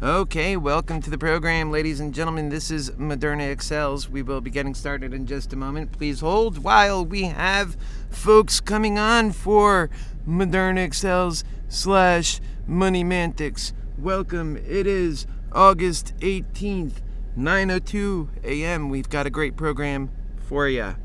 Okay, welcome to the program, ladies and gentlemen. This is Moderna Excels. We will be getting started in just a moment. Please hold while we have folks coming on for Moderna Excels / MoneyMantics. Welcome. It is August 18th, 9:02 a.m. We've got a great program for you.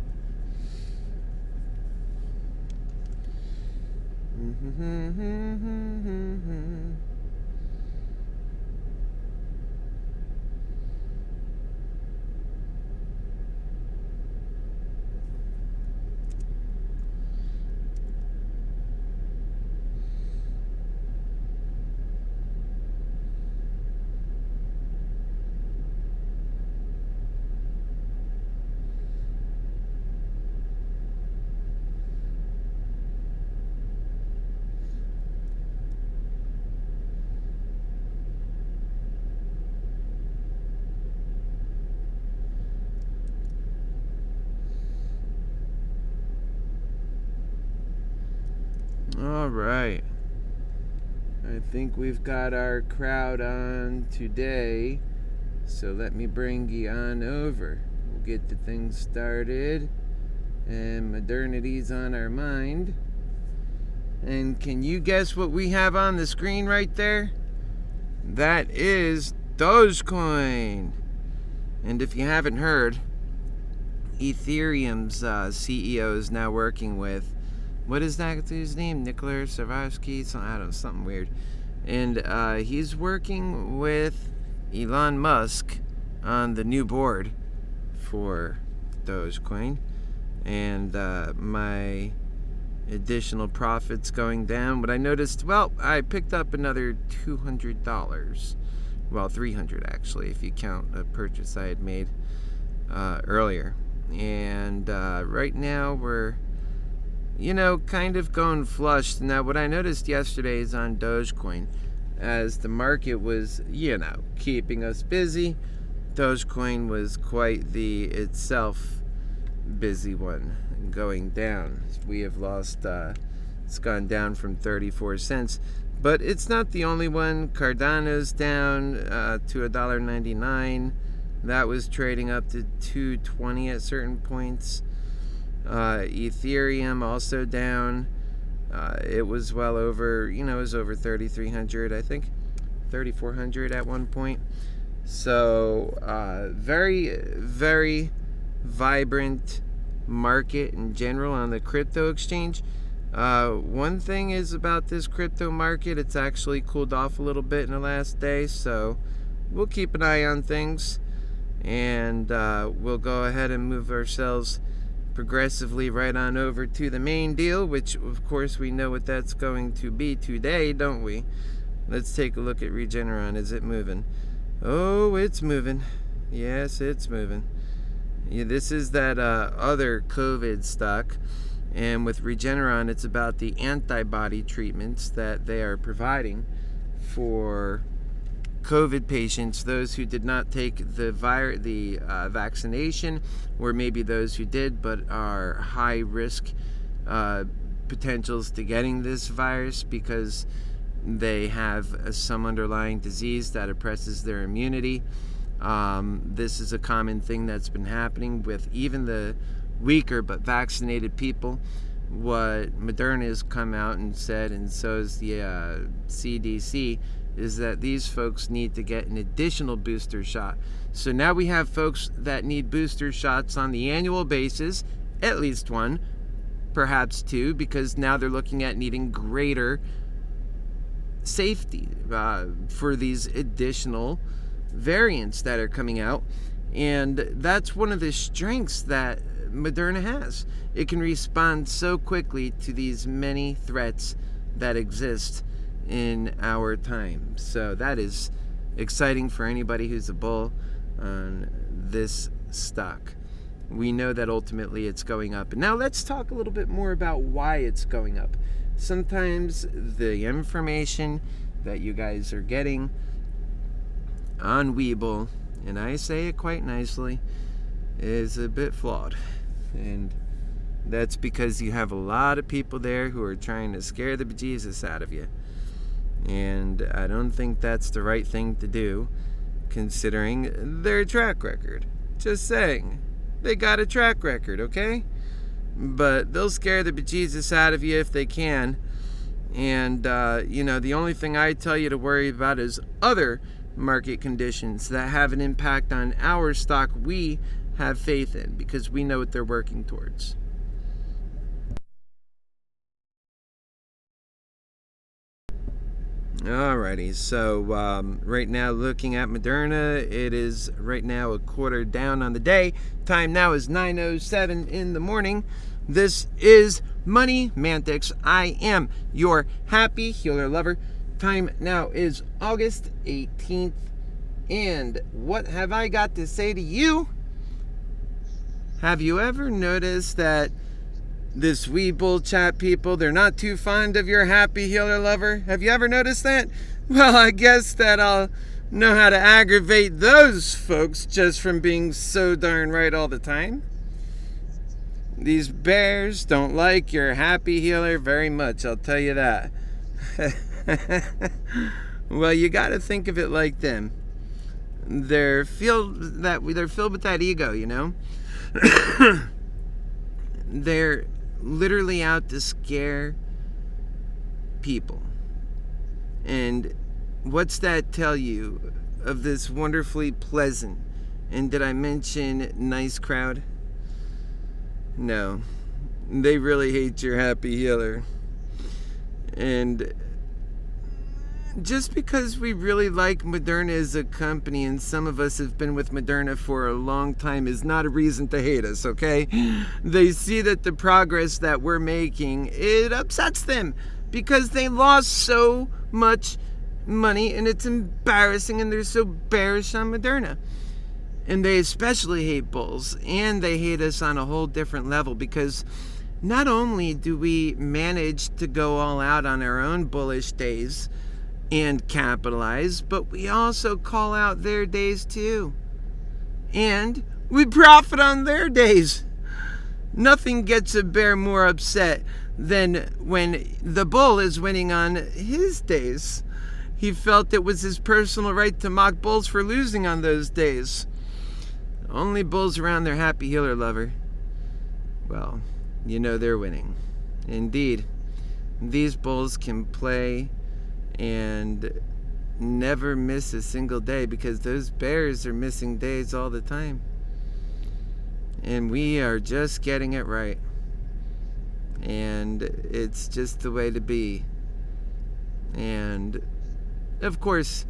All right. I think we've got our crowd on today, so let me bring you on over. We'll get the thing started, and modernity's on our mind. And can you guess what we have on the screen right there? That is Dogecoin. And if you haven't heard, Ethereum's CEO is now working with, what is that dude's name? Nikola Savasky? Something weird. And he's working with Elon Musk on the new board for Dogecoin. And my additional profits going down. But I noticed, I picked up another $200. Well, $300 actually, if you count a purchase I had made earlier. And right now we're kind of going flush. Now, what I noticed yesterday is on Dogecoin, as the market was, keeping us busy, Dogecoin was quite the itself busy one, going down. We have lost, it's gone down from 34 cents, but it's not the only one. Cardano's down to $1.99. That was trading up to $2.20 at certain points. Ethereum also down. It was well over, it was over 3,300, I think, 3,400 at one point. So, very, very vibrant market in general on the crypto exchange. One thing is about this crypto market, it's actually cooled off a little bit in the last day, so we'll keep an eye on things, and we'll go ahead and move ourselves progressively right on over to the main deal, which of course we know what that's going to be today, don't we? Let's take a look at Regeneron. Is it moving? Oh, it's moving. Yes, it's moving. Yeah, this is that other COVID stock, and with Regeneron, it's about the antibody treatments that they are providing for COVID patients, those who did not take the vaccination, or maybe those who did but are high risk potentials to getting this virus because they have some underlying disease that oppresses their immunity. This is a common thing that's been happening with even the weaker but vaccinated people. What Moderna has come out and said, and so is the CDC, is that these folks need to get an additional booster shot. So now we have folks that need booster shots on the annual basis, at least one, perhaps two, because now they're looking at needing greater safety for these additional variants that are coming out. And that's one of the strengths that Moderna has. It can respond so quickly to these many threats that exist in our time. So that is exciting for anybody who's a bull on this stock. We know that ultimately it's going up. And now let's talk a little bit more about why it's going up. Sometimes the information that you guys are getting on Webull, and I say it quite nicely, is a bit flawed. And that's because you have a lot of people there who are trying to scare the bejesus out of you. And I don't think that's the right thing to do, considering their track record. Just saying. They got a track record, okay? But they'll scare the bejesus out of you if they can. And, the only thing I tell you to worry about is other market conditions that have an impact on our stock we have faith in, because we know what they're working towards. Alrighty, so right now looking at Moderna, it is right now a quarter down on the day. Time now is 9:07 in the morning. This is MoneyMantics. I am your happy healer lover. Time now is August 18th. And what have I got to say to you? Have you ever noticed that this wee bull chat people, they're not too fond of your happy healer lover? Have you ever noticed that? Well, I guess that I'll know how to aggravate those folks just from being so darn right all the time. These bears don't like your happy healer very much, I'll tell you that. Well, you got to think of it like them. They're filled with that ego, you know? They're literally out to scare people. And what's that tell you of this wonderfully pleasant, and did I mention nice crowd? No, they really hate your happy healer. And just because we really like Moderna as a company, and some of us have been with Moderna for a long time, is not a reason to hate us, okay? They see that the progress that we're making, it upsets them because they lost so much money, and it's embarrassing, and they're so bearish on Moderna. And they especially hate bulls, and they hate us on a whole different level, because not only do we manage to go all out on our own bullish days and capitalize, but we also call out their days too. And we profit on their days. Nothing gets a bear more upset than when the bull is winning on his days. He felt it was his personal right to mock bulls for losing on those days. Only bulls around their happy healer lover, well, they're winning. Indeed, these bulls can play and never miss a single day, because those bears are missing days all the time. And we are just getting it right. And it's just the way to be. And of course,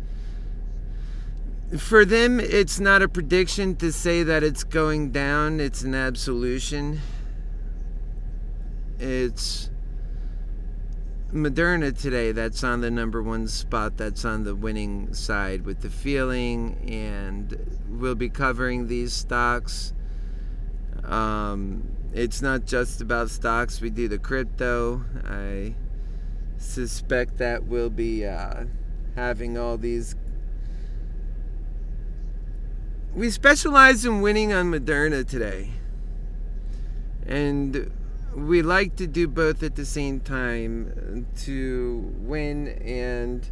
for them, it's not a prediction to say that it's going down. It's an absolution. It's Moderna today that's on the number one spot, that's on the winning side with the feeling, and we'll be covering these stocks. It's not just about stocks. We do the crypto. I suspect that we'll be having all these. We specialize in winning on Moderna today, and we like to do both at the same time, to win and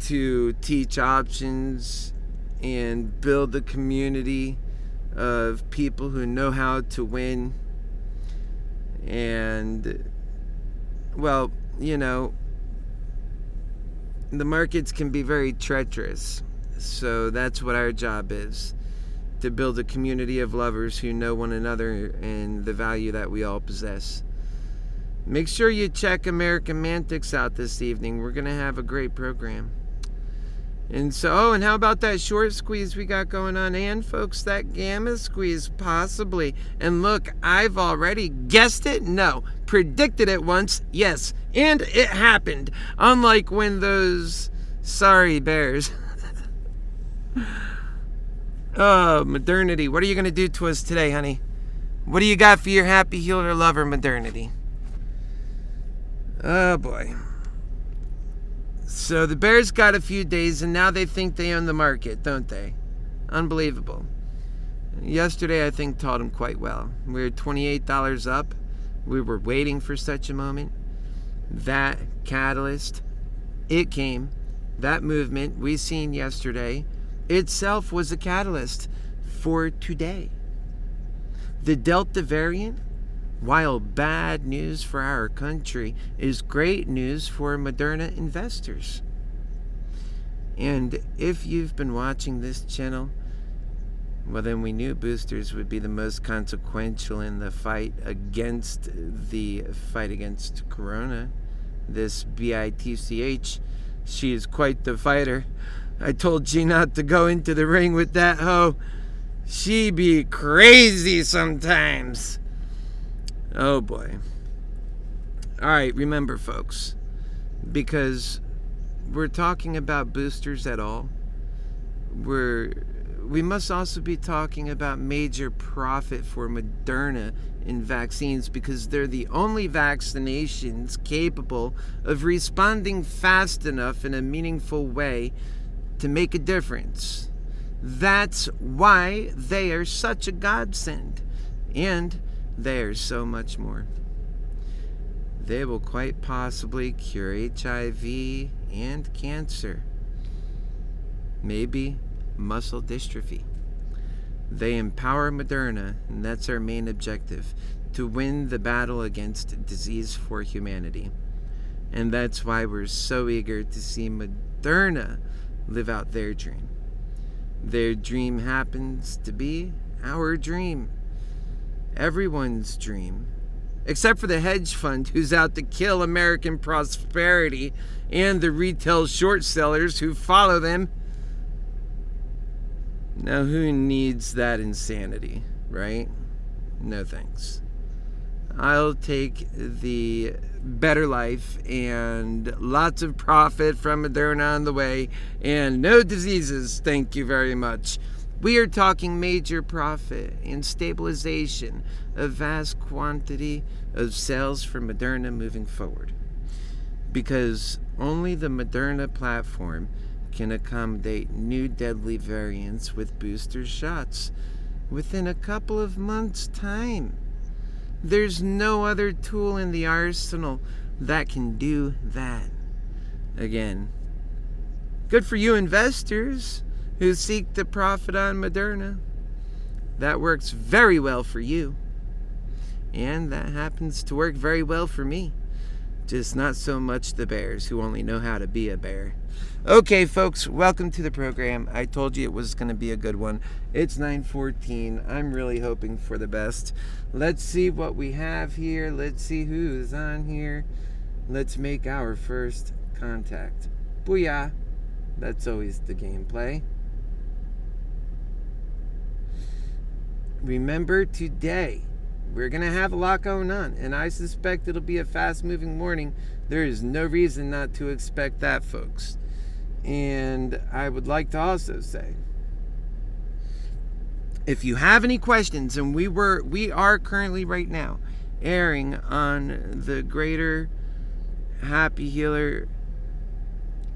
to teach options and build a community of people who know how to win. And, well, the markets can be very treacherous. So that's what our job is, to build a community of lovers who know one another and the value that we all possess. Make sure you check MoneyMantics out this evening. We're going to have a great program. And so, and how about that short squeeze we got going on? And folks, that gamma squeeze, possibly. And look, I've already guessed it. No, predicted it once. Yes, and it happened. Unlike when those sorry bears... Oh, modernity. What are you going to do to us today, honey? What do you got for your happy healer lover, modernity? Oh, boy. So the bears got a few days, and now they think they own the market, don't they? Unbelievable. Yesterday, I think, taught them quite well. We were $28 up. We were waiting for such a moment. That catalyst It came. That movement we seen yesterday itself was a catalyst for today. The Delta variant, while bad news for our country, is great news for Moderna investors. And if you've been watching this channel, well, then we knew boosters would be the most consequential in the fight against Corona. This BITCH, she is quite the fighter. I told G not to go into the ring with that hoe. She be crazy sometimes. Oh boy. Alright, remember folks, because we're talking about boosters at all, we must also be talking about major profit for Moderna in vaccines, because they're the only vaccinations capable of responding fast enough in a meaningful way to make a difference. That's why they are such a godsend, and they are so much more. They will quite possibly cure HIV and cancer, maybe muscle dystrophy. They empower Moderna, and that's our main objective, to win the battle against disease for humanity. And that's why we're so eager to see Moderna live out their dream. Their dream happens to be our dream. Everyone's dream. Except for the hedge fund who's out to kill American prosperity and the retail short sellers who follow them. Now, who needs that insanity, right? No thanks. I'll take the better life and lots of profit from Moderna on the way, and no diseases, thank you very much. We are talking major profit and stabilization of vast quantity of sales for Moderna moving forward. Because only the Moderna platform can accommodate new deadly variants with booster shots within a couple of months' time. There's no other tool in the arsenal that can do that. Again, good for you investors who seek to profit on Moderna. That works very well for you. And that happens to work very well for me. Just not so much the bears who only know how to be a bear. Okay, folks, welcome to the program. I told you it was going to be a good one. It's 9:14. I'm really hoping for the best. Let's see what we have here. Let's see who's on here. Let's make our first contact. Booyah. That's always the gameplay. Remember, today we're going to have a lot going on, and I suspect it'll be a fast-moving morning. There is no reason not to expect that, folks. And I would like to also say, if you have any questions, and we are currently right now airing on the greater HappyHealer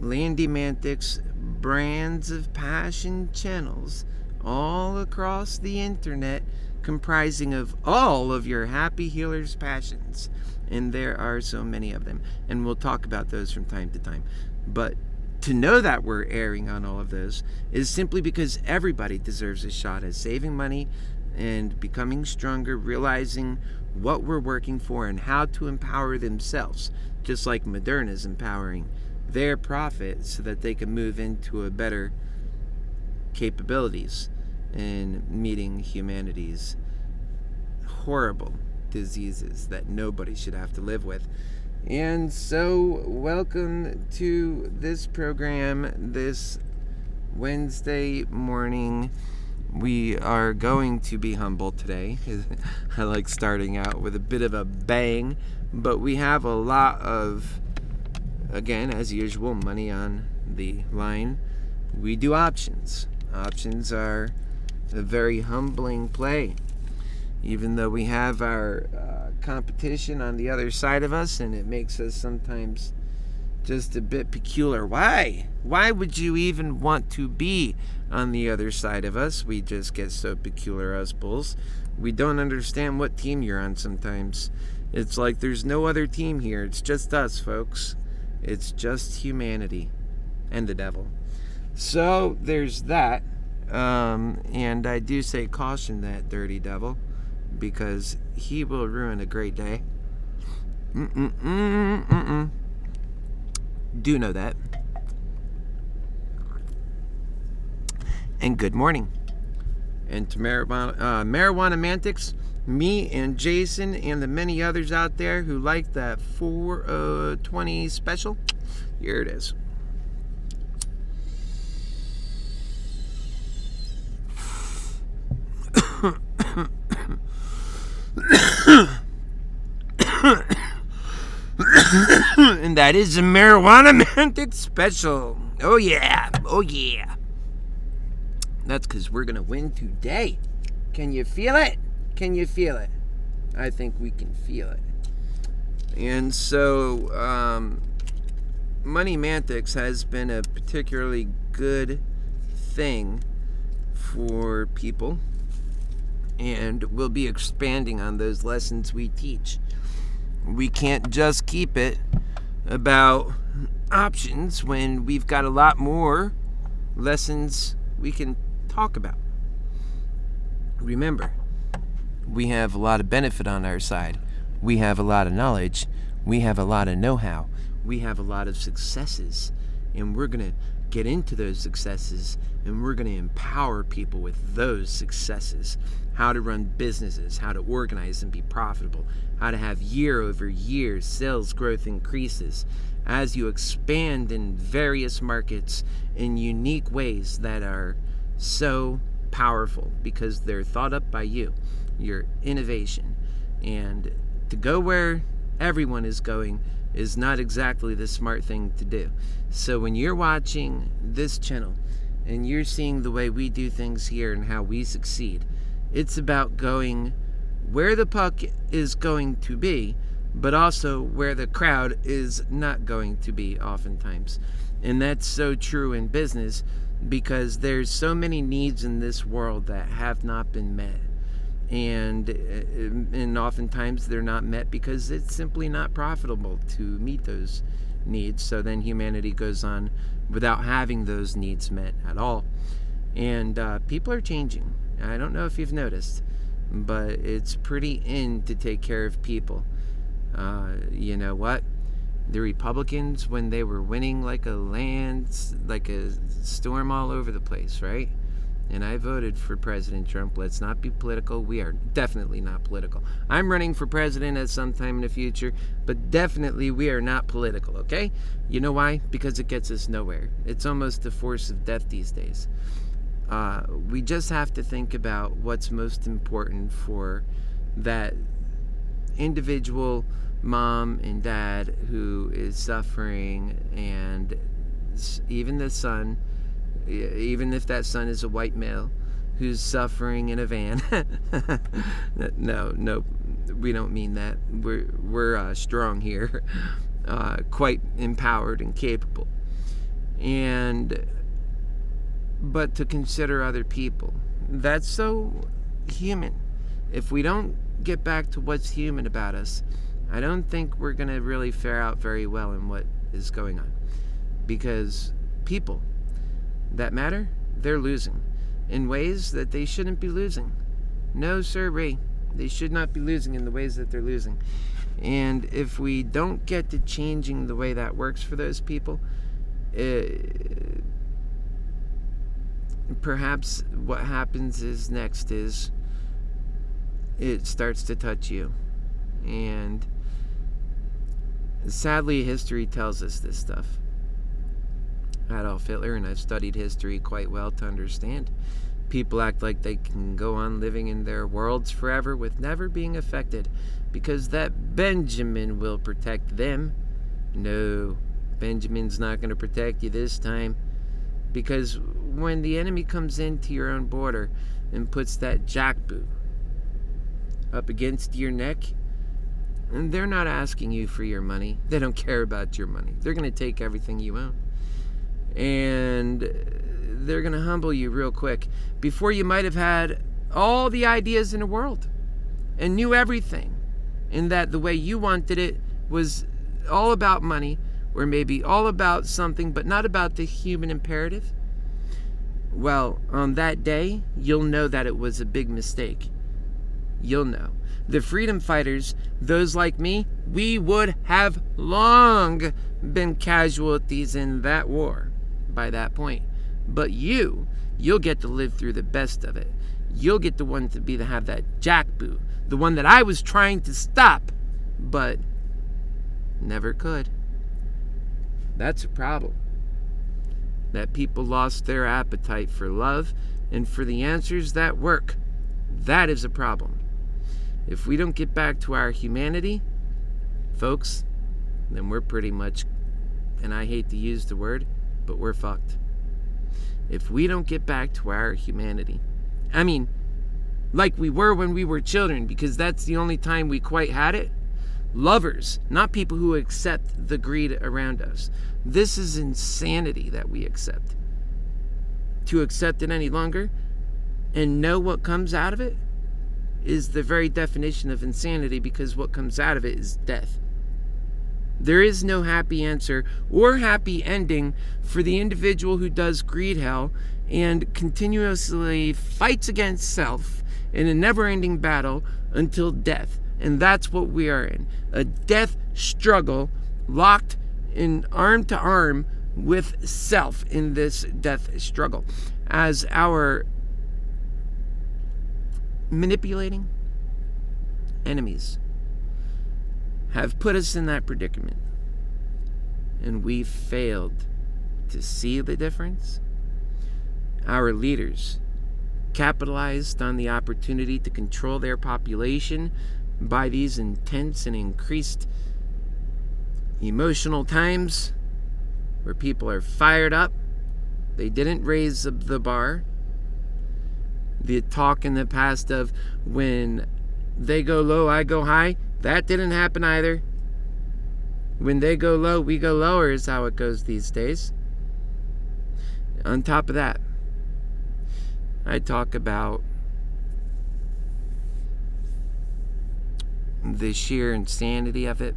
MoneyMantics brands of passion channels all across the internet, comprising of all of your Happy Healers' passions. And there are so many of them. And we'll talk about those from time to time. But to know that we're airing on all of those is simply because everybody deserves a shot at saving money and becoming stronger, realizing what we're working for and how to empower themselves, just like Moderna is empowering their profit so that they can move into a better capabilities in meeting humanity's horrible diseases that nobody should have to live with. And so, welcome to this program this Wednesday morning. We are going to be humble today. I like starting out with a bit of a bang, but we have a lot of, again, as usual, money on the line. We do options. Options are a very humbling play, even though we have our competition on the other side of us, and it makes us sometimes just a bit peculiar. Why would you even want to be on the other side of us? We just get so peculiar, us bulls. We don't understand what team you're on sometimes. It's like there's no other team here. It's just us, folks. It's just humanity and the devil. So there's that. And I do say caution that dirty devil, because he will ruin a great day. Do know that. And good morning. And to MoneyMantics, me and Jason and the many others out there who like that 420 special, here it is. And that is a MoneyMantics special. Oh yeah. Oh yeah. That's because we're going to win today. Can you feel it? Can you feel it? I think we can feel it. And so, MoneyMantics has been a particularly good thing for people. And we'll be expanding on those lessons we teach. We can't just keep it about options when we've got a lot more lessons we can talk about. Remember, we have a lot of benefit on our side. We have a lot of knowledge. We have a lot of know-how. We have a lot of successes. And we're going to get into those successes, and we're going to empower people with those successes. How to run businesses, how to organize and be profitable, how to have year-over-year sales growth increases as you expand in various markets in unique ways that are so powerful because they're thought up by you, your innovation. And to go where everyone is going is not exactly the smart thing to do. So when you're watching this channel and you're seeing the way we do things here and how we succeed, it's about going where the puck is going to be, but also where the crowd is not going to be oftentimes. And that's so true in business, because there's so many needs in this world that have not been met. And oftentimes they're not met because it's simply not profitable to meet those needs. So then humanity goes on without having those needs met at all. And people are changing. I don't know if you've noticed, but it's pretty in to take care of people. You know what? The Republicans, when they were winning like a storm all over the place, right? And I voted for President Trump. Let's not be political. We are definitely not political. I'm running for president at some time in the future, but definitely we are not political, okay? You know why? Because it gets us nowhere. It's almost the force of death these days. We just have to think about what's most important for that individual mom and dad who is suffering, and even the son, even if that son is a white male who's suffering in a van. No, we don't mean that. We're strong here, quite empowered and capable. But to consider other people, that's so human. If we don't get back to what's human about us, I don't think we're going to really fare out very well in what is going on. Because people that matter, they're losing in ways that they shouldn't be losing. No, sirree. They should not be losing in the ways that they're losing. And if we don't get to changing the way that works for those people, perhaps what happens is next is it starts to touch you. And sadly, history tells us this stuff. Adolf Hitler, and I've studied history quite well to understand, people act like they can go on living in their worlds forever with never being affected because that Benjamin will protect them. No, Benjamin's not going to protect you this time, because when the enemy comes into your own border and puts that jackboot up against your neck, and they're not asking you for your money. They don't care about your money. They're going to take everything you own. And they're going to humble you real quick before you might have had all the ideas in the world and knew everything, and that the way you wanted it was all about money, or maybe all about something but not about the human imperative, well, on that day, you'll know that it was a big mistake. You'll know. The freedom fighters, those like me, we would have long been casualties in that war by that point. But you'll get to live through the best of it. You'll get the one to have that jackboot, the one that I was trying to stop, but never could. That's a problem. That people lost their appetite for love and for the answers that work. That is a problem. If we don't get back to our humanity, folks, then we're pretty much, and I hate to use the word, but we're fucked. If we don't get back to our humanity, I mean, like we were when we were children, because that's the only time we quite had it. Lovers, not people who accept the greed around us. This is insanity that we accept. To accept it any longer and know what comes out of it is the very definition of insanity, because what comes out of it is death. There is no happy answer or happy ending for the individual who does greed hell and continuously fights against self in a never-ending battle until death. And that's what we are in. A death struggle, locked in arm to arm with self in this death struggle. As our manipulating enemies have put us in that predicament, and we failed to see the difference. Our leaders capitalized on the opportunity to control their population by these intense and increased emotional times where people are fired up. They didn't raise the bar. The talk in the past of when they go low, I go high, that didn't happen either. When they go low, we go lower is how it goes these days. On top of that, I talk about the sheer insanity of it.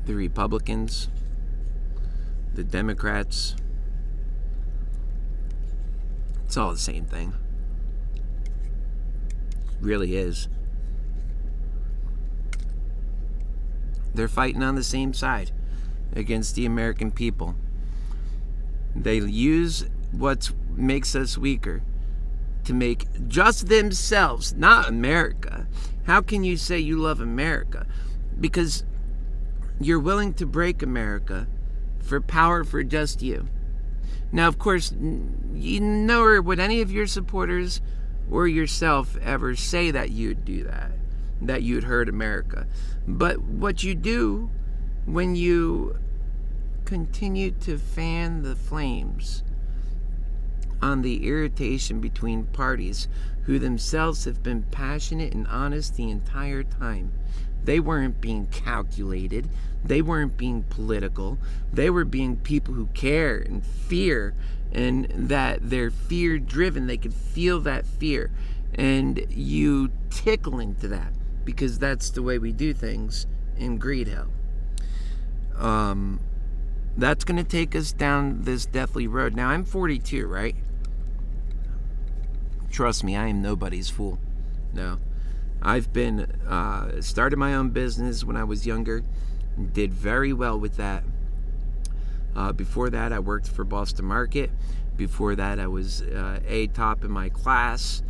The Republicans, the Democrats, it's all the same thing. It really is. They're fighting on the same side against the American people. They use what makes us weaker to make just themselves, not America. How can you say you love America? Because you're willing to break America for power for just you. Now, of course, nor would any of your supporters or yourself ever say that you'd do that you'd hurt America. But what you do when you continue to fan the flames on the irritation between parties who themselves have been passionate and honest the entire time. They weren't being calculated. They weren't being political. They were being people who care and fear, and that they're fear driven. They could feel that fear, and you tickle into that because that's the way we do things in greed hell. That's going to take us down this deathly road. Now, I'm 42, right? Trust me, I am nobody's fool. No. I've been, started my own business when I was younger, did very well with that. Before that, I worked for Boston Market. Before that, I was a top in my class.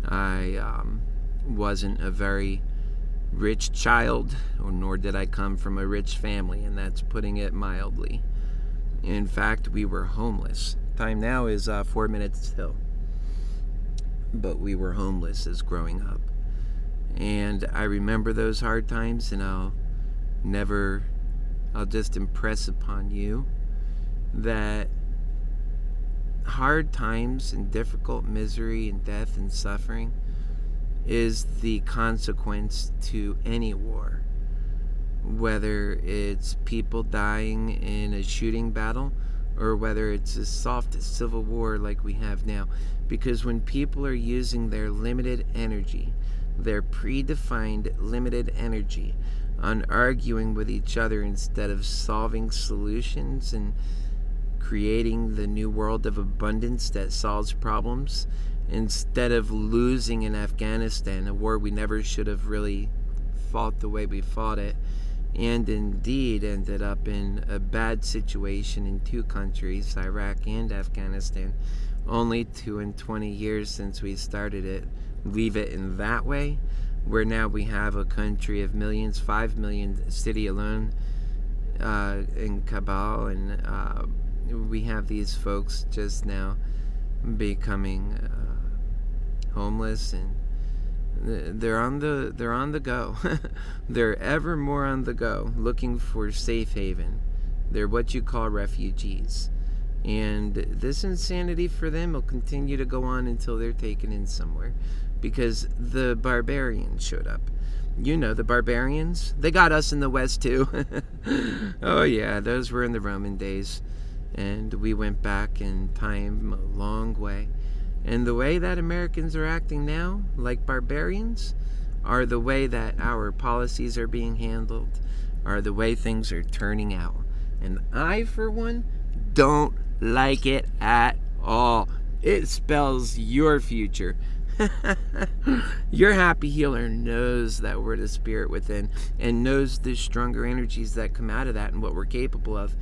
I wasn't a very rich child, nor did I come from a rich family, and that's putting it mildly. In fact, we were homeless. Time now is 4 minutes till. But we were homeless as growing up. And I remember those hard times, and I'll just impress upon you that hard times and difficult misery and death and suffering is the consequence to any war. Whether it's people dying in a shooting battle or whether it's a soft civil war like we have now. Because when people are using their limited energy, their predefined limited energy, on arguing with each other instead of solving solutions and creating the new world of abundance that solves problems, instead of losing in Afghanistan, a war we never should have really fought the way we fought it, and indeed ended up in a bad situation in two countries, Iraq and Afghanistan, only 2 and 20 years since we started it, leave it in that way, where now we have a country of millions, 5 million city alone in Kabul, and we have these folks just now becoming homeless, and they're on the go. They're ever more on the go, looking for safe haven. They're what you call refugees, and this insanity for them will continue to go on until they're taken in somewhere, because the barbarians showed up. You know, the barbarians, they got us in the West too. Oh yeah, those were in the Roman days, and we went back in time a long way. And the way that Americans are acting now, like barbarians, are the way that our policies are being handled, are the way things are turning out. And I, for one, don't like it at all. It spells your future. Your happy healer knows that we're the spirit within, and knows the stronger energies that come out of that and what we're capable of.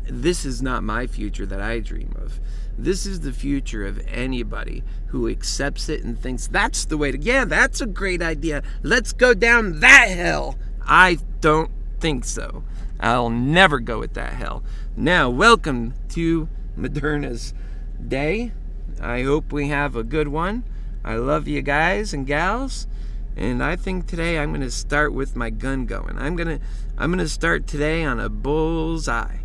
This is not my future that I dream of. This is the future of anybody who accepts it and thinks that's the way to, yeah, that's a great idea. Let's go down that hell. I don't think so. I'll never go with that hell. Now, welcome to Moderna's day. I hope we have a good one. I love you guys and gals, and I think today I'm going to start with my gun going. I'm going to start today on a bull's eye.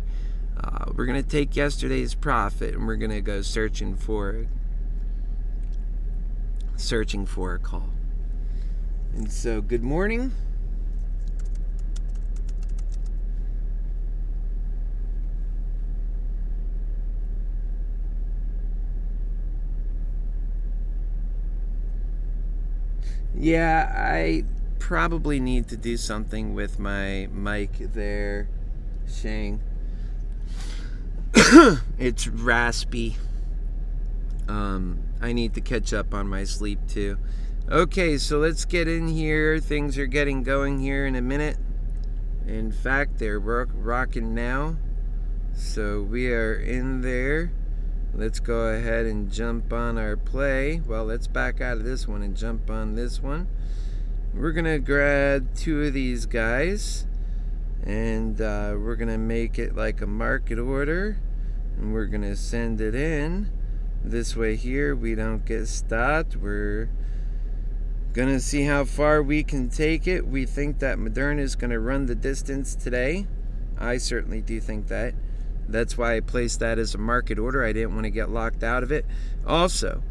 We're going to take yesterday's profit, and we're going to go searching for a call. And so, good morning. Yeah, I probably need to do something with my mic there, Shane. It's raspy. I need to catch up on my sleep too. Okay, so let's get in here. Things are getting going here in a minute. In fact, they're rocking now. So we are in there. Let's go ahead and jump on our play. Well, let's back out of this one and jump on this one. We're going to grab 2 of these guys, and we're going to make it like a market order, and we're going to send it in. This way here, we don't get stopped. We're going to see how far we can take it. We think that Moderna is going to run the distance today. I certainly do think that. That's why I placed that as a market order. I didn't want to get locked out of it. Also,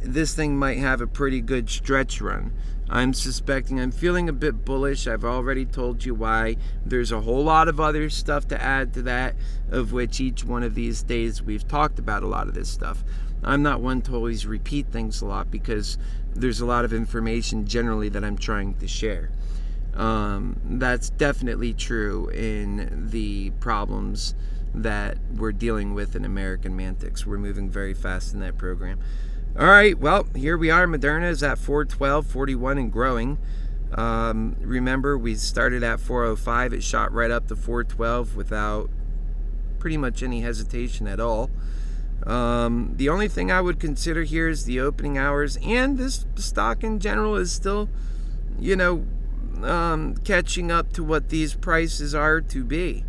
this thing might have a pretty good stretch run. I'm feeling a bit bullish. I've already told you why. There's a whole lot of other stuff to add to that, of which each one of these days we've talked about a lot of this stuff. I'm not one to always repeat things a lot, because there's a lot of information generally that I'm trying to share. That's definitely true in the problems that we're dealing with in MoneyMantics. We're moving very fast in that program. All right, well, here we are. Moderna is at 412.41 and growing. Remember, we started at 405. It shot right up to 412 without pretty much any hesitation at all. The only thing I would consider here is the opening hours, and this stock in general is still, catching up to what these prices are to be.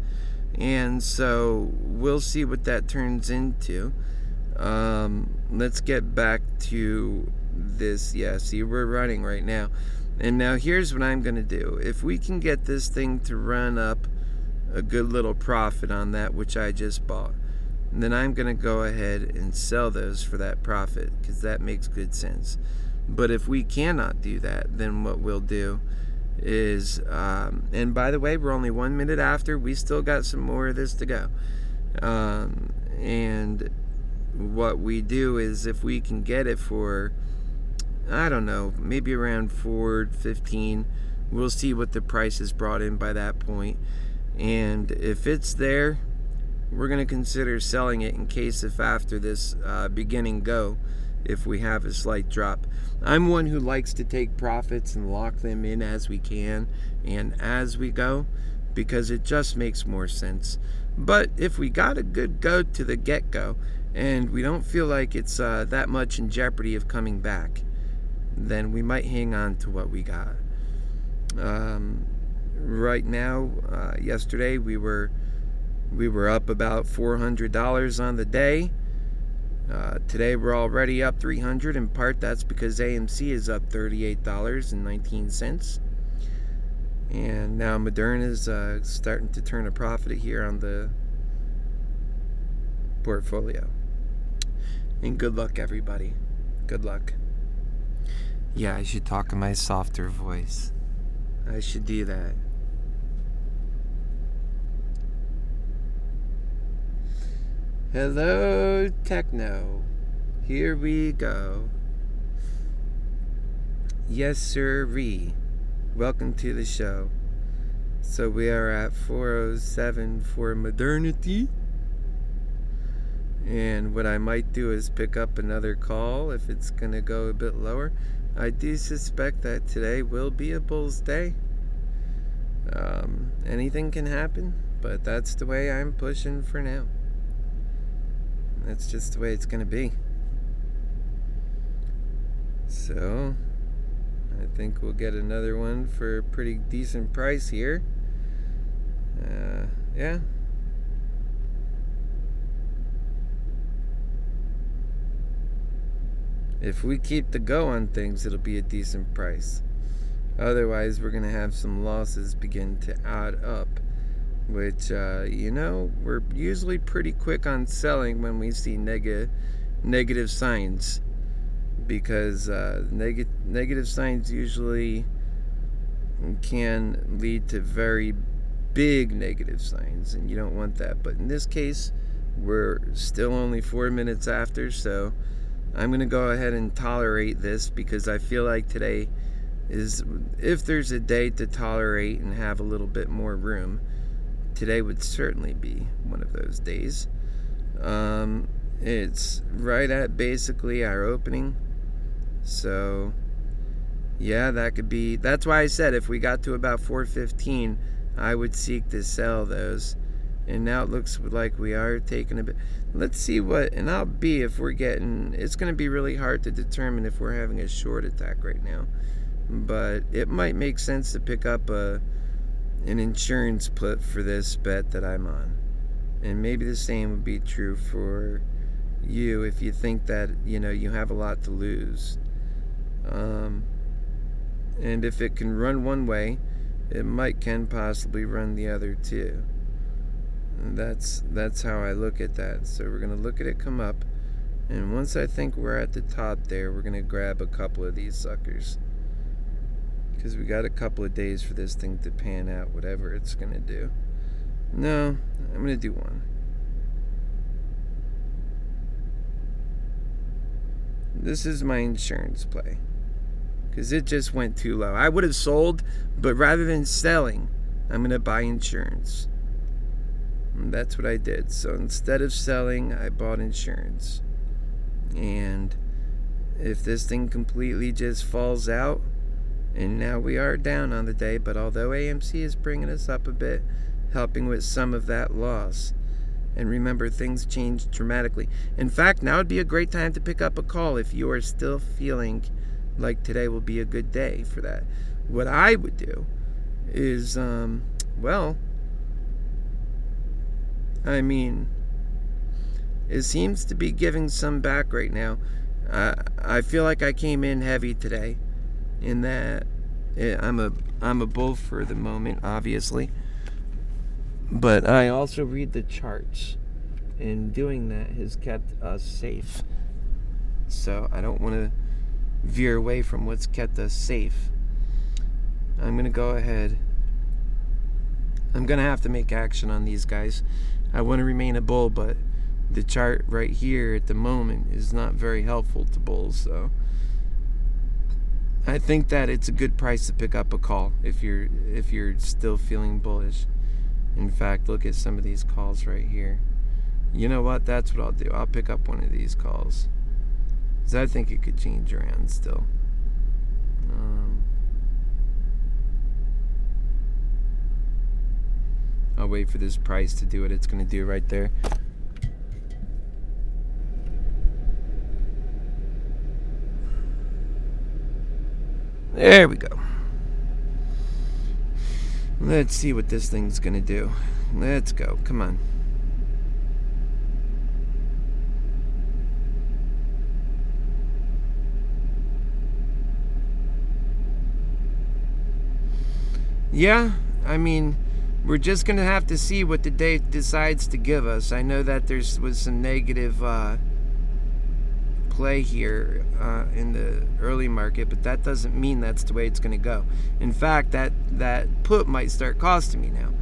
And so we'll see what that turns into. Let's get back to this. Yeah, see, we're running right now. And now here's what I'm going to do. If we can get this thing to run up a good little profit on that, which I just bought, then I'm going to go ahead and sell those for that profit, because that makes good sense. But if we cannot do that, then what we'll do is, and by the way, we're only 1 minute after. We still got some more of this to go. And what we do is, if we can get it for, I don't know, maybe around $4.15, we'll see what the price is brought in by that point. And if it's there, we're going to consider selling it in case if after this beginning go, if we have a slight drop. I'm one who likes to take profits and lock them in as we can and as we go, because it just makes more sense. But if we got a good go to the get-go and we don't feel like it's that much in jeopardy of coming back, then we might hang on to what we got. Right now, yesterday we were up about $400 on the day. Today we're already up $300. In part, that's because AMC is up $38.19. And now Moderna is starting to turn a profit here on the portfolio. And good luck, everybody. Good luck. Yeah, I should talk in my softer voice. I should do that. Hello, Techno. Here we go. Yes, sirree. Welcome to the show. So we are at 4:07 for modernity. And what I might do is pick up another call if it's going to go a bit lower. I do suspect that today will be a bull's day. Anything can happen, but that's the way I'm pushing for now. That's just the way it's going to be. So, I think we'll get another one for a pretty decent price here. Yeah. If we keep the go on things, it'll be a decent price. Otherwise, we're going to have some losses begin to add up. Which, we're usually pretty quick on selling when we see negative signs. Because negative signs usually can lead to very big negative signs. And you don't want that. But in this case, we're still only 4 minutes after. So I'm going to go ahead and tolerate this. Because I feel like today is, if there's a day to tolerate and have a little bit more room, today would certainly be one of those days. It's right at basically our opening. So, yeah, that could be. That's why I said if we got to about 4:15, I would seek to sell those. And now it looks like we are taking a bit. Let's see what, and I'll be if we're getting. It's going to be really hard to determine if we're having a short attack right now. But it might make sense to pick up an insurance put for this bet that I'm on. And maybe the same would be true for you if you think that, you have a lot to lose. And if it can run one way, it can possibly run the other too. And that's how I look at that. So we're going to look at it come up. And once I think we're at the top there, we're going to grab a couple of these suckers. Because we got a couple of days for this thing to pan out, whatever it's going to do. No, I'm going to do one. This is my insurance play. Because it just went too low. I would have sold, but rather than selling, I'm going to buy insurance. And that's what I did. So instead of selling, I bought insurance. And if this thing completely just falls out, and now we are down on the day, but although AMC is bringing us up a bit, helping with some of that loss. And remember, things change dramatically. In fact, now would be a great time to pick up a call if you are still feeling like today will be a good day for that. What I would do is, it seems to be giving some back right now. I feel like I came in heavy today. In that I'm a bull for the moment, obviously, but I also read the charts, and doing that has kept us safe. So I don't want to veer away from what's kept us safe. I'm going to go ahead. I'm going to have to make action on these guys. I want to remain a bull, but the chart right here at the moment is not very helpful to bulls. So I think that it's a good price to pick up a call if you're still feeling bullish. In fact, look at some of these calls right here. You know what? That's what I'll do. I'll pick up one of these calls, because I think it could change around still. I'll wait for this price to do what it's going to do right there. There we go. Let's see what this thing's going to do. Let's go. Come on. Yeah, I mean, we're just going to have to see what the day decides to give us. I know that was some negative play here in the early market, but that doesn't mean that's the way it's going to go. In fact, that put might start costing me now.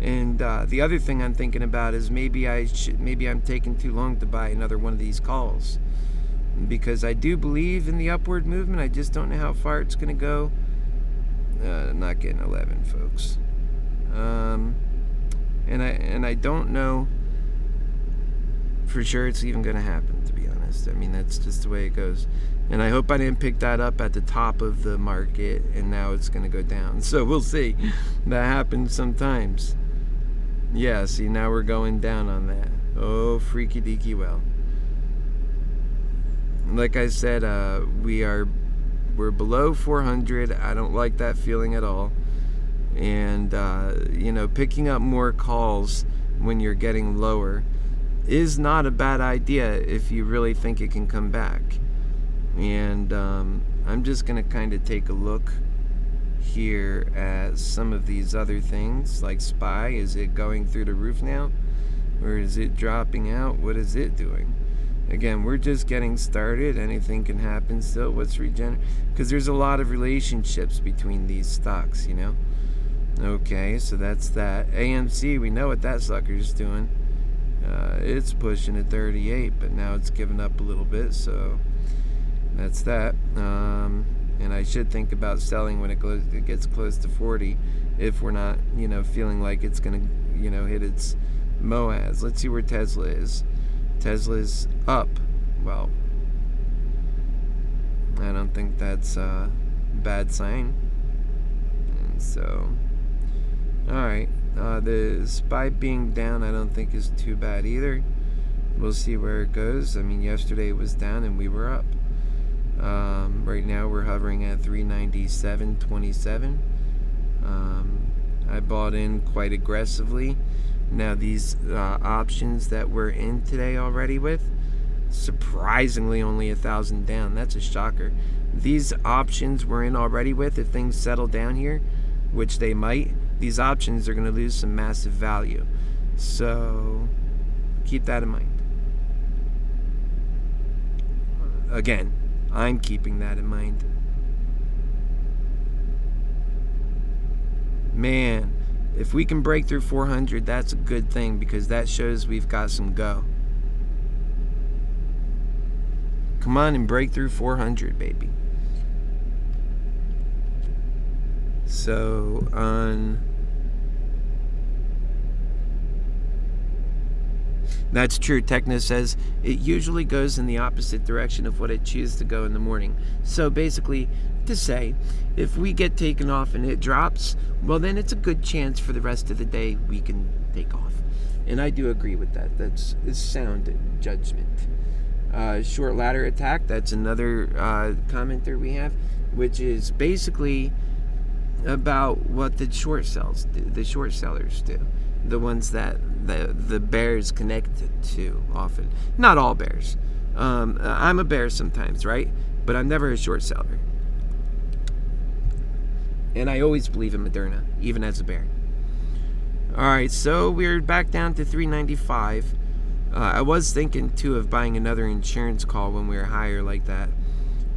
And the other thing I'm thinking about is maybe I'm taking too long to buy another one of these calls, because I do believe in the upward movement. I just don't know how far it's going to go. Not getting 11, folks. And I don't know for sure it's even going to happen, to be honest. I mean, that's just the way it goes. And I hope I didn't pick that up at the top of the market and now it's going to go down. So we'll see. That happens sometimes. Yeah, see, now we're going down on that. Oh, freaky deaky well. Like I said, we're below 400. I don't like that feeling at all. And picking up more calls when you're getting lower is not a bad idea if you really think it can come back. And I'm just gonna kind of take a look here at some of these other things, like SPY. Is it going through the roof now, or is it dropping out? What is it doing? Again, we're just getting started. Anything can happen still. What's because there's a lot of relationships between these stocks, you know. Okay, so that's that. AMC, we know what that sucker's doing. It's pushing at 38, but now it's given up a little bit, so that's that. And I should think about selling when it gets close to 40, if we're not, feeling like it's gonna, hit its MOAS. Let's see where Tesla is. Tesla's up. Well, I don't think that's a bad sign. And so, alright, the SPY being down I don't think is too bad either. We'll see where it goes. I mean, yesterday it was down and we were up. Right now we're hovering at 397.27. I bought in quite aggressively. Now these options that we're in today already with, surprisingly only 1,000 down. That's a shocker. These options we're in already with, if things settle down here, which they might, these options are going to lose some massive value. So keep that in mind. Again, I'm keeping that in mind. Man, if we can break through 400, that's a good thing, because that shows we've got some go. Come on and break through 400, baby. So that's true. Techno says it usually goes in the opposite direction of what it chooses to go in the morning. So basically, to say, if we get taken off and it drops, well, then it's a good chance for the rest of the day we can take off. And I do agree with that. That's sound judgment. Short ladder attack, that's another commenter we have, which is basically about what the short sellers do. The ones that the bears connect to often. Not all bears. I'm a bear sometimes, right? But I'm never a short seller. And I always believe in Moderna, even as a bear. Alright, so we're back down to 395. I was thinking, too, of buying another insurance call when we were higher like that,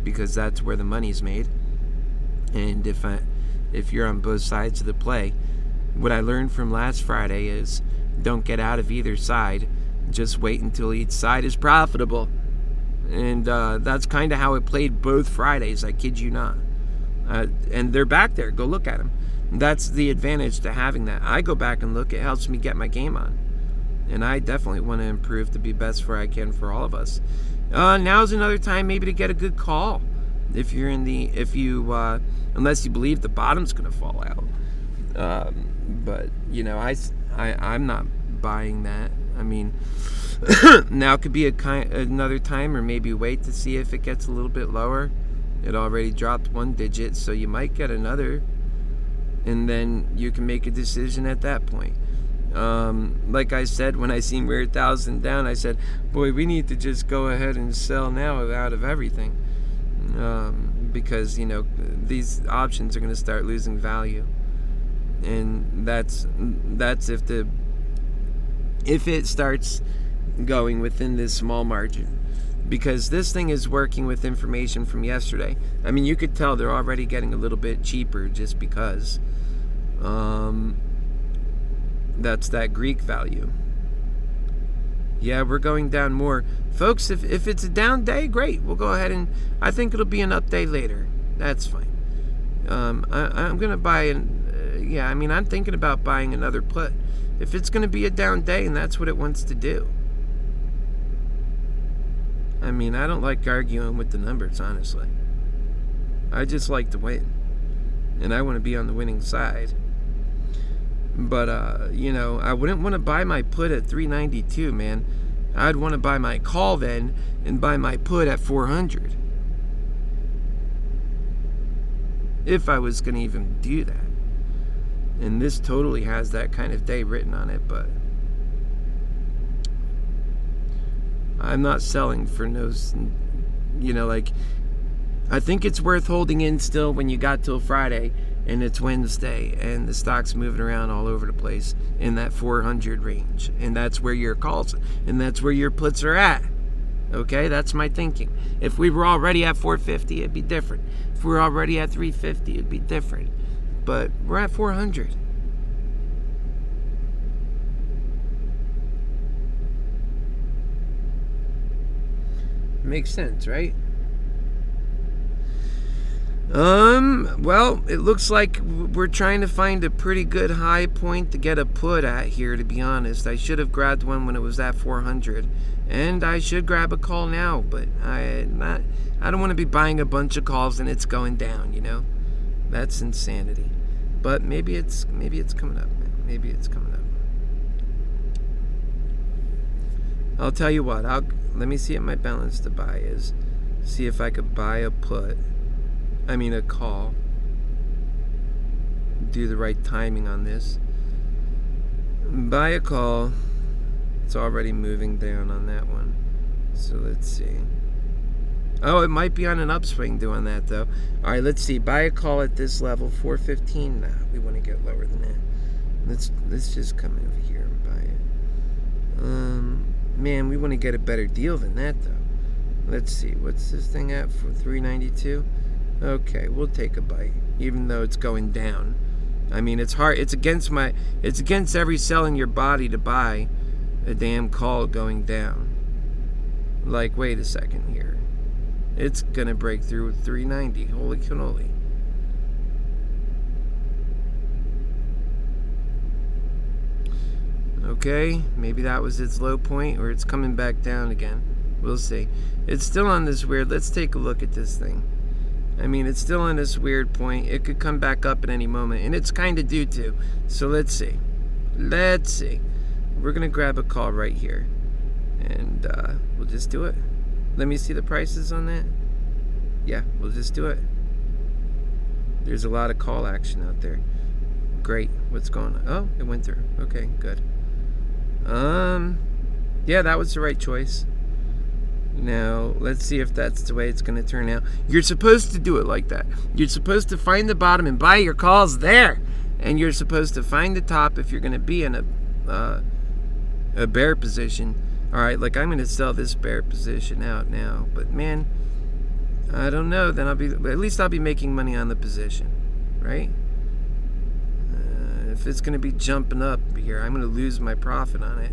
because that's where the money's made. And if you're on both sides of the play, what I learned from last Friday is don't get out of either side. Just wait until each side is profitable. And that's kind of how it played both Fridays, I kid you not. And they're back there. Go look at them. That's the advantage to having that. I go back and look. It helps me get my game on. And I definitely want to improve to be best where I can for all of us. Now's another time maybe to get a good call. If you're unless you believe the bottom's going to fall out. But, I'm not buying that. I mean, now could be another time, or maybe wait to see if it gets a little bit lower. It already dropped 1 digit, so you might get another, and then you can make a decision at that point. Like I said, when I seen we're 1,000 down, I said, boy, we need to just go ahead and sell now out of everything, because these options are going to start losing value, and that's if it starts going within this small margin, because this thing is working with information from yesterday. I mean, you could tell they're already getting a little bit cheaper just because that's that Greek value. Yeah, we're going down more. Folks, if it's a down day, great. We'll go ahead and I think it'll be an up day later. That's fine. I'm going to buy I'm thinking about buying another put. If it's going to be a down day and that's what it wants to do. I mean, I don't like arguing with the numbers, honestly. I just like to win. And I want to be on the winning side. But, I wouldn't want to buy my put at 392, man. I'd want to buy my call then and buy my put at 400. If I was going to even do that. And this totally has that kind of day written on it, but I'm not selling for no, I think it's worth holding in still when you got till Friday and it's Wednesday and the stock's moving around all over the place in that 400 range. And that's where your calls and that's where your puts are at. Okay, that's my thinking. If we were already at 450, it'd be different. If we were already at 350, it'd be different. But we're at 400. Makes sense, right? Well, it looks like we're trying to find a pretty good high point to get a put at here, to be honest. I should have grabbed one when it was at 400. And I should grab a call now, but I don't want to be buying a bunch of calls and it's going down, That's insanity. But maybe it's coming up. Maybe it's coming up. I'll tell you what. Let me see what my balance to buy is. See if I could buy a put. A call. Do the right timing on this. Buy a call. It's already moving down on that one. So let's see. Oh, it might be on an upswing doing that, though. All right, let's see. Buy a call at this level, 415. Nah, we want to get lower than that. Let's just come over here and buy it. Man, we want to get a better deal than that, though. Let's see. What's this thing at for 392? Okay, we'll take a bite, even though it's going down. It's hard. It's against every cell in your body to buy a damn call going down. Like, wait a second here. It's gonna break through 390. Holy cannoli. Okay, maybe that was its low point, or it's coming back down again. We'll see. It's still on this weird. Let's take a look at this thing. It's still on this weird point. It could come back up at any moment, and it's kind of due to. So let's see. We're gonna grab a call right here, and we'll just do it. Let me see the prices on that. Yeah, we'll just do it. There's a lot of call action out there. Great. What's going on? Oh, it went through. Okay, good. Yeah, that was the right choice. Now, let's see if that's the way it's going to turn out. You're supposed to do it like that. You're supposed to find the bottom and buy your calls there. And you're supposed to find the top if you're going to be in a bear position. All right, like I'm going to sell this bear position out now. But man, I don't know. Then at least I'll be making money on the position, right? If it's going to be jumping up here, I'm going to lose my profit on it.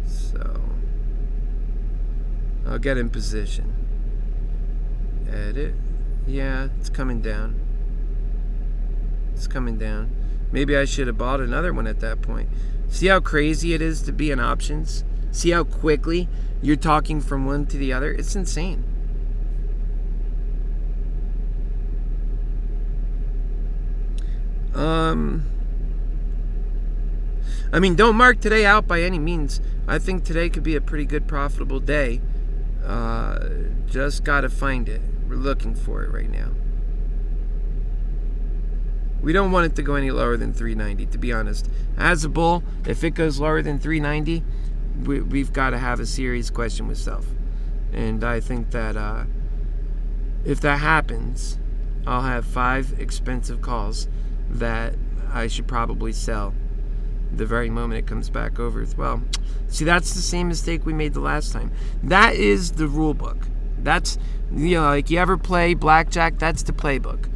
So I'll get in position. Edit. Yeah, it's coming down. It's coming down. Maybe I should have bought another one at that point. See how crazy it is to be in options? See how quickly you're talking from one to the other? It's insane. I mean, don't mark today out by any means. I think today could be a pretty good profitable day. Just gotta find it. We're looking for it right now. We don't want it to go any lower than 390, to be honest. As a bull, if it goes lower than 390, we've got to have a serious question with self. And I think that if that happens, I'll have 5 expensive calls that I should probably sell the very moment it comes back over as well. See, that's the same mistake we made the last time. That is the rule book. That's, like you ever play blackjack, that's the playbook.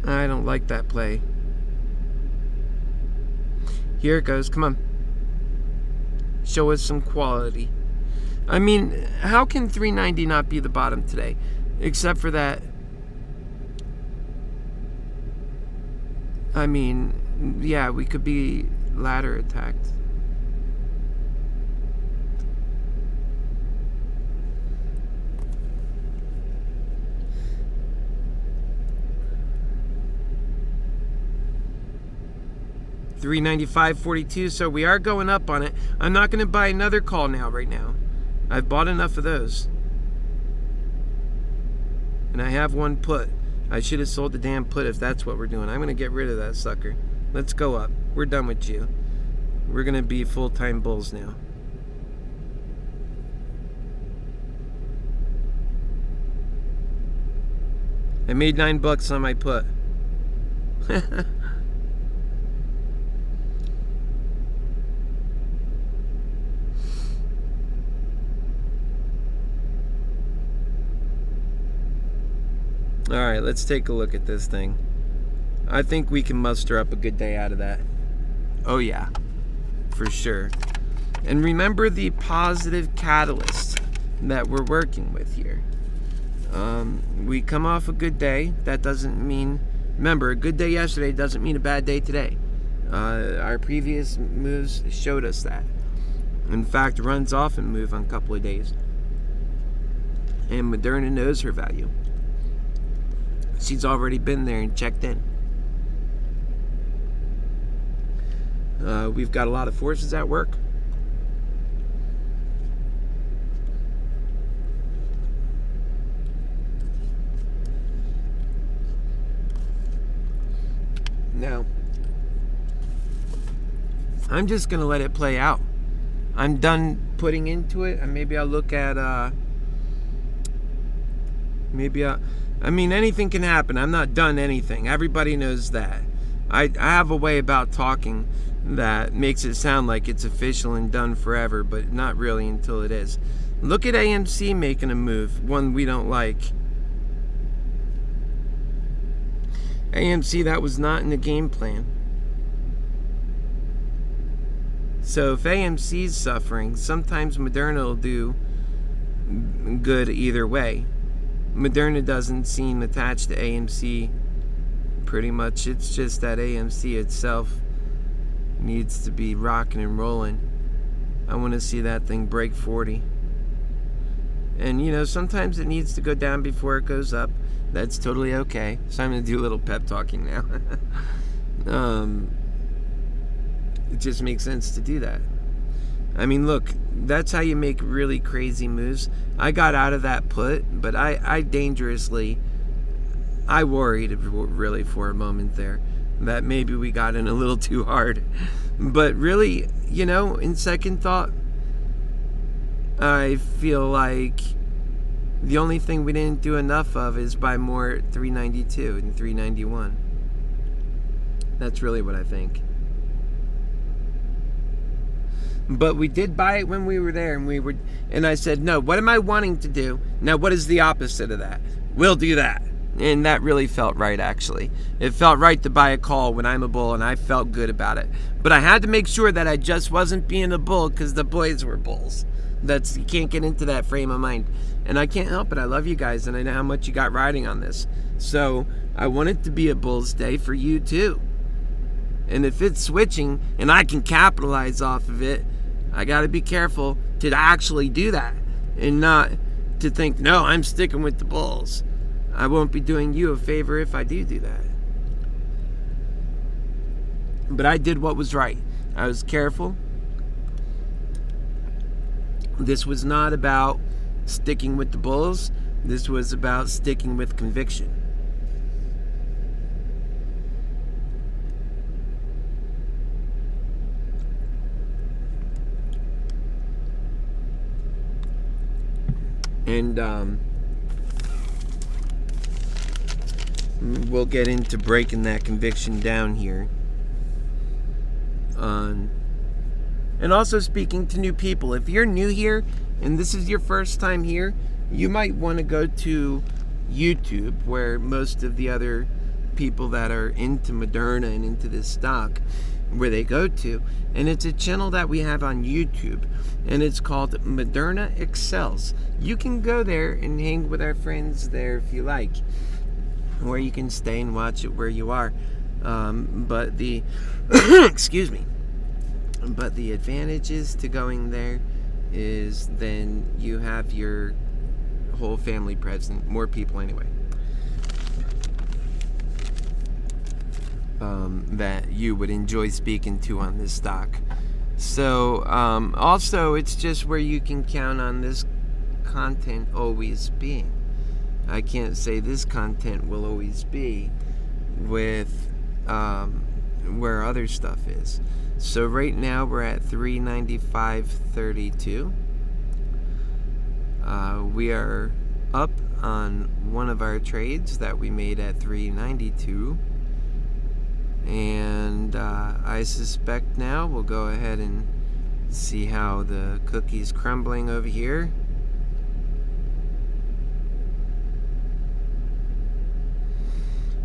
I don't like that play. Here it goes. Come on. Show us some quality. I mean, how can 390 not be the bottom today? Except for that. I mean, yeah, we could be ladder attacked. $395.42, so we are going up on it. I'm not going to buy another call now, right now. I've bought enough of those. And I have one put. I should have sold the damn put if that's what we're doing. I'm going to get rid of that sucker. Let's go up. We're done with you. We're going to be full-time bulls now. I made $9 on my put. Alright, let's take a look at this thing. I think we can muster up a good day out of that. Oh yeah, for sure. And remember the positive catalyst that we're working with here. We come off a good day. That doesn't mean... Remember, a good day yesterday doesn't mean a bad day today. Our previous moves showed us that. In fact, runs often move on a couple of days. And Moderna knows her value. She's already been there and checked in. We've got a lot of forces at work. Now, I'm just going to let it play out. I'm done putting into it, and maybe I'll look at, I mean, anything can happen. I'm not done anything. Everybody knows that. I have a way about talking that makes it sound like it's official and done forever, but not really until it is. Look at AMC making a move, one we don't like. AMC, that was not in the game plan. So if AMC's suffering, sometimes Moderna will do good either way. Moderna doesn't seem attached to AMC pretty much. It's just that AMC itself needs to be rocking and rolling. I want to see that thing break 40. And sometimes it needs to go down before it goes up. That's totally okay. So I'm going to do a little pep talking now. It just makes sense to do that. I mean, look, that's how you make really crazy moves. I got out of that put, but I worried really for a moment there that maybe we got in a little too hard. But really, in second thought, I feel like the only thing we didn't do enough of is buy more 392 and 391. That's really what I think. But we did buy it when we were there, and I said, no, what am I wanting to do? Now, what is the opposite of that? We'll do that. And that really felt right, actually. It felt right to buy a call when I'm a bull, and I felt good about it. But I had to make sure that I just wasn't being a bull because the boys were bulls. You can't get into that frame of mind. And I can't help it. I love you guys, and I know how much you got riding on this. So I want it to be a bull's day for you, too. And if it's switching and I can capitalize off of it, I got to be careful to actually do that and not to think, no, I'm sticking with the bulls. I won't be doing you a favor if I do that. But I did what was right. I was careful. This was not about sticking with the bulls. This was about sticking with conviction. And we'll get into breaking that conviction down here. And also speaking to new people. If you're new here and this is your first time here, you might want to go to YouTube, where most of the other people that are into Moderna and into this stock, where they go to. And it's a channel that we have on YouTube, and it's called Moderna Excels. You can go there and hang with our friends there if you like, or you can stay and watch it where you are. But the excuse me. But the advantages to going there is then you have your whole family present, more people anyway, that you would enjoy speaking to on this stock. So also it's just where you can count on this content always being. I can't say this content will always be with where other stuff is. So right now we're at 395.32. We are up on one of our trades that we made at 392. And I suspect now we'll go ahead and see how the cookie's crumbling over here.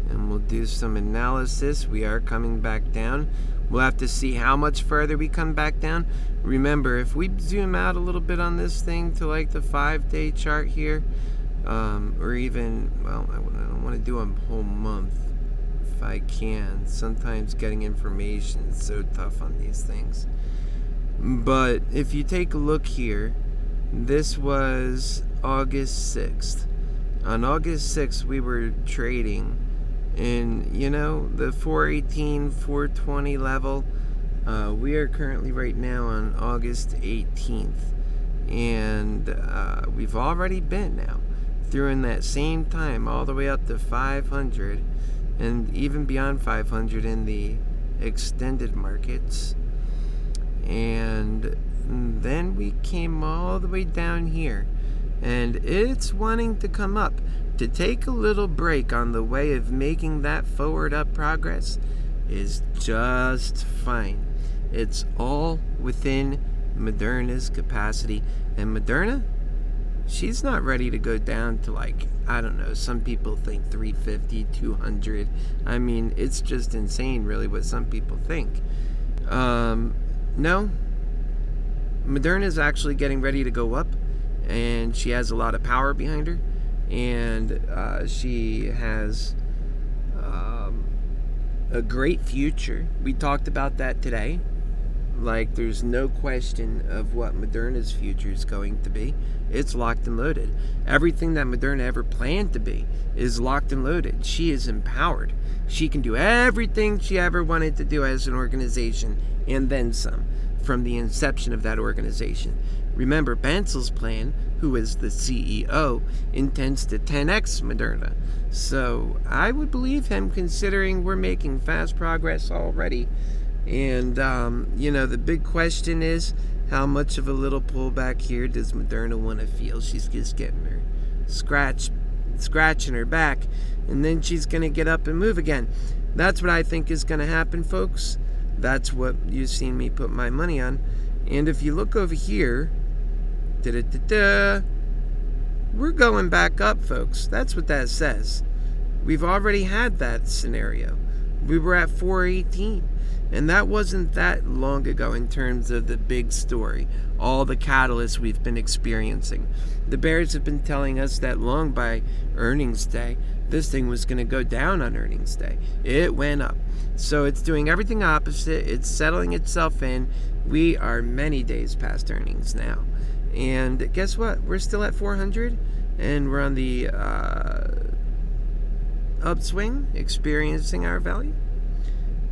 And we'll do some analysis. We are coming back down. We'll have to see how much further we come back down. Remember, if we zoom out a little bit on this thing to like the 5-day chart here, or even, well, I don't want to do a whole month if I can. Sometimes getting information is so tough on these things. But if you take a look here, this was August 6th. On August 6th, we were trading in, the 418, 420 level. We are currently right now on August 18th. And we've already been now through in that same time all the way up to 500 and even beyond 500 in the extended markets. And then we came all the way down here. And it's wanting to come up. To take a little break on the way of making that forward up progress is just fine. It's all within Moderna's capacity. And Moderna, she's not ready to go down to some people think 350, 200. I mean, it's just insane really what some people think. No. Moderna's actually getting ready to go up, and she has a lot of power behind her. And she has a great future. We talked about that today. There's no question of what Moderna's future is going to be. It's locked and loaded. Everything that Moderna ever planned to be is locked and loaded. She is empowered. She can do everything she ever wanted to do as an organization, and then some, from the inception of that organization. Remember, Bansel's plan, who is the CEO, intends to 10x Moderna. So I would believe him, considering we're making fast progress already. And, the big question is, how much of a little pullback here does Moderna want to feel? She's just getting her scratching her back, and then she's going to get up and move again. That's what I think is going to happen, folks. That's what you've seen me put my money on. And if you look over here, we're going back up, folks. That's what that says. We've already had that scenario. We were at 418, and that wasn't that long ago in terms of the big story, all the catalysts we've been experiencing. The bears have been telling us that long by earnings day, this thing was going to go down on earnings day. It went up. So it's doing everything opposite. It's settling itself in. We are many days past earnings now. And guess what? We're still at 400, and we're on the upswing, experiencing our value.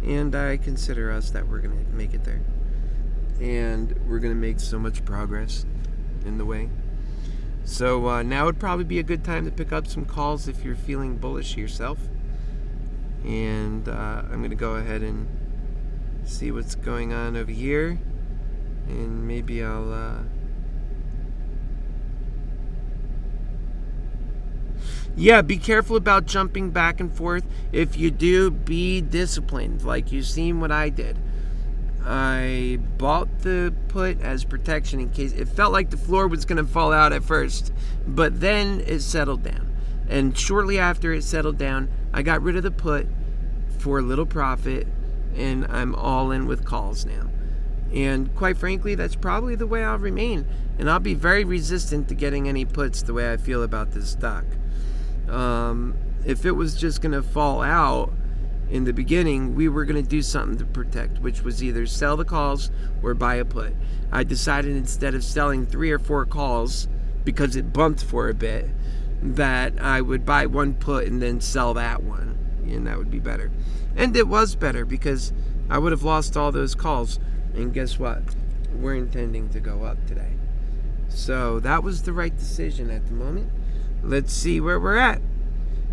And I consider us that we're going to make it there. And we're going to make so much progress in the way. So now would probably be a good time to pick up some calls if you're feeling bullish yourself. And I'm going to go ahead and see what's going on over here. And maybe I'll... Yeah, be careful about jumping back and forth. If you do, be disciplined, like you've seen what I did. I bought the put as protection in case it felt like the floor was going to fall out at first, but then it settled down. And shortly after it settled down, I got rid of the put for a little profit, and I'm all in with calls now. And quite frankly, that's probably the way I'll remain. And I'll be very resistant to getting any puts the way I feel about this stock. If it was just going to fall out in the beginning, we were going to do something to protect, which was either sell the calls or buy a put. I decided instead of selling 3 or 4 calls, because it bumped for a bit, that I would buy one put and then sell that one, and that would be better. And it was better because I would have lost all those calls. And guess what? We're intending to go up today. So that was the right decision at the moment. Let's see where we're at.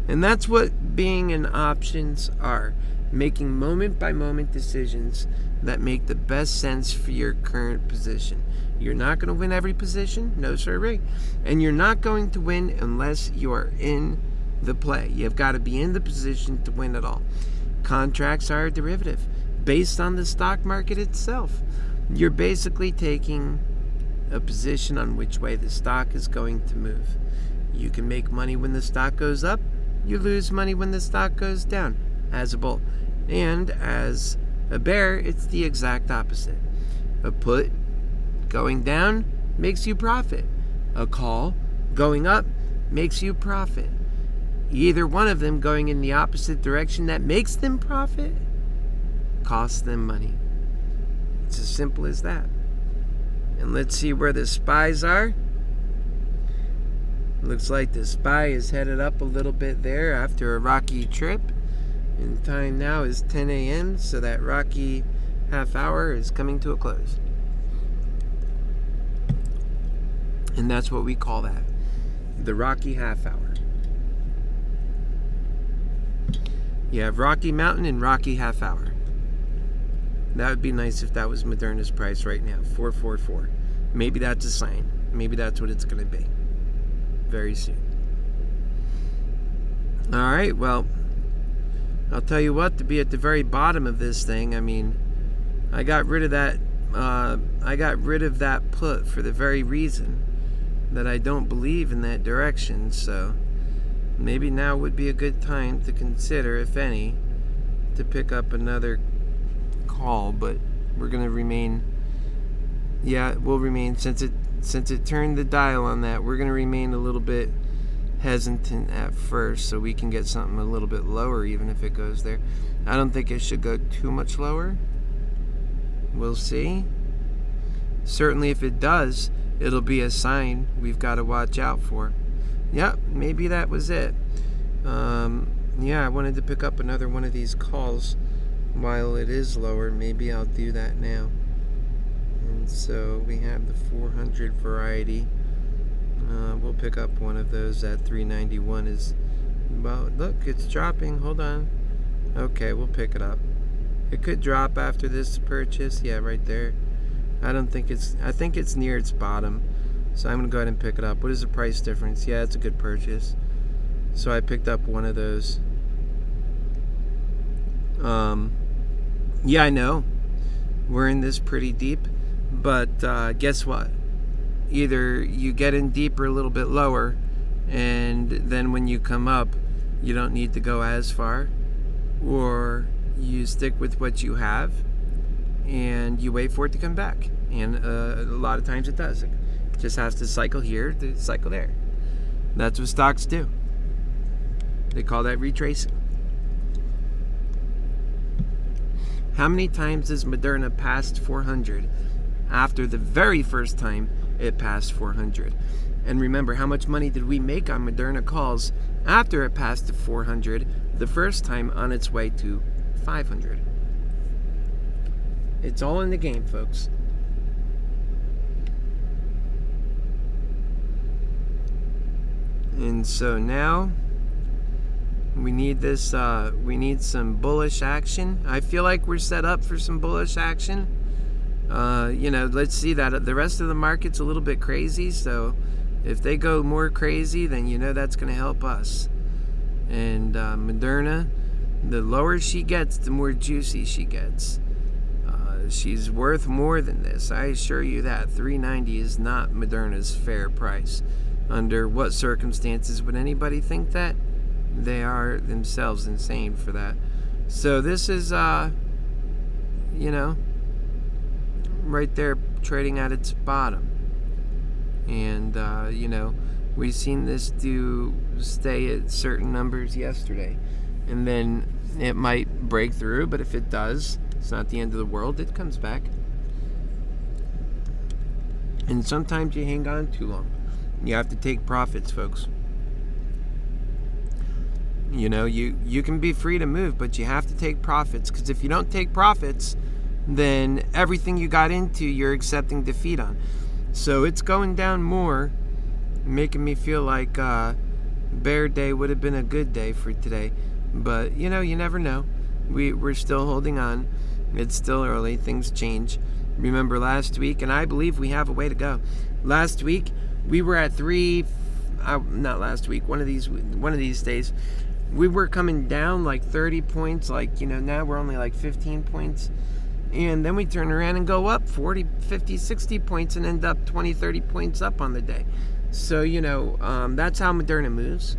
And that's what being in options are. Making moment by moment decisions that make the best sense for your current position. You're not going to win every position. No sirree. And you're not going to win unless you are in the play. You've got to be in the position to win it all. Contracts are a derivative based on the stock market itself. You're basically taking a position on which way the stock is going to move. You can make money when the stock goes up. You lose money when the stock goes down, as a bull. And as a bear, it's the exact opposite. A put going down makes you profit. A call going up makes you profit. Either one of them going in the opposite direction that makes them profit costs them money. It's as simple as that. And let's see where the spies are. Looks like the SPY is headed up a little bit there after a rocky trip. And time now is 10 a.m., so that rocky half hour is coming to a close. And that's what we call that. The rocky half hour. You have Rocky Mountain and Rocky half hour. That would be nice if that was Moderna's price right now, 444. Maybe that's a sign. Maybe that's what it's going to be very soon. All right, well, I'll tell you what, to be at the very bottom of this thing, I mean, I got rid of that put for the very reason that I don't believe in that direction. So maybe now would be a good time to consider, if any, to pick up another call. But we're gonna remain, we'll remain, since it turned the dial on that, we're gonna remain a little bit hesitant at first, so we can get something a little bit lower even if it goes there. I don't think it should go too much lower. We'll see. Certainly if it does, it'll be a sign we've got to watch out for. Yep, maybe that was it. I wanted to pick up another one of these calls while it is lower. Maybe I'll do that now. And so we have the 400 variety. We'll pick up one of those at 391. Well, look, it's dropping. Hold on. Okay, we'll pick it up. It could drop after this purchase. Yeah, right there. I think it's near its bottom. So I'm going to go ahead and pick it up. What is the price difference? Yeah, it's a good purchase. So I picked up one of those. I know. We're in this pretty deep. But guess what? Either you get in deeper a little bit lower, and then when you come up, you don't need to go as far, or you stick with what you have and you wait for it to come back. And a lot of times it does. It just has to cycle here to cycle there. That's what stocks do. They call that retracing. How many times has Moderna passed 400 after the very first time it passed 400? And remember, how much money did we make on Moderna calls after it passed to 400 the first time on its way to 500? It's all in the game, folks. And so now we need this. We need some bullish action. I feel like we're set up for some bullish action. Let's see that the rest of the market's a little bit crazy. So if they go more crazy, then that's going to help us. And Moderna, the lower she gets, the more juicy she gets. She's worth more than this. I assure you that. $3.90 is not Moderna's fair price. Under what circumstances would anybody think that? They are themselves insane for that. So this is, right there trading at its bottom. And, we've seen this stay at certain numbers yesterday. And then it might break through, but if it does, it's not the end of the world. It comes back. And sometimes you hang on too long. You have to take profits, folks. You can be free to move, but you have to take profits. Because if you don't take profits, then everything you got into, you're accepting defeat on. So it's going down more, making me feel like bear day would have been a good day for today. But, you never know. We're still holding on. It's still early. Things change. Remember last week, and I believe we have a way to go. Last week, we were at not last week, one of these days, we were coming down like 30 points, now we're only like 15 points. And then we turn around and go up 40, 50, 60 points and end up 20, 30 points up on the day. So, that's how Moderna moves.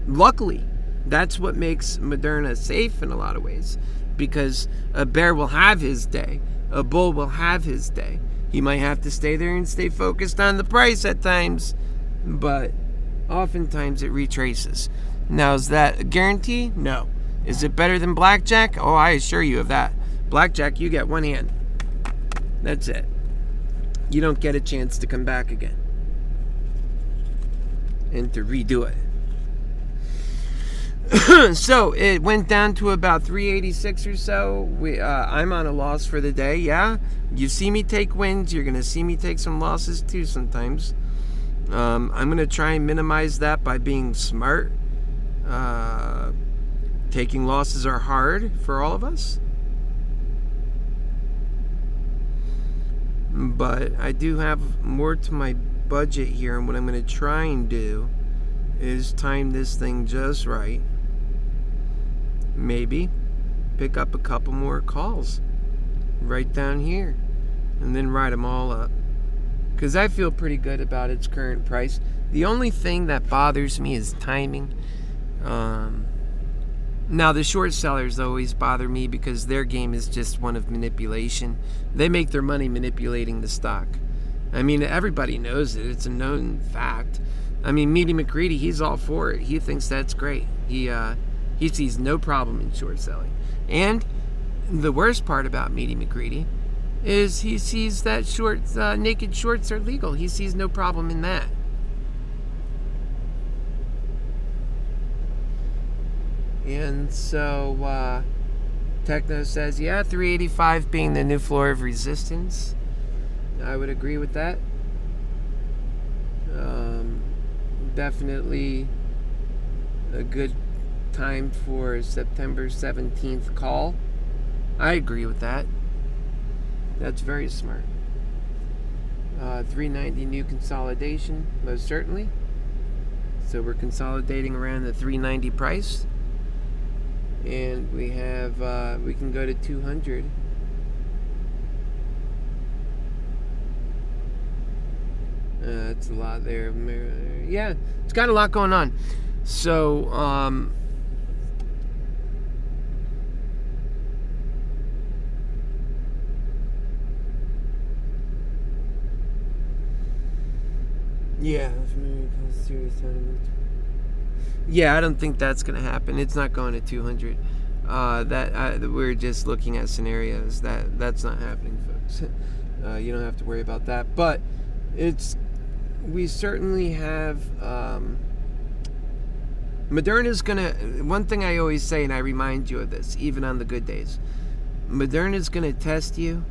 Luckily, that's what makes Moderna safe in a lot of ways. Because a bear will have his day. A bull will have his day. He might have to stay there and stay focused on the price at times. But oftentimes it retraces. Now, is that a guarantee? No. Is it better than blackjack? Oh, I assure you of that. Blackjack, you get one hand. That's it. You don't get a chance to come back again. And to redo it. So it went down to about 386 or so. I'm on a loss for the day. Yeah, you see me take wins. You're gonna see me take some losses too sometimes. I'm gonna try and minimize that by being smart. Taking losses are hard for all of us, but I do have more to my budget here, and what I'm gonna try and do is time this thing just right. Maybe pick up a couple more calls right down here and then write them all up, because I feel pretty good about its current price. The only thing that bothers me is timing. Now the short sellers always bother me because their game is just one of manipulation. They make their money manipulating the stock. I mean, everybody knows it. It's a known fact. I mean, Meaty McCready, he's all for it. He thinks that's great. He sees no problem in short selling. And the worst part about Meaty McCready is he sees that naked shorts are legal. He sees no problem in that. And so Techno says, yeah, 385 being the new floor of resistance. I would agree with that. Definitely a good time for September 17th call. I agree with that. That's very smart. 390 new consolidation, most certainly. So we're consolidating around the 390 price. And we have, we can go to 200. That's a lot there. Yeah, it's got a lot going on. So, Yeah, if America causes serious damage. Yeah, I don't think that's going to happen. It's not going to 200. We're just looking at scenarios. That's not happening, folks. You don't have to worry about that. But we certainly have. Moderna's going to. One thing I always say, and I remind you of this, even on the good days. Moderna's going to test you,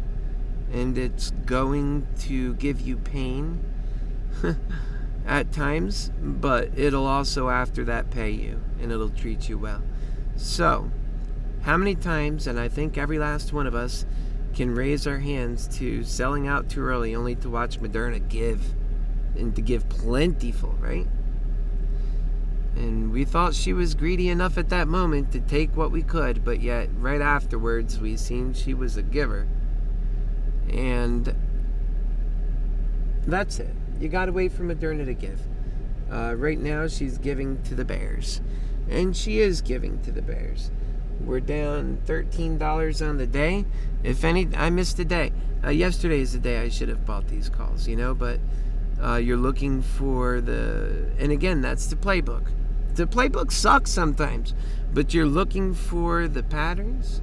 and it's going to give you pain at times, but it'll also after that pay you, and it'll treat you well. So, how many times, and I think every last one of us can raise our hands to selling out too early only to watch Moderna give, and to give plentiful, right? And we thought she was greedy enough at that moment to take what we could, but yet right afterwards we seen she was a giver. And that's it. You gotta wait for Moderna to give. Right now she's giving to the bears. And she is giving to the bears. We're down $13 on the day. I missed a day. Yesterday is the day I should have bought these calls, but you're looking for and again, that's the playbook. The playbook sucks sometimes, but you're looking for the patterns.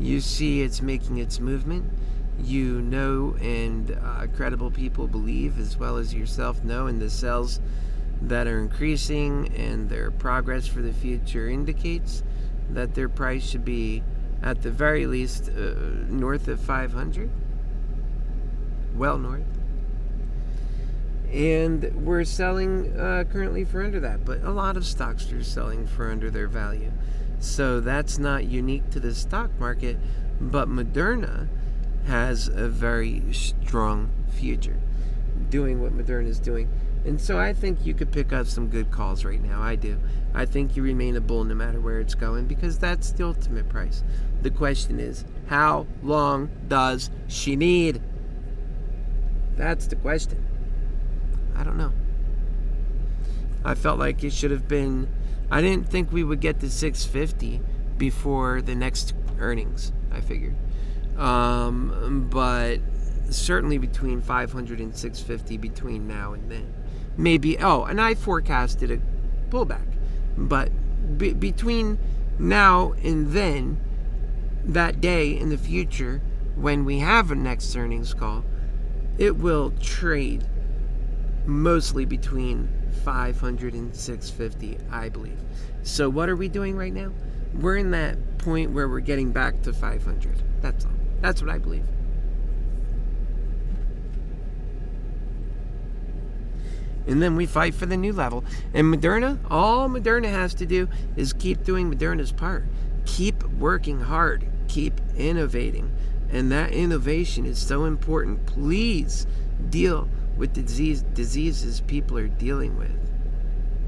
You see it's making its movement. And credible people believe, as well as yourself know, in the cells that are increasing, and their progress for the future indicates that their price should be at the very least north of 500, well north. And we're selling currently for under that, but a lot of stocks are selling for under their value. So that's not unique to the stock market, but Moderna has a very strong future doing what Moderna is doing. And so I think you could pick up some good calls right now. I do. I think you remain a bull no matter where it's going, because that's the ultimate price. The question is, how long does she need? That's the question. I don't know. I felt like it should have been. I didn't think we would get to 650 before the next earnings, I figured. But certainly between 500 and 650 between now and then. Maybe, and I forecasted a pullback. But between now and then, that day in the future, when we have a next earnings call, it will trade mostly between 500 and 650, I believe. So what are we doing right now? We're in that point where we're getting back to 500. That's all. That's what I believe. And then we fight for the new level. And Moderna, all Moderna has to do is keep doing Moderna's part. Keep working hard. Keep innovating. And that innovation is so important. Please deal with the diseases people are dealing with.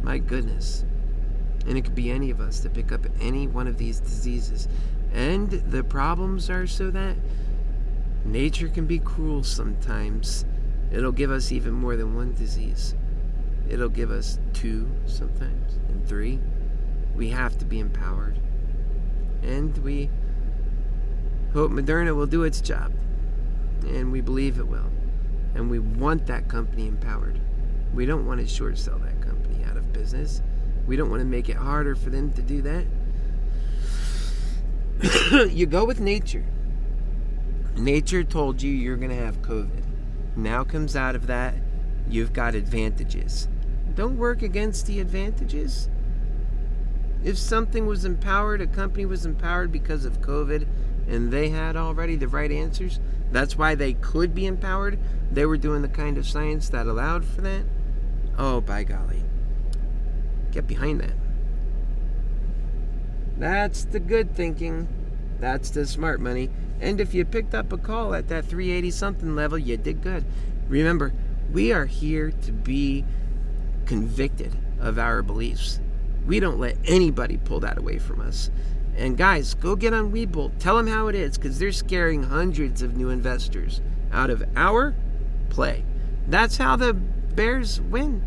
My goodness. And it could be any of us to pick up any one of these diseases. And the problems are so that nature can be cruel sometimes. It'll give us even more than one disease. It'll give us 2 sometimes, and 3. We have to be empowered. And we hope Moderna will do its job. And we believe it will. And we want that company empowered. We don't want to short sell that company out of business. We don't want to make it harder for them to do that. You go with nature. Nature told you you're going to have COVID. Now comes out of that, you've got advantages. Don't work against the advantages. If something was empowered, a company was empowered because of COVID, and they had already the right answers, that's why they could be empowered. They were doing the kind of science that allowed for that. Oh, by golly. Get behind that. That's the good thinking. That's the smart money. And if you picked up a call at that 380 something level, you did good. Remember, we are here to be convicted of our beliefs. We don't let anybody pull that away from us. And guys, go get on Webull. Tell them how it is, because they're scaring hundreds of new investors out of our play. That's how the bears win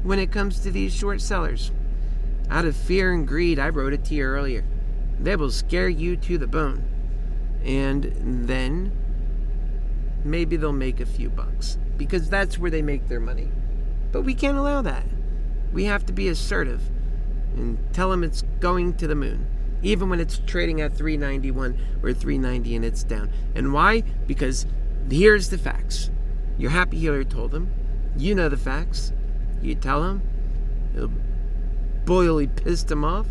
when it comes to these short sellers. Out of fear and greed, I wrote it to you earlier. They will scare you to the bone. And then maybe they'll make a few bucks, because that's where they make their money. But we can't allow that. We have to be assertive and tell them it's going to the moon, even when it's trading at 391 or 390 and it's down. And why? Because here's the facts. Your happy healer told them. You know the facts. You tell them. It'll boily piss them off.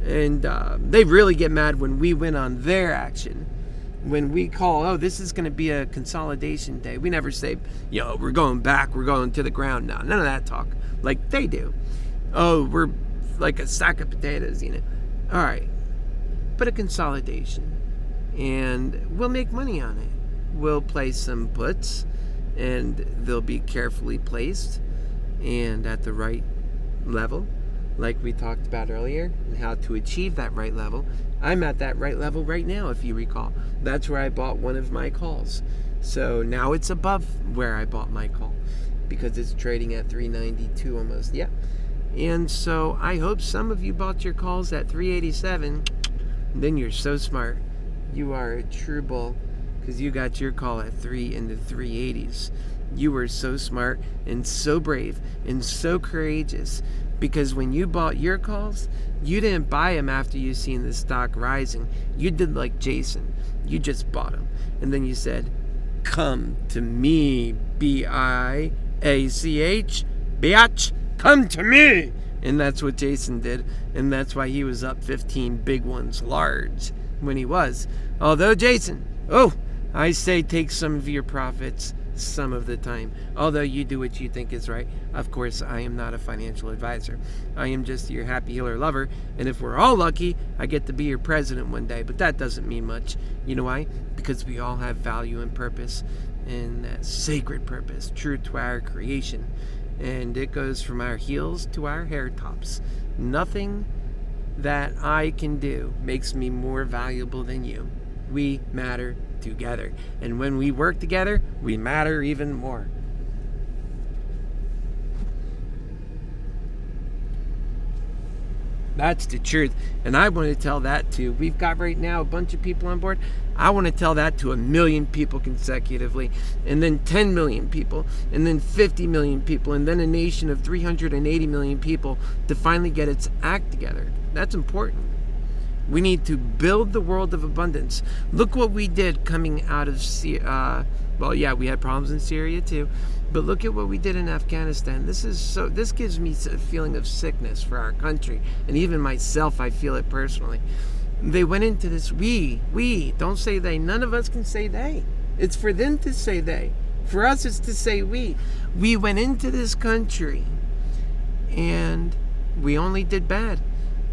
And they really get mad when we win on their action. When we call, oh, this is going to be a consolidation day. We never say, we're going back, we're going to the ground now. None of that talk like they do. Oh, we're like a sack of potatoes, All right. But a consolidation. And we'll make money on it. We'll place some puts, and they'll be carefully placed and at the right level, like we talked about earlier, and how to achieve that right level. I'm at that right level right now, if you recall. That's where I bought one of my calls. So now it's above where I bought my call because it's trading at 392 almost. Yeah. And so I hope some of you bought your calls at 387. Then you're so smart. You are a true bull because you got your call at 3 in the 380s. You were so smart and so brave and so courageous because when you bought your calls, you didn't buy them after you seen the stock rising. You did like Jason. You just bought them. And then you said, come to me, B-I-A-C-H, biatch, come to me. And that's what Jason did. And that's why he was up 15 big ones large when he was. Although Jason, I say take some of your profits some of the time. Although you do what you think is right. Of course, I am not a financial advisor. I am just your happy healer lover. And if we're all lucky, I get to be your president one day. But that doesn't mean much. You know why? Because we all have value and purpose. And that sacred purpose, true to our creation. And it goes from our heels to our hair tops. Nothing that I can do makes me more valuable than you. We matter together. And when we work together, we matter even more. That's the truth. And I want to tell that to, we've got right now a bunch of people on board. I want to tell that to 1 million people consecutively, and then 10 million people, and then 50 million people, and then a nation of 380 million people to finally get its act together. That's important. We need to build the world of abundance. Look what we did coming out of Syria. We had problems in Syria too, but look at what we did in Afghanistan. This gives me a feeling of sickness for our country, and even myself, I feel it personally. They went into this, we, don't say they. None of us can say they. It's for them to say they. For us, it's to say we. We went into this country, and we only did bad.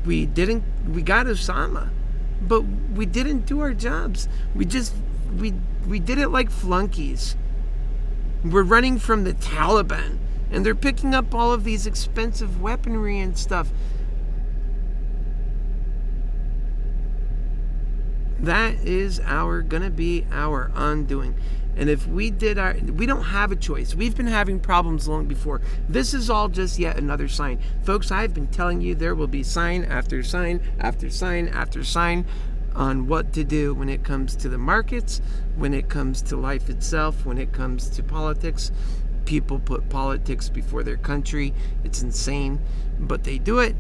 We got Osama, but we didn't do our jobs. We did it like flunkies. We're running from the Taliban, and they're picking up all of these expensive weaponry and stuff. That is gonna be our undoing. And if we don't have a choice. We've been having problems long before. This is all just yet another sign. Folks, I've been telling you there will be sign after sign after sign after sign on what to do when it comes to the markets, when it comes to life itself, when it comes to politics. People put politics before their country. It's insane, but they do it.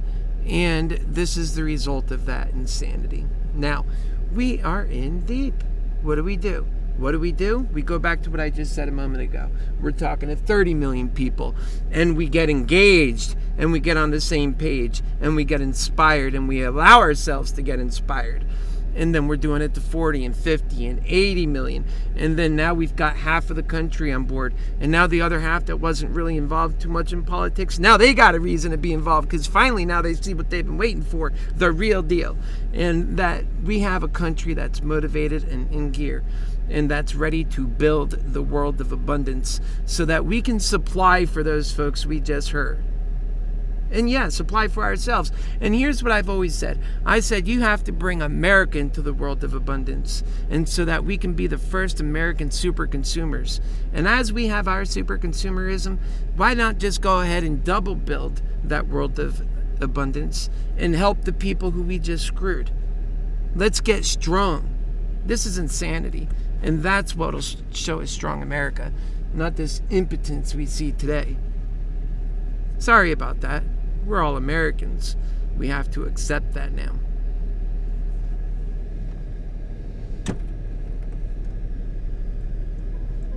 And this is the result of that insanity. Now, we are in deep. What do we do? We go back to what I just said a moment ago. We're talking to 30 million people, and we get engaged, and we get on the same page, and we get inspired, and we allow ourselves to get inspired. And then we're doing it to 40 and 50 and 80 million. And then now we've got half of the country on board. And now the other half that wasn't really involved too much in politics, now they got a reason to be involved, because finally now they see what they've been waiting for, the real deal. And that we have a country that's motivated and in gear, and that's ready to build the world of abundance so that we can supply for those folks we just heard. And supply for ourselves. And here's what I've always said. I said you have to bring America into the world of abundance, and so that we can be the first American super consumers. And as we have our super consumerism, why not just go ahead and double build that world of abundance and help the people who we just screwed? Let's get strong. This is insanity. And that's what will show a strong America, not this impotence we see today. Sorry about that. We're all Americans. We have to accept that now.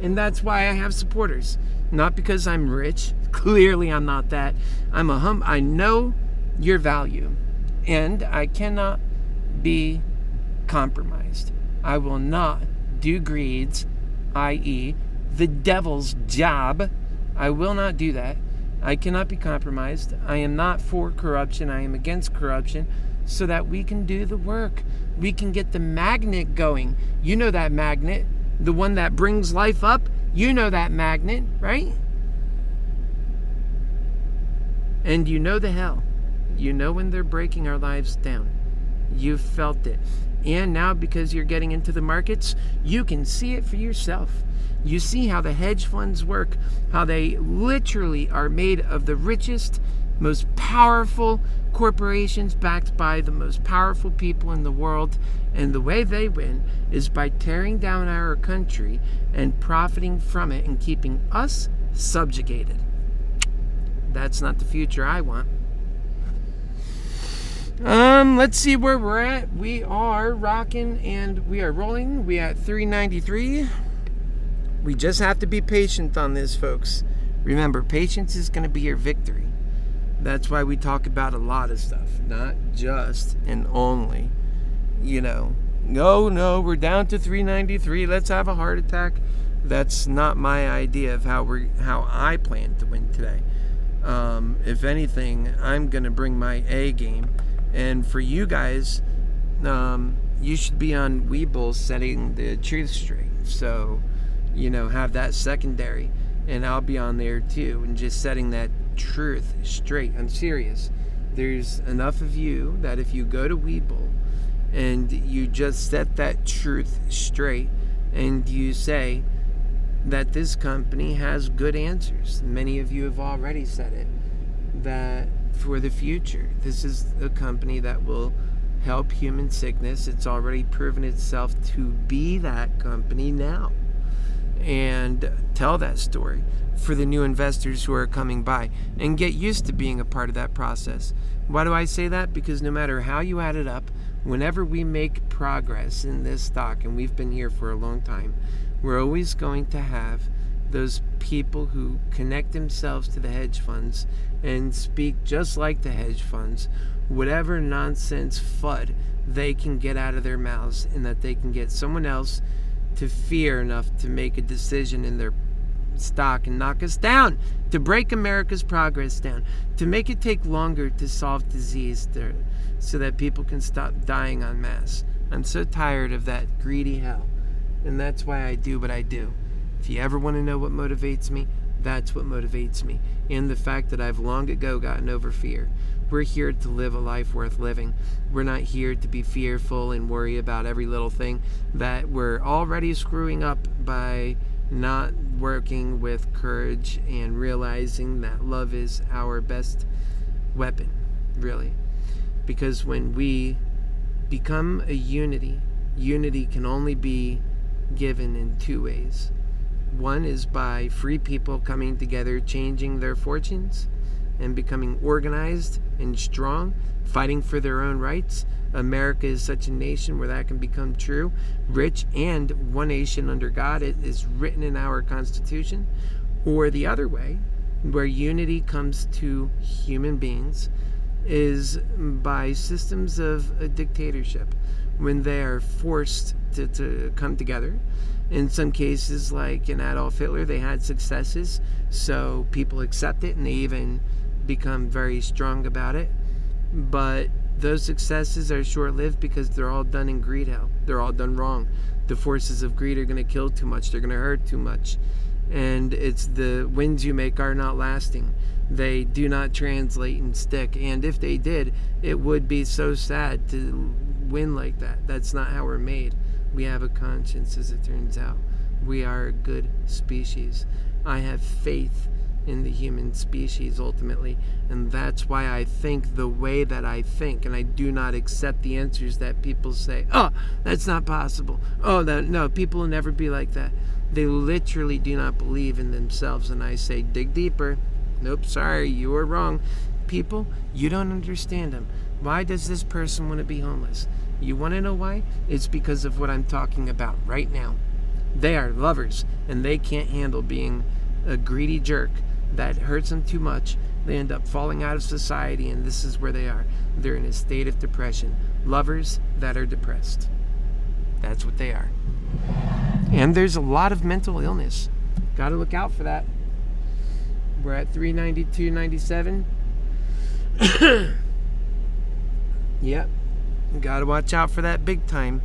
And that's why I have supporters. Not because I'm rich. Clearly I'm not that. I know your value. And I cannot be compromised. I will not do greeds, i.e., the devil's job. I will not do that. I cannot be compromised. I am not for corruption. I am against corruption so that we can do the work. We can get the magnet going. You know that magnet, the one that brings life up. You know that magnet, right? And you know the hell. You know when they're breaking our lives down. You've felt it. And now because you're getting into the markets, you can see it for yourself. You see how the hedge funds work, how they literally are made of the richest, most powerful corporations backed by the most powerful people in the world. And the way they win is by tearing down our country and profiting from it and keeping us subjugated. That's not the future I want. Let's see where we're at. We are rocking and we are rolling. We at 393. We just have to be patient on this, folks. Remember, patience is going to be your victory. That's why we talk about a lot of stuff, not just and only, no, we're down to 393. Let's have a heart attack. That's not my idea of how I plan to win today. If anything, I'm going to bring my A game. And for you guys, you should be on Webull setting the truth straight. So, have that secondary. And I'll be on there too. And just setting that truth straight. I'm serious. There's enough of you that if you go to Webull and you just set that truth straight and you say that this company has good answers. Many of you have already said it. That for the future, this is a company that will help human sickness. It's already proven itself to be that company now. And tell that story for the new investors who are coming by and get used to being a part of that process. Why do I say that? Because no matter how you add it up, whenever we make progress in this stock, and we've been here for a long time, we're always going to have those people who connect themselves to the hedge funds and speak just like the hedge funds, whatever nonsense FUD they can get out of their mouths, and that they can get someone else to fear enough to make a decision in their stock and knock us down, to break America's progress down, to make it take longer to solve disease so that people can stop dying en masse. I'm so tired of that greedy hell, and that's why I do what I do. If you ever want to know what motivates me, that's what motivates me. And the fact that I've long ago gotten over fear. We're here to live a life worth living. We're not here to be fearful and worry about every little thing that we're already screwing up by not working with courage and realizing that love is our best weapon, really. Because when we become a unity can only be given in two ways. One is by free people coming together, changing their fortunes, and becoming organized and strong, fighting for their own rights. America is such a nation where that can become true. Rich and one nation under God. It is written in our Constitution. Or the other way, where unity comes to human beings, is by systems of a dictatorship, when they are forced to come together. In some cases, like in Adolf Hitler, they had successes, so people accept it and they even become very strong about it. But those successes are short-lived because they're all done in greed hell. They're all done wrong. The forces of greed are going to kill too much. They're going to hurt too much. And it's the wins you make are not lasting. They do not translate and stick. And if they did, it would be so sad to win like that. That's not how we're made. We have a conscience, as it turns out. We are a good species. I have faith in the human species, ultimately. And that's why I think the way that I think. And I do not accept the answers that people say, oh, that's not possible. Oh, no, people will never be like that. They literally do not believe in themselves. And I say, dig deeper. Nope, sorry, you were wrong. People, you don't understand them. Why does this person want to be homeless? You want to know why? It's because of what I'm talking about right now. They are lovers, and they can't handle being a greedy jerk that hurts them too much. They end up falling out of society, and this is where they are. They're in a state of depression. Lovers that are depressed. That's what they are. And there's a lot of mental illness. Got to look out for that. We're at 392.97. Yep. Got to watch out for that big time.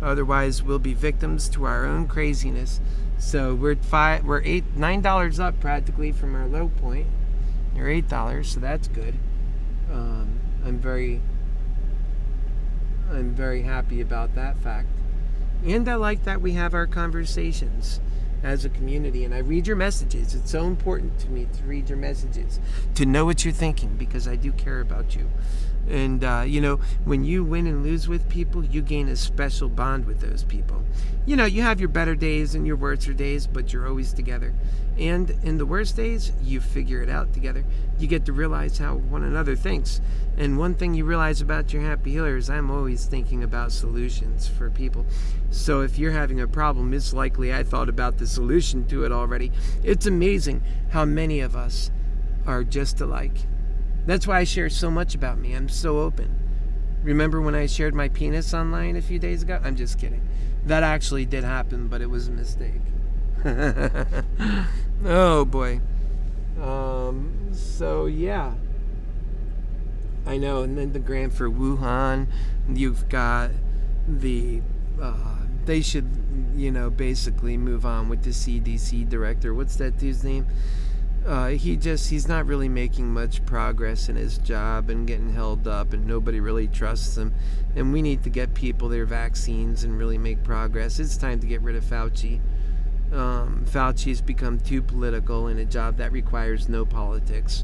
Otherwise, we'll be victims to our own craziness. So we're $9 up practically from our low point. Or $8, so that's good. I'm very happy about that fact. And I like that we have our conversations as a community, and I read your messages. It's so important to me to read your messages, to know what you're thinking, because I do care about you. And when you win and lose with people, you gain a special bond with those people. You have your better days and your worser days, but you're always together. And in the worst days, you figure it out together. You get to realize how one another thinks. And one thing you realize about your happy healer is I'm always thinking about solutions for people. So if you're having a problem, it's likely I thought about the solution to it already. It's amazing how many of us are just alike. That's why I share so much about me. I'm so open. Remember when I shared my penis online a few days ago? I'm just kidding. That actually did happen, but it was a mistake. Oh boy. So yeah. I know, and then the grant for Wuhan, you've got the they should, basically move on with the CDC director. What's that dude's name? He's not really making much progress in his job and getting held up, and nobody really trusts him. And we need to get people their vaccines and really make progress. It's time to get rid of Fauci. Fauci's become too political in a job that requires no politics.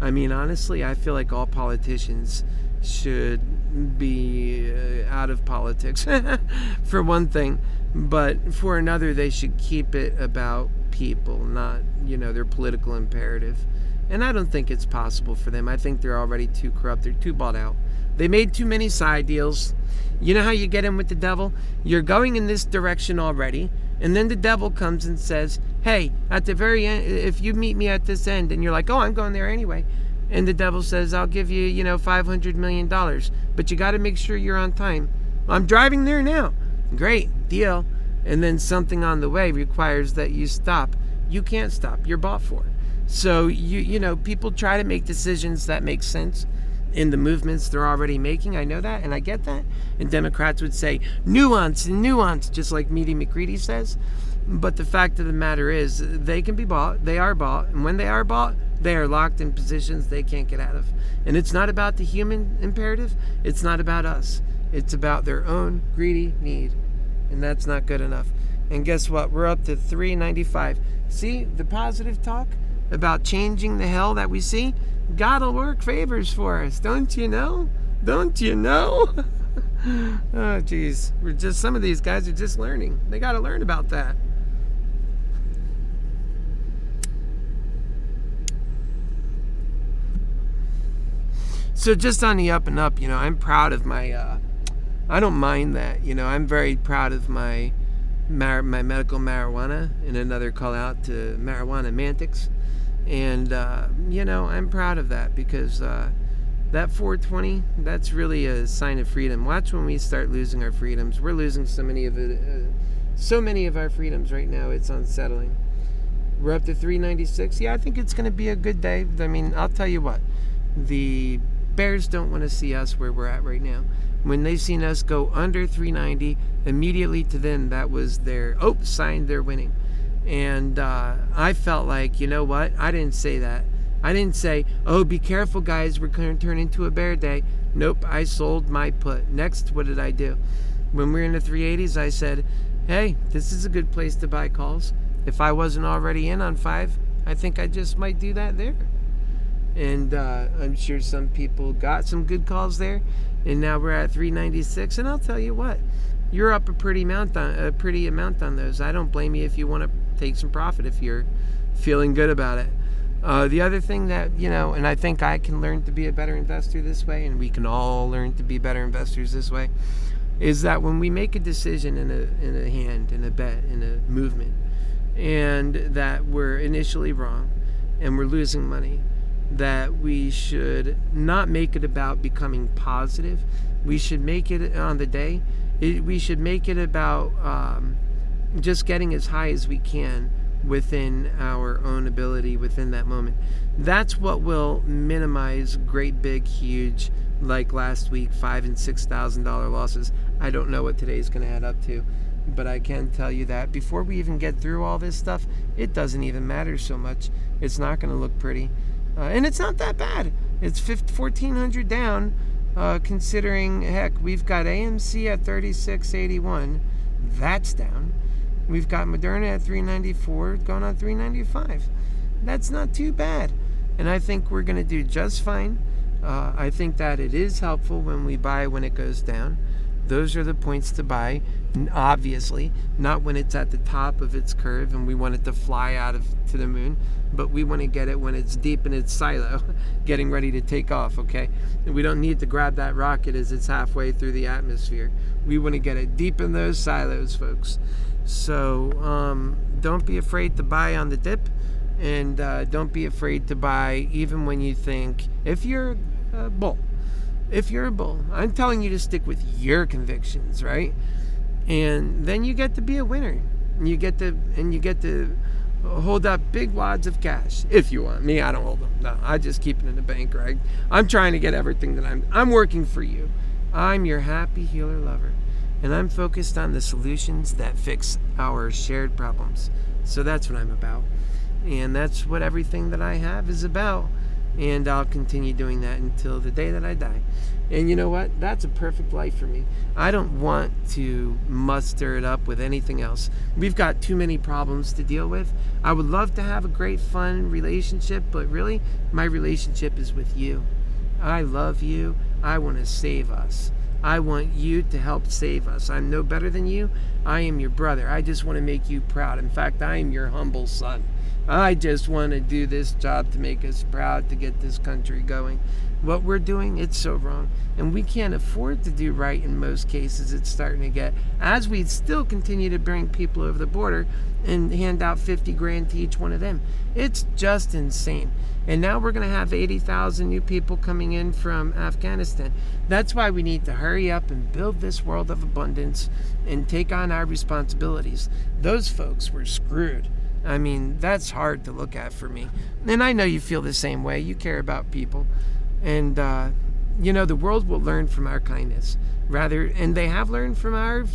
I mean, honestly, I feel like all politicians should be out of politics, for one thing. But for another, they should keep it about people, not, their political imperative. And I don't think it's possible for them. I think they're already too corrupt. They're too bought out. They made too many side deals. You know how you get in with the devil? You're going in this direction already, and then the devil comes and says, hey, at the very end, if you meet me at this end, and you're like, oh, I'm going there anyway. And the devil says, I'll give you, $500 million, but you got to make sure you're on time. I'm driving there now. Great, deal. And then something on the way requires that you stop. You can't stop. You're bought for. So, people try to make decisions that make sense in the movements they're already making. I know that, and I get that. And Democrats would say, nuance, just like Meaty McCready says. But the fact of the matter is, they can be bought. They are bought. And when they are bought, they are locked in positions they can't get out of. And it's not about the human imperative. It's not about us. It's about their own greedy need. And that's not good enough. And guess what? We're up to 395. See, the positive talk about changing the hell that we see? God'll work favors for us. Don't you know? Don't you know? Oh, geez. Some of these guys are just learning. They got to learn about that. So just on the up and up, I'm proud of my, I don't mind that, I'm very proud of my medical marijuana, and another call out to MoneyMantics. And, I'm proud of that, because that 420, that's really a sign of freedom. Watch when we start losing our freedoms. We're losing so many of our freedoms right now. It's unsettling. We're up to 396. Yeah, I think it's going to be a good day. I mean, I'll tell you what. The bears don't want to see us where we're at right now. When they seen us go under 390, immediately to them, that was their sign they're winning. And I felt like, you know what? I didn't say that. I didn't say, oh, be careful, guys, we're going to turn into a bear day. Nope, I sold my put. Next, what did I do? When we were in the 380s, I said, hey, this is a good place to buy calls. If I wasn't already in on 5, I think I just might do that there. And I'm sure some people got some good calls there. And now we're at 396. And I'll tell you what, you're up a pretty amount on those. I don't blame you if you want to take some profit if you're feeling good about it. The other thing that, and I think I can learn to be a better investor this way, and we can all learn to be better investors this way, is that when we make a decision in a hand, in a bet, in a movement, and that we're initially wrong and we're losing money, that we should not make it about becoming positive. We should make it on the day. We should make it about just getting as high as we can within our own ability within that moment. That's what will minimize great big huge, like last week, $5,000 and $6,000 losses. I don't know what today's going to add up to, but I can tell you that before we even get through all this stuff, it doesn't even matter so much. It's not going to look pretty, and it's not that bad. It's 1,400 down, considering, heck, we've got AMC at 36.81. That's down. We've got Moderna at 394, going on 395. That's not too bad. And I think we're going to do just fine. I think that it is helpful when we buy when it goes down. Those are the points to buy, obviously, not when it's at the top of its curve and we want it to fly out to the moon, but we want to get it when it's deep in its silo, getting ready to take off, okay? And we don't need to grab that rocket as it's halfway through the atmosphere. We want to get it deep in those silos, folks. So don't be afraid to buy on the dip, and don't be afraid to buy even when you think, if you're a bull, I'm telling you to stick with your convictions, right? And then you get to be a winner. You get to hold up big wads of cash if you want. Me, I don't hold them. No, I just keep it in the bank, right? I'm trying to get everything that I'm working for you. I'm your happy healer lover, and I'm focused on the solutions that fix our shared problems. So that's what I'm about, and that's what everything that I have is about. And I'll continue doing that until the day that I die. And you know what? That's a perfect life for me. I don't want to muster it up with anything else. We've got too many problems to deal with. I would love to have a great, fun relationship, but really, my relationship is with you. I love you. I want to save us. I want you to help save us. I'm no better than you. I am your brother. I just want to make you proud. In fact, I am your humble son. I just want to do this job to make us proud, to get this country going. What we're doing, it's so wrong. And we can't afford to do right in most cases. It's starting to get, as we still continue to bring people over the border and hand out 50 grand to each one of them. It's just insane. And now we're going to have 80,000 new people coming in from Afghanistan. That's why we need to hurry up and build this world of abundance and take on our responsibilities. Those folks were screwed. I mean, that's hard to look at for me. And I know you feel the same way. You care about people. And, the world will learn from our kindness. And they have learned from our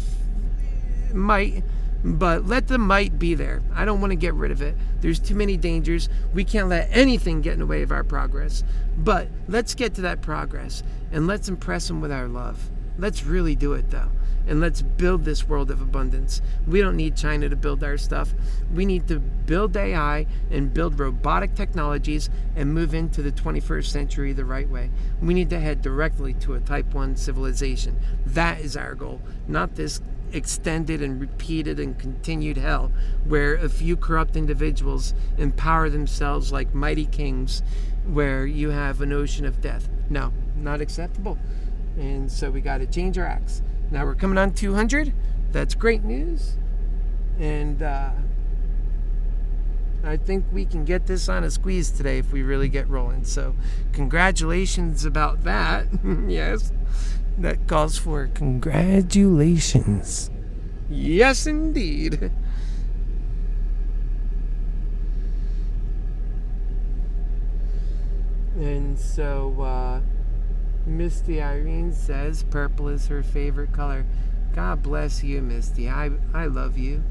might, but let the might be there. I don't want to get rid of it. There's too many dangers. We can't let anything get in the way of our progress. But let's get to that progress, and let's impress them with our love. Let's really do it, though. And let's build this world of abundance. We don't need China to build our stuff. We need to build AI and build robotic technologies and move into the 21st century the right way. We need to head directly to a type 1 civilization. That is our goal, not this extended and repeated and continued hell where a few corrupt individuals empower themselves like mighty kings, where you have an ocean of death. No, not acceptable. And so we got to change our acts. Now we're coming on 200. That's great news. And I think we can get this on a squeeze today if we really get rolling. So congratulations about that. Yes, that calls for congratulations. Yes, indeed. And so, Misty Irene says purple is her favorite color. God bless you, Misty. I love you.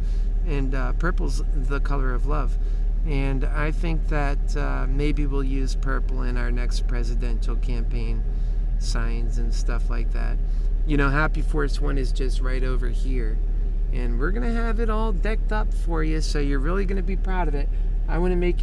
And purple's the color of love. And I think that maybe we'll use purple in our next presidential campaign signs and stuff like that. Happy Force 1 is just right over here. And we're going to have it all decked up for you, so you're really going to be proud of it. I want to make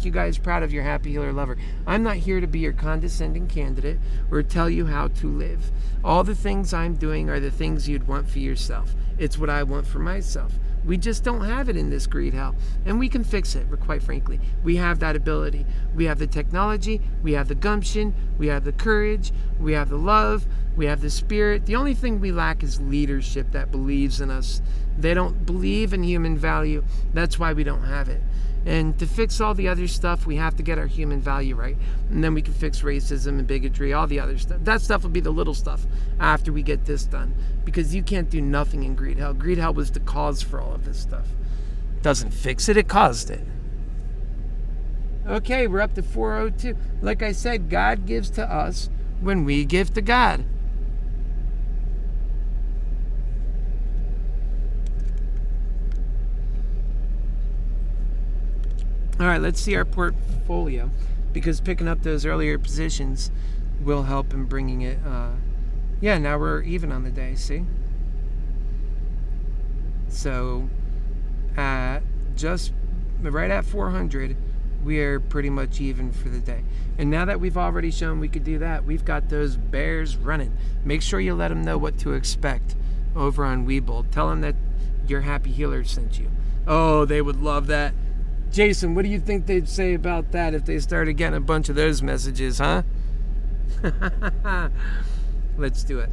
you guys proud of your Happy Healer Lover. I'm not here to be your condescending candidate or tell you how to live. All the things I'm doing are the things you'd want for yourself. It's what I want for myself. We just don't have it in this greed hell. And we can fix it, quite frankly. We have that ability. We have the technology, we have the gumption, we have the courage, we have the love, we have the spirit. The only thing we lack is leadership that believes in us. They don't believe in human value. That's why we don't have it. And to fix all the other stuff, we have to get our human value right. And then we can fix racism and bigotry, all the other stuff. That stuff will be the little stuff after we get this done. Because you can't do nothing in greed hell. Greed hell was the cause for all of this stuff. Doesn't fix it, it caused it. Okay, we're up to 402. Like I said, God gives to us when we give to God. All right, let's see our portfolio, because picking up those earlier positions will help in bringing it. Yeah, now we're even on the day, see? So, just right at 400, we are pretty much even for the day. And now that we've already shown we could do that, we've got those bears running. Make sure you let them know what to expect over on Webull. Tell them that your Happy Healer sent you. Oh, they would love that. Jason, what do you think they'd say about that if they started getting a bunch of those messages, huh? Let's do it.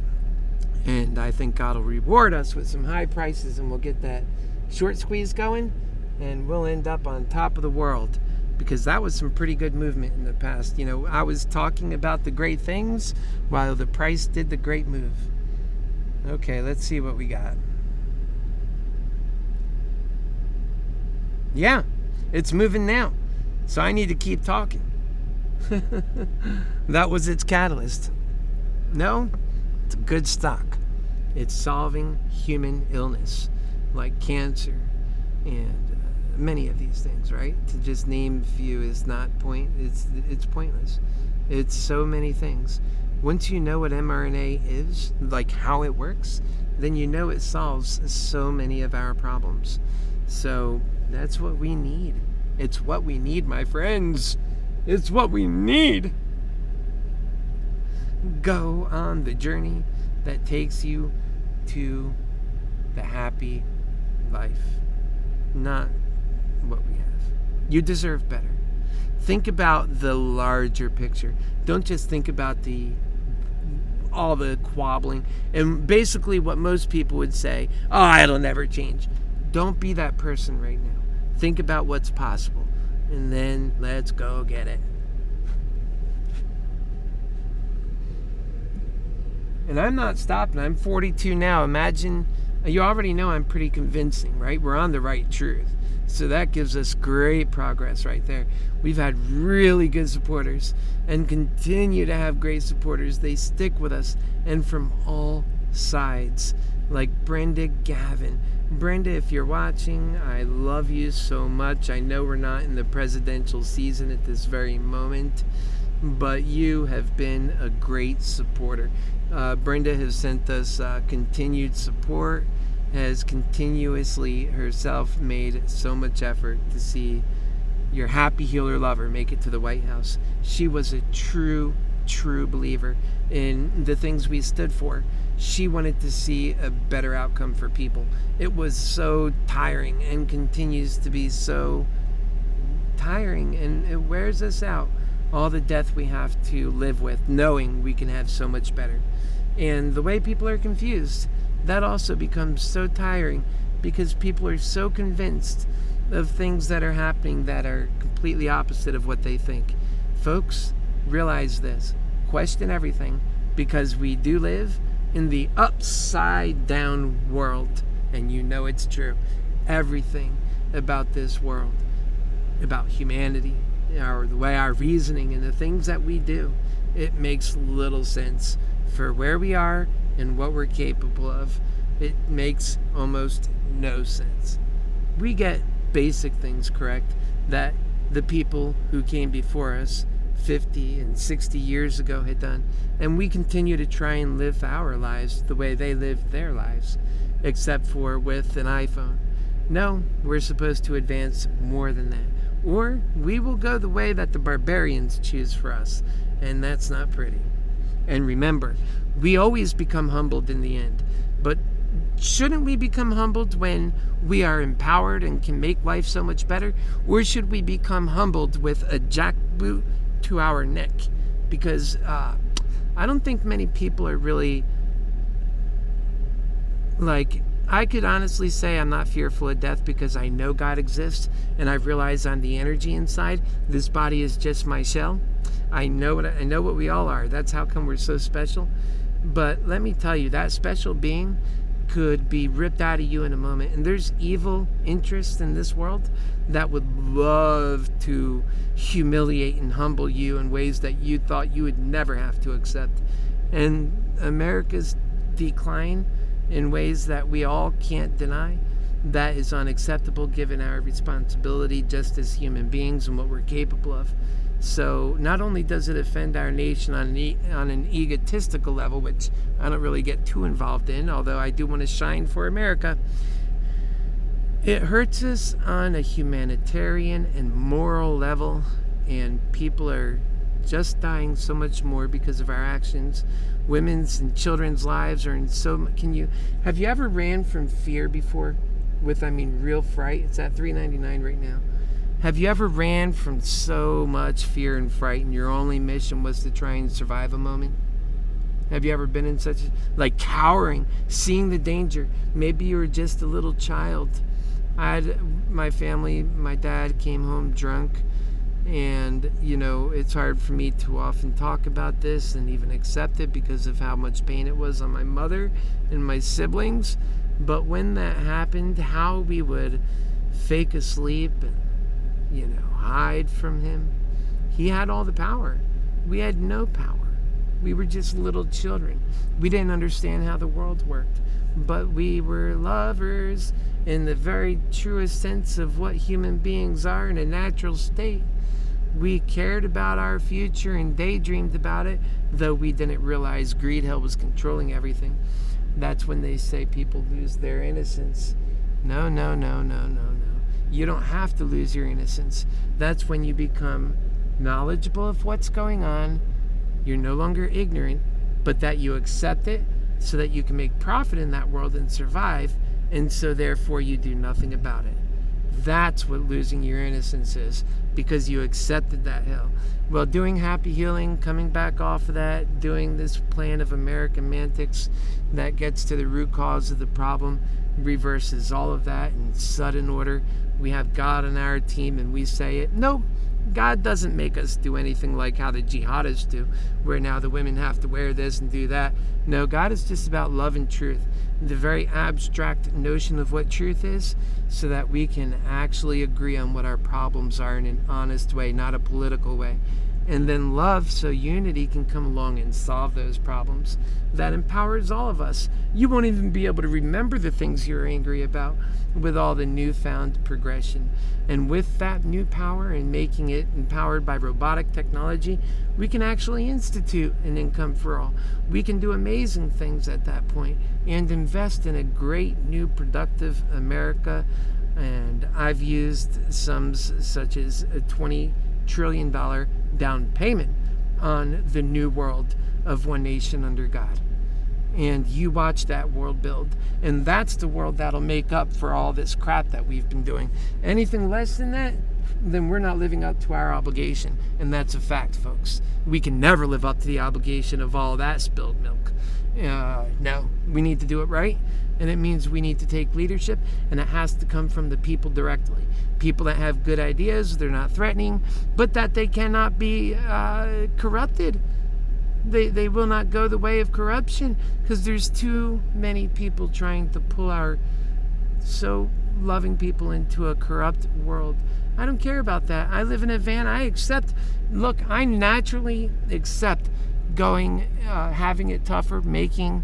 And I think God will reward us with some high prices, and we'll get that short squeeze going, and we'll end up on top of the world, because that was some pretty good movement in the past. You know, I was talking about the great things while the price did the great move. Okay, let's see what we got. Yeah. It's moving now, so I need to keep talking. That was its catalyst. No, it's a good stock. It's solving human illness, like cancer and many of these things, right? To just name a few is not it's pointless. It's so many things. Once you know what mRNA is, like how it works, then you know it solves so many of our problems. So that's what we need. It's what we need, my friends. It's what we need. Go on the journey that takes you to the happy life, not what we have. You deserve better. Think about the larger picture. Don't just think about all the quabbling and basically what most people would say, oh, it'll never change. Don't be that person right now. Think about what's possible, and then let's go get it. And I'm not stopping. I'm 42 now. Imagine, you already know I'm pretty convincing, right? We're on the right truth. So that gives us great progress right there. We've had really good supporters and continue to have great supporters. They stick with us, and from all sides, like Brenda Gavin. Brenda, if you're watching, I love you so much. I know we're not in the presidential season at this very moment, but you have been a great supporter. Brenda has sent us continued support, has continuously herself made so much effort to see your Happy Healer Lover make it to the White House. She was a true believer in the things we stood for. She wanted to see a better outcome for people. It was so tiring and continues to be so tiring, and it wears us out. All the death we have to live with, knowing we can have so much better. And the way people are confused, that also becomes so tiring, because people are so convinced of things that are happening that are completely opposite of what they think. Folks, realize this. Question everything, because we do live in the upside down world, and you know it's true. Everything about this world, about humanity, the way our reasoning and the things that we do, it makes little sense for where we are and what we're capable of. It makes almost no sense. We get basic things correct that the people who came before us 50 and 60 years ago had done, and we continue to try and live our lives the way they lived their lives, except for with an iPhone. No, we're supposed to advance more than that, or we will go the way that the barbarians choose for us, and that's not pretty. And remember, we always become humbled in the end, but Shouldn't we become humbled when we are empowered and can make life so much better? Or should we become humbled with a jackboot to our neck? Because I don't think many people are really, like, I could honestly say I'm not fearful of death because I know God exists, and I've realized I'm the energy inside. This body is just my shell. I know what we all are. That's how come we're so special. But let me tell you, that special being could be ripped out of you in a moment. And there's evil interests in this world that would love to humiliate and humble you in ways that you thought you would never have to accept. And America's decline in ways that we all can't deny, that is unacceptable given our responsibility just as human beings and what we're capable of. So not only does it offend our nation on an egotistical level, which I don't really get too involved in, although I do want to shine for America, it hurts us on a humanitarian and moral level, and people are just dying so much more because of our actions. Women's and children's lives are in so... Have you ever ran from fear before? Real fright? It's at $3.99 right now. Have you ever ran from so much fear and fright and your only mission was to try and survive a moment? Have you ever been in such cowering, seeing the danger? Maybe you were just a little child. I had my family, my dad came home drunk, and it's hard for me to often talk about this and even accept it because of how much pain it was on my mother and my siblings. But when that happened, how we would fake asleep and hide from him. He had all the power. We had no power. We were just little children. We didn't understand how the world worked. But we were lovers in the very truest sense of what human beings are in a natural state. We cared about our future and daydreamed about it, though we didn't realize greed hell was controlling everything. That's when they say people lose their innocence. No. You don't have to lose your innocence. That's when you become knowledgeable of what's going on. You're no longer ignorant, but that you accept it so that you can make profit in that world and survive, and so therefore you do nothing about it. That's what losing your innocence is, because you accepted that hell. Well, doing happy healing, coming back off of that, doing this plan of MoneyMantics that gets to the root cause of the problem, reverses all of that in sudden order. We have God on our team and we say it. Nope, God doesn't make us do anything like how the jihadists do, where now the women have to wear this and do that. No, God is just about love and truth, the very abstract notion of what truth is, so that we can actually agree on what our problems are in an honest way, not a political way. And then love, so unity can come along and solve those problems. That empowers all of us. You won't even be able to remember the things you're angry about with all the newfound progression. And with that new power and making it empowered by robotic technology, we can actually institute an income for all. We can do amazing things at that point and invest in a great new productive America. And I've used sums such as a $20 trillion down payment on the new world of one nation under God. And you watch that world build. And that's the world that'll make up for all this crap that we've been doing. Anything less than that, then we're not living up to our obligation. And that's a fact, folks. We can never live up to the obligation of all that spilled milk. No, we need to do it right. And it means we need to take leadership, and it has to come from the people directly. People that have good ideas, they're not threatening, but that they cannot be corrupted. They will not go the way of corruption, because there's too many people trying to pull our so loving people into a corrupt world. I don't care about that. I live in a van. I naturally accept having it tougher, making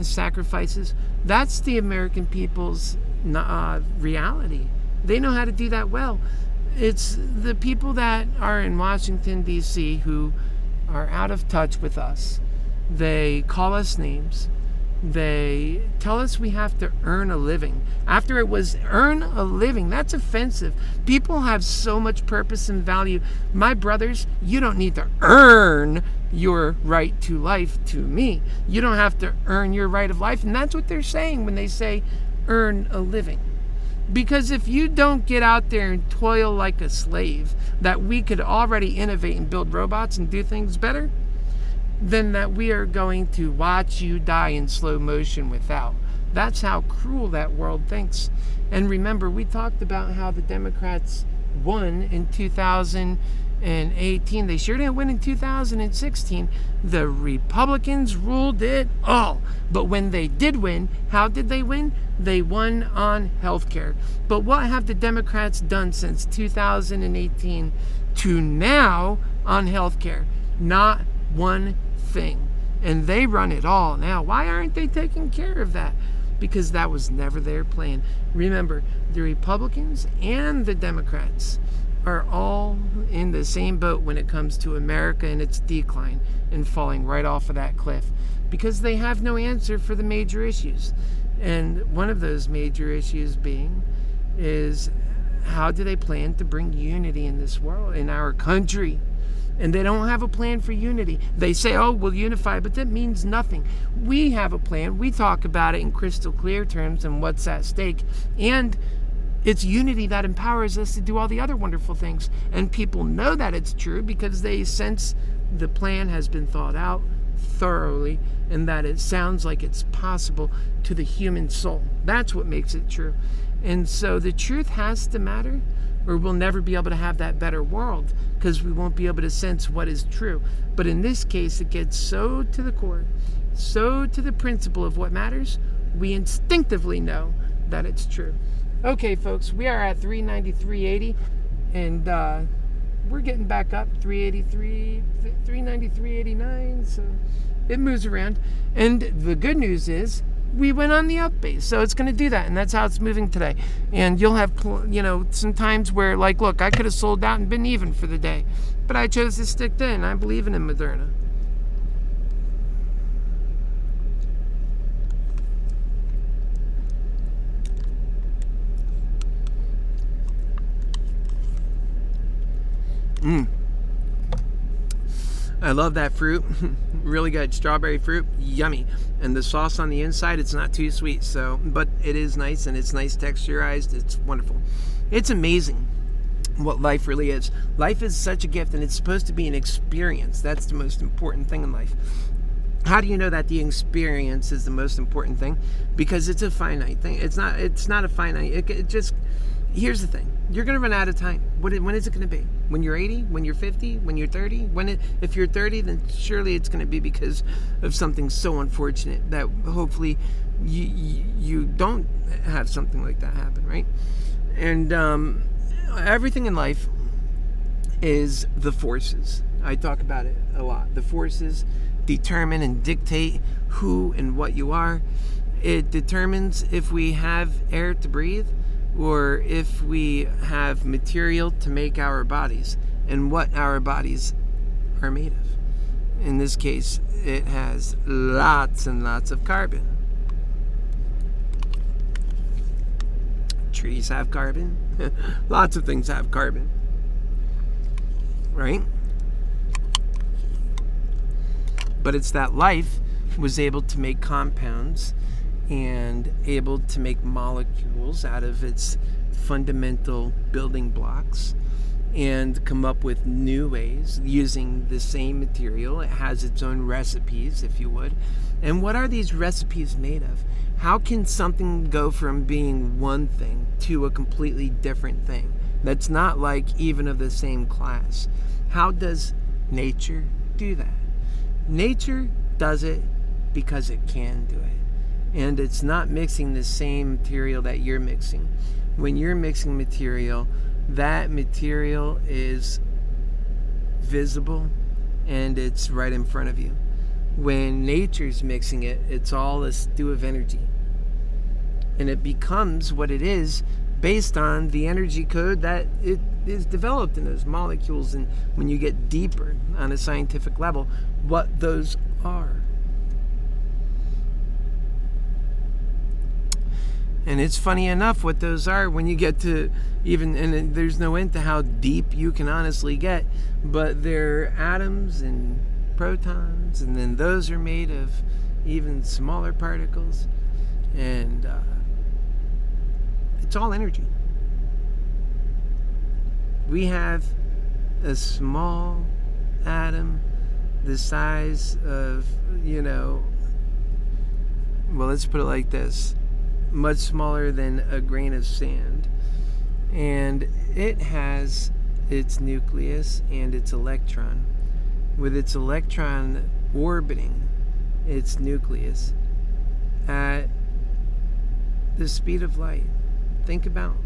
sacrifices. That's the American people's reality. They know how to do that well. It's the people that are in Washington, D.C. who are out of touch with us. They call us names. They tell us we have to earn a living. After it was earn a living, that's offensive. People have so much purpose and value. My brothers, you don't need to earn your right to life to me. You don't have to earn your right of life. And that's what they're saying when they say earn a living. Because if you don't get out there and toil like a slave, that we could already innovate and build robots and do things better, then that we are going to watch you die in slow motion without. That's how cruel that world thinks. And remember, we talked about how the Democrats won in 2018. They sure didn't win in 2016. The Republicans ruled it all. But when they did win, how did they win? They won on health care. But what have the Democrats done since 2018 to now on health care? Not one thing. And they run it all now. Why aren't they taking care of that? Because that was never their plan. Remember, the Republicans and the Democrats are all in the same boat when it comes to America and its decline and falling right off of that cliff, because they have no answer for the major issues. And one of those major issues being is, how do they plan to bring unity in this world, in our country? And they don't have a plan for unity. They say, oh, we'll unify, but that means nothing. We have a plan. We talk about it in crystal clear terms and what's at stake. And it's unity that empowers us to do all the other wonderful things. And people know that it's true because they sense the plan has been thought out thoroughly and that it sounds like it's possible to the human soul. That's what makes it true. And so the truth has to matter, or we'll never be able to have that better world, because we won't be able to sense what is true. But in this case, it gets so to the core, so to the principle of what matters, we instinctively know that it's true. Okay, folks, we are at 393.80, and we're getting back up, 393.89, so it moves around. And the good news is, we went on the up base, so it's going to do that, and that's how it's moving today. And you'll have, some times where, like, look, I could have sold out and been even for the day, but I chose to stick in. I believe in Moderna. I love that fruit. Really good. Strawberry fruit. Yummy. And the sauce on the inside, it's not too sweet. But it is nice, and it's nice texturized. It's wonderful. It's amazing what life really is. Life is such a gift, and it's supposed to be an experience. That's the most important thing in life. How do you know that the experience is the most important thing? Because it's a finite thing. It's not a finite. It just, here's the thing. You're going to run out of time. When is it going to be? When you're 80? When you're 50? When you're 30? If you're 30, then surely it's going to be because of something so unfortunate that hopefully you don't have something like that happen, right? And everything in life is the forces. I talk about it a lot. The forces determine and dictate who and what you are. It determines if we have air to breathe, or if we have material to make our bodies, and what our bodies are made of. In this case, it has lots and lots of carbon. Trees have carbon. Lots of things have carbon. Right? But it's that life was able to make compounds and able to make molecules out of its fundamental building blocks and come up with new ways using the same material. It has its own recipes, if you would. And what are these recipes made of? How can something go from being one thing to a completely different thing that's not like even of the same class? How does nature do that? Nature does it because it can do it. And it's not mixing the same material that you're mixing. When you're mixing material, that material is visible and it's right in front of you. When nature's mixing it, it's all a stew of energy. And it becomes what it is based on the energy code that it is developed in those molecules. And when you get deeper on a scientific level, what those are. And it's funny enough what those are when you get to even, and there's no end to how deep you can honestly get, but they're atoms and protons, and then those are made of even smaller particles, and it's all energy. We have a small atom the size of, well, let's put it like this, much smaller than a grain of sand. And it has its nucleus and its electron, with its electron orbiting its nucleus at the speed of light. Think about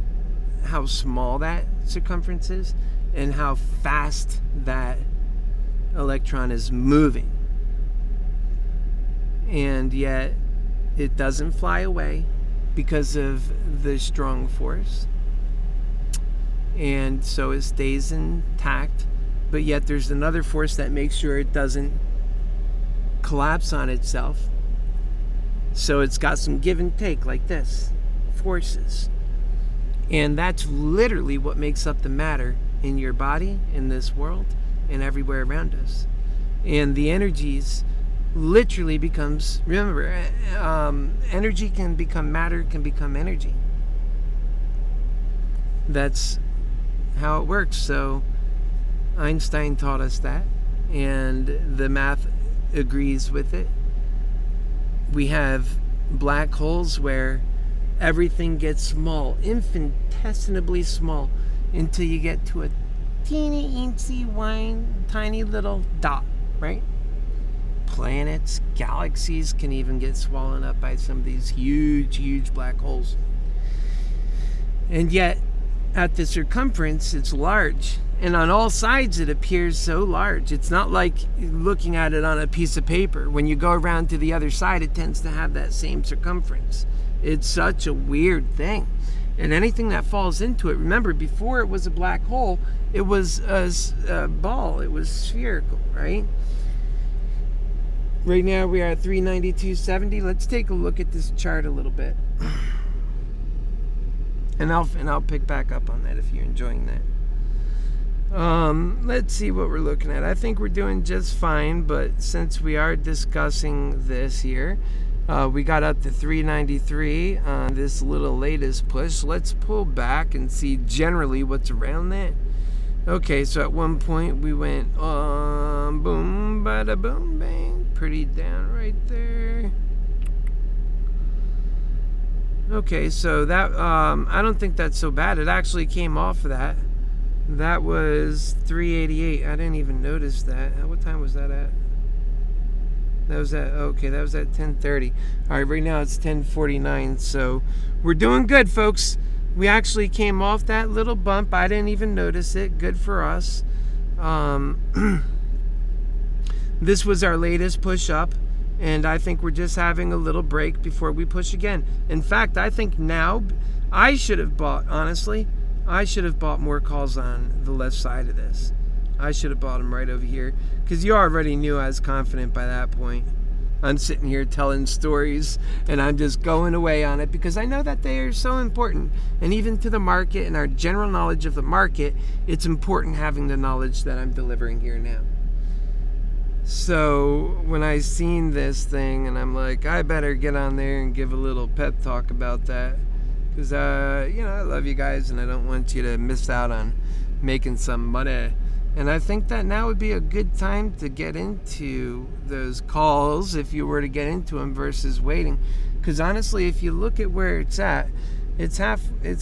how small that circumference is and how fast that electron is moving. And yet it doesn't fly away because of the strong force. And so it stays intact, but yet there's another force that makes sure it doesn't collapse on itself. So it's got some give and take like this, forces. And that's literally what makes up the matter in your body, in this world, and everywhere around us. And the energies literally becomes, remember, energy can become matter, can become energy. That's how it works. So Einstein taught us that, and the math agrees with it. We have black holes where everything gets small, infinitesimally small, until you get to a teeny, tiny little dot, right? Planets, galaxies can even get swallowed up by some of these huge black holes. And yet, at the circumference, it's large. And on all sides, it appears so large. It's not like looking at it on a piece of paper. When you go around to the other side, it tends to have that same circumference. It's such a weird thing. And anything that falls into it, remember, before it was a black hole, it was a ball. It was spherical, right? Right now, we are at 392.70. Let's take a look at this chart a little bit. And I'll pick back up on that if you're enjoying that. Let's see what we're looking at. I think we're doing just fine, but since we are discussing this here, we got up to 393 on this little latest push. Let's pull back and see generally what's around that. Okay, so at one point we went boom, bada boom, bang, pretty down right there. Okay, so that I don't think that's so bad. It actually came off of that. That was 388. I didn't even notice that. What time was that at? That was at 10:30. All right, right now it's 10:49. So we're doing good, folks. We actually came off that little bump. I didn't even notice it. Good for us. This was our latest push up, and I think we're just having a little break before we push again. In fact, I think now I should have bought, honestly, I should have bought more calls on the left side of this. I should have bought them right over here, because you already knew I was confident by that point. I'm sitting here telling stories, and I'm just going away on it because I know that they are so important. And even to the market and our general knowledge of the market, it's important having the knowledge that I'm delivering here now. So when I seen this thing, and I'm like, I better get on there and give a little pep talk about that, because I love you guys, and I don't want you to miss out on making some money. And I think that now would be a good time to get into those calls, if you were to get into them, versus waiting. Because honestly, if you look at where it's at, it's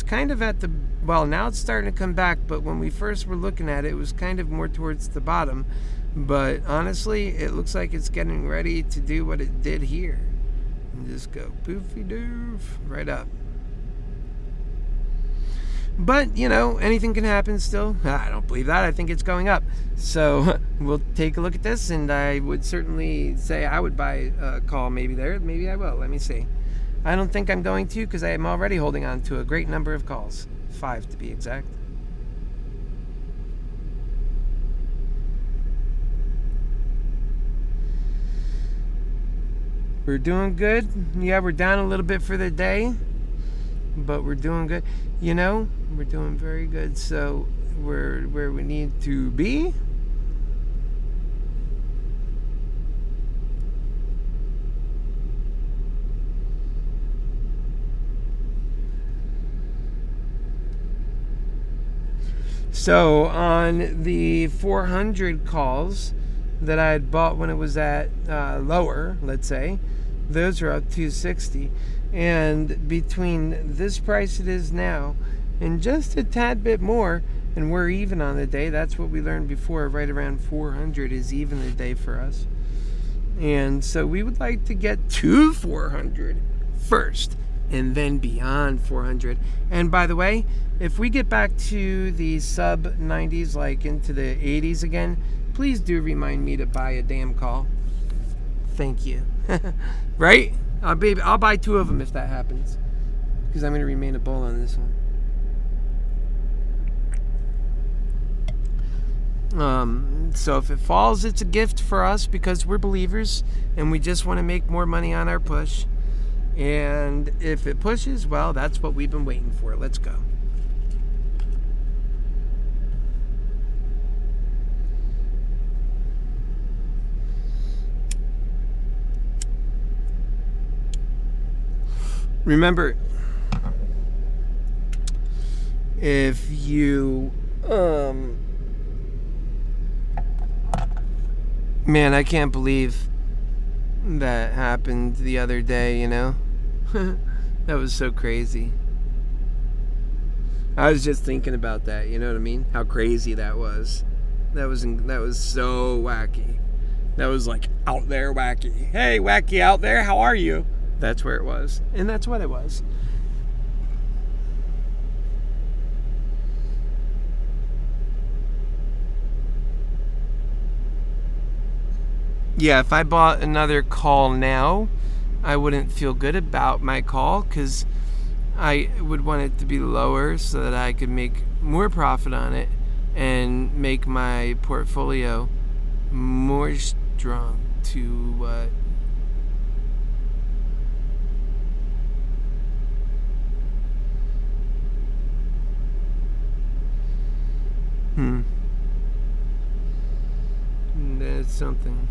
kind of at the, well, now it's starting to come back, but when we first were looking at it, it was kind of more towards the bottom. But honestly, it looks like it's getting ready to do what it did here. And just go poofy doof right up. But, anything can happen still. I don't believe that. I think it's going up. So we'll take a look at this, and I would certainly say I would buy a call maybe there. Maybe I will. Let me see. I don't think I'm going to, because I am already holding on to a great number of calls. 5 to be exact. We're doing good. Yeah, we're down a little bit for the day. but we're doing good. You know, we're doing very good. So we're where we need to be. So on the 400 calls that I had bought when it was at lower, let's say, those are up 260. And between this price it is now and just a tad bit more, and we're even on the day. That's what we learned before. Right around 400 is even the day for us. And so we would like to get to 400 first, and then beyond 400. And by the way, if we get back to the sub 90s, like into the 80s again, please do remind me to buy a damn call. Thank you. Right? I'll buy 2 of them if that happens, because I'm going to remain a bull on this one. So if it falls, it's a gift for us because we're believers and we just want to make more money on our push. And if it pushes, well, that's what we've been waiting for. Let's go. Remember, if you, man, I can't believe that happened the other day, you know? That was so crazy. I was just thinking about that, you know what I mean? How crazy that was. That was so wacky. That was like out there wacky. Hey, wacky out there, how are you? That's where it was. And that's what it was. Yeah, if I bought another call now, I wouldn't feel good about my call because I would want it to be lower so that I could make more profit on it and make my portfolio more strong to what? That's something.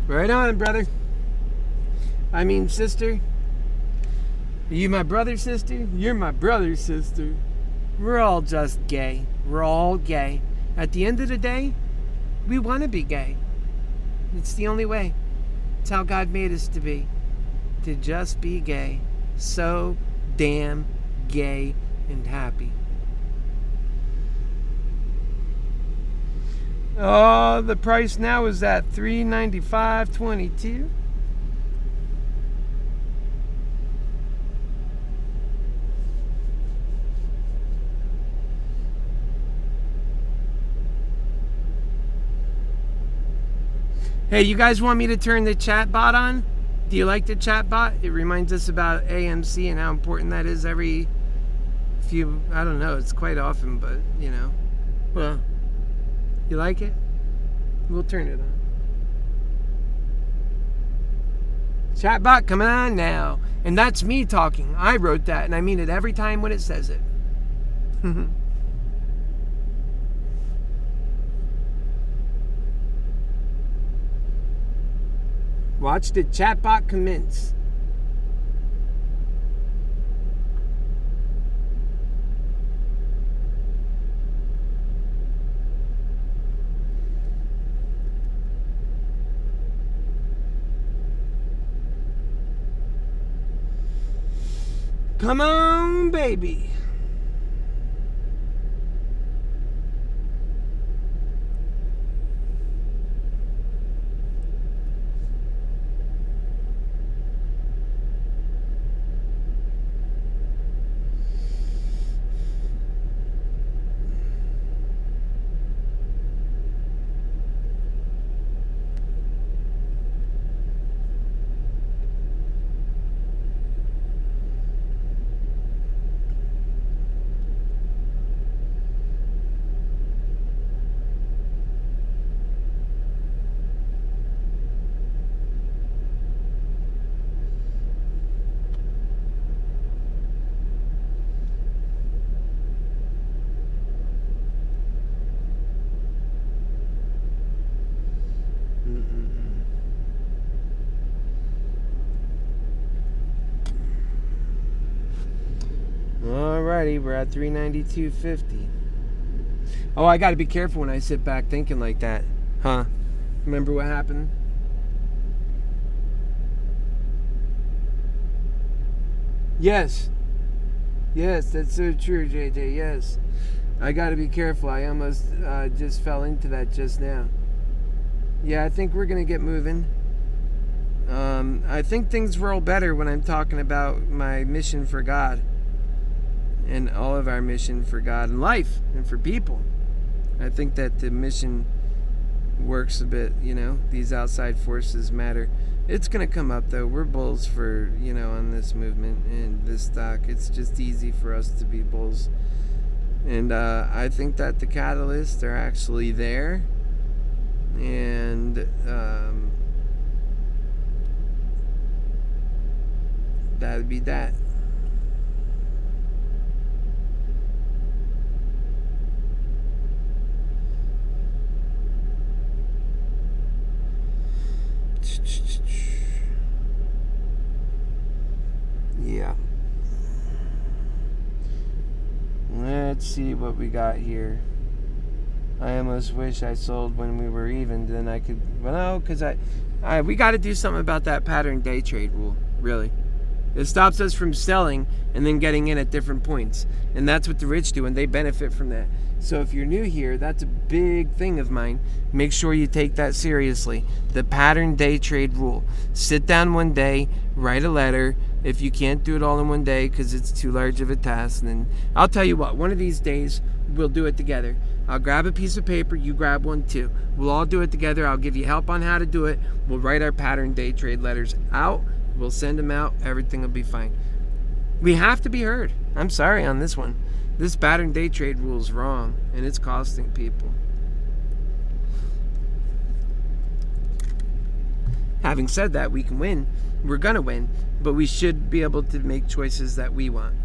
Right on, brother. I mean, sister. Are you my brother's sister? You're my brother's sister. We're all just gay. We're all gay. At the end of the day, we want to be gay. It's the only way. It's how God made us to be. To just be gay. So damn gay and happy. Oh, the price now is at $395.22. Hey, you guys want me to turn the chat bot on? Do you like the chat bot? It reminds us about AMC and how important that is every few, I don't know, it's quite often, but, you know. Well, you like it? We'll turn it on. Chatbot coming on now. And that's me talking. I wrote that, and I mean it every time when it says it. Watch the chatbot commence. Come on, baby. Alrighty, we're at 392.50. Oh, I gotta be careful when I sit back thinking like that. Huh? Remember what happened? Yes. Yes, that's so true, JJ. Yes. I gotta be careful. I almost just fell into that just now. Yeah, I think we're gonna get moving. I think things roll better when I'm talking about my mission for God and all of our mission for God and life and for people. I think that the mission works a bit, these outside forces matter. It's going to come up though. We're bulls for, on this movement and this stock. It's just easy for us to be bulls. And I think that the catalysts are actually there. And that would be that. Yeah. Let's see what we got here. I almost wish I sold when we were even, then I could, well, no, because we got to do something about that pattern day trade rule, really. It stops us from selling and then getting in at different points. And that's what the rich do, and they benefit from that. So if you're new here, that's a big thing of mine. Make sure you take that seriously. The pattern day trade rule. Sit down one day, write a letter. If you can't do it all in one day because it's too large of a task, then I'll tell you what, one of these days we'll do it together. I'll grab a piece of paper, you grab one too. We'll all do it together. I'll give you help on how to do it. We'll write our pattern day trade letters out. We'll send them out. Everything will be fine. We have to be heard. I'm sorry on this one. This pattern day trade rule is wrong, and it's costing people. Having said that, we can win. We're going to win, but we should be able to make choices that we want.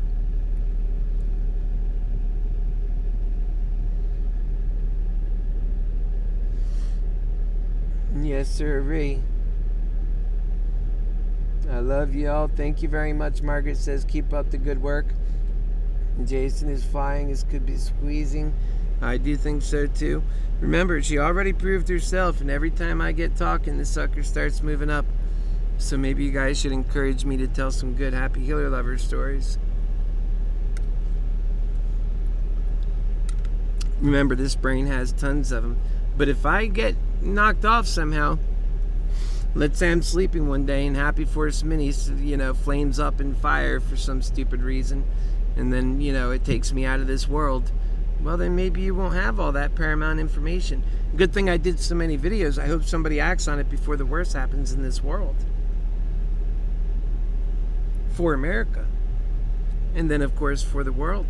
Yes, sir. I love you all. Thank you very much. Margaret says, keep up the good work. Jason is flying. This could be squeezing. I do think so too. Remember, she already proved herself, and every time I get talking, the sucker starts moving up. So maybe you guys should encourage me to tell some good Happy Healer Lover stories. Remember, this brain has tons of them. But if I get knocked off somehow, let's say I'm sleeping one day and Happy Force Mini, flames up in fire for some stupid reason, and then, it takes me out of this world, well, then maybe you won't have all that paramount information. Good thing I did so many videos. I hope somebody acts on it before the worst happens in this world. For America. And then, of course, for the world.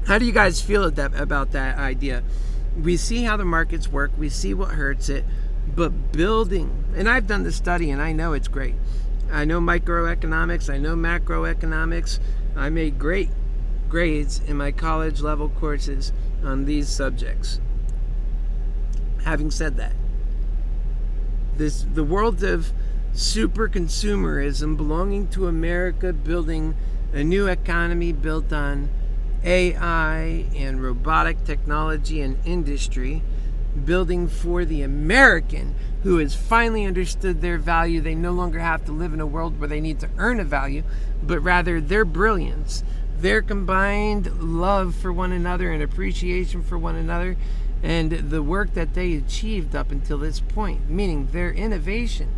How do you guys feel about that idea? We see how the markets work. We see what hurts it. But building, and I've done the study and I know it's great. I know microeconomics. I know macroeconomics. I made great grades in my college level courses on these subjects. Having said that, the world of super consumerism belonging to America, building a new economy built on AI and robotic technology and industry, building for the American who has finally understood their value. They no longer have to live in a world where they need to earn a value, but rather their brilliance, their combined love for one another and appreciation for one another, and the work that they achieved up until this point, meaning their innovation,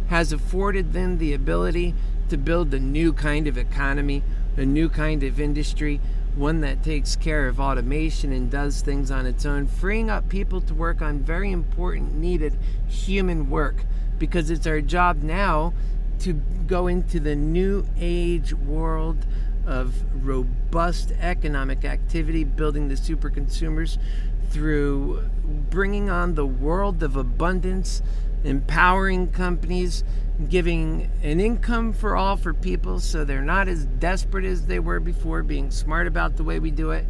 has afforded them the ability to build a new kind of economy, a new kind of industry, one that takes care of automation and does things on its own, freeing up people to work on very important, needed human work, because it's our job now to go into the new age world of robust economic activity, building the super consumers through bringing on the world of abundance, empowering companies, giving an income for all for people so they're not as desperate as they were before, being smart about the way we do it,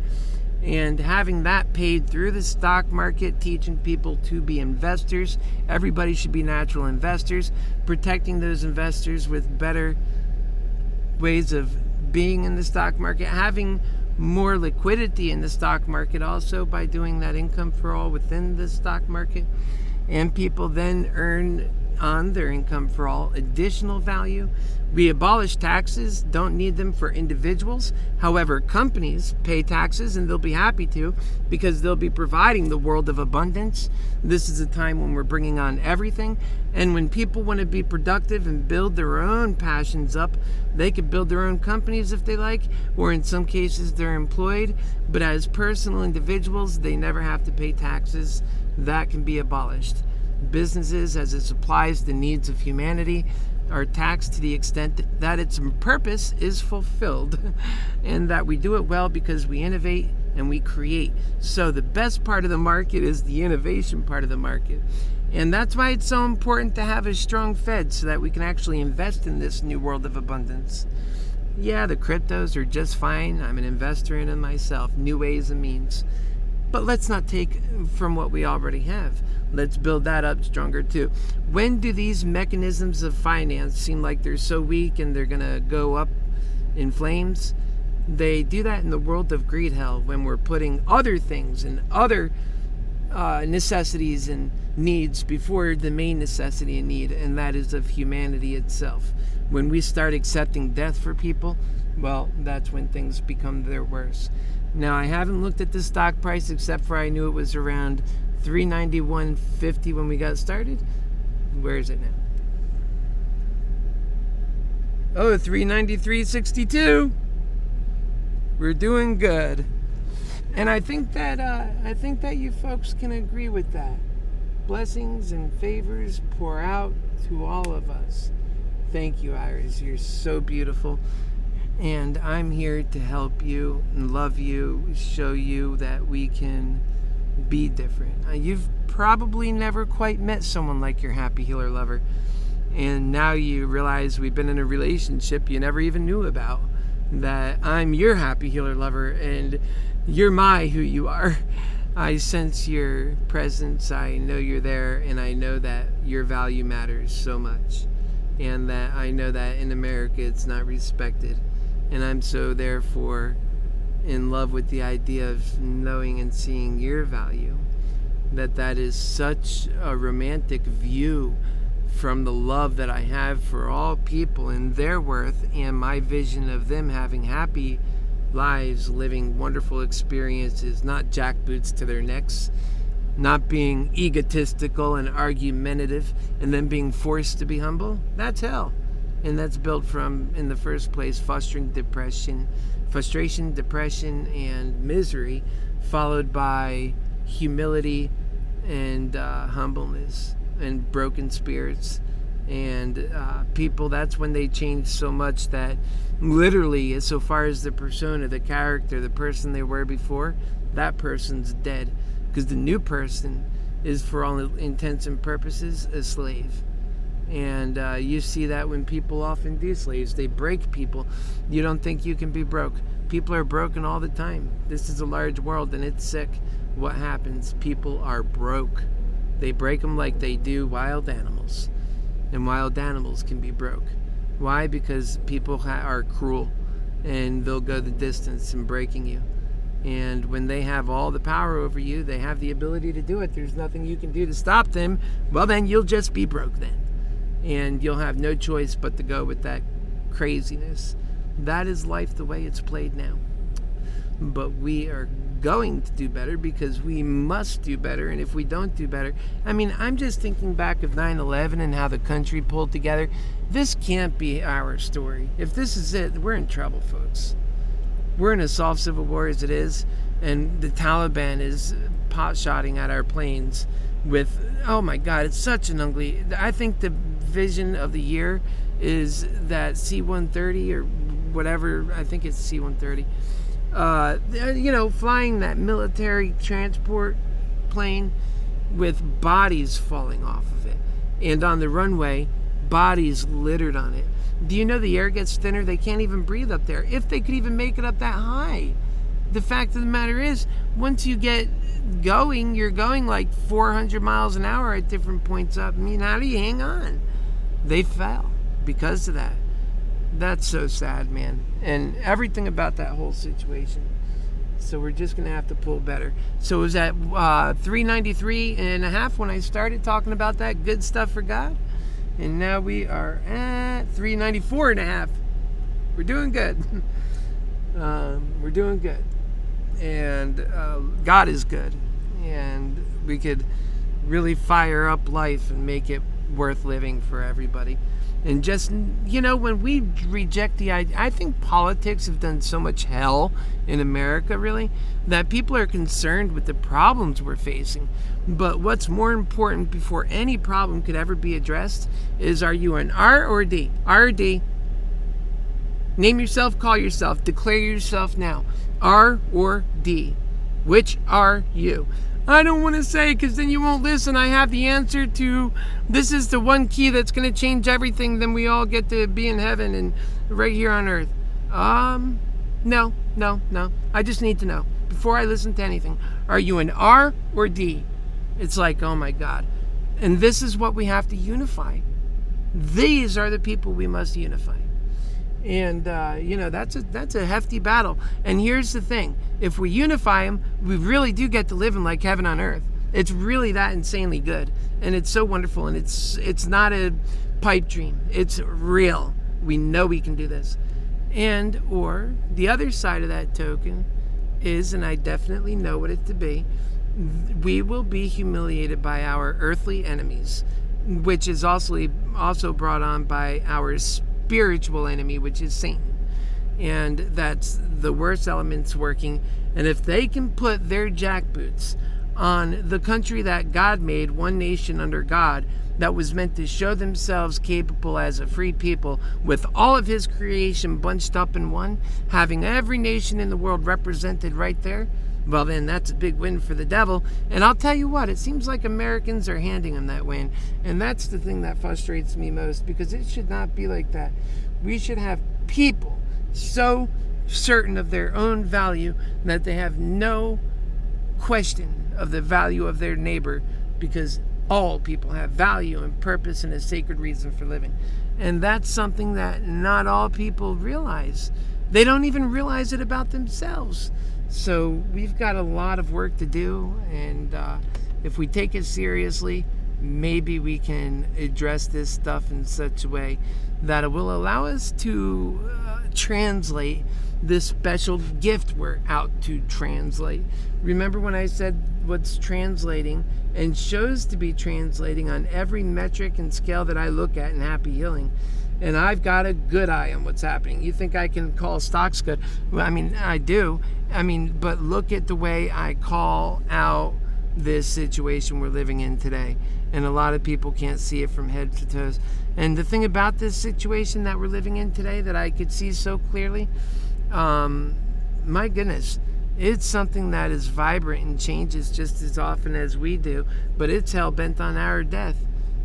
And having that paid through the stock market, teaching people to be investors. Everybody should be natural investors, protecting those investors with better ways of being in the stock market, having more liquidity in the stock market also by doing that income for all within the stock market. And people then earn on their income for all additional value. We abolish taxes, don't need them for individuals. However, companies pay taxes, and they'll be happy to, because they'll be providing the world of abundance. This is a time when we're bringing on everything. And when people want to be productive and build their own passions up, they could build their own companies if they like, or in some cases they're employed. But as personal individuals, they never have to pay taxes. That can be abolished. Businesses, as it supplies the needs of humanity, are taxed to the extent that its purpose is fulfilled, and that we do it well because we innovate and we create. So the best part of the market is the innovation part of the market. And that's why it's so important to have a strong Fed, so that we can actually invest in this new world of abundance. Yeah, the cryptos are just fine. I'm an investor in them myself. New ways and means. But let's not take from what we already have. Let's build that up stronger too. When do these mechanisms of finance seem like they're so weak and they're going to go up in flames? They do that in the world of greed hell, when we're putting other things and other necessities and needs before the main necessity and need, and that is of humanity itself. When we start accepting death for people, well, that's when things become their worst. Now, I haven't looked at the stock price, except for I knew it was around $391.50 when we got started. Where is it now? Oh, $393.62. We're doing good. And I think that you folks can agree with that. Blessings and favors pour out to all of us. Thank you, Iris. You're so beautiful. And I'm here to help you and love you, show you that we can be different. You've probably never quite met someone like your Happy Healer Lover. And now you realize we've been in a relationship you never even knew about. That I'm your Happy Healer Lover, and you're my who you are. I sense your presence, I know you're there, and I know that your value matters so much. And that I know that in America it's not respected. And I'm so therefore in love with the idea of knowing and seeing your value. That is such a romantic view from the love that I have for all people and their worth, and my vision of them having happy lives, living wonderful experiences, not jackboots to their necks, not being egotistical and argumentative, and then being forced to be humble. That's hell. And that's built from, in the first place, frustration, depression, and misery, followed by humility and humbleness and broken spirits. And people, that's when they change so much that literally, as so far as the persona, the character, the person they were before, that person's dead. Because the new person is, for all intents and purposes, a slave. And you see that when people often do slaves. They break people. You don't think you can be broke. People are broken all the time. This is a large world and it's sick. What happens? People are broke. They break them like they do wild animals. And wild animals can be broke. Why? Because people are cruel, and they'll go the distance in breaking you. And when they have all the power over you, they have the ability to do it. There's nothing you can do to stop them. Well, then you'll just be broke then. And you'll have no choice but to go with that craziness. That is life the way it's played now. But we are going to do better, because we must do better. And if we don't do better, I mean, I'm just thinking back of 9/11 and how the country pulled together. This can't be our story. If this is it, we're in trouble, folks. We're in a soft civil war as it is, and the Taliban is pot-shotting at our planes with, oh my God, it's such an ugly. I think the vision of the year is that C-130 or whatever, I think it's C-130, flying that military transport plane with bodies falling off of it. And on the runway, bodies littered on it. Do you know the air gets thinner? They can't even breathe up there. If they could even make it up that high. the fact of the matter is, once you get going, you're going like 400 miles an hour at different points up. I mean, how do you hang on? They fell because of that. That's so sad, man. And everything about that whole situation. So we're just going to have to pull better. So it was at 393 and a half when I started talking about that good stuff for God. And now we are at 394 and a half. We're doing good. We're doing good. And God is good. And we could really fire up life and make it worth living for everybody. And just, when we reject the idea, I think politics have done so much hell in America, really, that people are concerned with the problems we're facing. But what's more important before any problem could ever be addressed is, are you an R or D? R or D? Name yourself, call yourself, declare yourself now. R or D? Which are you? I don't want to say, because then you won't listen. I have the answer to, this is the one key that's going to change everything. Then we all get to be in heaven and right here on earth. No. I just need to know before I listen to anything. Are you an R or D? It's like, oh my God. And this is what we have to unify. These are the people we must unify. And, that's a hefty battle. And here's the thing. If we unify them, we really do get to live in like heaven on earth. It's really that insanely good. And it's so wonderful. And it's not a pipe dream. It's real. We know we can do this. And, or the other side of that token is, and I definitely know what it to be, we will be humiliated by our earthly enemies, which is also brought on by our spiritual enemy, which is Satan. And that's the worst elements working. And if they can put their jackboots on the country that God made, one nation under God, that was meant to show themselves capable as a free people, with all of his creation bunched up in one, having every nation in the world represented right there, well, then that's a big win for the devil. And I'll tell you what, it seems like Americans are handing him that win. And that's the thing that frustrates me most, because it should not be like that. We should have people so certain of their own value that they have no question of the value of their neighbor, because all people have value and purpose and a sacred reason for living. And that's something that not all people realize. They don't even realize it about themselves. So we've got a lot of work to do, and if we take it seriously, maybe we can address this stuff in such a way that it will allow us to translate this special gift we're out to translate. Remember when I said what's translating and shows to be translating on every metric and scale that I look at in Happy Healing? And I've got a good eye on what's happening. You think I can call stocks good? Well, I mean, I do. But look at the way I call out this situation we're living in today. And a lot of people can't see it from head to toes. And the thing about this situation that we're living in today that I could see so clearly, my goodness, it's something that is vibrant and changes just as often as we do, but it's hell-bent on our death.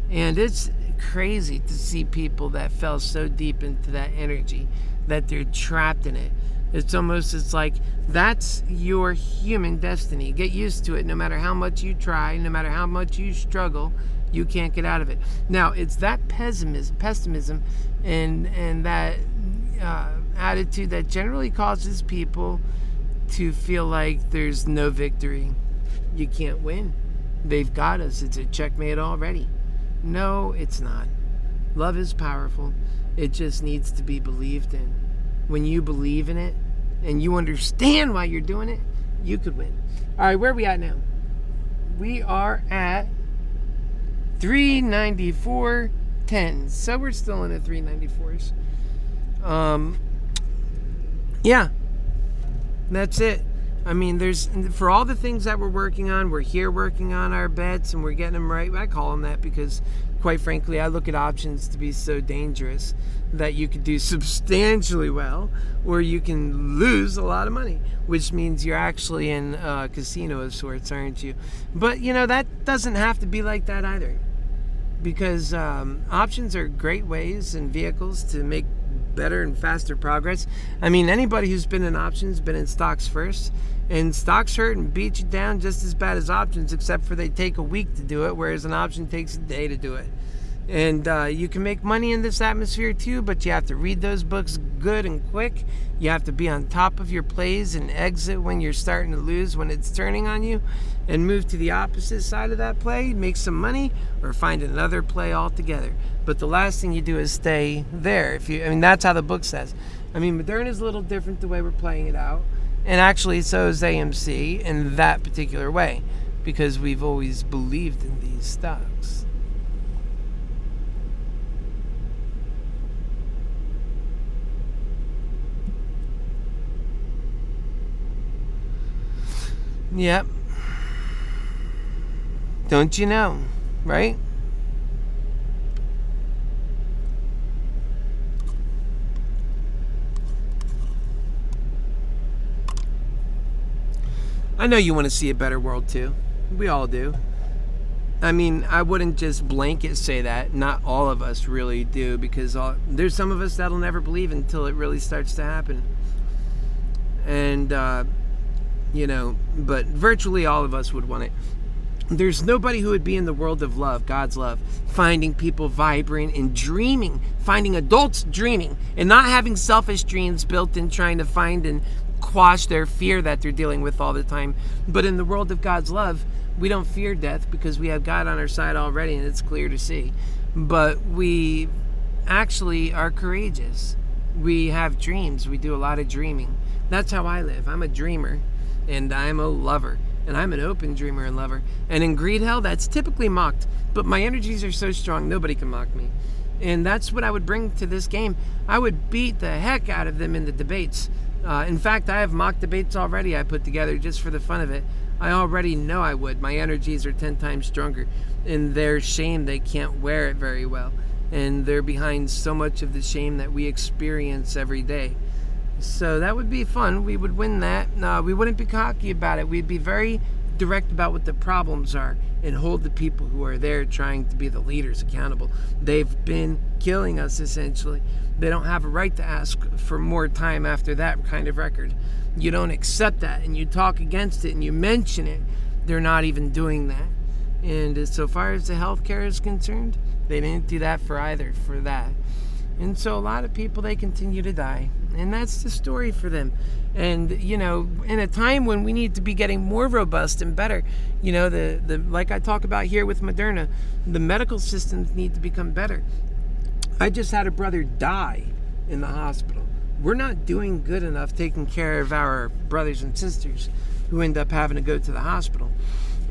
And it's crazy to see people that fell so deep into that energy that they're trapped in it. It's like that's your human destiny. Get used to it. No matter how much you try, no matter how much you struggle, you can't get out of it. Now, it's that pessimism and that attitude that generally causes people to feel like there's no victory. You can't win. They've got us. It's a checkmate already. No, it's not. Love is powerful. It just needs to be believed in. When you believe in it and you understand why you're doing it, you could win. All right, where are we at now? We are at 394.10. So we're still in the 394s. Yeah, that's it. There's, for all the things that we're working on, we're here working on our bets and we're getting them right. I call them that because, quite frankly, I look at options to be so dangerous that you could do substantially well or you can lose a lot of money, which means you're actually in a casino of sorts, aren't you? But, that doesn't have to be like that either, because options are great ways and vehicles to make better and faster progress. I mean, anybody who's been in options, been in stocks first, and stocks hurt and beat you down just as bad as options, except for they take a week to do it, whereas an option takes a day to do it. And you can make money in this atmosphere too, but you have to read those books good and quick. You have to be on top of your plays and exit when you're starting to lose, when it's turning on you, and move to the opposite side of that play, make some money, or find another play altogether. But the last thing you do is stay there. That's how the book says. I mean, Moderna is a little different the way we're playing it out. And actually, so is AMC in that particular way, because we've always believed in these stocks. Yep. Don't you know, right? I know you want to see a better world too. We all do. I mean, I wouldn't just blanket say that. Not all of us really do, because there's some of us that'll never believe until it really starts to happen. And, but virtually all of us would want it. There's nobody who would be in the world of love, God's love, finding people vibrant and dreaming, finding adults dreaming, and not having selfish dreams built in, trying to find and quash their fear that they're dealing with all the time. But in the world of God's love, we don't fear death because we have God on our side already, and it's clear to see. But we actually are courageous. We have dreams. We do a lot of dreaming. That's how I live. I'm a dreamer, and I'm a lover. And I'm an open dreamer and lover. And in greed hell, that's typically mocked. But my energies are so strong, nobody can mock me. And that's what I would bring to this game. I would beat the heck out of them in the debates. In fact, I have mock debates already I put together just for the fun of it. I already know I would. My energies are 10 times stronger. In their shame, they can't wear it very well. And they're behind so much of the shame that we experience every day. So that would be fun. We would win that. No, we wouldn't be cocky about it. We'd be very direct about what the problems are and hold the people who are there trying to be the leaders accountable. They've been killing us, essentially. They don't have a right to ask for more time after that kind of record. You don't accept that, and you talk against it, and you mention it. They're not even doing that. And so far as the healthcare is concerned, they didn't do that for that. And so a lot of people, they continue to die. And that's the story for them. And, in a time when we need to be getting more robust and better, the like I talk about here with Moderna, the medical systems need to become better. I just had a brother die in the hospital. We're not doing good enough taking care of our brothers and sisters who end up having to go to the hospital.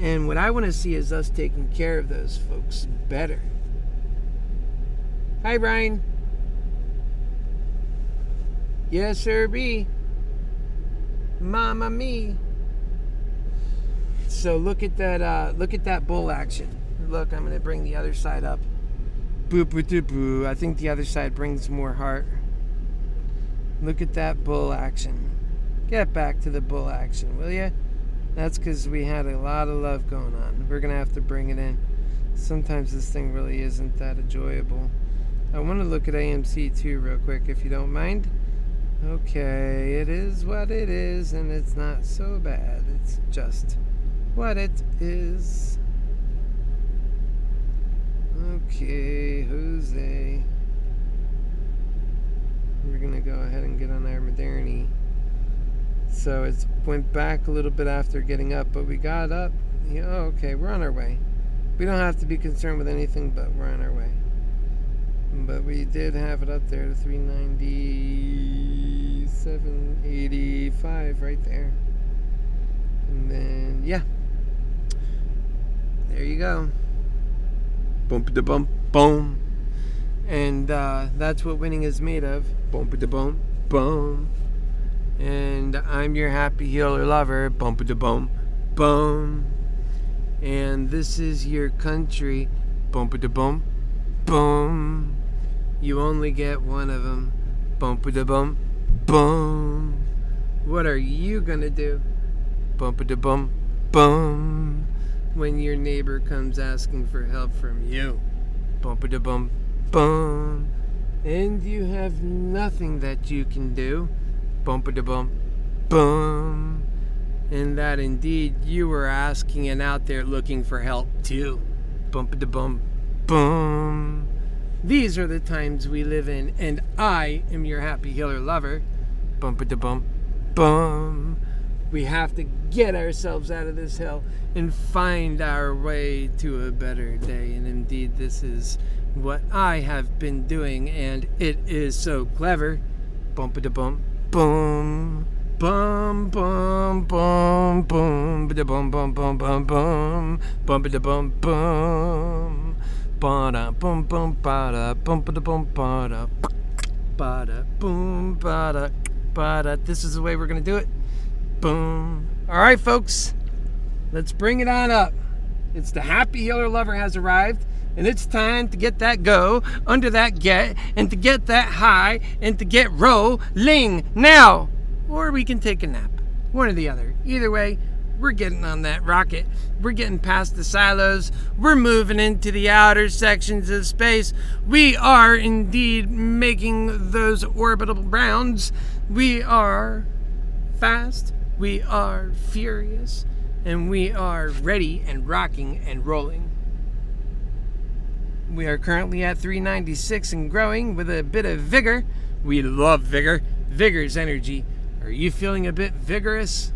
And what I want to see is us taking care of those folks better. Hi, Brian. Yes, sir, be. Mama me. So look at that bull action. Look, I'm gonna bring the other side up. Boo boo doo boo. I think the other side brings more heart. Look at that bull action. Get back to the bull action, will ya? That's because we had a lot of love going on. We're gonna have to bring it in. Sometimes this thing really isn't that enjoyable. I want to look at AMC too real quick, if you don't mind. Okay, it is what it is, and it's not so bad. It's just what it is. Okay, Jose. We're gonna go ahead and get on our Moderna. So it went back a little bit after getting up, but we got up. Okay, we're on our way. We don't have to be concerned with anything, but we're on our way. But we did have it up there to 397.85 right there. And then, yeah. There you go. Boom-da-bum, boom. And that's what winning is made of. Boom-da-bum, boom. And I'm your happy healer lover. Boom-da-bum, boom. And this is your country. Boom-da-bum, boom. You only get one of them. Boom-da-bum, boom. What are you gonna do? Boom-da-bum, boom. When your neighbor comes asking for help from you. Boom-da-bum, boom. and you have nothing that you can do. Bumpa-da-bump, boom. And that indeed you were asking and out there looking for help too. Bumpa-da-bum, boom. These are the times we live in, and I am your happy healer lover. Bumpa-da-bum, boom. We have to get ourselves out of this hell and find our way to a better day. And indeed, this is what I have been doing, and it is so clever. Bumpa-da-bum, boom. Bum bum bum bum ba bum bum bum bum bum bum ba bum bum ba da bum bum ba da bum ba bum ba da boom ba da. This is the way we're gonna do it. Boom. All right, folks, let's bring it on up. It's the Happy Healer Lover has arrived, and it's time to get that go, under that get, and to get that high, and to get rolling now. Or we can take a nap. One or the other. Either way, we're getting on that rocket. We're getting past the silos. We're moving into the outer sections of space. We are indeed making those orbital rounds. We are fast. We are furious. And we are ready and rocking and rolling. We are currently at 396 and growing with a bit of vigor. We love vigor. Vigor's energy. Are you feeling a bit vigorous?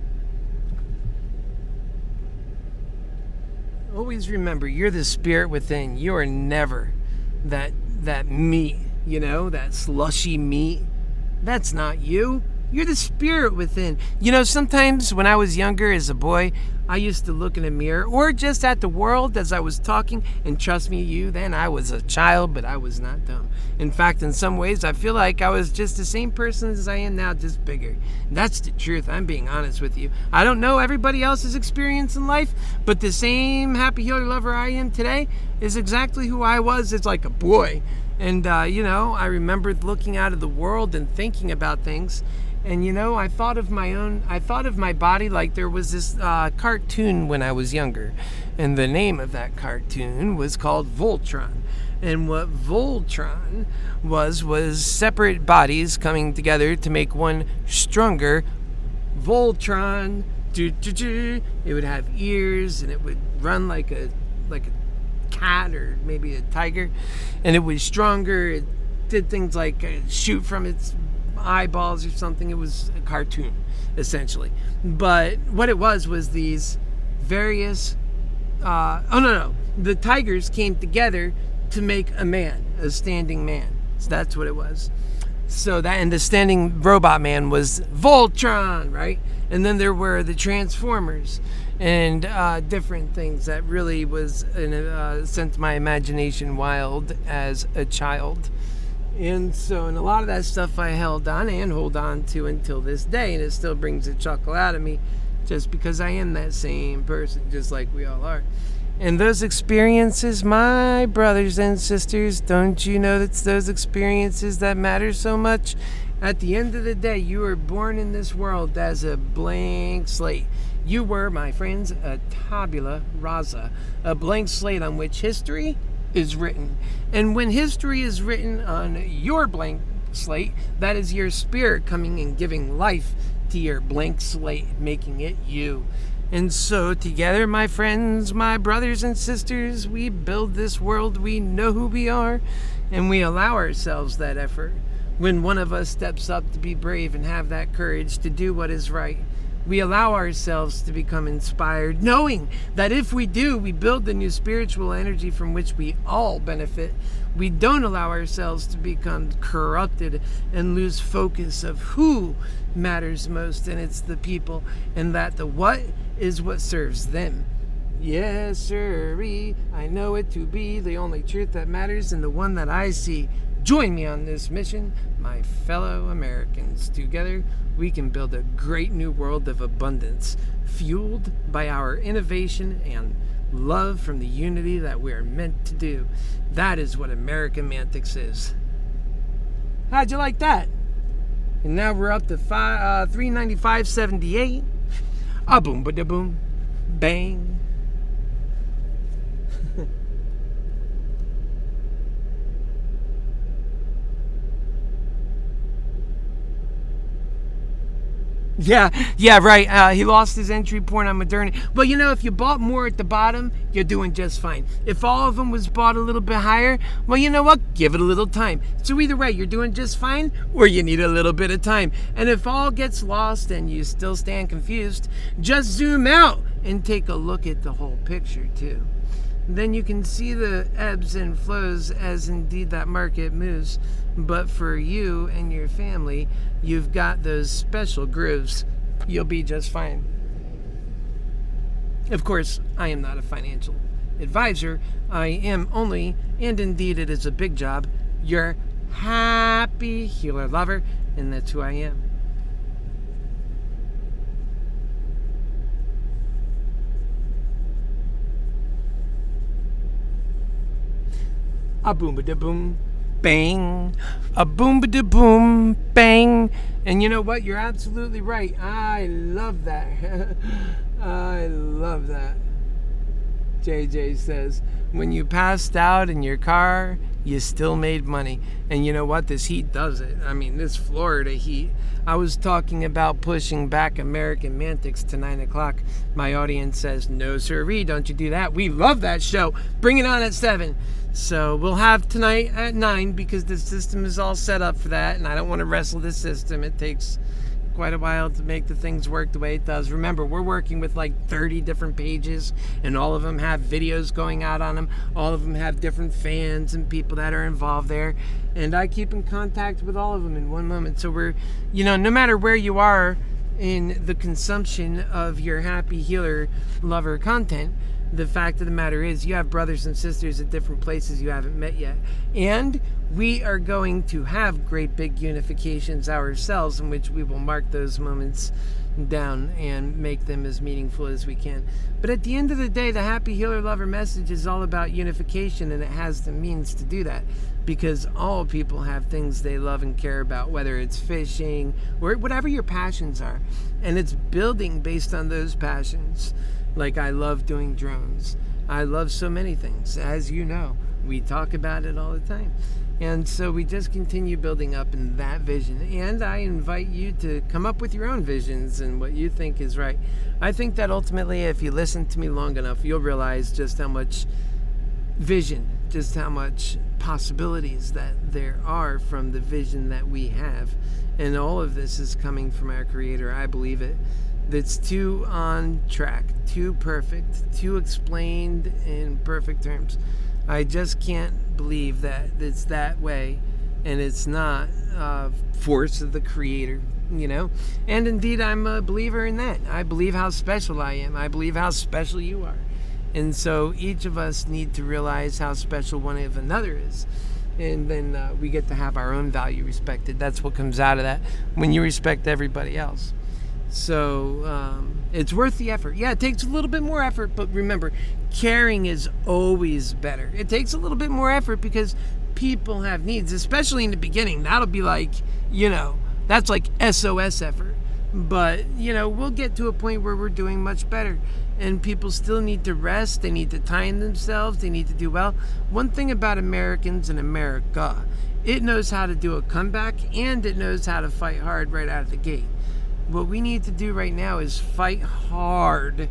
Always remember, you're the spirit within. You are never that meat, that slushy meat. That's not you. You're the spirit within. Sometimes when I was younger as a boy, I used to look in a mirror or just at the world as I was talking, and trust me, then I was a child, but I was not dumb. In fact, in some ways, I feel like I was just the same person as I am now, just bigger. That's the truth. I'm being honest with you. I don't know everybody else's experience in life, but the same happy healer lover I am today is exactly who I was as like a boy. And, I remembered looking out of the world and thinking about things. And, I thought of my body like there was this cartoon when I was younger. And the name of that cartoon was called Voltron. And what Voltron was separate bodies coming together to make one stronger Voltron. It would have ears, and it would run like a cat or maybe a tiger. And it was stronger. It did things like shoot from its eyeballs or something. It was a cartoon, essentially. But what it was these various the tigers came together to make a man, a standing man. So that's what it was. So that, and the standing robot man was Voltron, right? And then there were the Transformers and different things that really was sent my imagination wild as a child. And a lot of that stuff I held on and hold on to until this day, and it still brings a chuckle out of me just because I am that same person, just like we all are. And those experiences, my brothers and sisters, don't you know it's those experiences that matter so much? At the end of the day, you were born in this world as a blank slate. You were, my friends, a tabula rasa, a blank slate on which history is written. And when history is written on your blank slate, that is your spirit coming and giving life to your blank slate, making it you. And so together, my friends, my brothers and sisters, we build this world. We know who we are, and we allow ourselves that effort. When one of us steps up to be brave and have that courage to do what is right, we allow ourselves to become inspired, knowing that if we do, we build the new spiritual energy from which we all benefit. We don't allow ourselves to become corrupted and lose focus of who matters most, and it's the people, and that the what is what serves them. Yes, sirree, I know it to be the only truth that matters and the one that I see. Join me on this mission, my fellow Americans. Together, we can build a great new world of abundance, fueled by our innovation and love from the unity that we are meant to do. That is what MoneyMantics is. How'd you like that? And now we're up to 395.78. A boom, ba da boom, bang. Yeah, right. He lost his entry point on Moderna. But if you bought more at the bottom, you're doing just fine. If all of them was bought a little bit higher, well, you know what? Give it a little time. So either way, you're doing just fine, or you need a little bit of time. And if all gets lost and you still stand confused, just zoom out and take a look at the whole picture too. Then you can see the ebbs and flows as indeed that market moves. But for you and your family, you've got those special grooves. You'll be just fine. Of course, I am not a financial advisor. I am only, and indeed it is a big job, your happy healer lover, and that's who I am. A boom ba da boom, bang. A boom ba da boom, bang. And you know what? You're absolutely right. I love that. I love that. JJ says, when you passed out in your car, you still made money. And you know what? This heat does it. I mean, this Florida heat. I was talking about pushing back MoneyMantics to 9 o'clock. My audience says, no sirree, don't you do that. We love that show. Bring it on at 7. So we'll have tonight at 9 because the system is all set up for that. And I don't want to wrestle this system. It takes quite a while to make the things work the way it does. Remember, we're working with like 30 different pages, and all of them have videos going out on them. All of them have different fans and people that are involved there, and I keep in contact with all of them in one moment. So we're, no matter where you are in the consumption of your happy healer lover content, the fact of the matter is you have brothers and sisters at different places you haven't met yet. And we are going to have great big unifications ourselves in which we will mark those moments down and make them as meaningful as we can. But at the end of the day, the Happy Healer Lover message is all about unification, and it has the means to do that because all people have things they love and care about, whether it's fishing or whatever your passions are. And it's building based on those passions. Like I love doing drones. I love so many things. As you know, we talk about it all the time. And so we just continue building up in that vision. And I invite you to come up with your own visions and what you think is right. I think that ultimately, if you listen to me long enough, you'll realize just how much vision, just how much possibilities that there are from the vision that we have. And all of this is coming from our Creator. I believe it. That's too on track, too perfect, too explained in perfect terms. I just can't believe that it's that way, and it's not force of the Creator, And indeed, I'm a believer in that. I believe how special I am. I believe how special you are. And so each of us need to realize how special one of another is. And then we get to have our own value respected. That's what comes out of that when you respect everybody else. So it's worth the effort. Yeah, it takes a little bit more effort, but remember, caring is always better. It takes a little bit more effort because people have needs, especially in the beginning. That'll be like, that's like SOS effort. But, we'll get to a point where we're doing much better. And people still need to rest. They need to time themselves. They need to do well. One thing about Americans and America, it knows how to do a comeback, and it knows how to fight hard right out of the gate. What we need to do right now is fight hard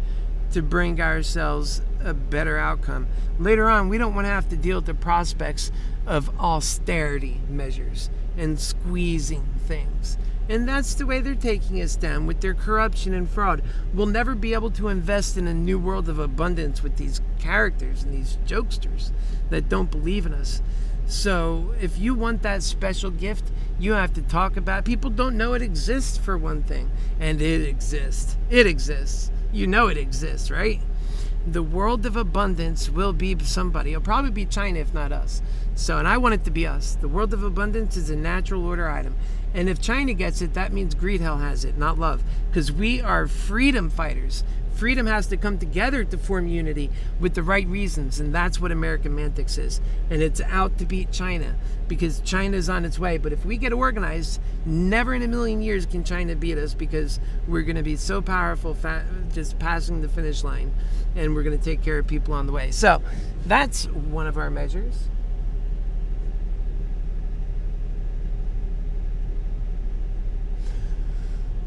to bring ourselves a better outcome. Later on, we don't want to have to deal with the prospects of austerity measures and squeezing things. And that's the way they're taking us down with their corruption and fraud. We'll never be able to invest in a new world of abundance with these characters and these jokesters that don't believe in us. So if you want that special gift, you have to talk about it. People don't know it exists, for one thing. And it exists. It exists. You know it exists, right? The world of abundance will be somebody. It'll probably be China, if not us. And I want it to be us. The world of abundance is a natural order item. And if China gets it, that means greed hell has it, not love. Because we are freedom fighters. Freedom has to come together to form unity with the right reasons, and that's what MoneyMantics is. And it's out to beat China because China's on its way. But if we get organized, never in a million years can China beat us because we're going to be so powerful, just passing the finish line, and we're going to take care of people on the way. So that's one of our measures.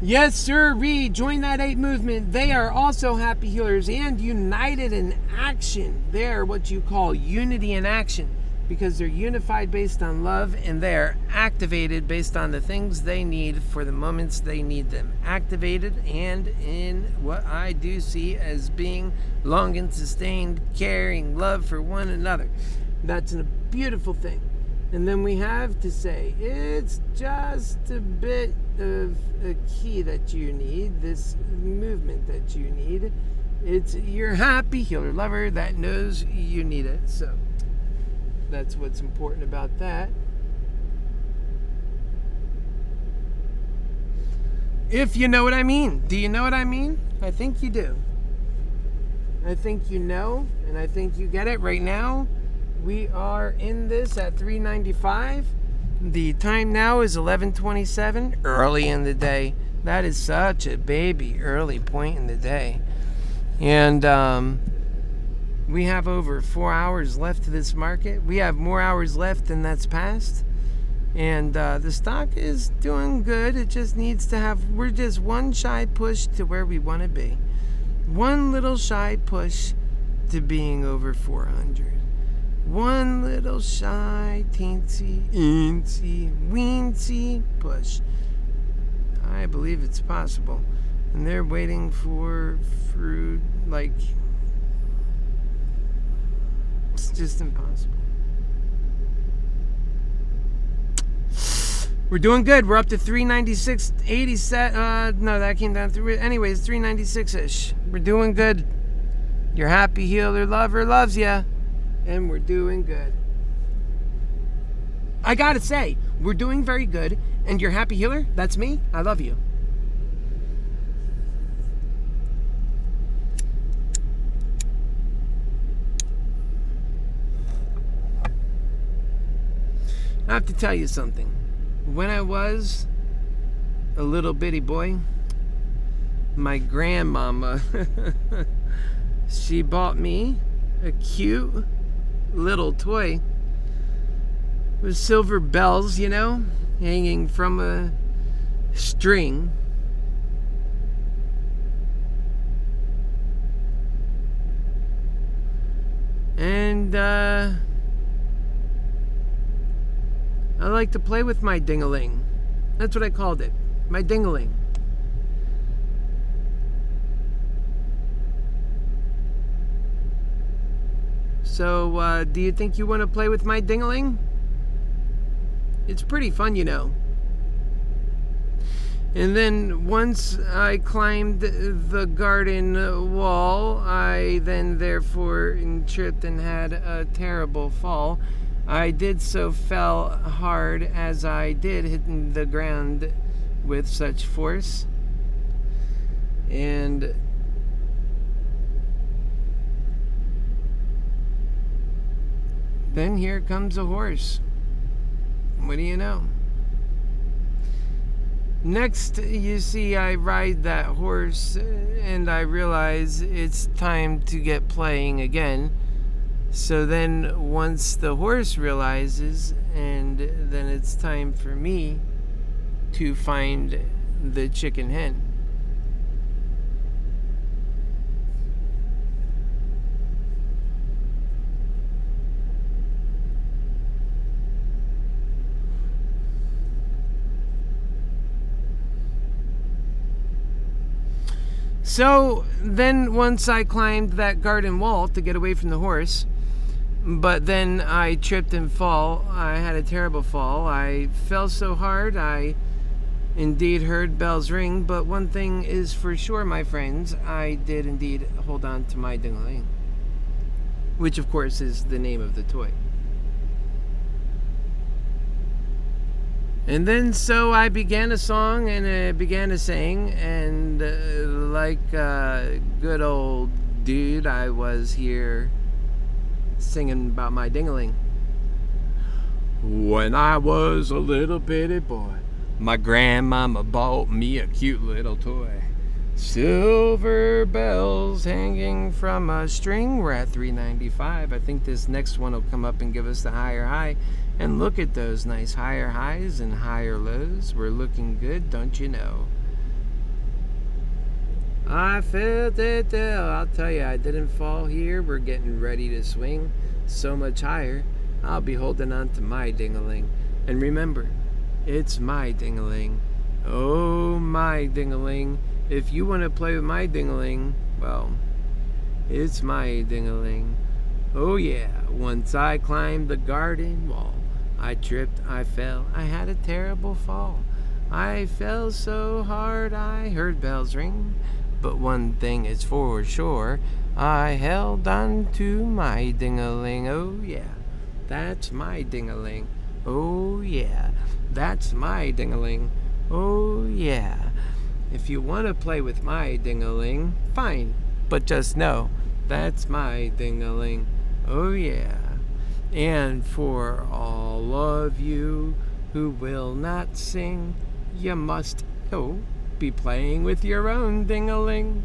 Yes, sir. Join that 8 movement. They are also happy healers and united in action. They're what you call unity in action because they're unified based on love and they're activated based on the things they need for the moments they need them. Activated and in what I do see as being long and sustained, caring love for one another. That's a beautiful thing. And then we have to say, it's just a bit of a key that you need, this movement that you need. It's your happy healer lover that knows you need it. So that's what's important about that. If you know what I mean. Do you know what I mean? I think you do. I think you know, and I think you get it right now. We are in this at 3:95. The time now is 11:27, early in the day. That is such a baby early point in the day. And we have over 4 hours left to this market. We have more hours left than that's passed. And the stock is doing good. It just needs to have, we're just one shy push to where we want to be. One little shy push to being over 400. One little shy, teensy, eensy, weensy push. I believe it's possible. And they're waiting for fruit, like, it's just impossible. We're doing good. We're up to 396.80. No, that came down through. Anyways, 396-ish. We're doing good. Your happy healer lover loves ya. And we're doing good. I gotta say, we're doing very good. And your happy healer, that's me. I love you. I have to tell you something. When I was a little bitty boy, my grandmama, she bought me a cute little toy with silver bells, you know, hanging from a string. And I like to play with my ding-a-ling. That's what I called it, my ding-a-ling. So, do you think you want to play with my ding-a-ling? It's pretty fun, you know. And then once I climbed the garden wall, I then therefore tripped and had a terrible fall. I did so fell hard as I did, hitting the ground with such force. And then here comes a horse. What do you know? Next, you see, I ride that horse and I realize it's time to get playing again. So then once the horse realizes, and then it's time for me to find the chicken hen. So then once I climbed that garden wall to get away from the horse, but then I tripped and fall. I had a terrible fall. I fell so hard I indeed heard bells ring, but one thing is for sure, my friends, I did indeed hold on to my ding-a-ling, which of course is the name of the toy. And then so I began a song and began to sing, and like a good old dude, I was here singing about my ding-a-ling. When I was a little bitty boy, my grandmama bought me a cute little toy. Silver bells hanging from a string. We're at 395. I think this next one will come up and give us the higher high. And look at those nice higher highs and higher lows. We're looking good, don't you know? I felt it there. I'll tell you, I didn't fall here. We're getting ready to swing so much higher. I'll be holding on to my ding-a-ling. And remember, it's my ding-a-ling. Oh, my ding-a-ling. If you want to play with my ding-a-ling, well, it's my ding-a-ling. Oh yeah, once I climbed the garden wall, I tripped, I fell, I had a terrible fall. I fell so hard I heard bells ring, but one thing is for sure, I held on to my ding-a-ling. Oh yeah, that's my ding-a-ling. Oh yeah, that's my ding-a-ling. Oh yeah. If you want to play with my ding-a-ling, fine, but just know, that's my ding-a-ling. Oh yeah. And for all of you who will not sing, you must, be playing with your own ding-a-ling.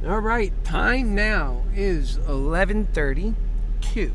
All right, time now is 11:32.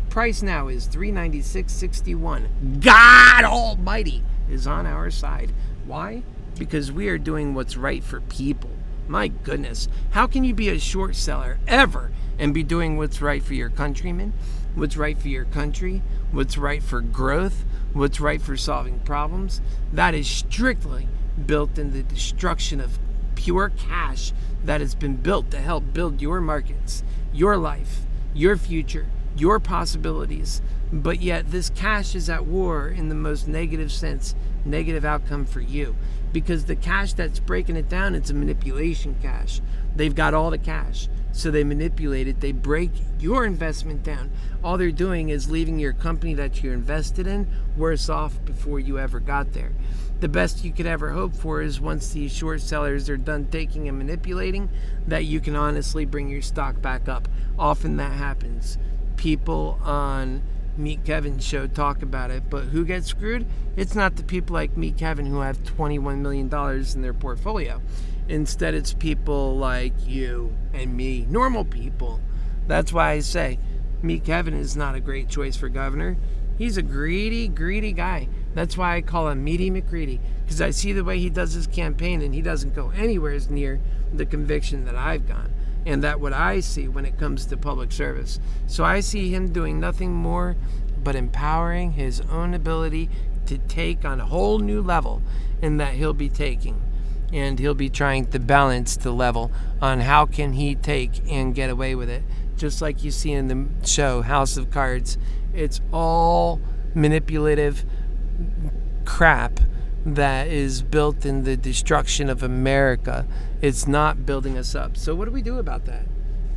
Price now is $396.61. God Almighty is on our side. Why? Because we are doing what's right for people. My goodness, how can you be a short seller ever and be doing what's right for your countrymen, what's right for your country, what's right for growth, what's right for solving problems? That is strictly built in the destruction of pure cash that has been built to help build your markets, your life, your future, your possibilities. But yet this cash is at war in the most negative sense, negative outcome for you. Because the cash that's breaking it down, it's a manipulation cash. They've got all the cash, so they manipulate it. They break your investment down. All they're doing is leaving your company that you're invested in worse off before you ever got there. The best you could ever hope for is once these short sellers are done taking and manipulating, that you can honestly bring your stock back up. Often that happens. People on Meet Kevin's show talk about it, but who gets screwed? It's not the people like Meet Kevin who have $21 million in their portfolio. Instead, it's people like you and me, normal people. That's why I say Meet Kevin is not a great choice for governor. He's a greedy guy. That's why I call him Meaty McCready, because I see the way he does his campaign and he doesn't go anywhere near the conviction that I've gone. And that what I see when it comes to public service. So I see him doing nothing more but empowering his own ability to take on a whole new level, and that he'll be taking. And he'll be trying to balance the level on how can he take and get away with it. Just like you see in the show House of Cards. It's all manipulative crap that is built in the destruction of America. It's not building us up. So what do we do about that?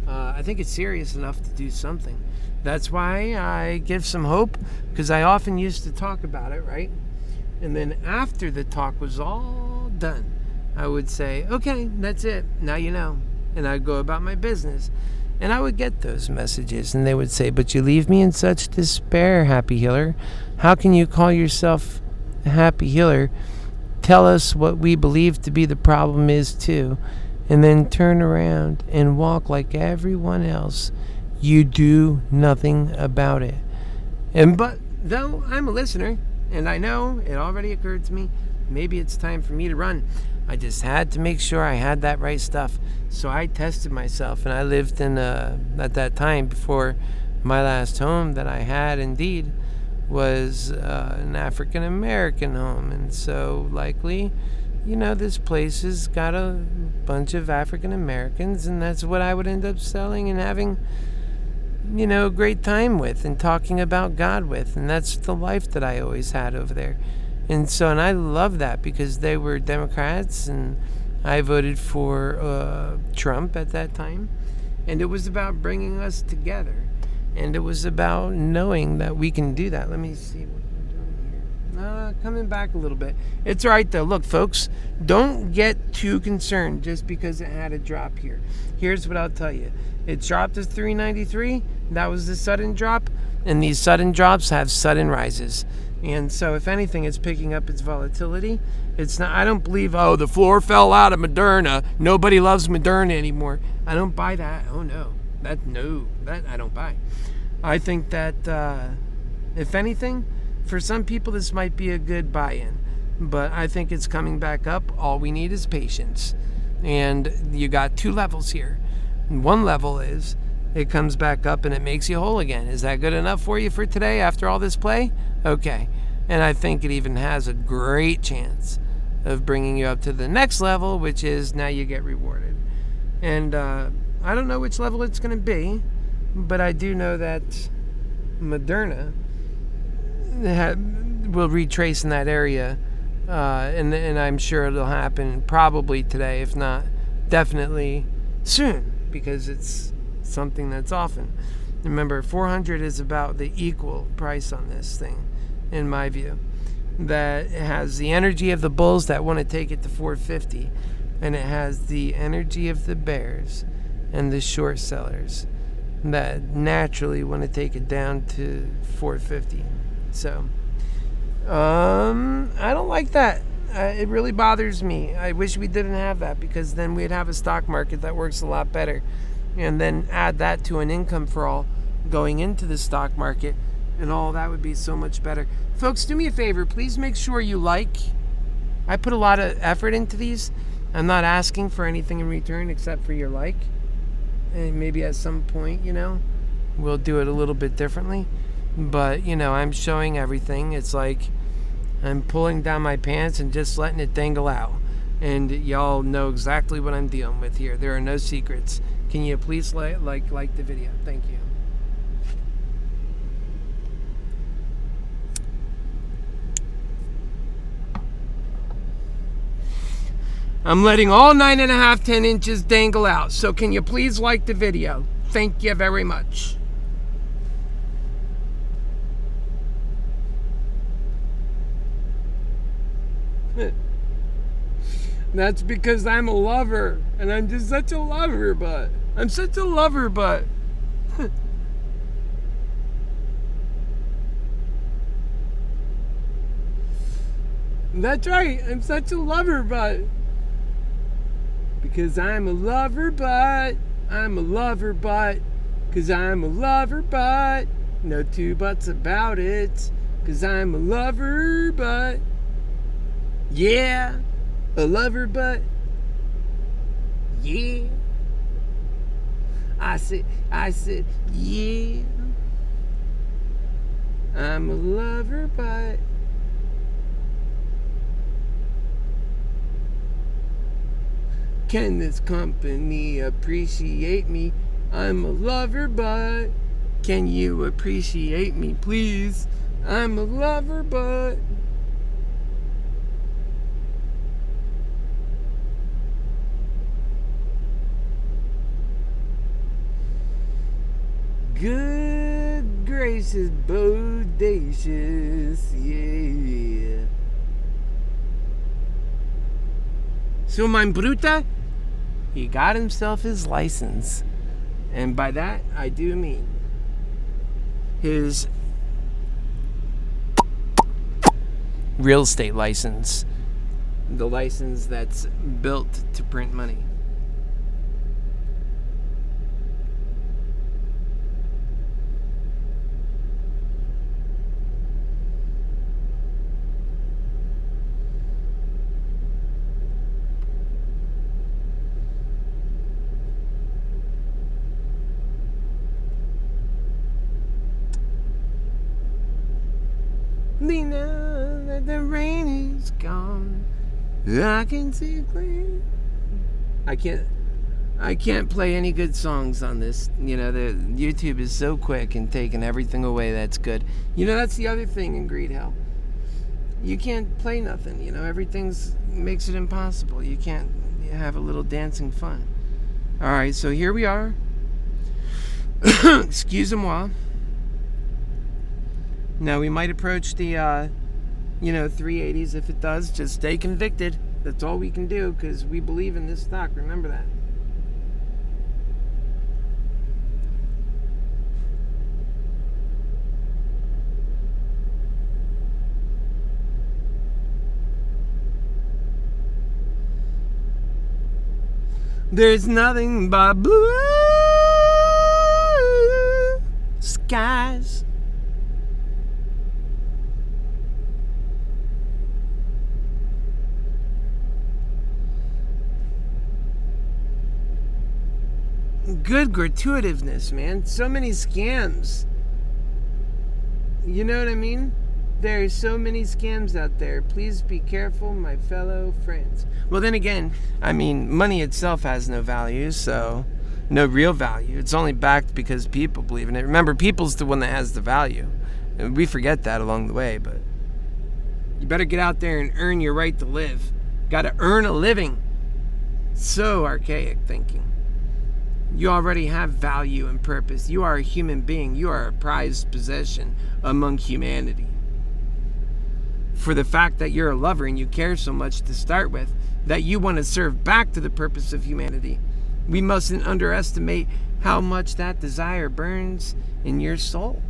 I think it's serious enough to do something. That's why I give some hope, because I often used to talk about it, right? And then after the talk was all done, I would say, okay, that's it. Now you know. And I'd go about my business. And I would get those messages, and they would say, but you leave me in such despair, Happy Healer. How can you call yourself a Happy Healer? Tell us what we believe to be the problem is too, and then turn around and walk like everyone else. You do nothing about it. But though I'm a listener, and I know it already occurred to me, maybe it's time for me to run. I just had to make sure I had that right stuff. So I tested myself, and I lived in, at that time, before my last home that I had indeed was an African American home. And so likely, this place has got a bunch of African Americans, and that's what I would end up selling and having, a great time with and talking about God with. And that's the life that I always had over there. And I love that, because they were Democrats and I voted for Trump at that time. And it was about bringing us together. And it was about knowing that we can do that. Let me see what I'm doing here. Coming back a little bit. It's all right, though. Look, folks, don't get too concerned just because it had a drop here. Here's what I'll tell you. It dropped to $393. That was the sudden drop. And these sudden drops have sudden rises. And so, if anything, it's picking up its volatility. It's not. I don't believe, the floor fell out of Moderna. Nobody loves Moderna anymore. I don't buy that. Oh, no. That I don't buy. I think that, if anything, for some people, this might be a good buy-in. but I think it's coming back up. All we need is patience. And you got 2 levels here. One level is it comes back up and it makes you whole again. Is that good enough for you for today after all this play? Okay. And I think it even has a great chance of bringing you up to the next level, which is now you get rewarded. And I don't know which level it's going to be, but I do know that Moderna will retrace in that area, and I'm sure it'll happen probably today, if not definitely soon, because it's something that's often. Remember, 400 is about the equal price on this thing, in my view. That it has the energy of the bulls that want to take it to 450, and it has the energy of the bears and the short sellers that naturally want to take it down to 450. So I don't like that. It really bothers me. I wish we didn't have that, because then we'd have a stock market that works a lot better, and then add that to an income for all going into the stock market, and all that would be so much better. Folks, do me a favor. Please make sure you like. I put a lot of effort into these. I'm not asking for anything in return except for your like. And maybe at some point, we'll do it a little bit differently. But, I'm showing everything. It's like I'm pulling down my pants and just letting it dangle out. And y'all know exactly what I'm dealing with here. There are no secrets. Can you please like the video? Thank you. I'm letting all 9.5, 10 inches dangle out. So can you please like the video? Thank you very much. That's because I'm a lover. And I'm just such a lover butt. I'm such a lover butt. That's right. I'm such a lover butt. Because I'm a lover butt. I'm a lover butt. Because I'm a lover butt. No 2 buts about it. Because I'm a lover butt. Yeah. A lover butt. Yeah. I said, yeah. I'm a lover butt. Can this company appreciate me? I'm a lover, but can you appreciate me, please? I'm a lover, but good gracious, bodacious, yeah. So, mein Bruder, he got himself his license. And by that, I do mean his real estate license. The license that's built to print money. Now that the rain is gone, I can see clear. I can't play any good songs on this. The YouTube is so quick and taking everything away that's good. That's the other thing in Greed Hell. You can't play nothing. Everything's makes it impossible. You can't have a little dancing fun. All right, so here we are. Excusez-moi. Now, we might approach the, 380s. If it does, just stay convicted. That's all we can do, because we believe in this stock. Remember that. There's nothing but blue skies. good gratuitiveness, man. So many scams. You know what I mean? There are so many scams out there. Please be careful, my fellow friends. Well, then again, I mean, money itself has no value, so no real value. It's only backed because people believe in it. Remember, people's the one that has the value. And we forget that along the way, but you better get out there and earn your right to live. Got to earn a living. So archaic thinking. You already have value and purpose. You are a human being. You are a prized possession among humanity. For the fact that you're a lover and you care so much to start with, that you want to serve back to the purpose of humanity, we mustn't underestimate how much that desire burns in your soul.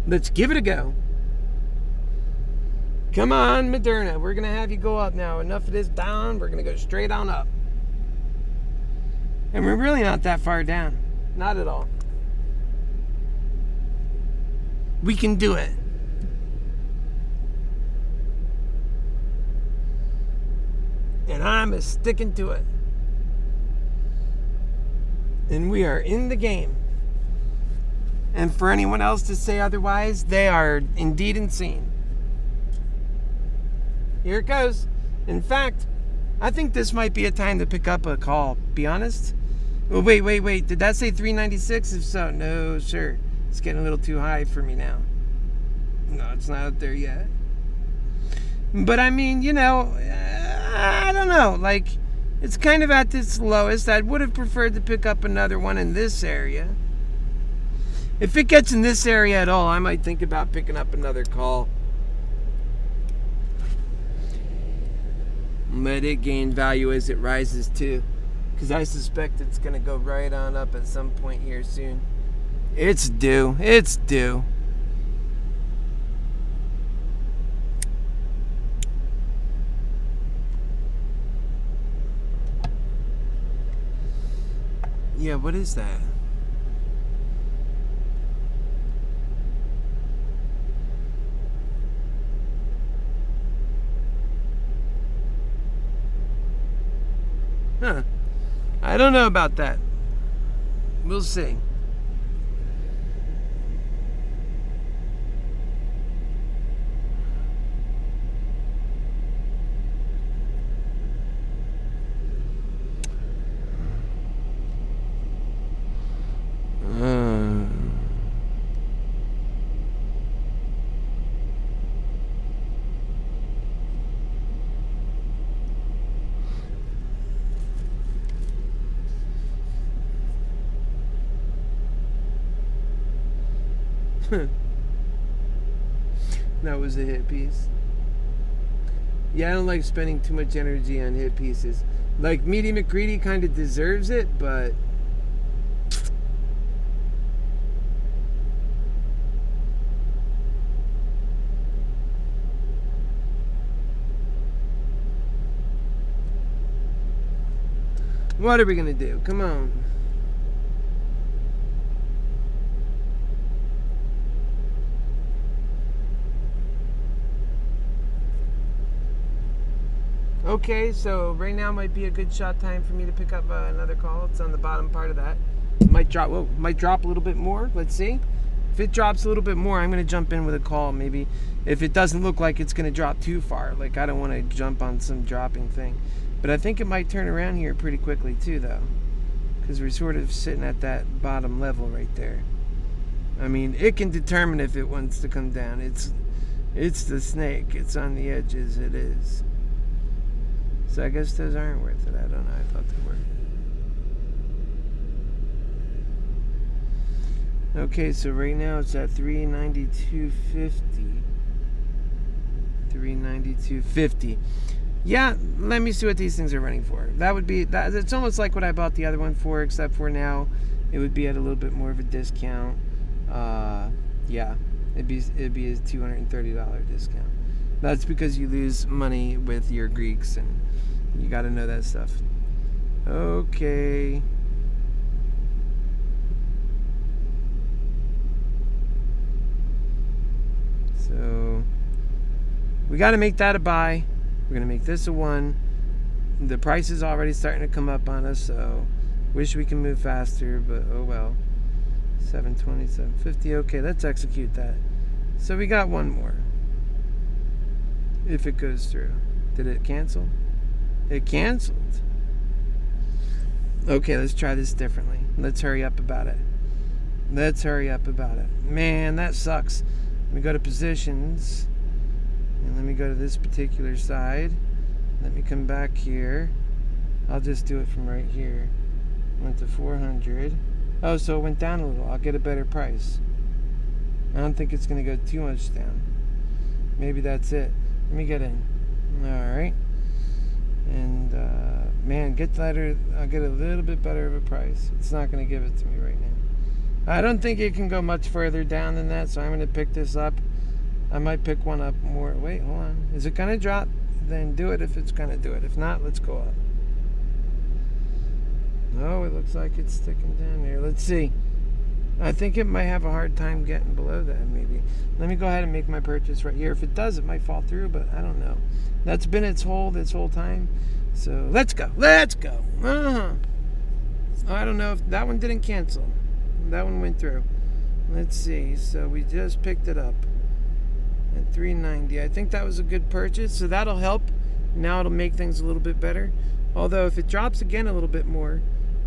Let's give it a go. Come on, Moderna. We're going to have you go up now. Enough of this down. We're going to go straight on up. And we're really not that far down. Not at all. We can do it. And I'm sticking to it. And we are in the game. And for anyone else to say otherwise, they are indeed insane. Here it goes. In fact, I think this might be a time to pick up a call. Be honest. Oh, wait. Did that say 396? If so, no, sir. It's getting a little too high for me now. No, it's not up there yet. But I mean, you know, I don't know. Like, it's kind of at its lowest. I would have preferred to pick up another one in this area. If it gets in this area at all, I might think about picking up another call. Let it gain value as it rises too. Because I suspect it's going to go right on up at some point here soon. It's due. It's due. Yeah, what is that? Huh. I don't know about that. We'll see. That was a hit piece. Yeah, I don't like spending too much energy on hit pieces. Like, Meaty McCready kind of deserves it, but what are we gonna do? Come on. Okay, so right now might be a good shot time for me to pick up another call. It's on the bottom part of that. Might drop a little bit more. Let's see. If it drops a little bit more, I'm going to jump in with a call maybe. If it doesn't look like it's going to drop too far, like I don't want to jump on some dropping thing. But I think it might turn around here pretty quickly too, though. Because we're sort of sitting at that bottom level right there. I mean, it can determine if it wants to come down. It's the snake. It's on the edges. It is. So I guess those aren't worth it. I don't know. I thought they were. Okay, so right now it's at 392.50. 392.50. Yeah, let me see what these things are running for. That would be that. It's almost like what I bought the other one for, except for now it would be at a little bit more of a discount. Yeah, it'd be a $230 discount. That's because you lose money with your Greeks and you got to know that stuff. Okay. So we got to make that a buy. We're going to make this a 1. The price is already starting to come up on us, so wish we can move faster, but oh well. 720, 750. Okay, let's execute that. So we got one more. If it goes through. Did it cancel? It canceled. Okay, let's try this differently. Let's hurry up about it. Man, that sucks. Let me go to positions. And let me go to this particular side. Let me come back here. I'll just do it from right here. Went to 400. Oh, so it went down a little. I'll get a better price. I don't think it's going to go too much down. Maybe that's it. Let me get in. Alright. And, man, I'll get a little bit better of a price. It's not going to give it to me right now. I don't think it can go much further down than that, so I'm going to pick this up. I might pick one up more. Wait, hold on. Is it going to drop? Then do it if it's going to do it. If not, let's go up. No, it looks like it's sticking down there. Let's see. I think it might have a hard time getting below that, maybe. Let me go ahead and make my purchase right here. If it does, it might fall through, but I don't know. That's been its hold this whole time. So let's go. I don't know if that one didn't cancel. That one went through. Let's see. So we just picked it up at 390. I think that was a good purchase, so that'll help. Now it'll make things a little bit better. Although if it drops again a little bit more,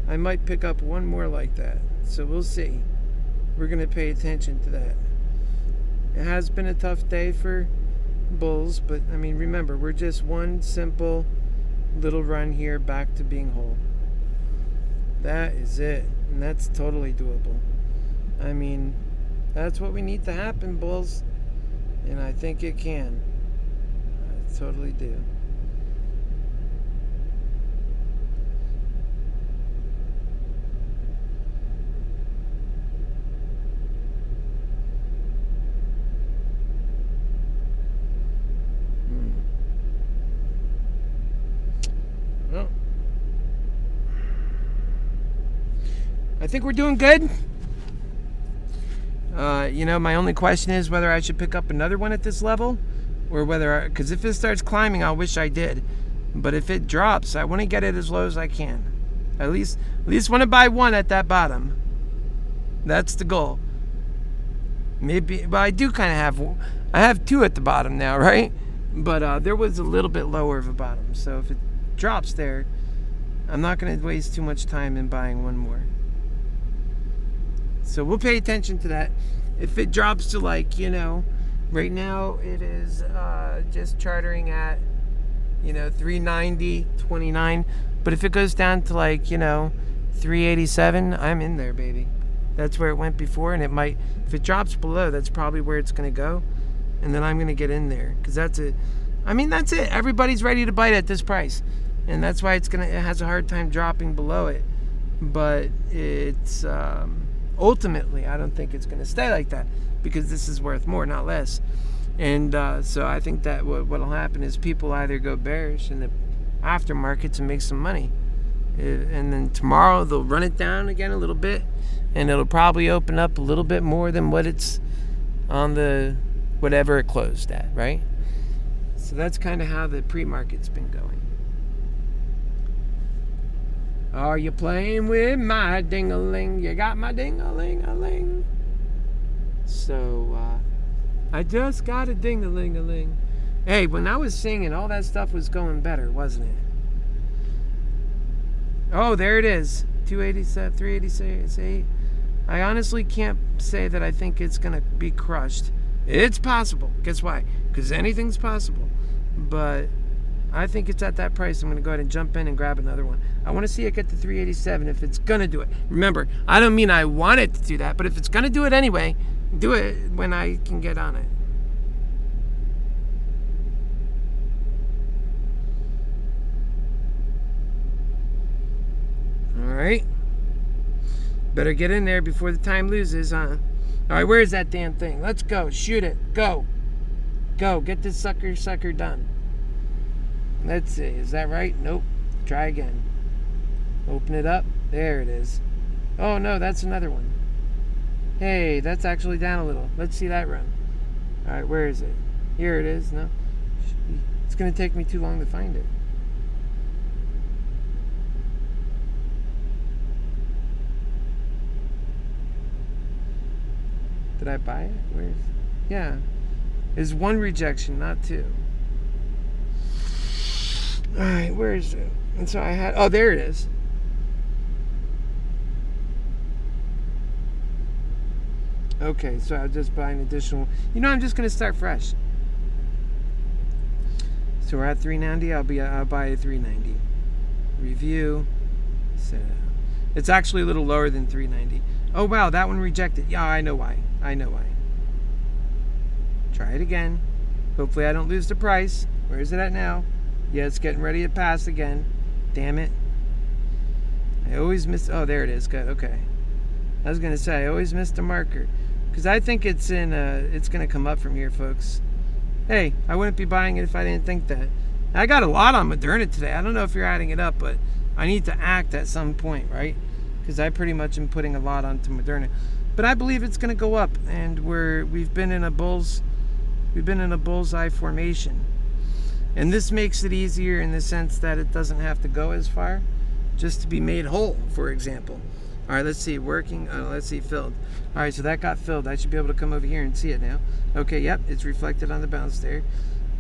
I might pick up one more like that. So we'll see. We're going to pay attention to that. It has been a tough day for bulls, but I mean, remember, we're just one simple little run here back to being whole. That is it, and that's totally doable. I mean, that's what we need to happen, bulls, and I think it can. I totally do. Well, I think we're doing good. My only question is whether I should pick up another one at this level, or because if it starts climbing, I wish I did. But if it drops, I want to get it as low as I can. At least want to buy one at that bottom. That's the goal. Maybe, but I do kind of have two at the bottom now, right? But there was a little bit lower of a bottom, so if it drops there, I'm not going to waste too much time in buying one more. So we'll pay attention to that. If it drops to right now it is just chartering at 390.29, but if it goes down to 387, I'm in there, baby. That's where it went before, and if it drops below, that's probably where it's going to go, and then I'm going to get in there, because that's it. Everybody's ready to bite at this price, and that's why it has a hard time dropping below it. But it's ultimately, I don't think it's going to stay like that, because this is worth more, not less. And so I think that what'll happen is people either go bearish in the aftermarket to make some money, and then tomorrow they'll run it down again a little bit, and it'll probably open up a little bit more than what it's on the whatever it closed at, right? So that's kind of how the pre-market's been going. Are you playing with my ding-a-ling? You got my ding-a-ling-a-ling. So, I just got a ding-a-ling-a-ling. Hey, when I was singing, all that stuff was going better, wasn't it? Oh, there it is. 287, 386. I honestly can't say that I think it's going to be crushed. It's possible. Guess why? Because anything's possible. But I think it's at that price. I'm going to go ahead and jump in and grab another one. I want to see it get to 387 if it's going to do it. Remember, I don't mean I want it to do that, but if it's going to do it anyway, do it when I can get on it. Alright. Better get in there before the time loses, huh? Alright, where's that damn thing? Let's go. Shoot it. Go. Go. Get this sucker done. Let's see. Is that right? Nope. Try again. Open it up. There it is. Oh, no. That's another one. Hey, that's actually down a little. Let's see that run. Alright, where is it? Here it is. No. It's going to take me too long to find it. Did I buy it? Where's... Yeah. It's one rejection, not two. Alright, where is it? And so I had... Oh, there it is. Okay, so I'll just buy an additional... You know, I'm just going to start fresh. So we're at 390. I'll buy a 390. Review. Set. It's actually a little lower than 390. Oh, wow, that one rejected. Yeah, I know why. I know why. Try it again. Hopefully I don't lose the price. Where is it at now? Yeah, it's getting ready to pass again. Damn it. I always miss... Oh, there it is. Good, okay. I was going to say, I always miss the marker. Because I think it's in... it's going to come up from here, folks. Hey, I wouldn't be buying it if I didn't think that. I got a lot on Moderna today. I don't know if you're adding it up, but I need to act at some point, right? Because I pretty much am putting a lot onto Moderna. But I believe it's going to go up, and we've been in a bullseye formation. And this makes it easier in the sense that it doesn't have to go as far, just to be made whole, for example. All right, let's see, working, let's see, filled. All right, so that got filled. I should be able to come over here and see it now. Okay, yep, it's reflected on the bounce there.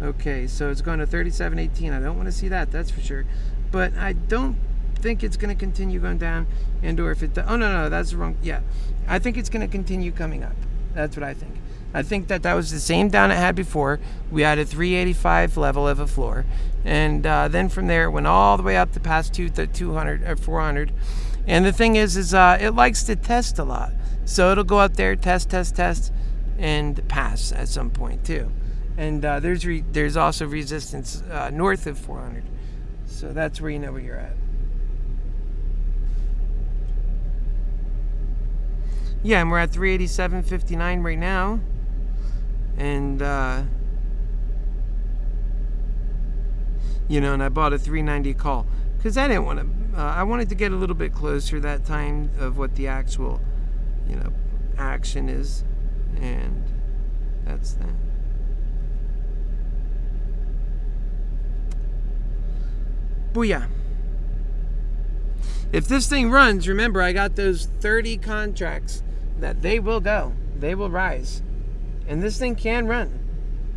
Okay, so it's going to 37.18. I don't want to see that, that's for sure. But I don't think it's going to continue going down, and or if it, oh no, that's wrong. Yeah, I think it's going to continue coming up. That's what I think. I think that was the same down it had before. We had a 385 level of a floor, and then from there it went all the way up to past 200 or 400. And the thing is it likes to test a lot, so it'll go up there, test, and pass at some point too. And there's also resistance north of 400, so that's where you know where you're at. Yeah, and we're at 387.59 right now. And, you know, and I bought a 390 call. Because I didn't want to, I wanted to get a little bit closer that time of what the actual, you know, action is. And that's that. Booyah. If this thing runs, remember, I got those 30 contracts that they will go. They will rise. And this thing can run.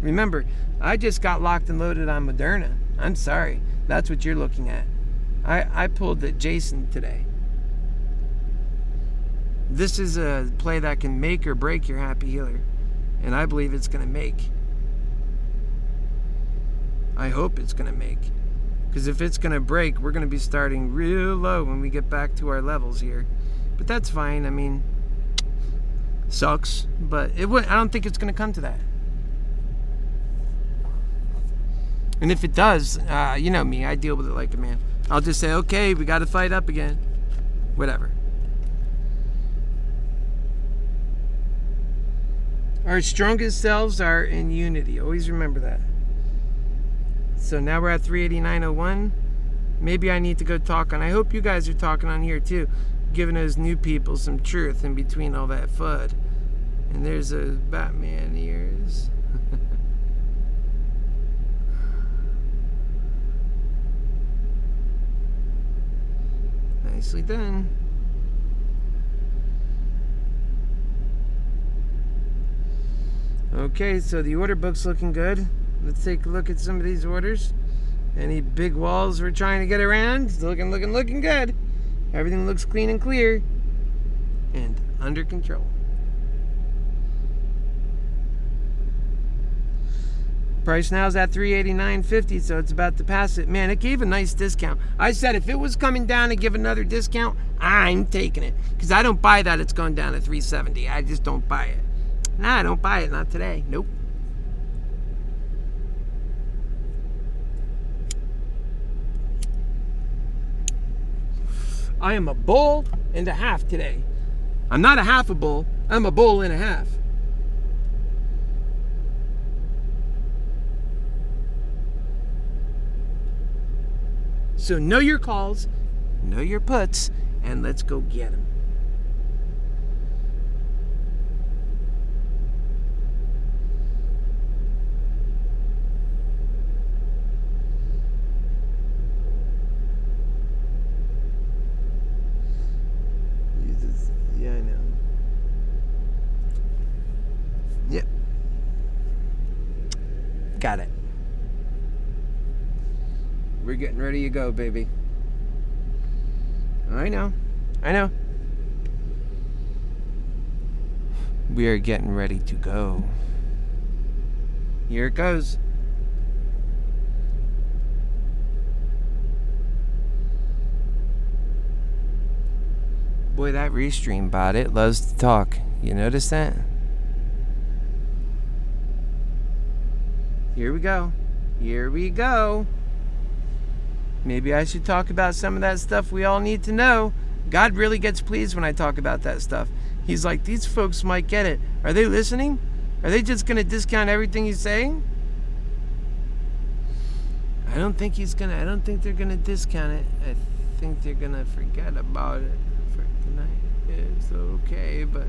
Remember, I just got locked and loaded on Moderna. I'm sorry. That's what you're looking at. I pulled the Jason today. This is a play that can make or break your Happy Healer. And I believe it's going to make. I hope it's going to make. Because if it's going to break, we're going to be starting real low when we get back to our levels here. But that's fine. I mean, sucks. But I don't think it's going to come to that. And if it does, you know me, I deal with it like a man. I'll just say, okay, we got to fight up again. Whatever. Our strongest selves are in unity. Always remember that. So now we're at 389.01. Maybe I need to go talk on. I hope you guys are talking on here too, giving those new people some truth in between all that FUD. And there's those Batman ears. Nicely done. Okay, so the order book's looking good. Let's take a look at some of these orders. Any big walls we're trying to get around? It's looking good. Everything looks clean and clear. And under control. Price now is at $389.50, so it's about to pass it. Man, it gave a nice discount. I said if it was coming down to give another discount, I'm taking it. Because I don't buy that it's going down to $370. I just don't buy it. Nah, I don't buy it. Not today. Nope. I am a bull and a half today. I'm not a half a bull. I'm a bull and a half. So know your calls, know your puts, and let's go get them. Look at it. We're getting ready to go, baby. I know. We are getting ready to go. Here it goes. Boy, that Restream bot, it loves to talk. You notice that? Here we go. Maybe I should talk about some of that stuff we all need to know. God really gets pleased when I talk about that stuff. He's like, these folks might get it. Are they listening? Are they just going to discount everything he's saying? I don't think they're going to discount it. I think they're going to forget about it for tonight. It's okay, but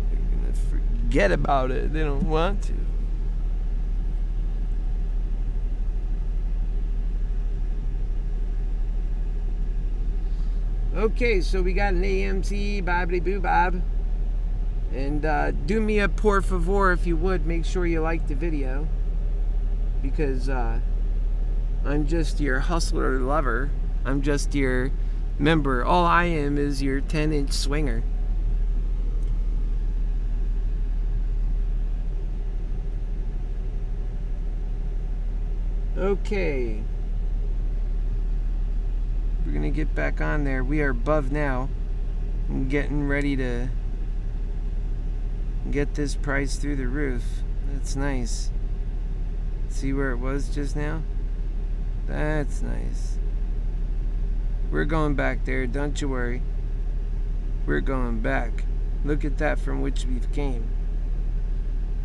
they're going to forget about it. They don't want to. Okay, so we got an AMC, bobbity boo bob. And do me a por favor, if you would, make sure you like the video. Because I'm just your hustler lover. I'm just your member. All I am is your 10-inch swinger. Okay. We're gonna get back on there. We are above now. I'm getting ready to get this price through the roof. That's nice. See where it was just now? That's nice. We're going back there, don't you worry. We're going back. Look at that, from which we've came.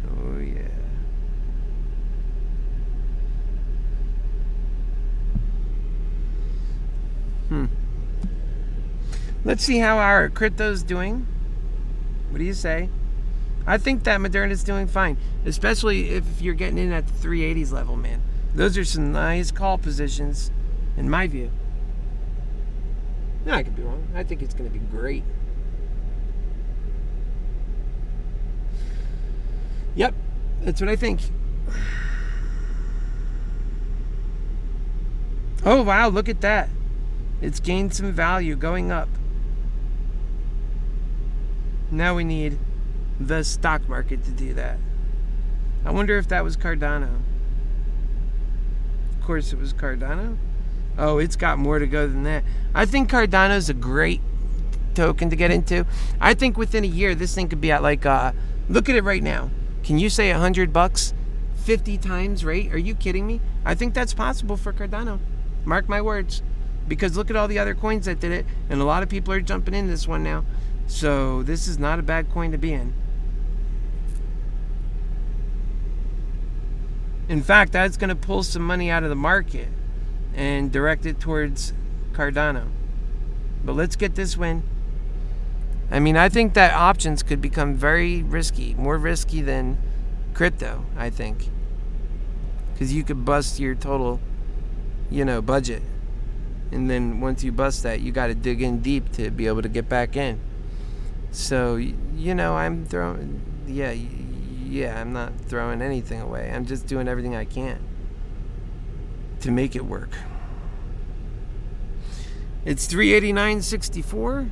Oh yeah. Let's see how our crypto's doing. What do you say? I think that Moderna's doing fine, especially if you're getting in at the 380s level, man. Those are some nice call positions, in my view. No, I could be wrong. I think it's going to be great. Yep, that's what I think. Oh, wow, look at that. It's gained some value going up. Now we need the stock market to do that. I wonder if that was Cardano. Of course it was Cardano. Oh, it's got more to go than that. I think Cardano's a great token to get into. I think within a year this thing could be at like look at it right now. Can you say $100 50 times rate? Are you kidding me? I think that's possible for Cardano. Mark my words. Because look at all the other coins that did it, and a lot of people are jumping in this one now. So this is not a bad coin to be in. In fact, that's going to pull some money out of the market and direct it towards Cardano. But let's get this win. I mean, I think that options could become very risky, more risky than crypto, I think. Because you could bust your total, budget. And then once you bust that, you got to dig in deep to be able to get back in. So, I'm throwing, I'm not throwing anything away. I'm just doing everything I can to make it work. It's 389.64.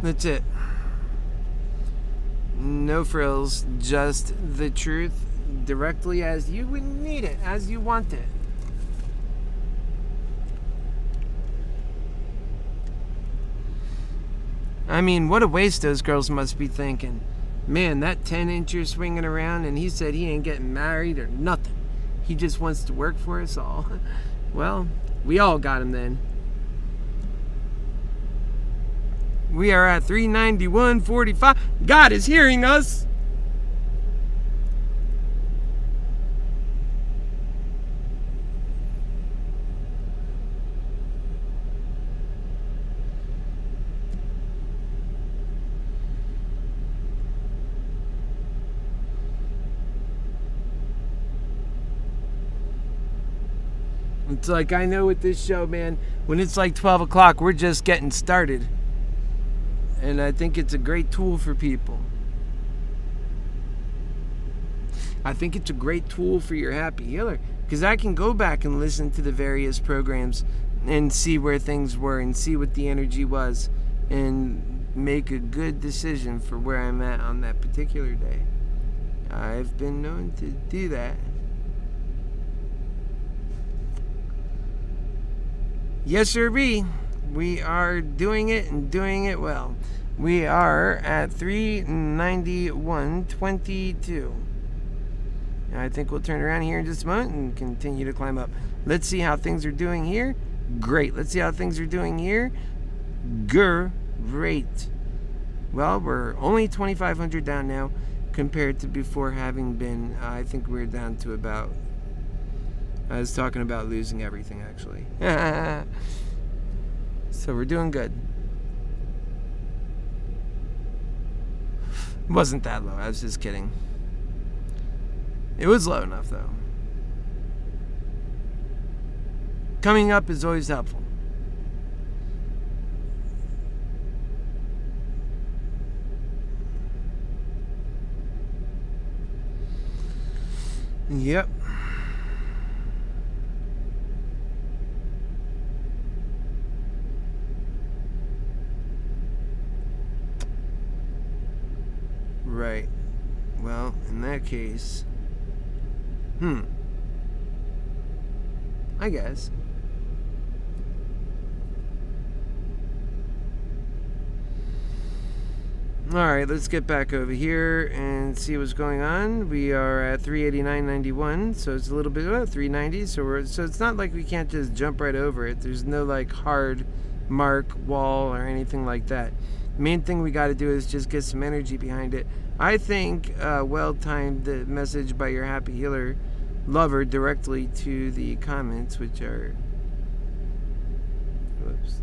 That's it. No frills, just the truth directly as you would need it, as you want it. I mean, what a waste those girls must be thinking. Man, that 10-incher swinging around, and he said he ain't getting married or nothing. He just wants to work for us all. Well, we all got him then. We are at 391.45. God is hearing us. It's like, I know with this show, man, when it's like 12 o'clock, we're just getting started. And I think it's a great tool for people. I think it's a great tool for your happy healer, because I can go back and listen to the various programs and see where things were and see what the energy was and make a good decision for where I'm at on that particular day. I've been known to do that. Yes, sir, we are doing it and doing it well. We are at 391.22. I think we'll turn around here in just a moment and continue to climb up. Let's see how things are doing here. Great. Let's see how things are doing here. Great. Well, we're only 2,500 down now compared to before having been, I think we're down to about, I was talking about losing everything actually. So we're doing good. It wasn't that low. I was just kidding. It was low enough, though. Coming up is always helpful. Yep. Right. Well, in that case, I guess. Alright, let's get back over here and see what's going on. We are at 389.91, so it's a little bit 390, so it's not like we can't just jump right over it. There's no like hard mark, wall, or anything like that. Main thing we got to do is just get some energy behind it. I think well-timed message by your Happy Healer Lover directly to the comments, which are, whoops.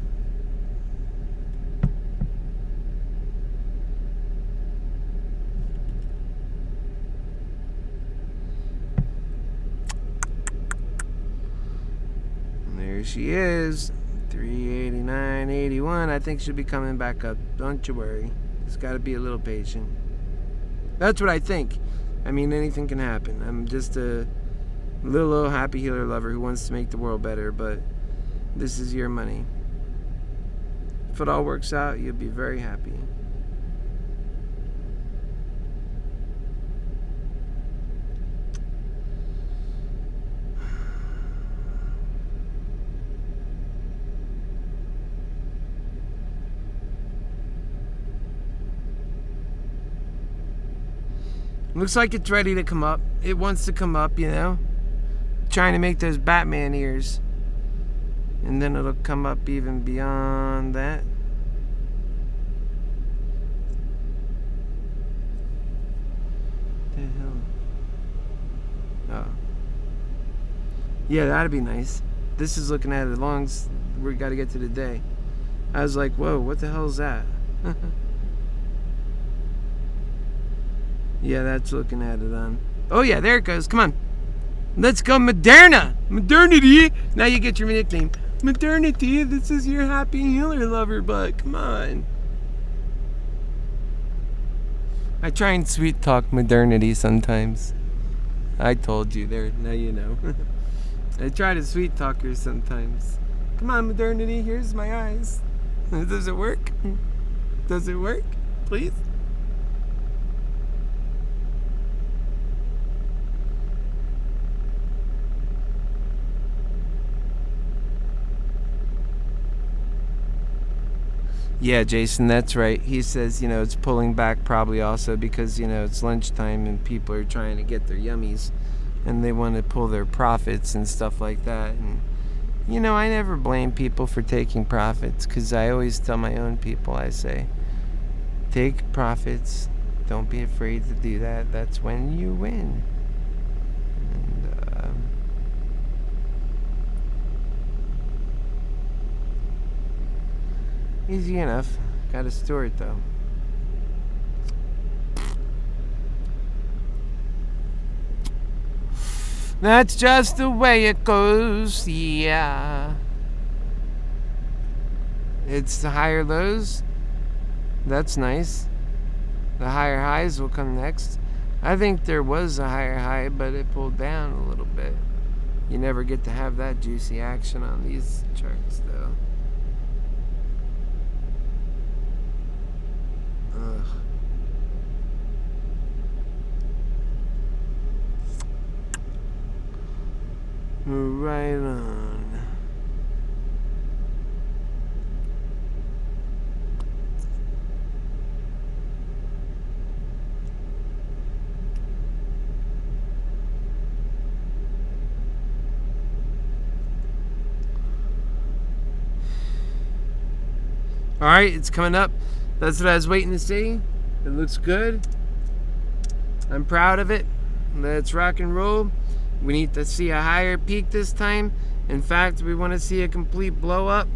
There she is. 389.81. I think she'll be coming back up. Don't you worry. Just got to be a little patient. That's what I think. I mean, anything can happen. I'm just a little old Happy Healer Lover who wants to make the world better, but this is your money. If it all works out, you'll be very happy. Looks like it's ready to come up. It wants to come up, you know. Trying to make those Batman ears. And then it'll come up even beyond that. What the hell? Oh. Yeah, that'd be nice. This is looking at it as long as we got to get to the day. I was like, whoa, what the hell is that? Yeah, that's looking at it on. Oh yeah, there it goes. Come on. Let's go Moderna. Modernity. Now you get your nickname. Modernity. This is your Happy Healer Lover bug. Come on. I try and sweet talk modernity sometimes. I told you there. Now you know. I try to sweet talk her sometimes. Come on, modernity. Here's my eyes. Does it work? Does it work? Please? Yeah, Jason, that's right. He says, you know, it's pulling back probably also because, you know, it's lunchtime and people are trying to get their yummies and they want to pull their profits and stuff like that. And, you know, I never blame people for taking profits because I always tell my own people, I say, take profits. Don't be afraid to do that. That's when you win. And, easy enough. Gotta store it though. That's just the way it goes, yeah. It's the higher lows. That's nice. The higher highs will come next. I think there was a higher high, but it pulled down a little bit. You never get to have that juicy action on these charts, though. Ugh. Right on. All right, it's coming up. That's what I was waiting to see. It looks good. I'm proud of it. Let's rock and roll. We need to see a higher peak this time. In fact, we want to see a complete blow up.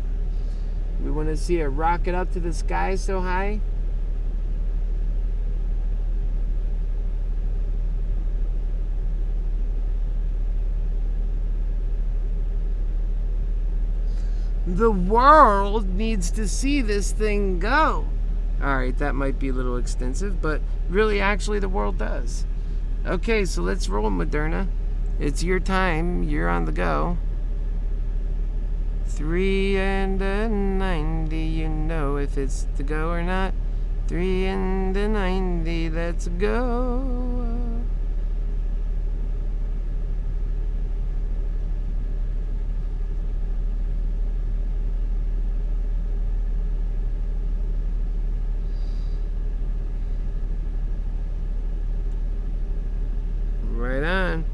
We want to see it rocket up to the sky so high. The world needs to see this thing go. Alright, that might be a little extensive, but really, actually, the world does. Okay, so let's roll, Moderna. It's your time. You're on the go. 3 and a 90. You know if it's the go or not. 3 and a 90. Let's go. Right on.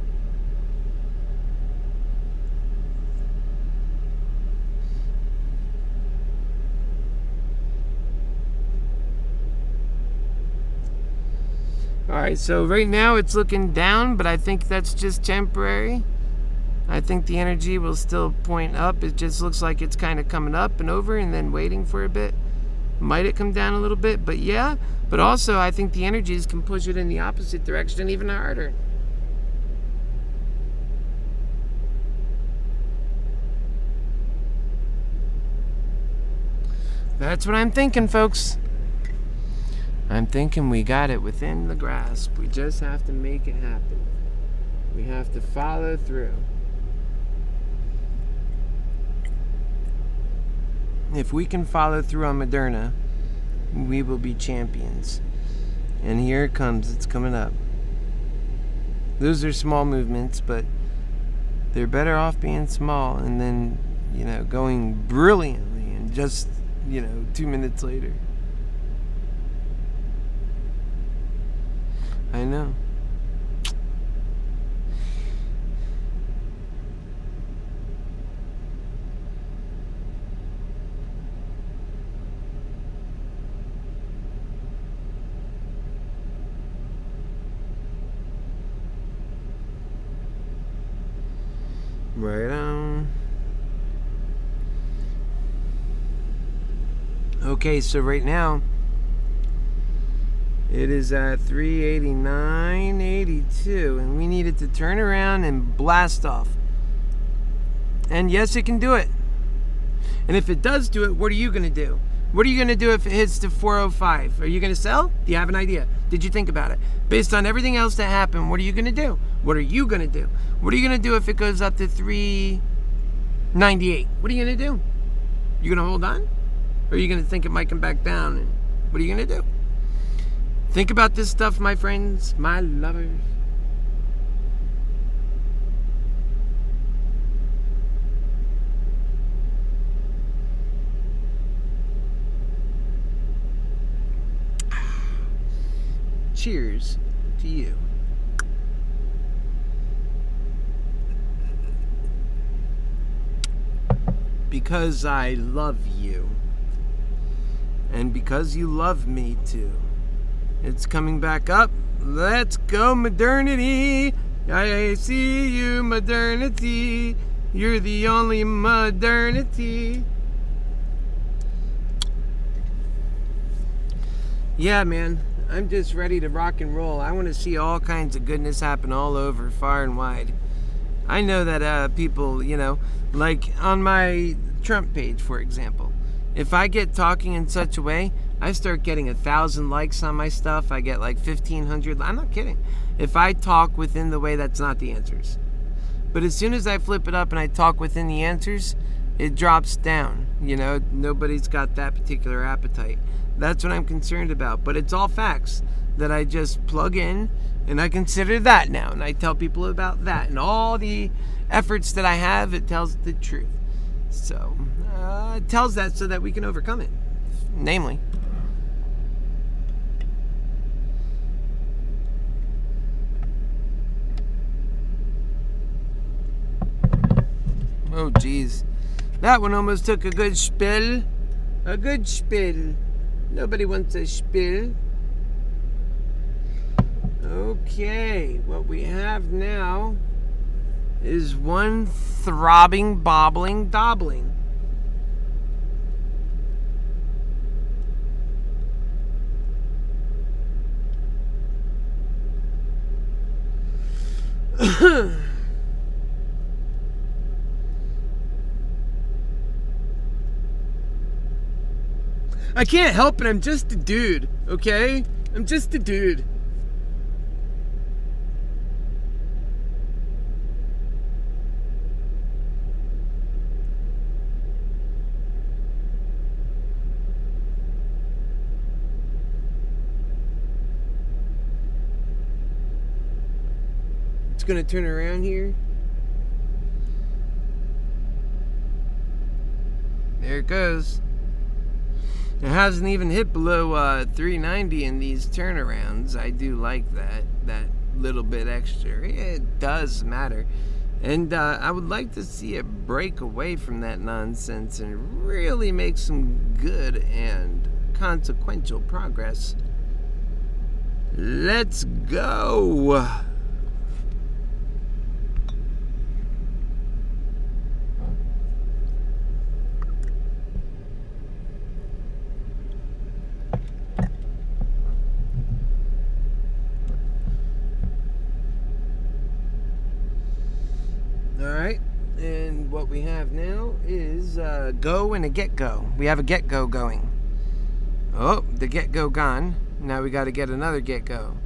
Alright, so right now it's looking down, but I think that's just temporary. I think the energy will still point up. It just looks like it's kind of coming up and over and then waiting for a bit. Might it come down a little bit? But yeah, but also I think the energies can push it in the opposite direction even harder. That's what I'm thinking, folks. I'm thinking we got it within the grasp. We just have to make it happen. We have to follow through. If we can follow through on Moderna, we will be champions. And here it comes. It's coming up. Those are small movements, but they're better off being small and then, going brilliantly and just, 2 minutes later. I know. Right on. Okay, so right now it is at 389.82, and we need it to turn around and blast off. And yes, it can do it. And if it does do it, what are you going to do? What are you going to do if it hits to 405? Are you going to sell? Do you have an idea? Did you think about it? Based on everything else that happened, what are you going to do? What are you going to do? What are you going to do if it goes up to 398? What are you going to do? You going to hold on? Or are you going to think it might come back down? And what are you going to do? Think about this stuff, my friends, my lovers. Cheers to you. Because I love you. And because you love me too. It's coming back up. Let's go, modernity. I see you, modernity. You're the only modernity. Yeah, man. I'm just ready to rock and roll. I want to see all kinds of goodness happen all over, far and wide. I know that people, like on my Trump page, for example, if I get talking in such a way, I start getting 1,000 likes on my stuff. I get like 1,500. I'm not kidding. If I talk within the way that's not the answers. But as soon as I flip it up and I talk within the answers, it drops down. Nobody's got that particular appetite. That's what I'm concerned about. But it's all facts that I just plug in, and I consider that now. And I tell people about that. And all the efforts that I have, it tells the truth. So, it tells that so that we can overcome it. Namely. Oh, geez. That one almost took a good spill. A good spill. Nobody wants a spill. Okay, what we have now is one throbbing, bobbling, dobbling. I can't help it, I'm just a dude, okay? I'm just a dude. It's gonna turn around here. There it goes. It hasn't even hit below 390 in these turnarounds. I do like that little bit extra. It does matter. And I would like to see it break away from that nonsense and really make some good and consequential progress. Let's go. Alright, and what we have now is a go and a get-go. We have a get-go going. Oh, the get-go gone. Now we got to get another get-go.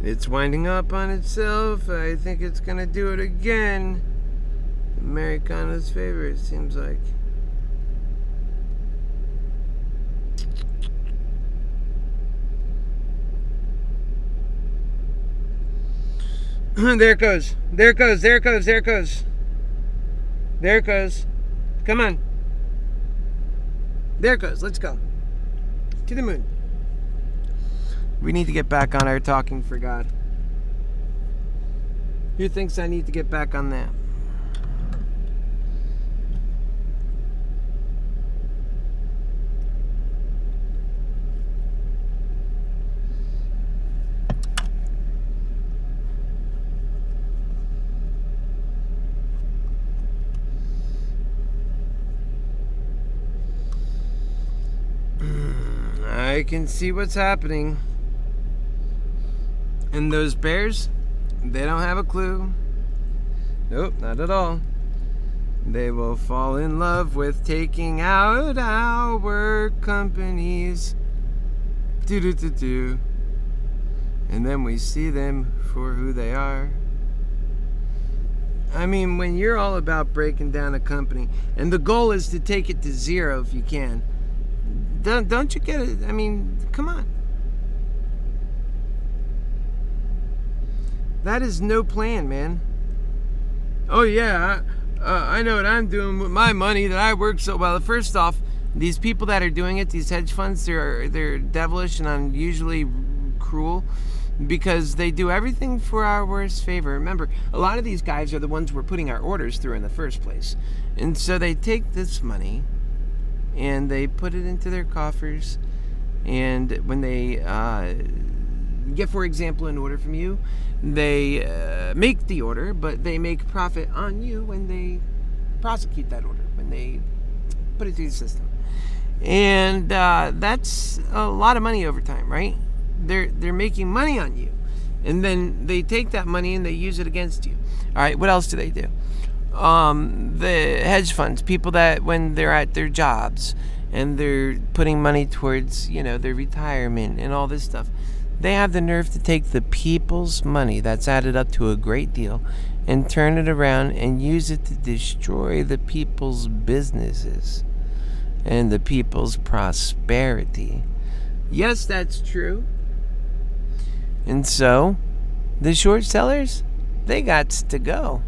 It's winding up on itself. I think it's gonna do it again. Americana's favor, it seems like. There it goes. There it goes. There it goes. There it goes. There it goes. Come on. There it goes. Let's go. To the moon. We need to get back on our talking for God. Who thinks I need to get back on that? I can see what's happening. And those bears, they don't have a clue. Nope, not at all. They will fall in love with taking out our companies. Do. And then we see them for who they are. I mean, when you're all about breaking down a company, and the goal is to take it to zero if you can, don't you get it? I mean, come on. That is no plan, man. Oh yeah, I know what I'm doing with my money that I work so well. First off, these people that are doing it, these hedge funds, they're devilish and unusually cruel. because they do everything for our worst favor. Remember, a lot of these guys are the ones we're putting our orders through in the first place. And so they take this money and they put it into their coffers. And when they get, for example, an order from you, they make the order, but they make profit on you when they prosecute that order, when they put it through the system. And that's a lot of money over time, right? They're making money on you. And then they take that money and they use it against you. All right, what else do they do? The hedge funds, people that when they're at their jobs and they're putting money towards, their retirement and all this stuff, they have the nerve to take the people's money that's added up to a great deal and turn it around and use it to destroy the people's businesses and the people's prosperity. Yes, that's true. And so, the short sellers, they got to go.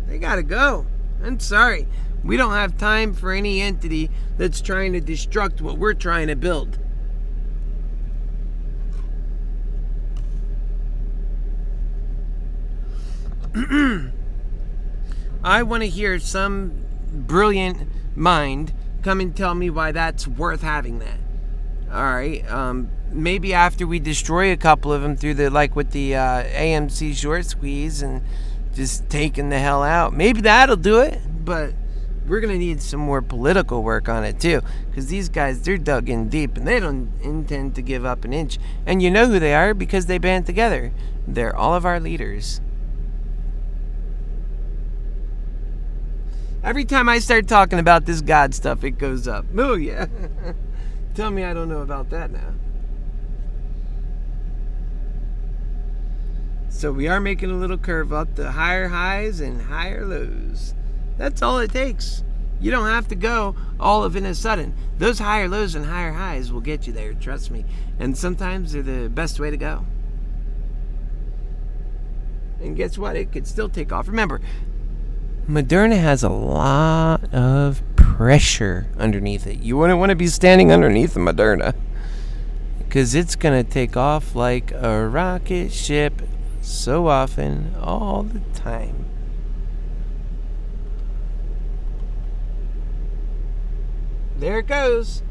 They gotta go. I'm sorry. We don't have time for any entity that's trying to destruct what we're trying to build. I want to hear some brilliant mind come and tell me why that's worth having that. All right. Maybe after we destroy a couple of them through with the AMC short squeeze and just taking the hell out. Maybe that'll do it. But we're going to need some more political work on it too. Because these guys, they're dug in deep and they don't intend to give up an inch. And you know who they are because they band together. They're all of our leaders. Every time I start talking about this God stuff, it goes up. Oh, yeah. Tell me I don't know about that now. So we are making a little curve up to higher highs and higher lows. That's all it takes. You don't have to go all of it in a sudden. Those higher lows and higher highs will get you there, trust me. And sometimes they're the best way to go. And guess what? It could still take off. Remember, Moderna has a lot of pressure underneath it. You wouldn't want to be standing underneath the Moderna because it's going to take off like a rocket ship so often, all the time. There it goes.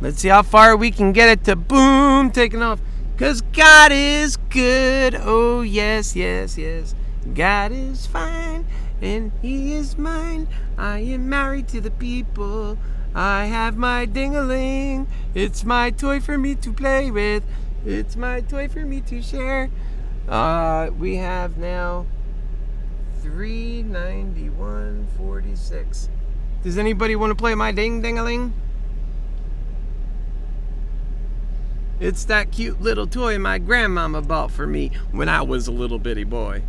Let's see how far we can get it to boom, taking off. Because God is good. Oh, yes, yes, yes. God is fine, and He is mine. I am married to the people. I have my ding-a-ling. It's my toy for me to play with. It's my toy for me to share. We have now 391.46. Does anybody want to play my ding-ding-a-ling? It's that cute little toy my grandmama bought for me when I was a little bitty boy.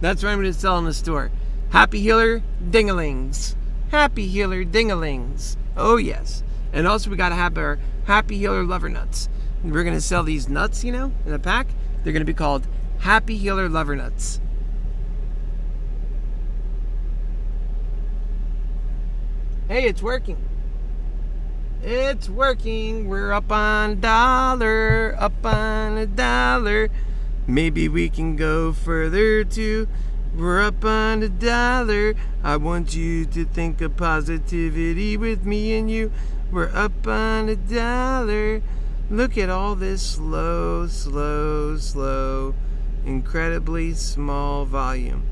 That's what I'm going to sell in the store. Happy Healer Dingalings. Happy Healer Dingalings. Oh, yes. And also we got to have our Happy Healer Lover Nuts. We're going to sell these nuts, in a pack. They're going to be called Happy Healer Lover Nuts. Hey, it's working. It's working. We're up on $1. Up on $1. Maybe we can go further too. We're up on $1. I want you to think of positivity with me and you. We're up on $1. Look at all this slow, slow, slow, incredibly small volume.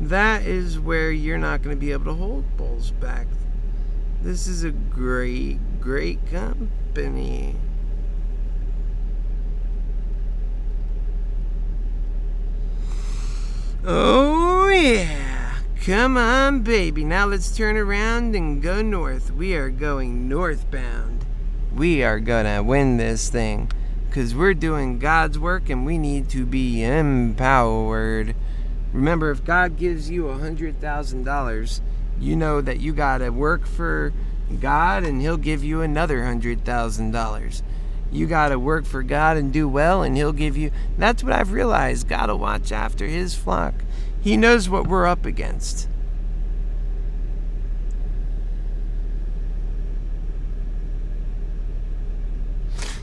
That is where you're not going to be able to hold bulls back. This is a great, great company. Oh, yeah. Come on, baby. Now let's turn around and go north. We are going northbound. We are gonna win this thing. Because we're doing God's work and we need to be empowered. Remember, if God gives you $100,000, you know that you gotta work for God and He'll give you another $100,000. You gotta work for God and do well and He'll give you... That's what I've realized. God will watch after His flock. He knows what we're up against.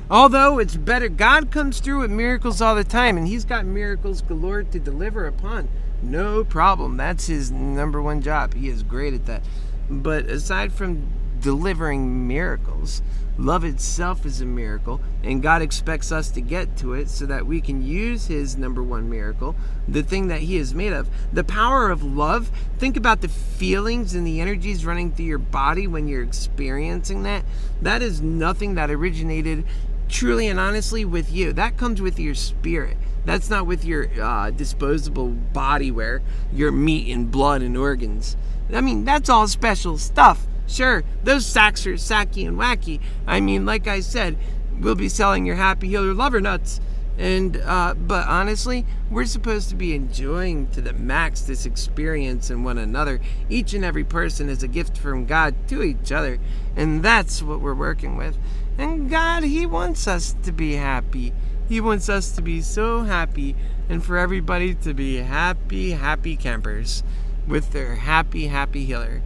Although it's better, God comes through with miracles all the time, and he's got miracles galore to deliver upon. No problem. That's his number one job. He is great at that. But aside from delivering miracles, love itself is a miracle, and God expects us to get to it so that we can use his number one miracle, the thing that he is made of. The power of love. Think about the feelings and the energies running through your body when you're experiencing that. That is nothing that originated truly and honestly with you. That comes with your spirit. That's not with your disposable body where your meat and blood and organs. I mean, that's all special stuff. Sure, those sacks are sacky and wacky. I mean, like I said, we'll be selling your Happy Healer Lover nuts. And but honestly, we're supposed to be enjoying to the max this experience in one another. Each and every person is a gift from God to each other, and that's what we're working with. And God, he wants us to be happy. He wants us to be so happy, and for everybody to be happy, happy campers with their happy, happy healer,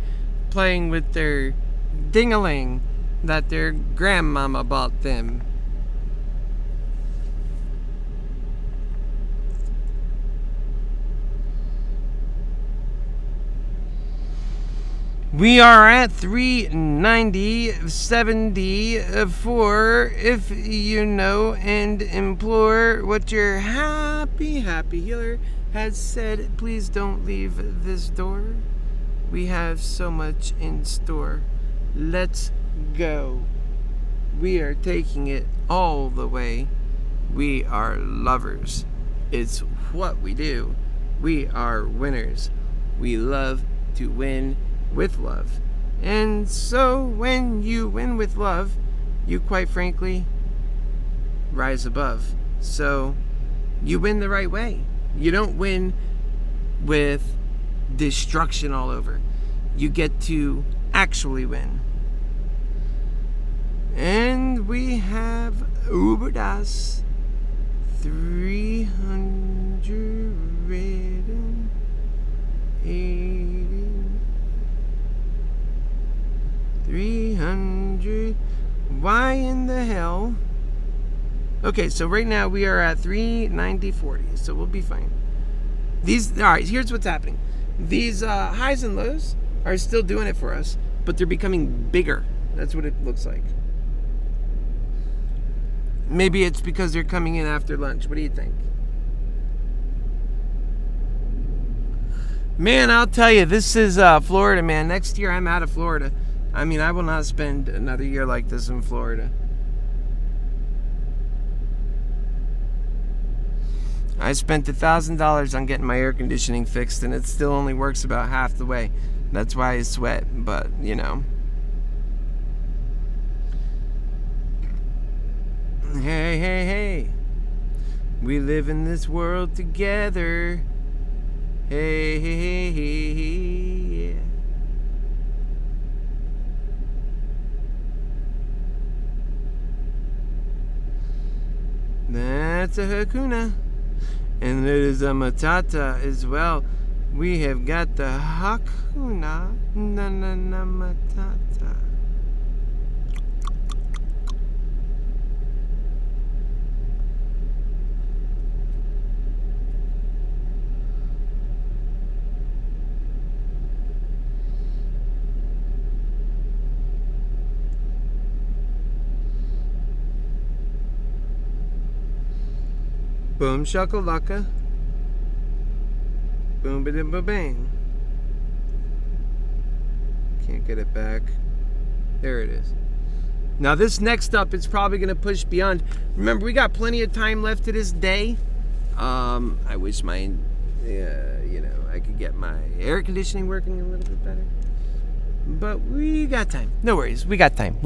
playing with their ding-a-ling that their grandmama bought them. We are at 390.74 if you know and implore what your happy healer has said. Please don't leave this door. We have so much in store. Let's go. We are taking it all the way. We are lovers. It's what we do. We are winners. We love to win with love. And so when you win with love, you quite frankly rise above. So you win the right way. You don't win with destruction all over. You get to actually win. And we have Uberdas 300. Why in the hell? Okay, so right now we are at 390.40, so we'll be fine. Alright, here's what's happening. These highs and lows are still doing it for us, but they're becoming bigger. That's what it looks like. Maybe it's because they're coming in after lunch. What do you think? Man, I'll tell you, this is Florida, man. Next year I'm out of Florida. I mean, I will not spend another year like this in Florida. I spent $1,000 on getting my air conditioning fixed, and it still only works about half the way. That's why I sweat, but, you know. Hey, hey, hey. We live in this world together. Hey, hey, hey, hey, hey, yeah. That's a Hakuna. And it is a Matata as well. We have got the Hakuna na na na Matata. Boom shakalaka. Boom ba ba bang. Can't get it back. There it is. Now this next up is probably going to push beyond. Remember, we got plenty of time left to this day. I wish I could get my air conditioning working a little bit better. But we got time. No worries. We got time.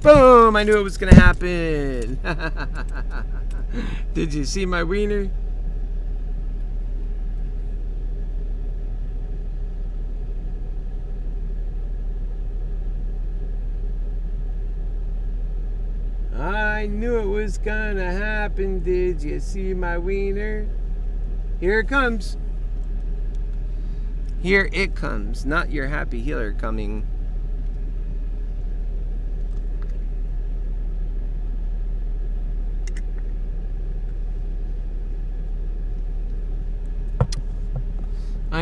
Boom! I knew it was going to happen. Did you see my wiener? I knew it was going to happen. Did you see my wiener? Here it comes. Here it comes. Not your happy healer coming.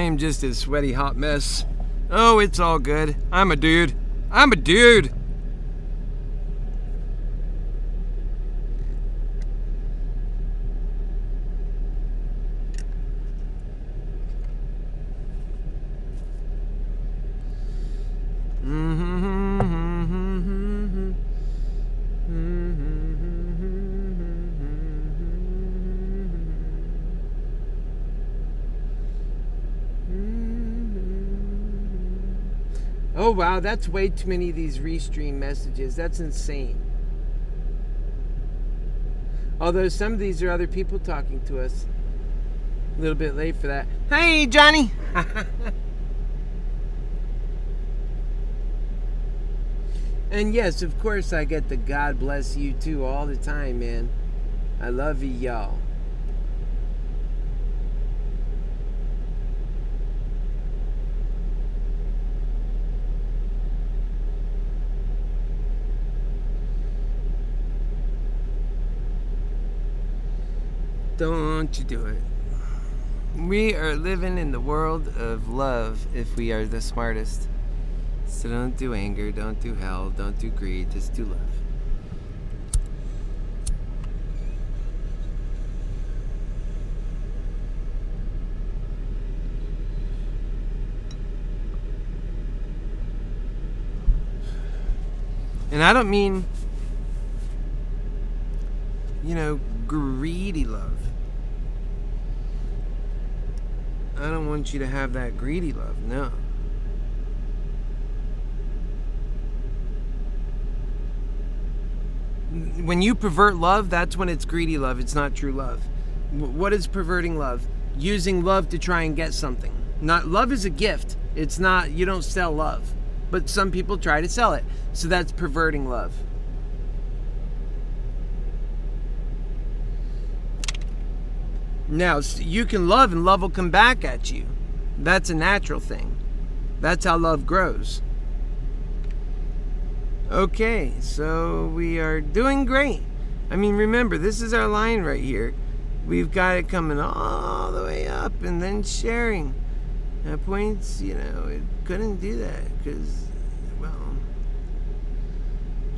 I am just a sweaty hot mess. Oh, it's all good. I'm a dude. I'm a dude. Oh wow, that's way too many of these restream messages. That's insane. Although some of these are other people talking to us. A little bit late for that. Hey, Johnny! And yes, of course I get the God bless you too all the time, man. I love you, y'all. Don't you do it. We are living in the world of love if we are the smartest. So don't do anger, don't do hell, don't do greed, just do love. And I don't mean, greedy love. I don't want you to have that greedy love, no. When you pervert love, that's when it's greedy love. It's not true love. What is perverting love? Using love to try and get something. Not love is a gift. It's not, you don't sell love. But some people try to sell it. So that's perverting love. Now, you can love and love will come back at you. That's a natural thing. That's how love grows. Okay, so we are doing great. I mean, remember, this is our line right here. We've got it coming all the way up and then sharing. At points, it couldn't do that because, well,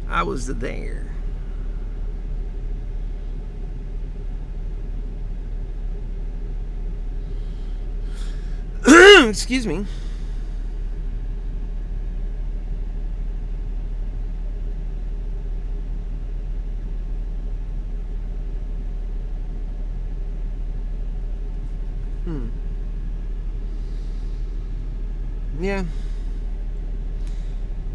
I was there. Excuse me.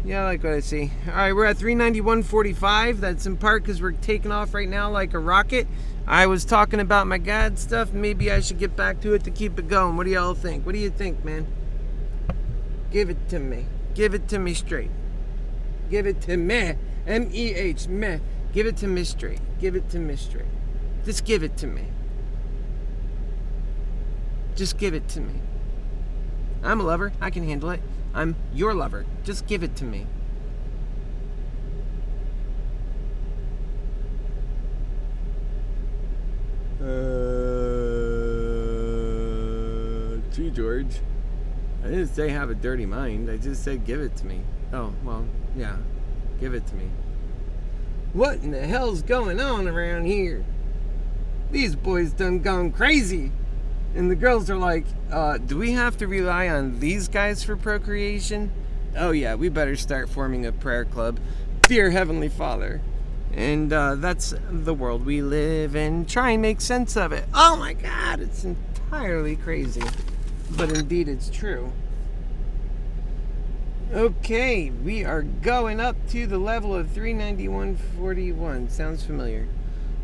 Yeah, I like what I see. Alright, we're at 391.45. That's in part because we're taking off right now like a rocket. I was talking about my God stuff. Maybe I should get back to it to keep it going. What do y'all think? What do you think, man? Give it to me. Give it to me straight. Give it to me. M-E-H, meh. Give it to me straight. Give it to me straight. Just give it to me. Just give it to me. I'm a lover. I can handle it. I'm your lover. Just give it to me. Gee, George. I didn't say have a dirty mind. I just said give it to me. Oh, well, yeah. Give it to me. What in the hell's going on around here? These boys done gone crazy. And the girls are like, do we have to rely on these guys for procreation? Oh yeah, we better start forming a prayer club. Dear Heavenly Father. And that's the world we live in. Try and make sense of it. Oh my God, it's entirely crazy. But indeed it's true. Okay, we are going up to the level of 391.41. Sounds familiar.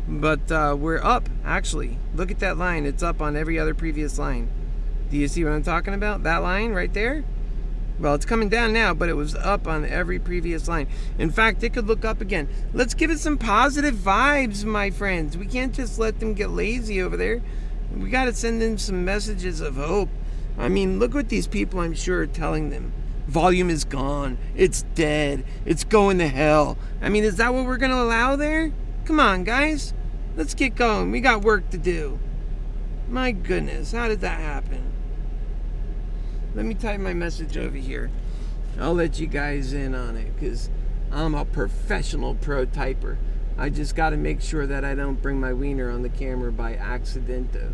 But we're up, actually. Look at that line. It's up on every other previous line. Do you see what I'm talking about? That line right there? Well, it's coming down now, but it was up on every previous line. In fact, it could look up again. Let's give it some positive vibes, my friends. We can't just let them get lazy over there. We got to send them some messages of hope. I mean, look what these people, I'm sure, are telling them. Volume is gone. It's dead. It's going to hell. I mean, is that what we're going to allow there? Come on, guys. Let's get going. We got work to do. My goodness, how did that happen? let me type my message over here. I'll let you guys in on it, because I'm a professional pro typer. I just got to make sure that I don't bring my wiener on the camera by accidento.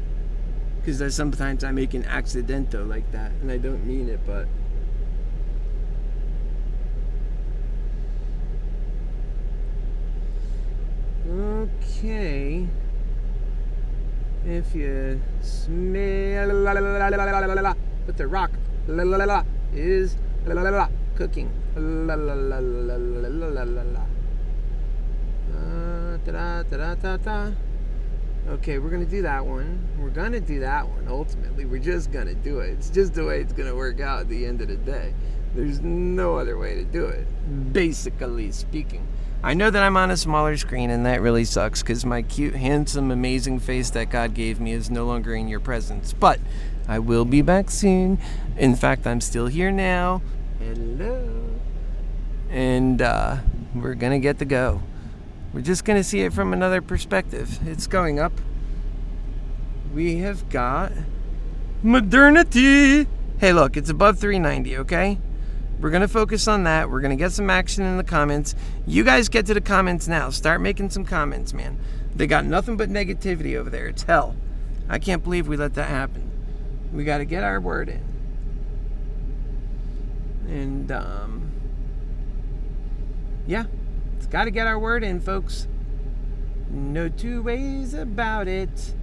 Because sometimes I make an accidento like that, and I don't mean it, but... Okay. If you smell... But the rock is cooking. Okay, we're gonna do that one. We're gonna do that one. Ultimately, we're just gonna do it. It's just the way it's gonna work out at the end of the day. There's no other way to do it, basically speaking. I know that I'm on a smaller screen, and that really sucks, because my cute, handsome, amazing face that God gave me is no longer in your presence. But I will be back soon. In fact, I'm still here now. Hello. And we're gonna get to go. We're just gonna see it from another perspective. It's going up. We have got modernity. Hey, look, it's above 390, okay? We're gonna focus on that. We're gonna get some action in the comments. You guys get to the comments now. Start making some comments, man. They got nothing but negativity over there. It's hell. I can't believe we let that happen. We gotta get our word in. And, yeah. It's gotta get our word in, folks. No two ways about it.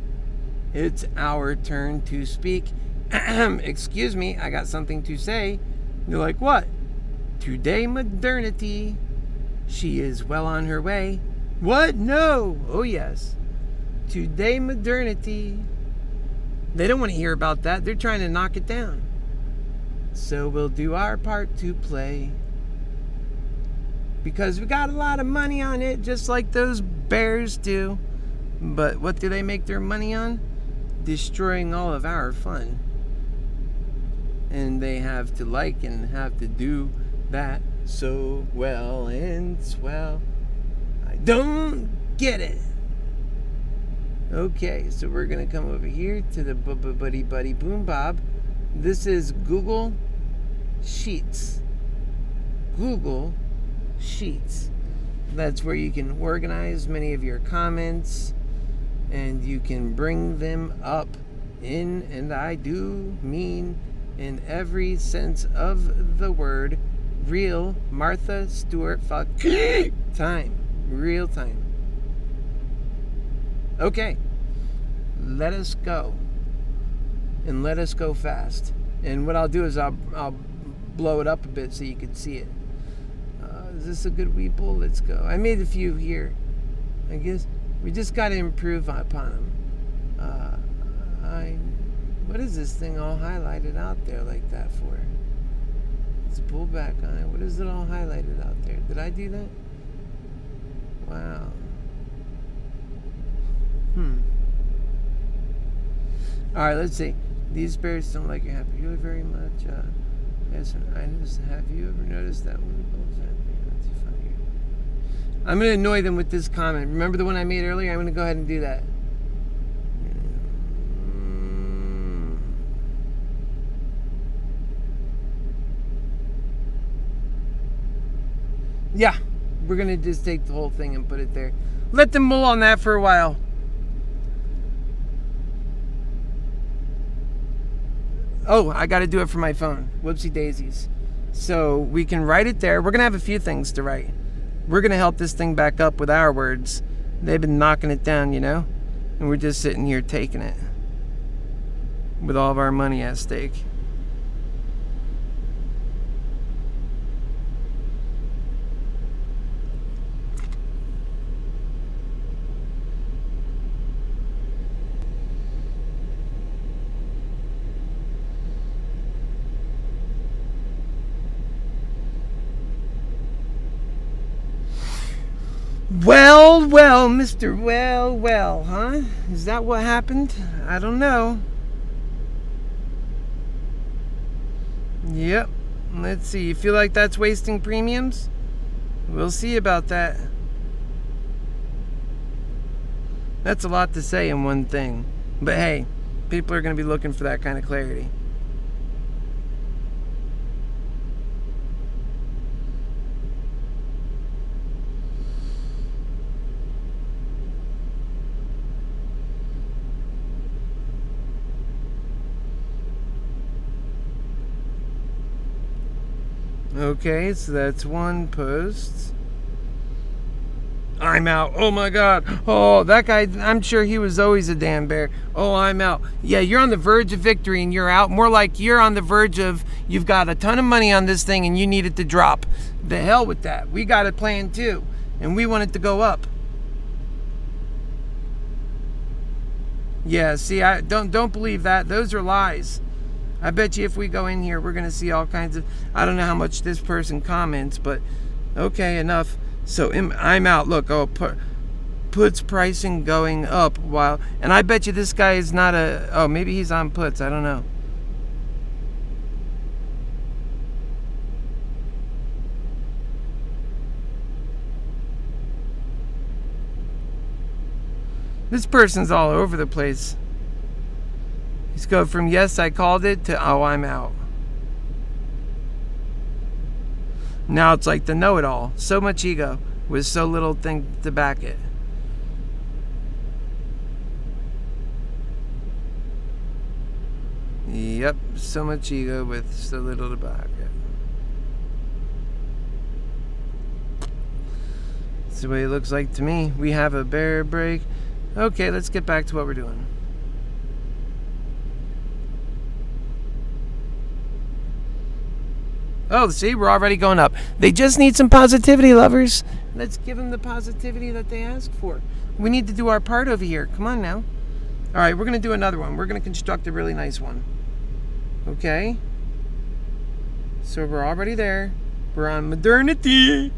It's our turn to speak. Excuse me, I got something to say. You're like, what? Today, modernity. She is well on her way. What? No. Oh, yes. Today, modernity. They don't want to hear about that. They're trying to knock it down. So we'll do our part to play. Because we got a lot of money on it, just like those bears do. But what do they make their money on? Destroying all of our fun. And they have to like and have to do that so well and swell. I don't get it. Okay, so we're gonna come over here to the buddy boom bob. This is Google Sheets. Google Sheets. That's where you can organize many of your comments, and you can bring them up in, and I do mean in every sense of the word, real Martha Stewart fuck time. Real time. Okay. Let us go. And let us go fast. And what I'll do is I'll blow it up a bit so you can see it. Is this a good weeple? Let's go. I made a few here. I guess we just got to improve upon them. What is this thing all highlighted out there like that for? Let's pull back on it. What is it all highlighted out there? Did I do that? Wow. Alright, let's see. These bears don't like your HappyHealer very much. Yes, I noticed. Have you ever noticed that one? I'm going to annoy them with this comment. Remember the one I made earlier? I'm going to go ahead and do that. Yeah, we're going to just take the whole thing and put it there. Let them mull on that for a while. Oh, I got to do it for my phone. Whoopsie daisies. So we can write it there. We're going to have a few things to write. We're going to help this thing back up with our words. They've been knocking it down, you know? And we're just sitting here taking it. With all of our money at stake. Well, Mr. Well, huh? Is that what happened? I don't know. Yep. Let's see. You feel like that's wasting premiums? We'll see about that. That's a lot to say in one thing. But hey, people are going to be looking for that kind of clarity. Okay, so that's one post. I'm out. Oh my God. Oh, that guy, I'm sure he was always a damn bear. Oh, I'm out. Yeah, you're on the verge of victory and you're out. More like you're on the verge of, you've got a ton of money on this thing and you need it to drop. The hell with that. We got a plan too. And we want it to go up. Yeah, see, I don't believe that. Those are lies. I bet you if we go in here, we're going to see all kinds of, I don't know how much this person comments, but okay, enough. So I'm out. Look, puts pricing going up while, and I bet you this guy is not maybe he's on puts. I don't know. This person's all over the place. He's go from yes, I called it to oh, I'm out. Now it's like the know-it-all. So much ego with so little thing to back it. Yep, so much ego with so little to back it. That's the way it looks like to me. We have a bear break. Okay, let's get back to what we're doing. Oh, see, we're already going up. They just need some positivity, lovers. Let's give them the positivity that they ask for. We need to do our part over here. Come on now. All right, we're going to do another one. We're going to construct a really nice one. Okay? So we're already there. We're on modernity.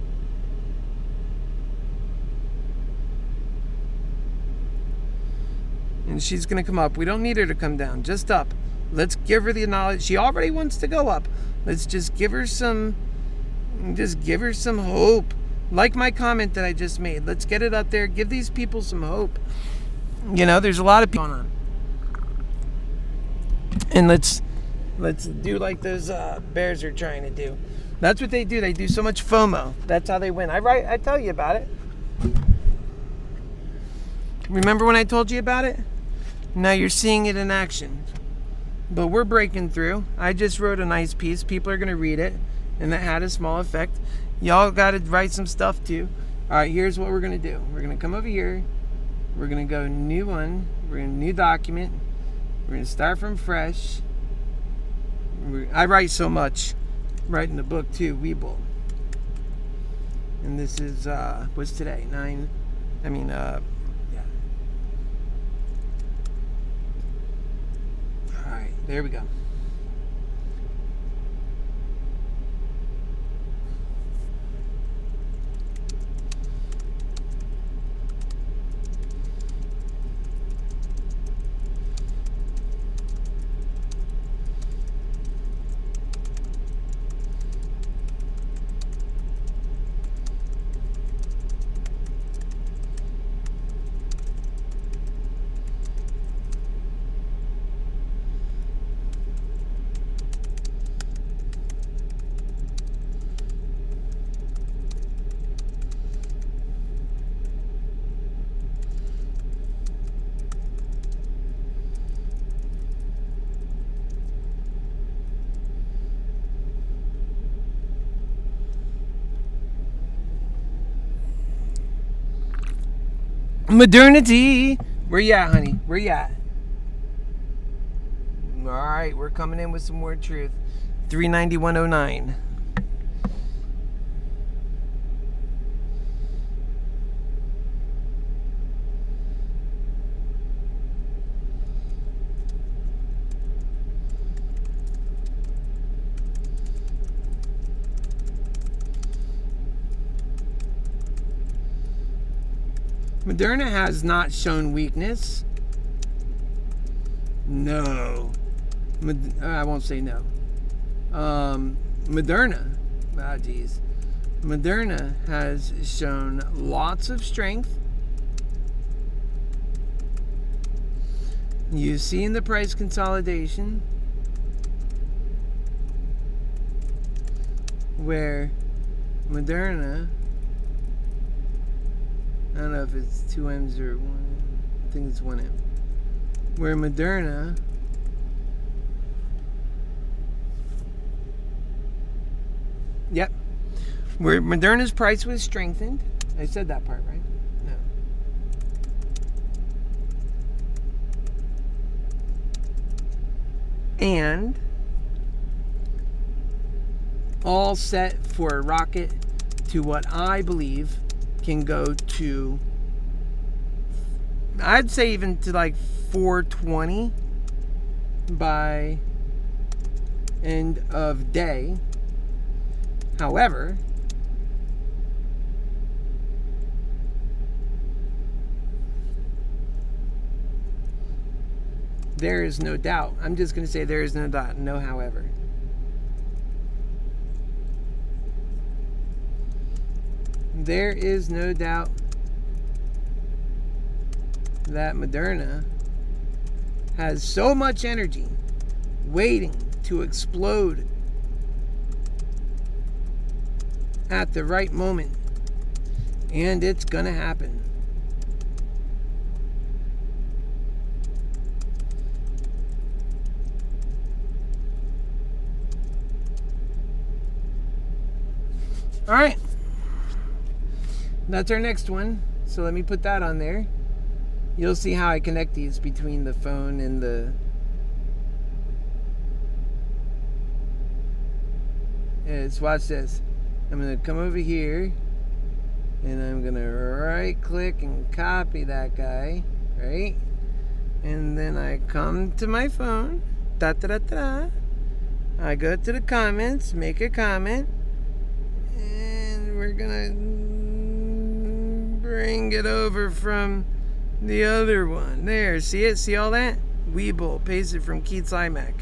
And she's going to come up. We don't need her to come down. Just up. Let's give her the knowledge. She already wants to go up. Let's just give her some hope. Like my comment that I just made. Let's get it up there. Give these people some hope. You know, there's a lot of people going on. And let's do like those bears are trying to do. That's what they do. They do so much FOMO. That's how they win. I tell you about it. Remember when I told you about it? Now you're seeing it in action. But we're breaking through. I just wrote a nice piece. People are going to read it. And that had a small effect. Y'all got to write some stuff too. All right, here's what we're going to do. We're going to come over here. We're going to go new one. We're going to new document. We're going to start from fresh. I write so much. I'm writing the book too, Weeble. And this is, what's today? Yeah. All right, there we go. Modernity. Where you at, honey? Where you at? All right, we're coming in with some more truth. 391.09. Moderna has not shown weakness. No. I won't say no. Moderna. Ah, geez. Moderna has shown lots of strength. You've seen the price consolidation where Moderna, I don't know if it's 2 M's or 1. I think it's 1 M. Where Moderna . Yep. Where Moderna's price was strengthened. I said that part, right? No. And all set for a rocket to what I believe can go to, I'd say even to like 420 by end of day. However, there is no doubt. I'm just going to say there is no doubt, no however. There is no doubt that Moderna has so much energy waiting to explode at the right moment. And it's going to happen. All right. That's our next one. So let me put that on there. You'll see how I connect these between the phone and the... Yes, watch this. I'm going to come over here and I'm going to right click and copy that guy, right? And then I come to my phone. Da da da da. I go to the comments, make a comment, and we're going to bring it over from the other one. There, see it? See all that? Weeble, pasted from Keats iMac.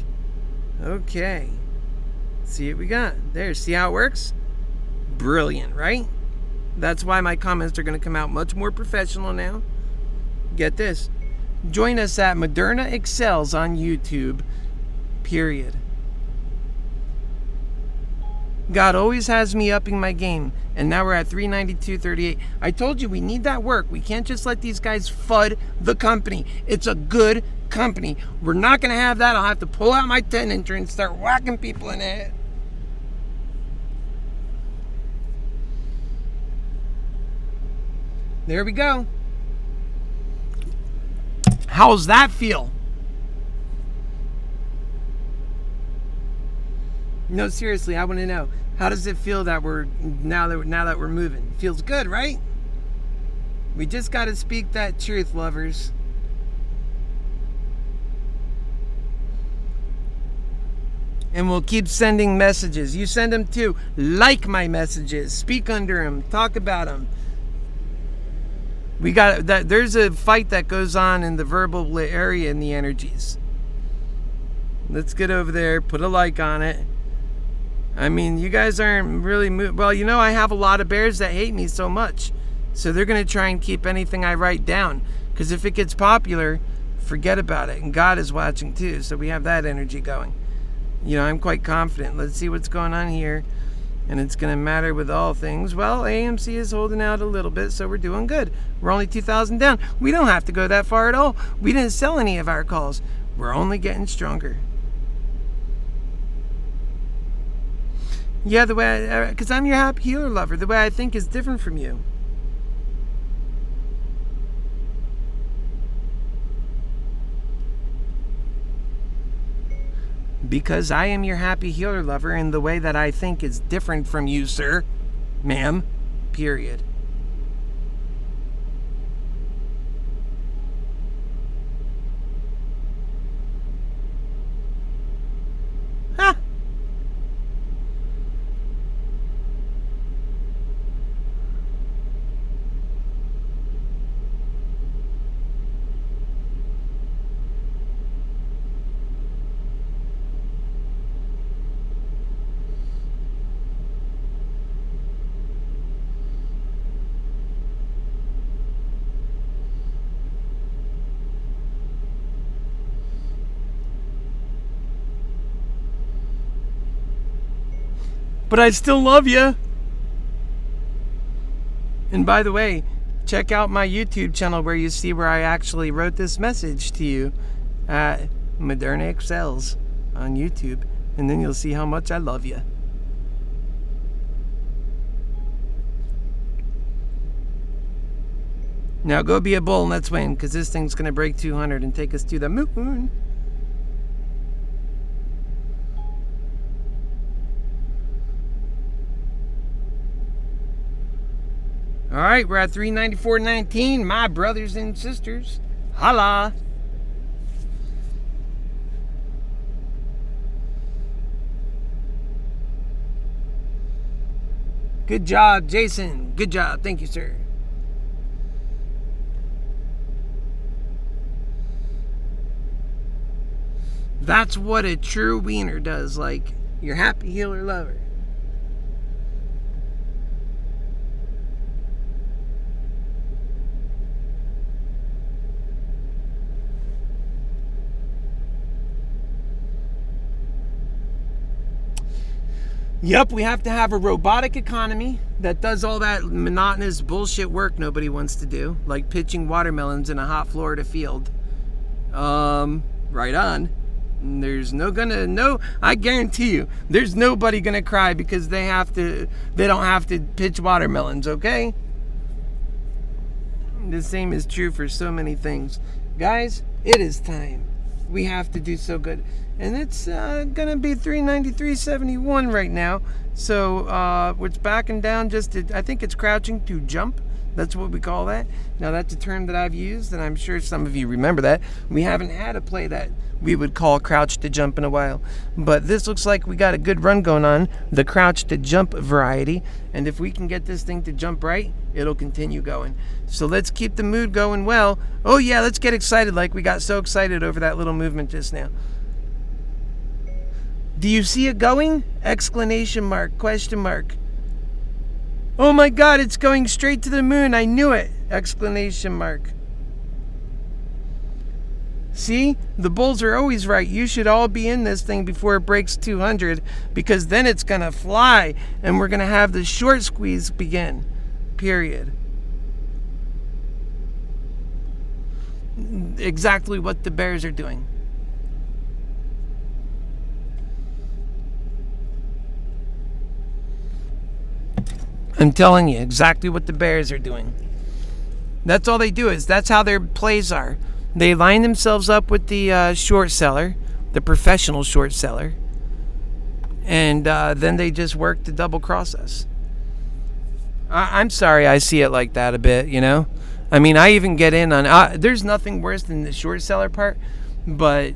Okay. See what we got. There, see how it works? Brilliant, right? That's why my comments are going to come out much more professional now. Get this. Join us at Moderna Excels on YouTube, period. God always has me upping my game, and now we're at 392.38. I told you we need that work. We can't just let these guys FUD the company. It's a good company. We're not going to have that. I'll have to pull out my 10-incher and start whacking people in the head. There we go. How's that feel? No, seriously, I want to know. How does it feel that we're now that we're moving? Feels good, right? We just got to speak that truth, lovers. And we'll keep sending messages. You send them too. Like my messages. Speak under them. Talk about them. We got that. There's a fight that goes on in the verbal area in the energies. Let's get over there. Put a like on it. I mean, you guys aren't really well, you know, I have a lot of bears that hate me so much. So they're going to try and keep anything I write down. Because if it gets popular, forget about it. And God is watching too. So we have that energy going. You know, I'm quite confident. Let's see what's going on here. And it's going to matter with all things. Well, AMC is holding out a little bit, so we're doing good. We're only 2,000 down. We don't have to go that far at all. We didn't sell any of our calls. We're only getting stronger. Yeah, the way because I'm your happy healer lover. The way I think is different from you. Because I am your happy healer lover, and the way that I think is different from you, sir, ma'am, period. Ha! But I still love you. And by the way, check out my YouTube channel where you see where I actually wrote this message to you at Moderna Excels on YouTube. And then you'll see how much I love you. Now go be a bull and let's win, because this thing's going to break 200 and take us to the moon. All right, we're at 394.19, my brothers and sisters. Holla. Good job, Jason. Good job. Thank you, sir. That's what a true wiener does, like your happy healer lover. Yep, we have to have a robotic economy that does all that monotonous bullshit work nobody wants to do, like pitching watermelons in a hot Florida field. Right on. I guarantee you, there's nobody gonna cry because they don't have to pitch watermelons, okay? The same is true for so many things. Guys, it is time. We have to do so good. And it's gonna be 393.71 right now. So it's backing down I think it's crouching to jump. That's what we call that. Now that's a term that I've used, and I'm sure some of you remember that. We haven't had a play that we would call crouch to jump in a while. But this looks like we got a good run going on, the crouch to jump variety. And if we can get this thing to jump right, it'll continue going. So let's keep the mood going well. Oh yeah, let's get excited like we got so excited over that little movement just now. Do you see it going? Exclamation mark, question mark. Oh my God, it's going straight to the moon. I knew it. Exclamation mark. See, the bulls are always right. You should all be in this thing before it breaks 200, because then it's going to fly and we're going to have the short squeeze begin. Period. Exactly what the bears are doing. I'm telling you exactly what the bears are doing. That's all they do. That's how their plays are. They line themselves up with the short seller, the professional short seller, and then they just work to double cross us. I'm sorry I see it like that a bit, you know? I mean, I even get in on... there's nothing worse than the short seller part, but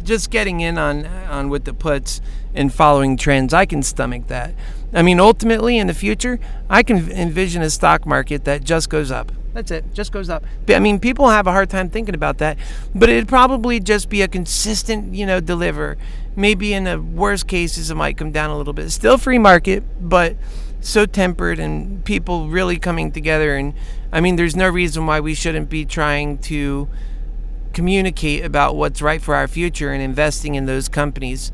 just getting in on with the puts and following trends, I can stomach that. I mean, ultimately, in the future, I can envision a stock market that just goes up. That's it, just goes up. I mean, people have a hard time thinking about that, but it'd probably just be a consistent, deliver. Maybe in the worst cases, it might come down a little bit. Still free market, but so tempered and people really coming together. And I mean, there's no reason why we shouldn't be trying to communicate about what's right for our future and investing in those companies,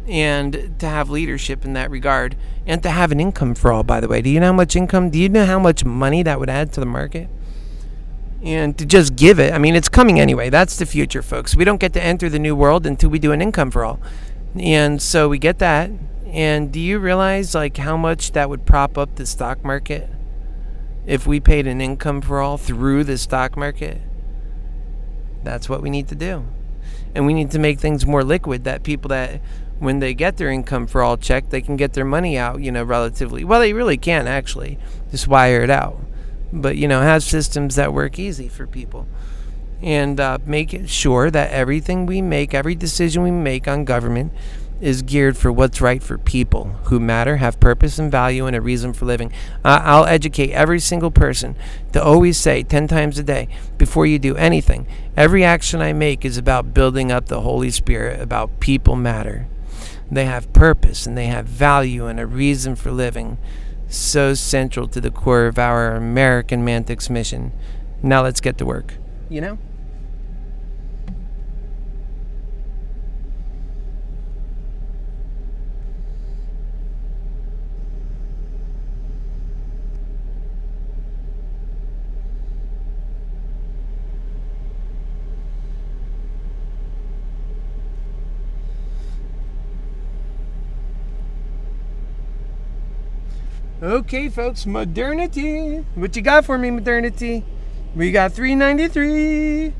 and to have leadership in that regard, and to have an income for all, by the way. Do you know how much income? Do you know how much money that would add to the market? And to just give it, I mean, it's coming anyway. That's the future, folks. We don't get to enter the new world until we do an income for all. And so we get that. And do you realize like how much that would prop up the stock market if we paid an income for all through the stock market? That's what we need to do. And we need to make things more liquid, that people that when they get their income for all check, they can get their money out, relatively. Well, they really can, actually. Just wire it out. But, have systems that work easy for people. And make it sure that everything we make, every decision we make on government is geared for what's right for people who matter, have purpose and value, and a reason for living. I'll educate every single person to always say 10 times a day, before you do anything, every action I make is about building up the Holy Spirit, about people matter. They have purpose and they have value and a reason for living. So central to the core of our American Mantics mission. Now let's get to work. Okay, folks, modernity. What you got for me, modernity? We got $3.93.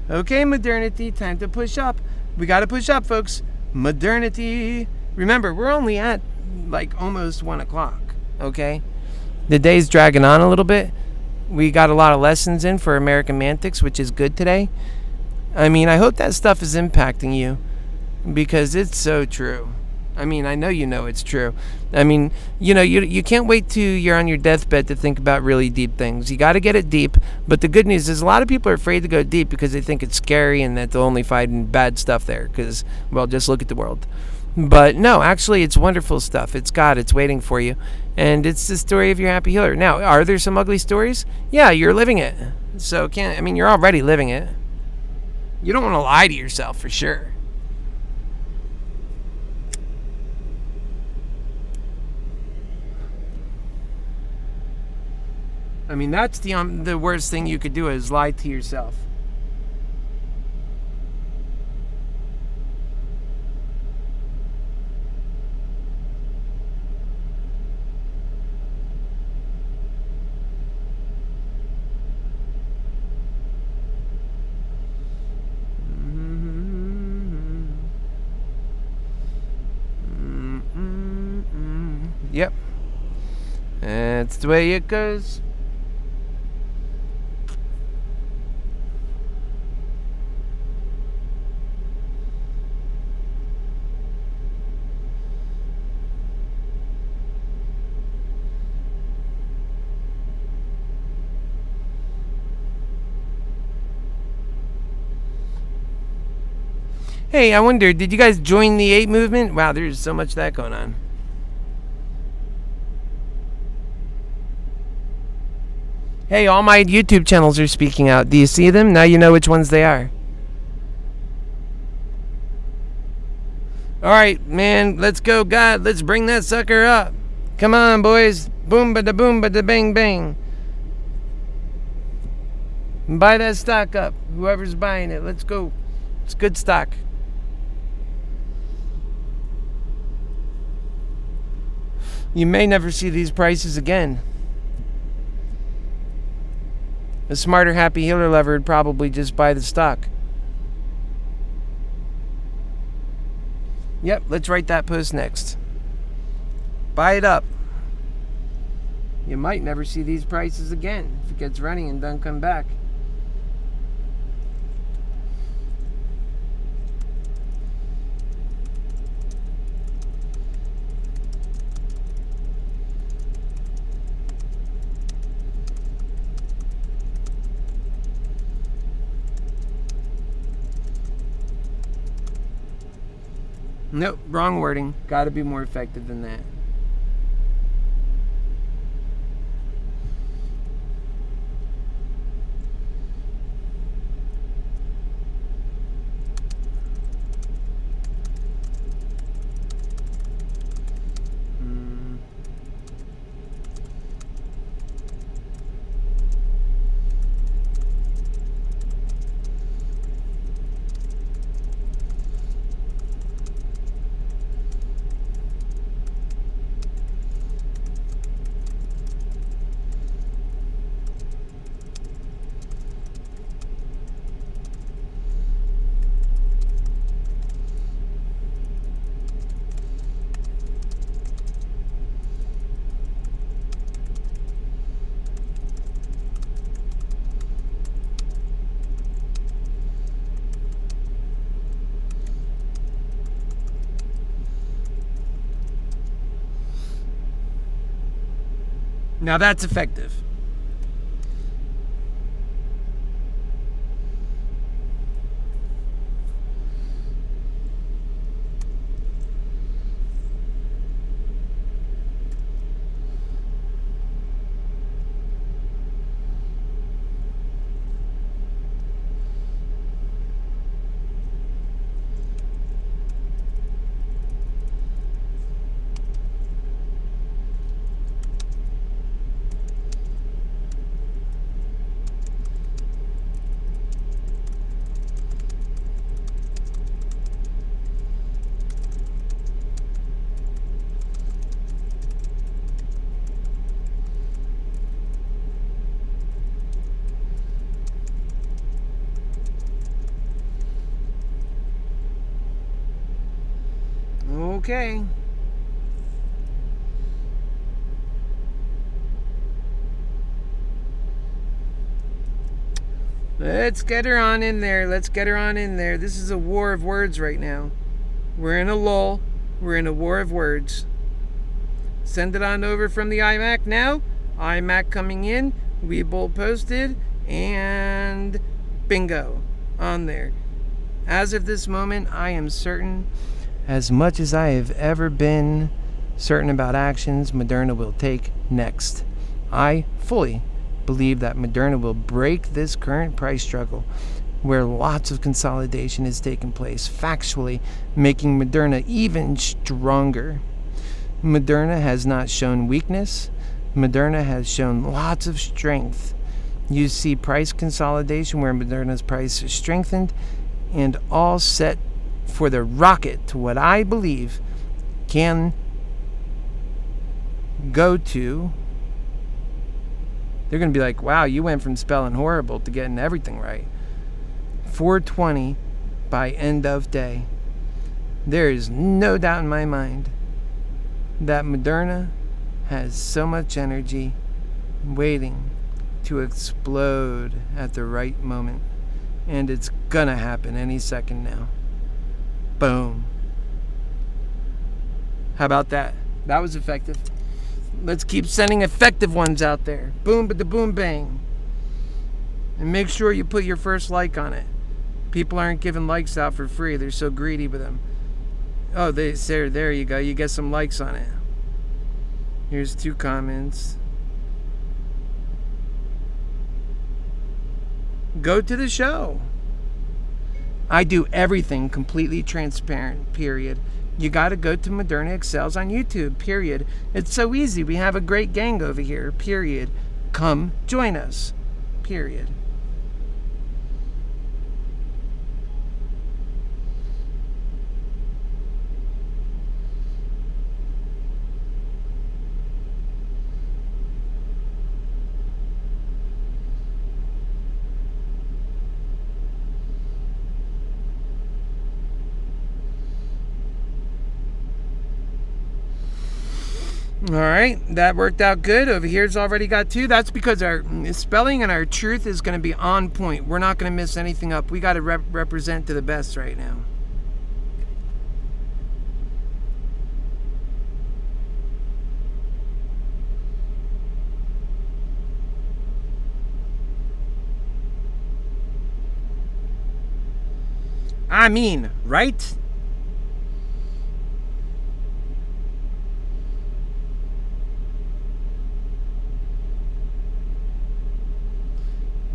Okay, modernity, time to push up. We got to push up, folks. Modernity. Remember, we're only at like almost 1 o'clock. Okay? The day's dragging on a little bit. We got a lot of lessons in for MoneyMantics, which is good today. I mean, I hope that stuff is impacting you because it's so true. I mean, I know you know it's true. I mean, you can't wait till you're on your deathbed to think about really deep things. You got to get it deep. But the good news is a lot of people are afraid to go deep because they think it's scary and that they'll only find bad stuff there because, well, just look at the world. But no, actually, it's wonderful stuff. It's God. It's waiting for you. And it's the story of your happy healer. Now, are there some ugly stories? Yeah, you're living it. So, you're already living it. You don't want to lie to yourself for sure. I mean, that's the worst thing you could do is lie to yourself. Yep. That's the way it goes. Hey, I wonder, did you guys join the 8 movement? Wow, there's so much of that going on. Hey, all my YouTube channels are speaking out. Do you see them? Now you know which ones they are. Alright, man, let's go, God. Let's bring that sucker up. Come on, boys. Boom, bada boom, bada bang, bang. Buy that stock up. Whoever's buying it, let's go. It's good stock. You may never see these prices again. A smarter happy healer lover would probably just buy the stock. Yep, let's write that post next. Buy it up. You might never see these prices again if it gets running and don't come back. Nope, wrong wording. Gotta be more effective than that. Now that's effective. Okay. Let's get her on in there. Let's get her on in there. This is a war of words right now. We're in a lull. We're in a war of words. Send it on over from the iMac now. iMac coming in. Webull posted. And bingo. On there. As of this moment, I am certain, as much as I have ever been certain about actions Moderna will take next. I fully believe that Moderna will break this current price struggle where lots of consolidation is taking place, factually making Moderna even stronger. Moderna has not shown weakness. Moderna has shown lots of strength. You see price consolidation where Moderna's price is strengthened and all set for the rocket to what I believe can go to. They're going to be like, wow, you went from spelling horrible to getting everything right. 420 by end of day. There is no doubt in my mind that Moderna has so much energy waiting to explode at the right moment. And it's gonna happen any second now. Boom. How about that? That was effective. Let's keep sending effective ones out there. Boom, but the boom bang. And make sure you put your first like on it. People aren't giving likes out for free. They're so greedy with them. Oh, there you go. You get some likes on it. Here's 2 comments. Go to the show. I do everything completely transparent, period. You got to go to Moderna Excels on YouTube, period. It's so easy. We have a great gang over here, period. Come join us, period. All right, that worked out good. Over here's already got 2. That's because our spelling and our truth is going to be on point. We're not going to miss anything up. We got to represent to the best right now. I mean, right?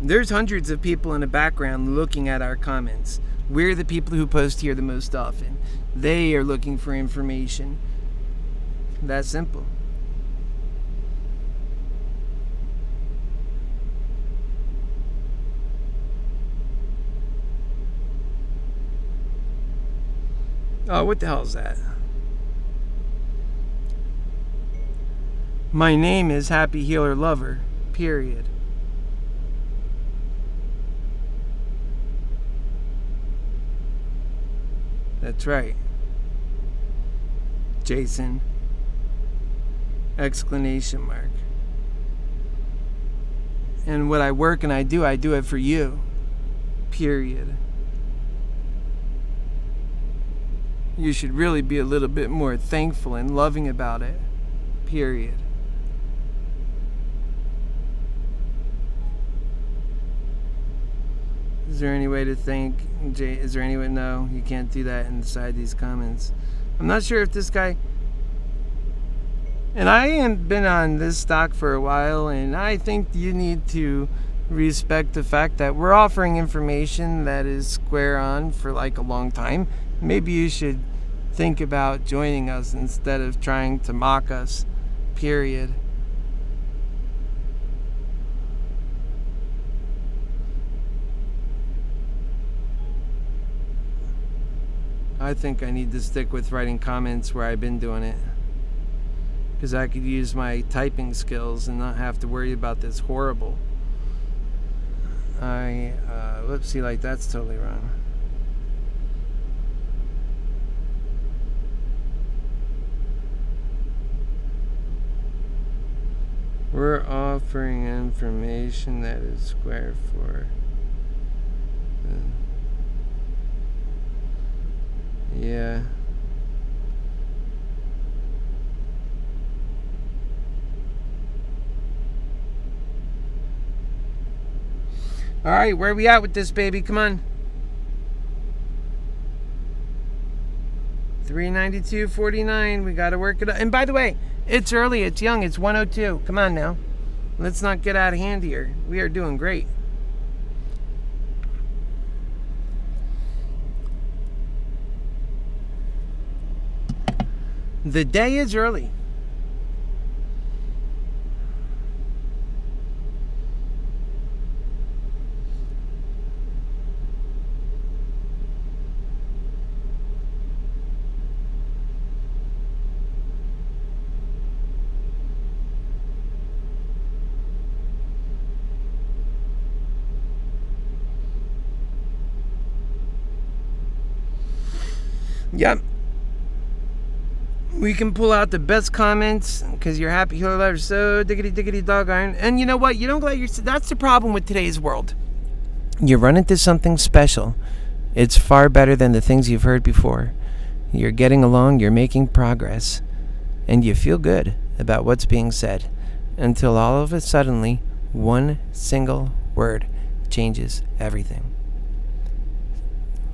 There's hundreds of people in the background looking at our comments. We're the people who post here the most often. They are looking for information. That simple. Oh, what the hell is that? My name is HappyHealer Lover, period. That's right. Jason. Exclamation mark. And what I work and I do it for you. Period. You should really be a little bit more thankful and loving about it. Period. Is there any way to thank Jay? Is there any way? No, you can't do that inside these comments. I'm not sure if this guy. And I haven't been on this stock for a while, and I think you need to respect the fact that we're offering information that is square on for like a long time. Maybe you should think about joining us instead of trying to mock us. Period. I think I need to stick with writing comments where I've been doing it, because I could use my typing skills and not have to worry about this horrible. Whoopsie, like that's totally wrong. We're offering information that is square for. Yeah. All right, where are we at with this, baby? Come on. 392.49. We got to work it up. And by the way, it's early. It's young. It's 102. Come on now. Let's not get out of hand here. We are doing great. The day is early. Yep. We can pull out the best comments because your Happy Healer Lover is so diggity dog iron. And you know what? You don't let your. That's the problem with today's world. You run into something special. It's far better than the things you've heard before. You're getting along. You're making progress, and you feel good about what's being said, until all of a suddenly, one single word changes everything.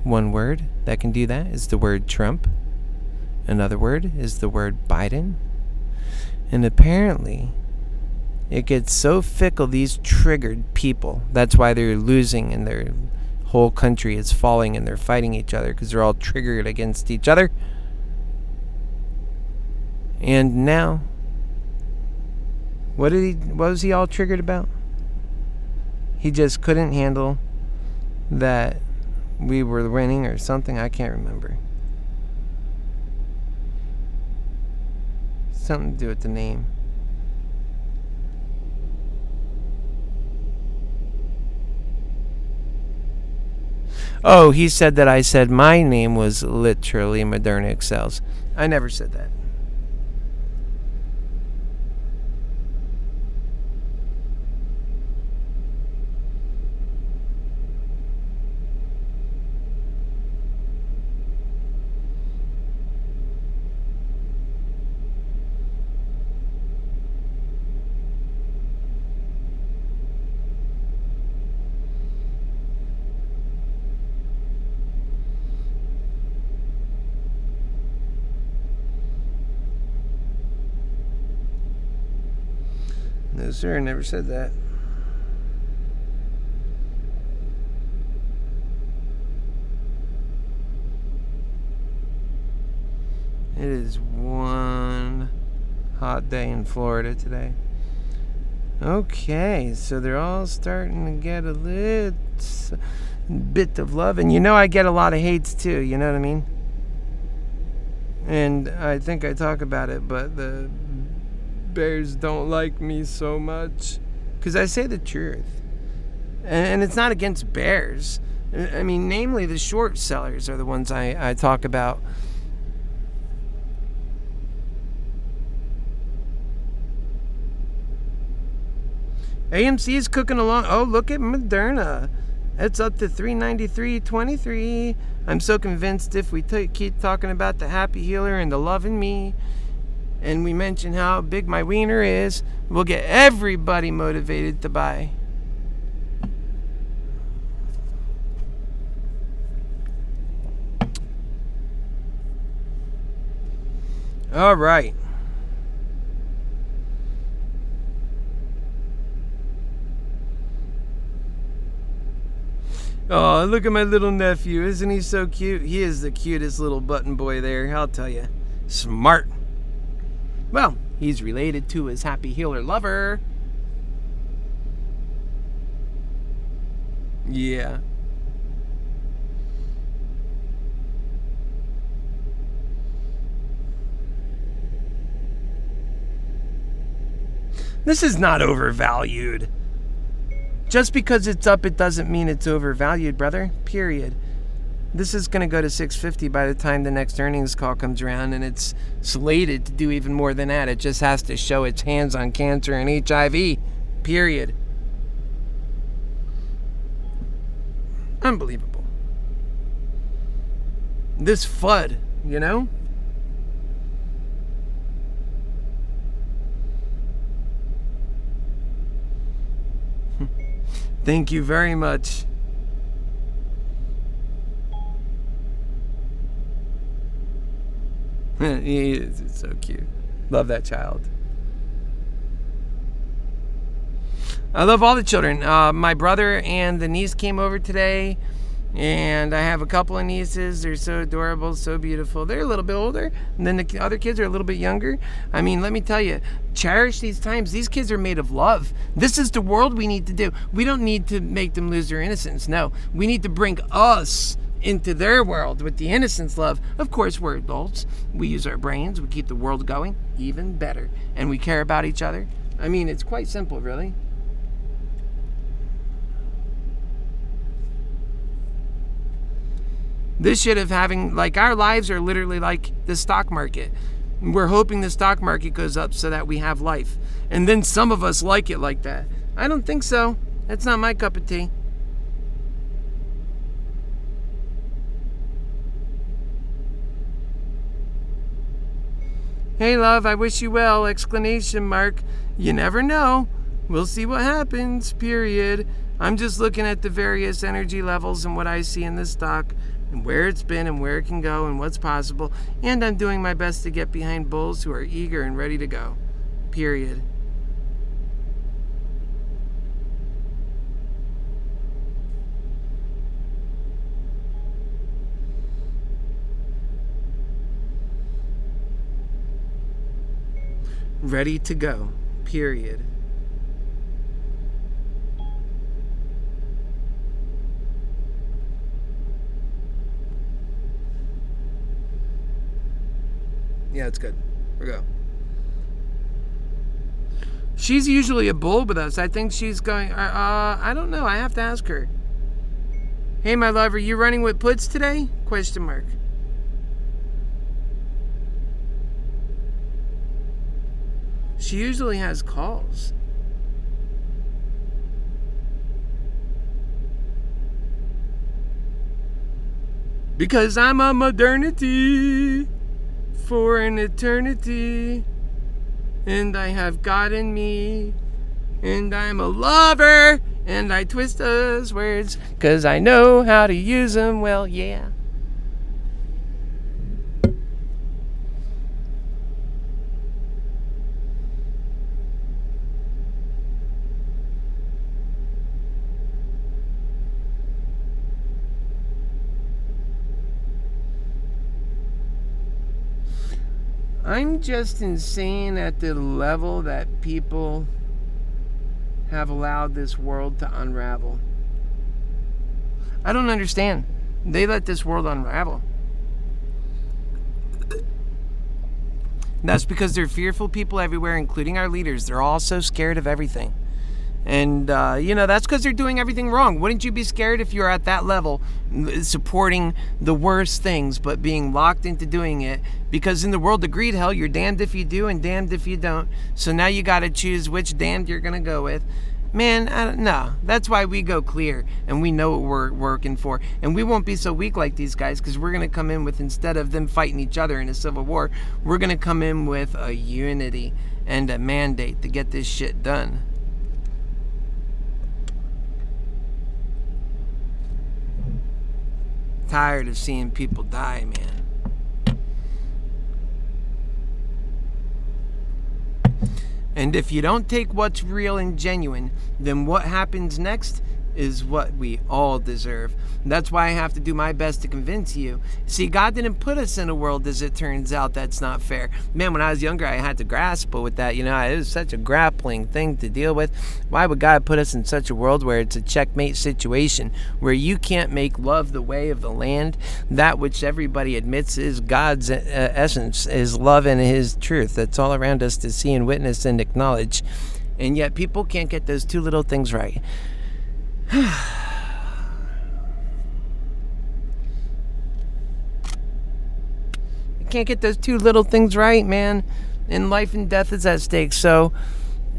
One word that can do that is the word Trump. Another word is the word Biden. And apparently, it gets so fickle, these triggered people. That's why they're losing and their whole country is falling and they're fighting each other because they're all triggered against each other. And now, what was he all triggered about? He just couldn't handle that we were winning or something. I can't remember. Something to do with the name. Oh, he said that I said my name was literally Moderna Excels. I never said that. No, sir, I never said that. It is one hot day in Florida today. Okay, so they're all starting to get a little bit of love. And you know I get a lot of hates too, you know what I mean? And I think I talk about it, but the bears don't like me so much because I say the truth. And it's not against bears. I mean, namely the short sellers are the ones I talk about. AMC is cooking along. Oh, look at Moderna. It's up to $393.23. I'm so convinced if we keep talking about the Happy Healer and the Love in Me, and we mention how big my wiener is, we'll get everybody motivated to buy. All right. Oh, look at my little nephew. Isn't he so cute? He is the cutest little button boy there, I'll tell you. Smart. Well, he's related to his Happy Healer Lover. Yeah. This is not overvalued. Just because it's up, it doesn't mean it's overvalued, brother. Period. This is going to go to 650 by the time the next earnings call comes around, and it's slated to do even more than that. It just has to show its hands on cancer and HIV, period. Unbelievable. This FUD, you know? Thank you very much. It's so cute. Love that child. I love all the children. My brother and the niece came over today, and I have a couple of nieces. They're so adorable, so beautiful. They're a little bit older, and then the other kids are a little bit younger. I mean, let me tell you, cherish these times. These kids are made of love. This is the world we need to do. We don't need to make them lose their innocence. No, we need to bring us into their world with the innocence love. Of course, we're adults. We use our brains. We keep the world going even better. And we care about each other. I mean, it's quite simple, really. This shit of having, like, our lives are literally like the stock market. We're hoping the stock market goes up so that we have life. And then some of us like it like that. I don't think so. That's not my cup of tea. Hey, love, I wish you well! Exclamation mark. You never know. We'll see what happens, period. I'm just looking at the various energy levels and what I see in this stock and where it's been and where it can go and what's possible. And I'm doing my best to get behind bulls who are eager and ready to go, period. Ready to go, period. Yeah, it's good. We go. She's usually a bull with us. I think she's going. I don't know. I have to ask her. Hey, my love, are you running with puts today? Question mark. She usually has calls. Because I'm a modernity for an eternity, and I have God in me, and I'm a lover, and I twist those words, 'cause I know how to use them well, yeah. I'm just insane at the level that people have allowed this world to unravel. I don't understand. They let this world unravel. That's because they're fearful people everywhere, including our leaders. They're all so scared of everything. And, that's because they're doing everything wrong. Wouldn't you be scared if you're at that level, supporting the worst things, but being locked into doing it? Because in the world of greed, hell, you're damned if you do and damned if you don't. So now you got to choose which damned you're going to go with. Man, no. That's why we go clear, and we know what we're working for. And we won't be so weak like these guys, because we're going to come in with, instead of them fighting each other in a civil war, we're going to come in with a unity and a mandate to get this shit done. Tired of seeing people die, man. And if you don't take what's real and genuine, then what happens next is what we all deserve. That's why I have to do my best to convince you. See, God didn't put us in a world, as it turns out, that's not fair. Man, when I was younger, I had to grapple with that. It was such a grappling thing to deal with. Why would God put us in such a world where it's a checkmate situation, where you can't make love the way of the land? That which everybody admits is God's essence, is love and his truth. That's all around us to see and witness and acknowledge. And yet people can't get those two little things right. can't get those two little things right, man. And life and death is at stake. So,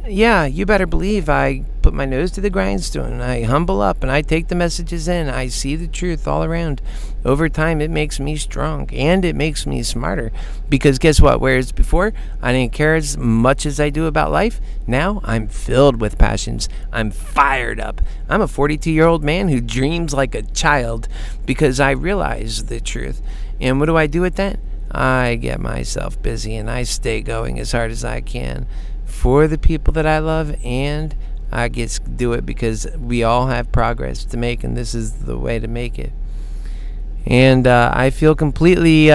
yeah, you better believe I put my nose to the grindstone. I humble up and I take the messages in. I see the truth all around. Over time, it makes me strong and it makes me smarter. Because guess what? Whereas before, I didn't care as much as I do about life, now I'm filled with passions. I'm fired up. I'm a 42-year-old man who dreams like a child because I realize the truth. And what do I do with that? I get myself busy and I stay going as hard as I can for the people that I love, and I get to do it because we all have progress to make, and this is the way to make it. And I feel completely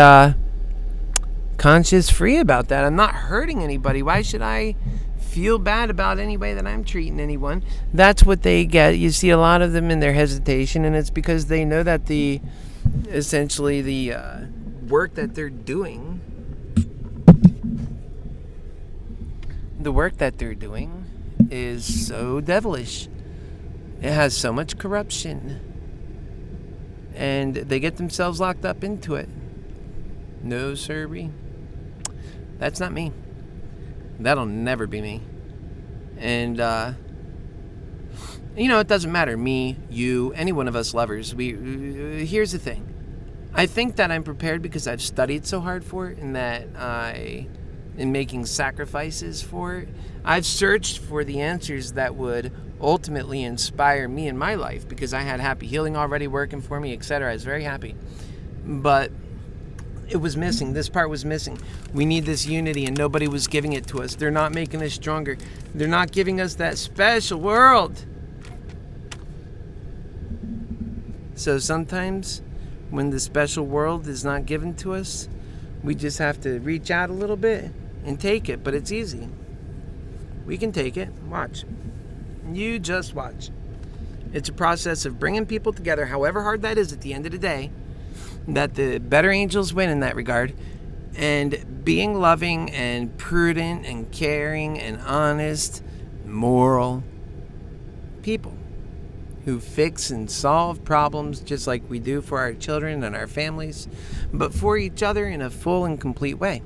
conscious free about that. I'm not hurting anybody. Why should I feel bad about any way that I'm treating anyone? That's what they get. You see a lot of them in their hesitation, and it's because they know that the work that they're doing is so devilish. It has so much corruption. And they get themselves locked up into it. No, sirree. That's not me. That'll never be me. And, it doesn't matter. Me, you, any one of us lovers. Here's the thing. I think that I'm prepared because I've studied so hard for it, and that I am making sacrifices for it. I've searched for the answers that would ultimately inspire me in my life because I had Happy Healing already working for me, etc. I was very happy. But it was missing. This part was missing. We need this unity, and nobody was giving it to us. They're not making us stronger. They're not giving us that special world. So sometimes when the special world is not given to us, we just have to reach out a little bit and take it. But it's easy. We can take it. Watch. You just watch. It's a process of bringing people together, however hard that is at the end of the day, that the better angels win in that regard, and being loving and prudent and caring and honest, moral people who fix and solve problems just like we do for our children and our families, but for each other in a full and complete way.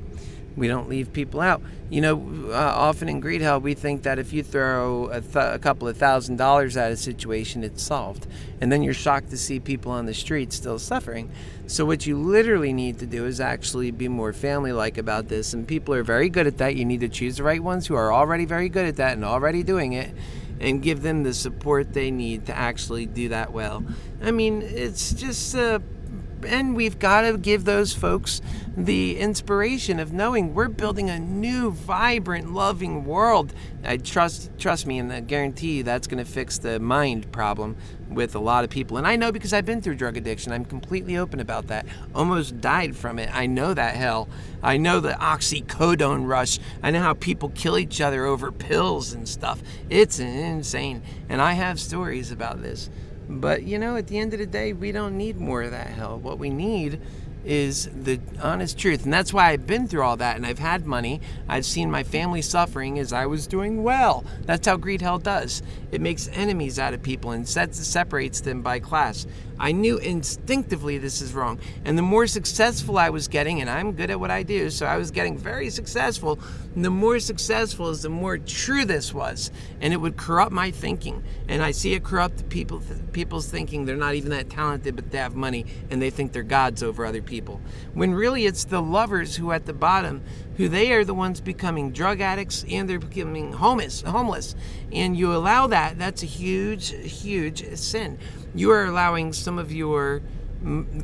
We don't leave people out. Often in Greed Hell, we think that if you throw a couple of $1,000s at a situation, it's solved. And then you're shocked to see people on the street still suffering. So what you literally need to do is actually be more family-like about this. And people are very good at that. You need to choose the right ones who are already very good at that and already doing it, and give them the support they need to actually do that well. I mean, it's just... and we've got to give those folks the inspiration of knowing we're building a new, vibrant, loving world. I trust me, and I guarantee that's going to fix the mind problem with a lot of people. And I know because I've been through drug addiction. I'm completely open about that. Almost died from it. I know that hell. I know the oxycodone rush. I know how people kill each other over pills and stuff. It's insane. And I have stories about this. But, at the end of the day, we don't need more of that hell. What we need is the honest truth. And that's why I've been through all that, and I've had money. I've seen my family suffering as I was doing well. That's how Greed Hell does. It makes enemies out of people and separates them by class. I knew instinctively this is wrong. And the more successful I was getting, and I'm good at what I do, so I was getting very successful, and the more successful is the more true this was. And it would corrupt my thinking. And I see it corrupt people's thinking. They're not even that talented, but they have money, and they think they're gods over other people. When really it's the lovers who at the bottom, who they are the ones becoming drug addicts, and they're becoming homeless. And you allow that, that's a huge, huge sin. You are allowing some of your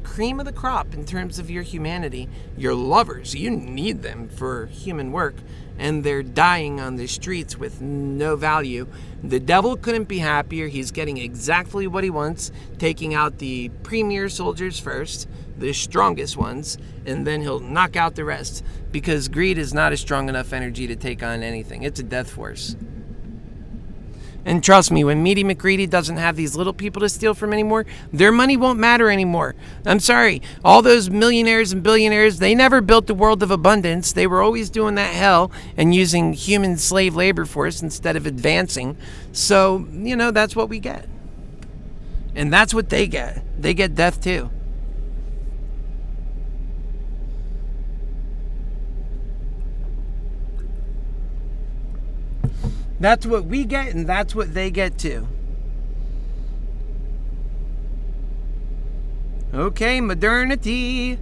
cream of the crop in terms of your humanity, your lovers. You need them for human work, and they're dying on the streets with no value. The devil couldn't be happier. He's getting exactly what he wants, taking out the premier soldiers first, the strongest ones, and then he'll knock out the rest, because greed is not a strong enough energy to take on anything. It's a death force. And trust me, when Meaty McGreedy doesn't have these little people to steal from anymore, their money won't matter anymore. I'm sorry. All those millionaires and billionaires, they never built the world of abundance. They were always doing that hell and using human slave labor force instead of advancing. So, that's what we get. And that's what they get. They get death too. That's what we get, and that's what they get too. Okay, modernity.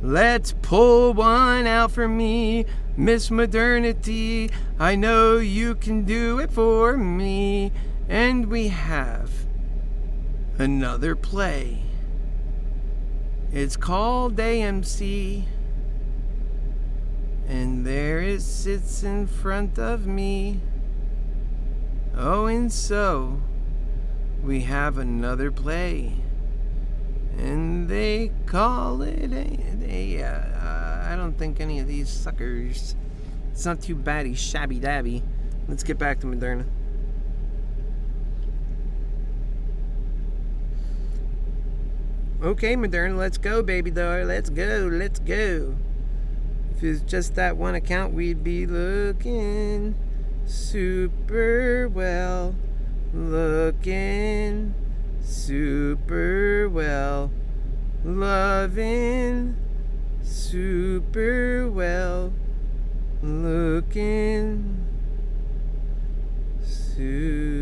Let's pull one out for me. Miss Modernity, I know you can do it for me. And we have another play. It's called AMC. And there it sits in front of me. Oh, and so we have another play. And they call it I don't think any of these suckers. It's not too bad. He's shabby dabby. Let's get back to Moderna. Okay, Moderna, let's go, baby doll. Let's go. If it's just that one account, we'd be looking super well. Looking super well. Loving super well. Looking super.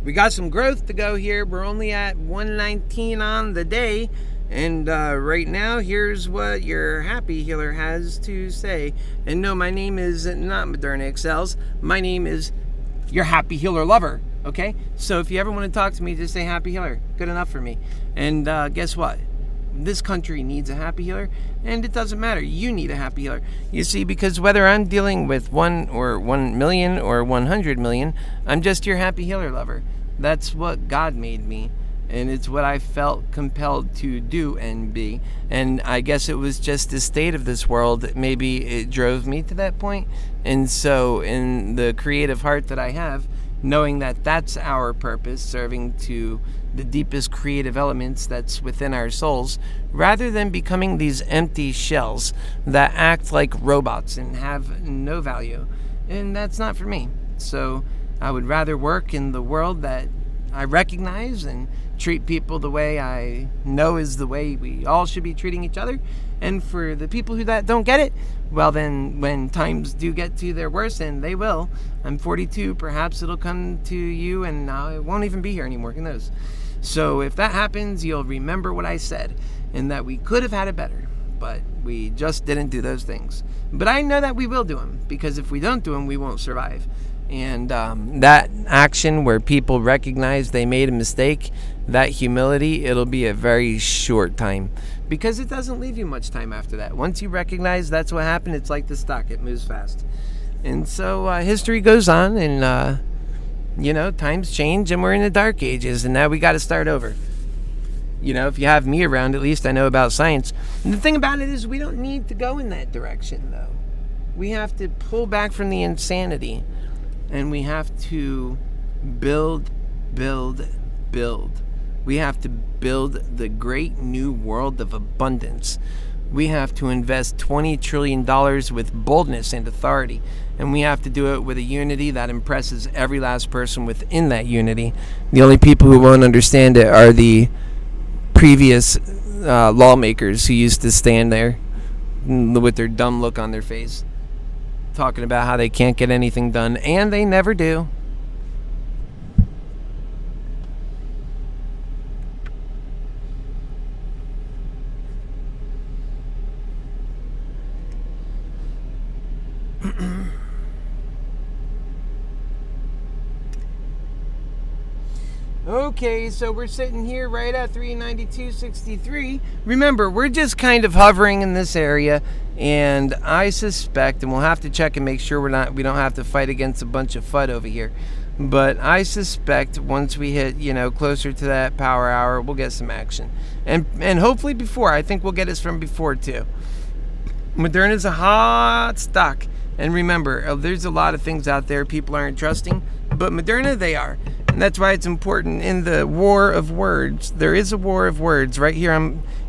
We got some growth to go here. We're only at 119 on the day. And right now, here's what your Happy Healer has to say. And no, my name is not Moderna Excels. My name is your Happy Healer Lover. Okay? So if you ever want to talk to me, just say Happy Healer. Good enough for me. And guess what? This country needs a Happy Healer, and it doesn't matter. You need a Happy Healer. You see, because whether I'm dealing with 1 million or 100 million, I'm just your Happy Healer Lover. That's what God made me, and it's what I felt compelled to do and be. And I guess it was just the state of this world. Maybe it drove me to that point. And so in the creative heart that I have, knowing that that's our purpose, serving to the deepest creative elements that's within our souls, rather than becoming these empty shells that act like robots and have no value. And that's not for me. So I would rather work in the world that I recognize and treat people the way I know is the way we all should be treating each other. And for the people who that don't get it, well then, when times do get to their worst, and they will, I'm 42, perhaps it'll come to you and I won't even be here anymore, who knows. So if that happens, you'll remember what I said, and that we could have had it better, but we just didn't do those things. But I know that we will do them, because if we don't do them, we won't survive. And that action where people recognize they made a mistake, that humility, it'll be a very short time, because it doesn't leave you much time after that. Once you recognize that's what happened, it's like the stock, it moves fast. And so history goes on, and times change, and we're in the dark ages, and now we got to start over. If you have me around, at least I know about science. And the thing about it is, we don't need to go in that direction, though. We have to pull back from the insanity, and we have to build. We have to build the great new world of abundance. We have to invest $20 trillion with boldness and authority. And we have to do it with a unity that impresses every last person within that unity. The only people who won't understand it are the previous lawmakers who used to stand there with their dumb look on their face, talking about how they can't get anything done, and they never do. Okay, so we're sitting here right at 392.63. Remember, we're just kind of hovering in this area, and I suspect, and we'll have to check and make sure we don't have to fight against a bunch of FUD over here. But I suspect once we hit, closer to that power hour, we'll get some action. And hopefully before. I think we'll get us from before too. Moderna's a hot stock. And remember, there's a lot of things out there people aren't trusting, but Moderna, they are. And that's why it's important in the war of words. There is a war of words right here.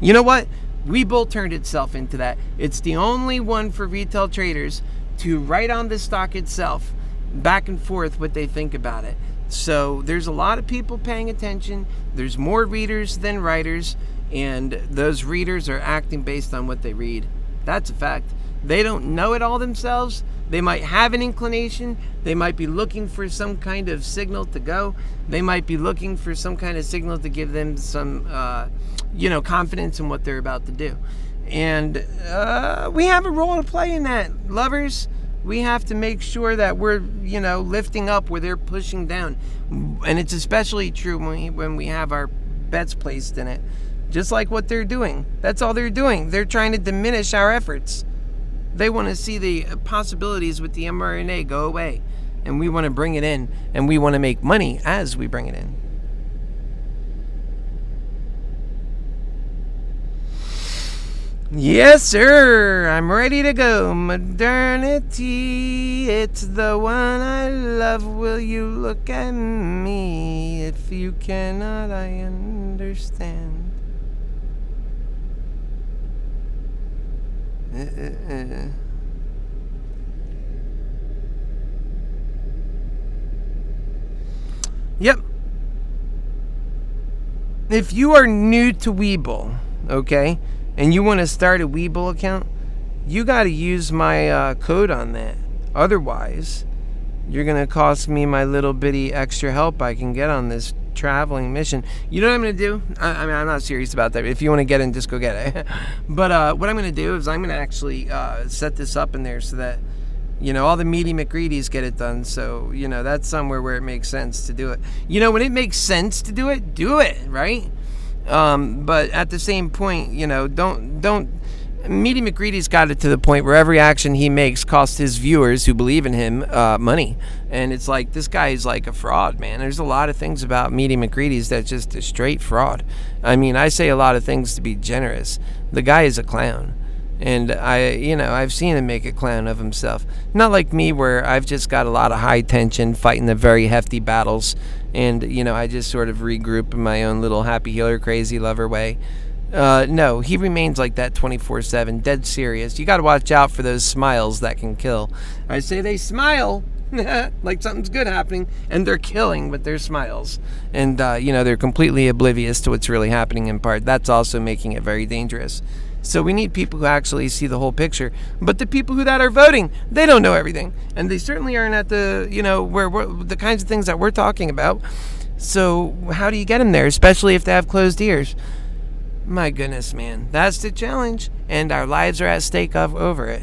You know what? Webull turned itself into that. It's the only one for retail traders to write on the stock itself, back and forth what they think about it. So there's a lot of people paying attention. There's more readers than writers, and those readers are acting based on what they read. That's a fact. They don't know it all themselves. They might have an inclination. They might be looking for some kind of signal to go. They might be looking for some kind of signal to give them some, confidence in what they're about to do. And we have a role to play in that, lovers. We have to make sure that we're, lifting up where they're pushing down. And it's especially true when we have our bets placed in it. Just like what they're doing. That's all they're doing. They're trying to diminish our efforts. They want to see the possibilities with the mRNA go away. And we want to bring it in. And we want to make money as we bring it in. Yes, sir. I'm ready to go. Modernity, it's the one I love. Will you look at me? If you cannot, I understand. Yep. If you are new to Webull, okay, and you want to start a Webull account, you got to use my code on that. Otherwise, you're going to cost me my little bitty extra help I can get on this traveling mission. You know what I'm going to do? I'm not serious about that. If you want to get in, just go get it. But what I'm going to do is I'm going to actually set this up in there so that, all the meaty McGreedies get it done. So, that's somewhere where it makes sense to do it. When it makes sense to do it, right? But at the same point, don't Meaty McGreedy's got it to the point where every action he makes costs his viewers who believe in him money. And it's like, this guy is like a fraud, man. There's a lot of things about Meaty McGreedy's that's just a straight fraud. I mean, I say a lot of things to be generous. The guy is a clown. And I've seen him make a clown of himself. Not like me, where I've just got a lot of high tension, fighting the very hefty battles. And, I just sort of regroup in my own little happy healer, crazy lover way. No, he remains like that 24/7, dead serious. You got to watch out for those smiles that can kill. I say they smile like something's good happening, and they're killing with their smiles. And, they're completely oblivious to what's really happening in part. That's also making it very dangerous. So we need people who actually see the whole picture. But the people that are voting, they don't know everything. And they certainly aren't at the, where the kinds of things that we're talking about. So how do you get them there, especially if they have closed ears? My goodness, man. That's the challenge. And our lives are at stake over it.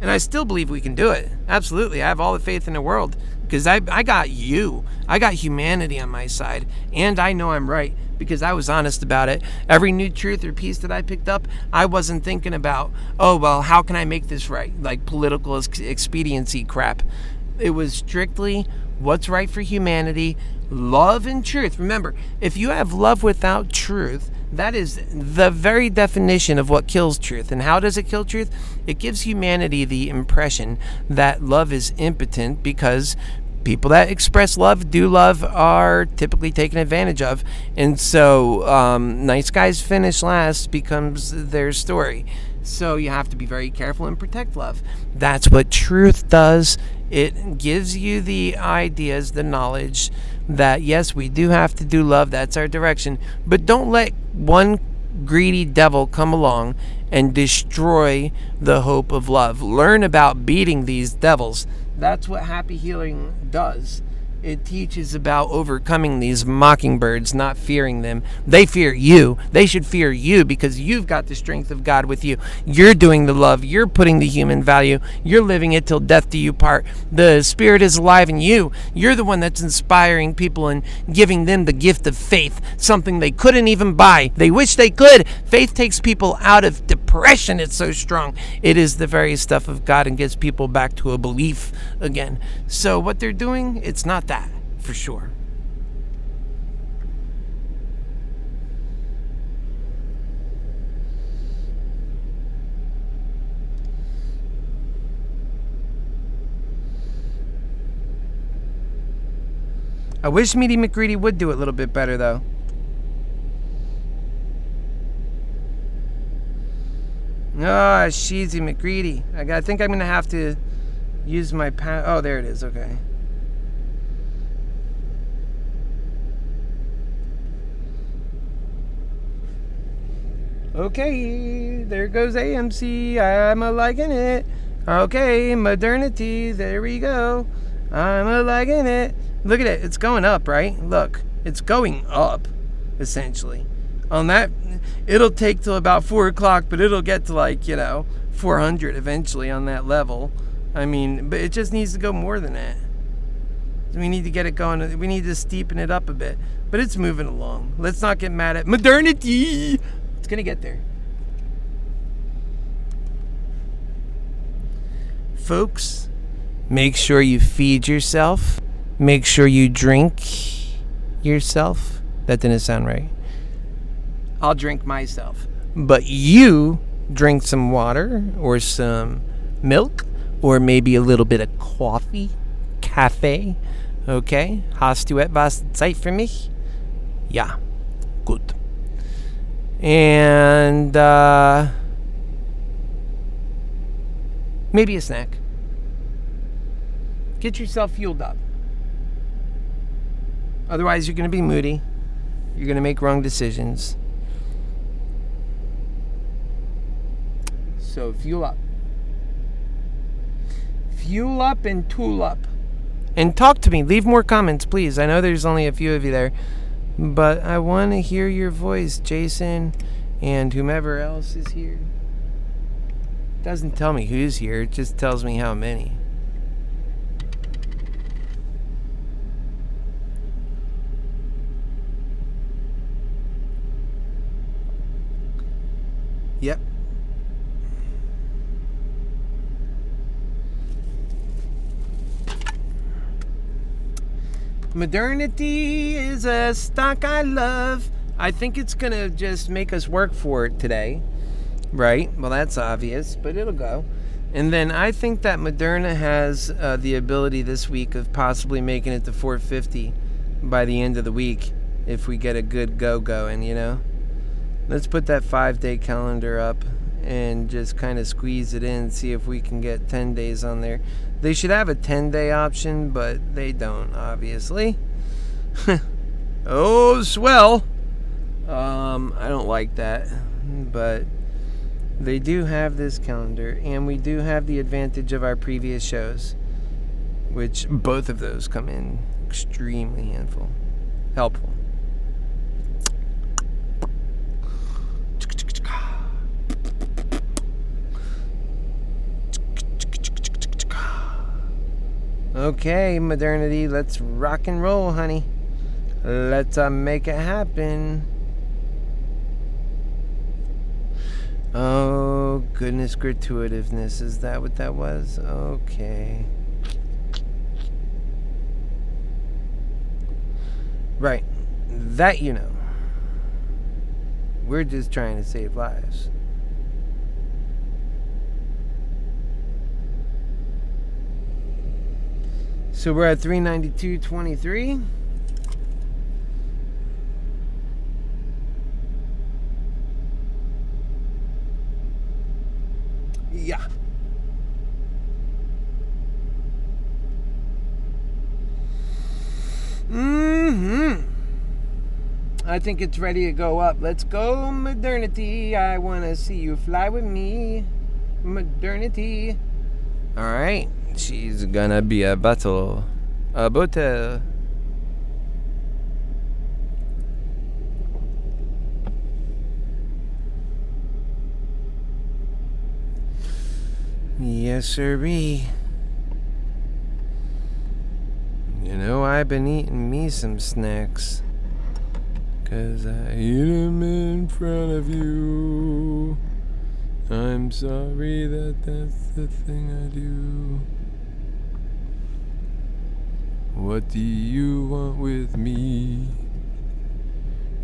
And I still believe we can do it. Absolutely. I have all the faith in the world. Because I got you. I got humanity on my side. And I know I'm right. Because I was honest about it. Every new truth or piece that I picked up, I wasn't thinking about, how can I make this right? Like political expediency crap. It was strictly what's right for humanity, love and truth. Remember, if you have love without truth, that is the very definition of what kills truth. And how does it kill truth? It gives humanity the impression that love is impotent, because people that express love, do love, are typically taken advantage of. And so nice guys finish last becomes their story. So you have to be very careful and protect love. That's what truth does. It gives you the ideas, the knowledge that, yes, we do have to do love. That's our direction. But don't let one greedy devil come along and destroy the hope of love. Learn about beating these devils. That's what happy healing does. It teaches about overcoming these mockingbirds, not fearing them. They fear you. They should fear you because you've got the strength of God with you. You're doing the love. You're putting the human value. You're living it till death do you part. The Spirit is alive in you. You're the one that's inspiring people and giving them the gift of faith, something they couldn't even buy. They wish they could. Faith takes people out of depression. It's so strong. It is the very stuff of God and gets people back to a belief again. So what they're doing, it's not that. For sure. I wish Meaty McGreedy would do it a little bit better, though. Ah, Sheezy McGreedy. I think I'm going to have to use my oh, there it is. Okay. Okay, there goes AMC. I'm a-liking it. Okay, modernity. There we go. I'm a-liking it. Look at it. It's going up, right? Look. It's going up, essentially. On that, it'll take till about 4 o'clock, but it'll get to 400 eventually on that level. I mean, but it just needs to go more than that. We need to get it going. We need to steepen it up a bit. But it's moving along. Let's not get mad at modernity. It's going to get there. Folks, make sure you feed yourself. Make sure you drink yourself. That didn't sound right. I'll drink myself. But you drink some water or some milk or maybe a little bit of coffee, cafe. Okay? Hast du etwas Zeit für mich? Ja. Gut. And maybe a snack. Get yourself fueled up. Otherwise, you're going to be moody. You're going to make wrong decisions. So fuel up. Fuel up and tool up. And talk to me. Leave more comments, please. I know there's only a few of you there. But I want to hear your voice, Jason, and whomever else is here. It doesn't tell me who's here. It just tells me how many. Yep. Modernity is a stock I love. I think it's going to just make us work for it today. Right? Well, that's obvious, but it'll go. And then I think that Moderna has the ability this week of possibly making it to 450 by the end of the week if we get a good go going, you know? Let's put that 5-day calendar up and just kind of squeeze it in, see if we can get 10 days on there. They should have a 10-day option, but they don't, obviously. Oh, swell. I don't like that, but they do have this calendar, and we do have the advantage of our previous shows, which both of those come in extremely helpful. Okay, modernity, let's rock and roll, honey. Let's make it happen. Oh, goodness gratuitiveness. Is that what that was? Okay. Right. That you know. We're just trying to save lives. So we're at 392.23. Yeah. I think it's ready to go up. Let's go, modernity. I want to see you fly with me. Modernity. All right. She's gonna be a battle. A bottle. Yes, sirree. You know, I've been eating me some snacks. 'Cause I eat them in front of you. I'm sorry that's the thing I do. What do you want with me?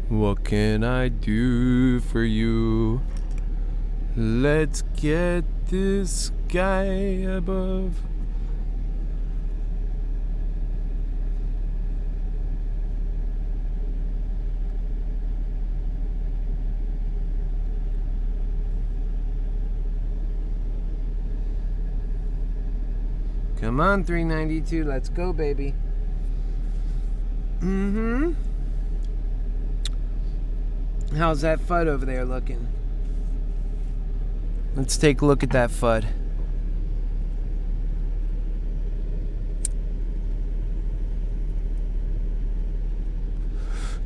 What can I do for you? Let's get this guy above. Come on, 392. Let's go, baby. How's that FUD over there looking? Let's take a look at that FUD.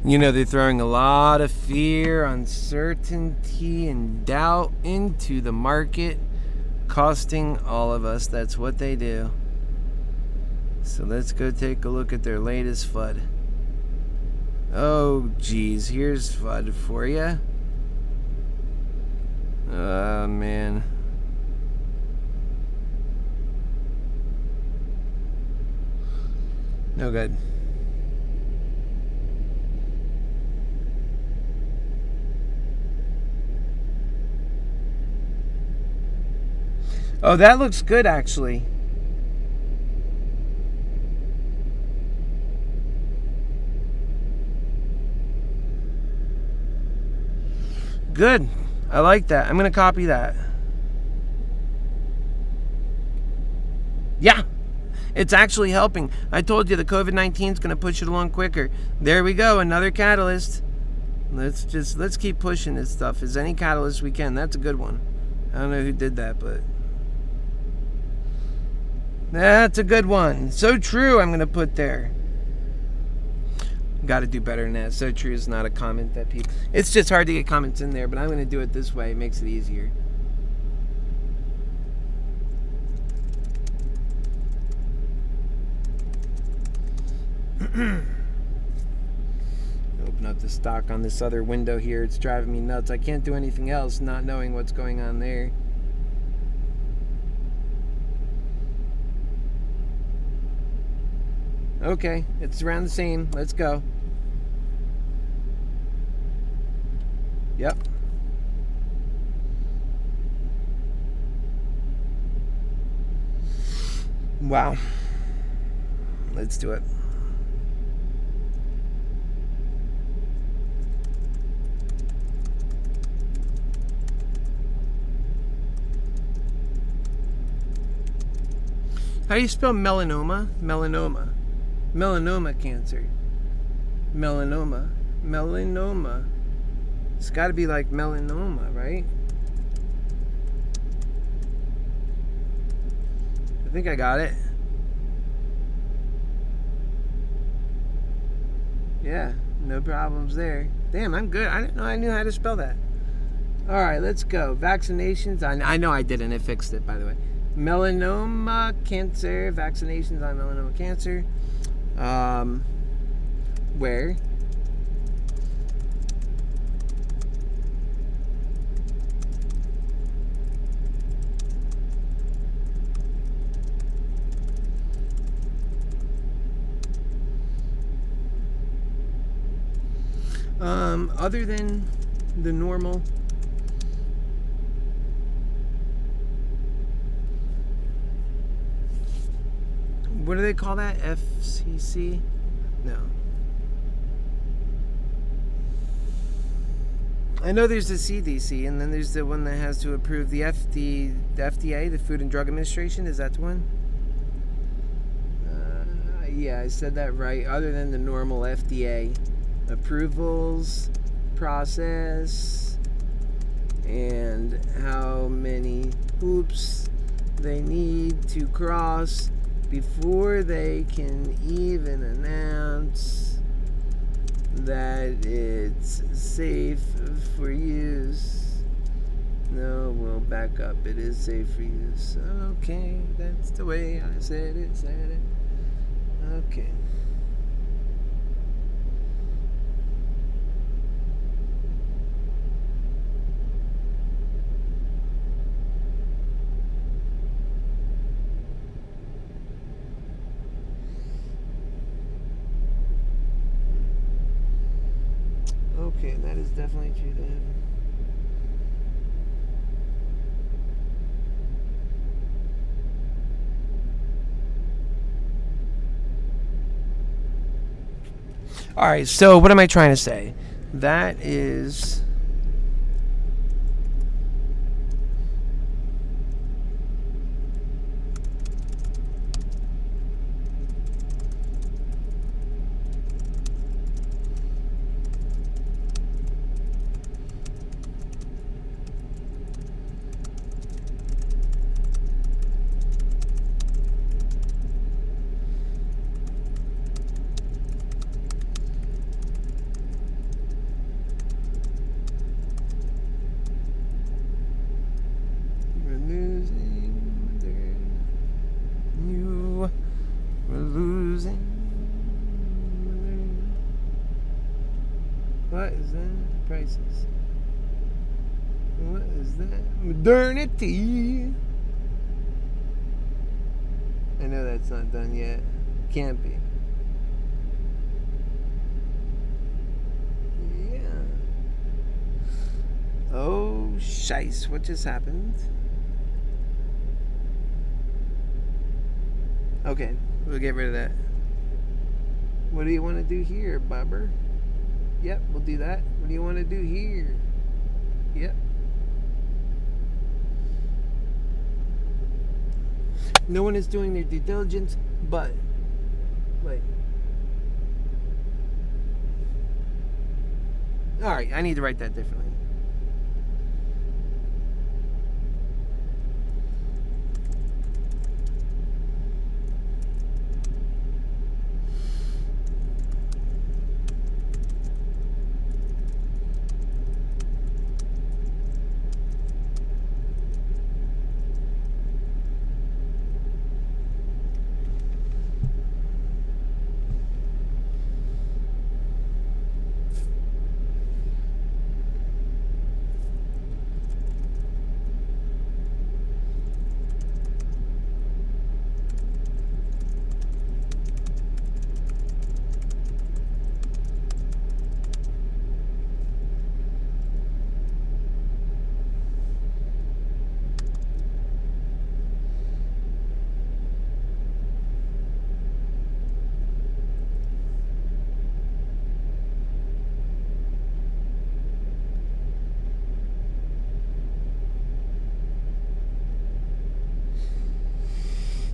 You know, they're throwing a lot of fear, uncertainty, and doubt into the market, costing all of us. That's what they do. So let's go take a look at their latest FUD. Oh, geez. Here's FUD for you. Oh, man. No good. Oh, that looks good, actually. Good. I like that. I'm going to copy that. Yeah. It's actually helping. I told you the COVID-19 is going to push it along quicker. There we go. Another catalyst. Let's keep pushing this stuff as any catalyst we can. That's a good one. I don't know who did that, but that's a good one. So true, I'm going to put there. Got to do better than that. So true is not a comment that people... It's just hard to get comments in there, but I'm going to do it this way. It makes it easier. Open up the stock on this other window here. It's driving me nuts. I can't do anything else not knowing what's going on there. Okay, it's around the same. Let's go. Yep. Wow. Let's do it. How do you spell melanoma? Melanoma. Melanoma cancer. Melanoma. Melanoma. It's got to be like melanoma, right? I think I got it. Yeah, no problems there. Damn, I'm good. I didn't know I knew how to spell that. All right, let's go. Vaccinations. I know I didn't. It fixed it, by the way. Melanoma cancer. Vaccinations on melanoma cancer. Where? Other than the normal, what do they call that? FCC? No. I know there's the CDC, and then there's the one that has to approve the FDA, the Food and Drug Administration. Is that the one? Yeah, I said that right. Other than the normal FDA approvals process and how many hoops they need to cross before they can even announce that it's safe for use. No, we'll back up. It is safe for use. Okay, that's the way I said it. Okay. Okay, that is definitely true then. All right, so what am I trying to say? That is... that? Prices. What is that? Modernity. I know that's not done yet. Can't be. Yeah. Oh, shice. What just happened? Okay, we'll get rid of that. What do you want to do here, Bobber? Yep, we'll do that. What do you want to do here? Yep. No one is doing their due diligence, but wait. All right, I need to write that differently.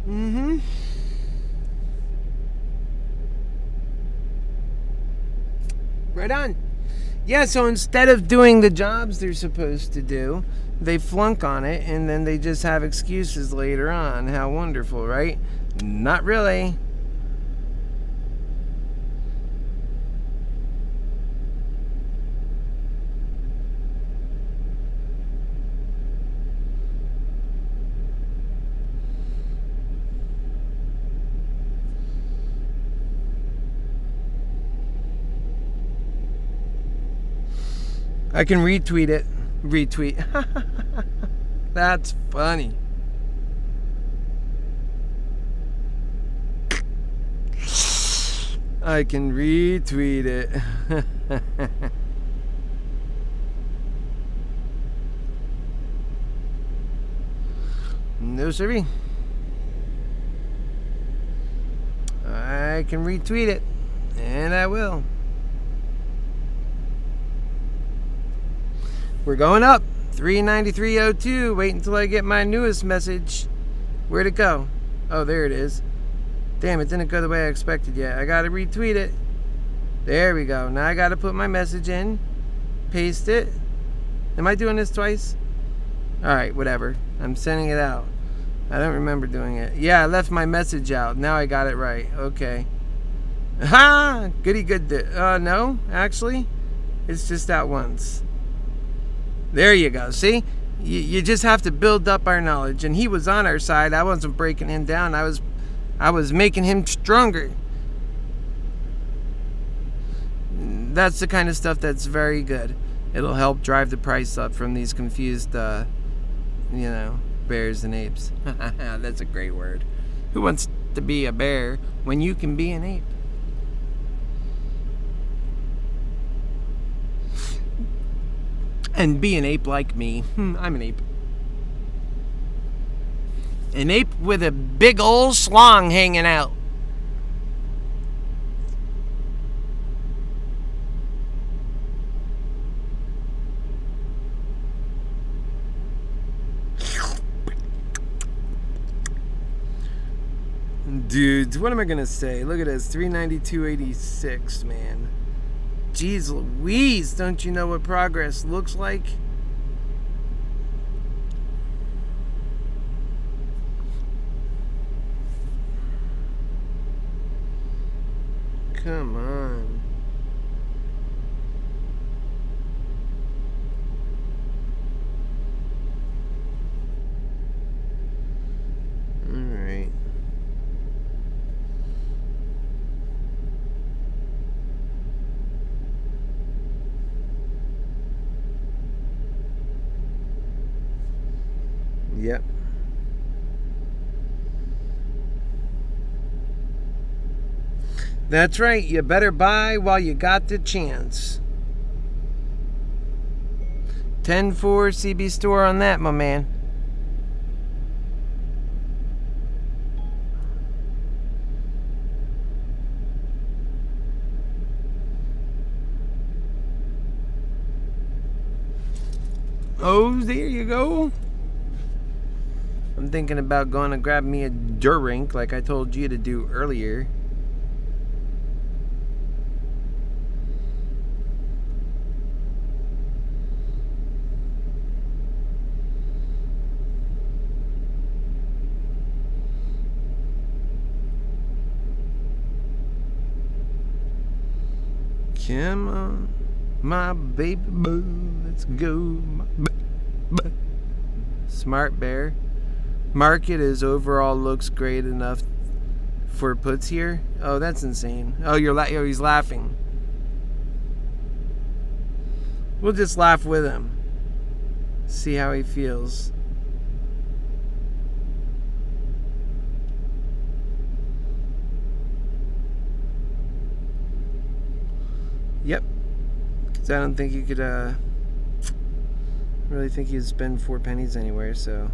Mm-hmm. Right on. Yeah, so instead of doing the jobs they're supposed to do, they flunk on it and then they just have excuses later on. How wonderful, right? Not really. I can retweet it. Retweet. That's funny. I can retweet it. No, siree. I can retweet it. And I will. We're going up. 393.02. Wait until I get my newest message. Where'd it go? Oh, there it is. Damn, it didn't go the way I expected yet. I gotta retweet it. There we go. Now I gotta put my message in. Paste it. Am I doing this twice? Alright, whatever. I'm sending it out. I don't remember doing it. Yeah, I left my message out. Now I got it right. Okay. Ha! Goody good. No, actually. It's just out once. There you go. See? You just have to build up our knowledge. And he was on our side. I wasn't breaking him down. I was making him stronger. That's the kind of stuff that's very good. It'll help drive the price up from these confused, bears and apes. That's a great word. Who wants to be a bear when you can be an ape? And be an ape like me. I'm an ape. An ape with a big old schlong hanging out. Dudes, what am I gonna say? Look at this, 392.86, man. Jeez Louise, don't you know what progress looks like? Come on. All right. Yep. That's right. You better buy while you got the chance. 10-4 CB store on that, my man. Oh, there you go. I'm thinking about going to grab me a drink like I told you to do earlier. Come on, my baby boo, let's go, my baby. Smart bear. Market is overall looks great enough for puts here. Oh, that's insane. Oh, oh, he's laughing. We'll just laugh with him. See how he feels. Yep. Because I don't think you could, really think you'd spend 4 pennies anywhere, so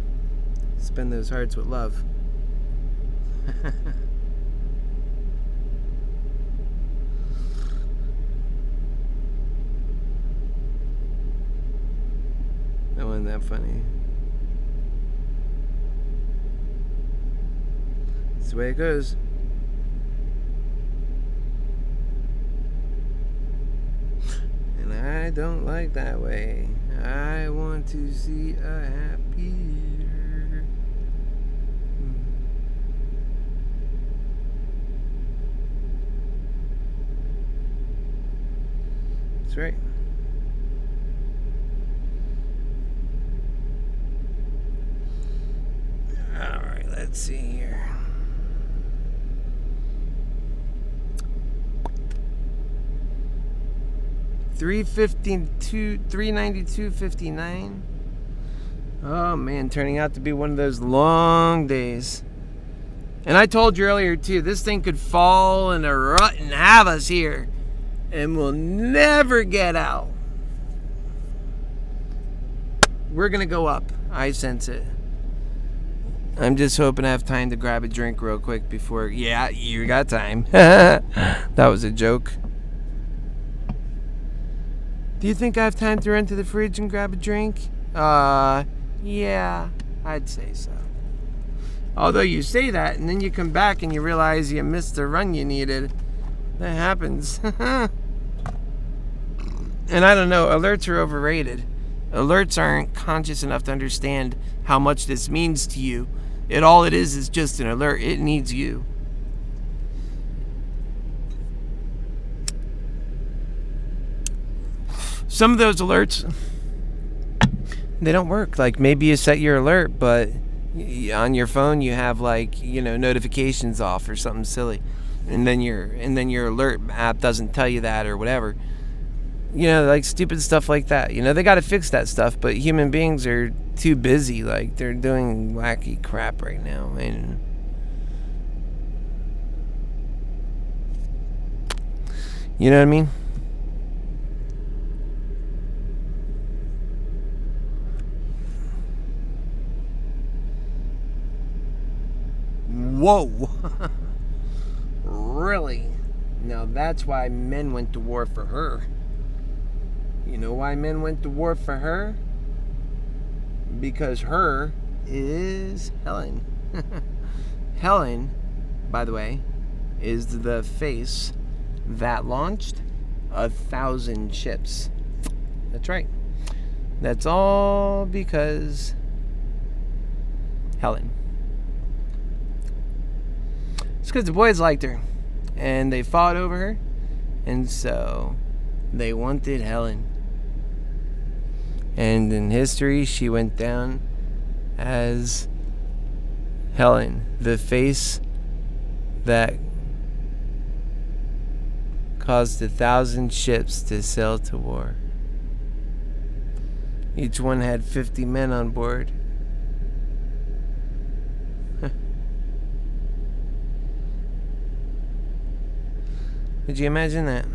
spend those hearts with love. That wasn't that funny. That's the way it goes. And I don't like that way. I want to see a happier. That's right. Alright, let's see here. $392.59. Oh man, turning out to be one of those long days. And I told you earlier too, this thing could fall in a rut and have us here, and we'll never get out. We're gonna go up. I sense it. I'm just hoping I have time to grab a drink real quick before. Yeah, you got time. That was a joke. Do you think I have time to run to the fridge and grab a drink? Yeah, I'd say so. Although you say that, and then you come back and you realize you missed the run you needed. That happens. And I don't know, alerts are overrated. Alerts aren't conscious enough to understand how much this means to you. All it is just an alert. It needs you. Some of those alerts, they don't work. Like maybe you set your alert, but on your phone you have like, notifications off or something silly, and then your alert app doesn't tell you that or whatever. Like stupid stuff like that. They got to fix that stuff, but human beings are too busy. Like they're doing wacky crap right now, and you know what I mean? Whoa. Really? Now that's why men went to war for her. You know why men went to war for her? Because her is Helen. Helen, by the way, is the face that launched 1,000 ships. That's right. That's all because Helen. It's because the boys liked her, and they fought over her, and so they wanted Helen. And in history, she went down as Helen, the face that caused 1,000 ships to sail to war. Each one had 50 men on board. Could you imagine that?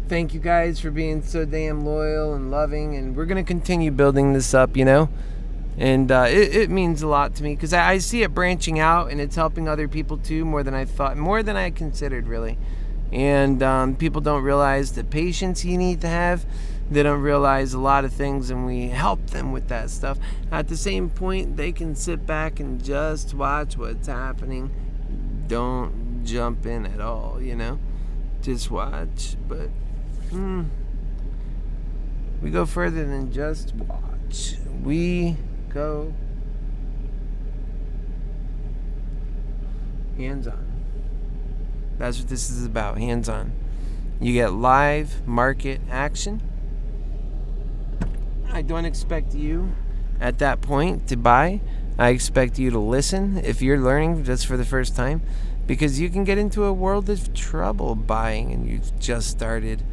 Thank you guys for being so damn loyal and loving, and we're going to continue building this up, you know? And it means a lot to me because I see it branching out, and it's helping other people too, more than I thought, more than I considered, really. And people don't realize the patience you need to have. They don't realize a lot of things, and we help them with that stuff. At the same point, they can sit back and just watch what's happening. Don't jump in at all, you know? Just watch, but we go further than just watch. We go hands-on. That's what this is about, hands-on. You get live market action. I don't expect you at that point to buy. I expect you to listen if you're learning just for the first time, because you can get into a world of trouble buying and you've just started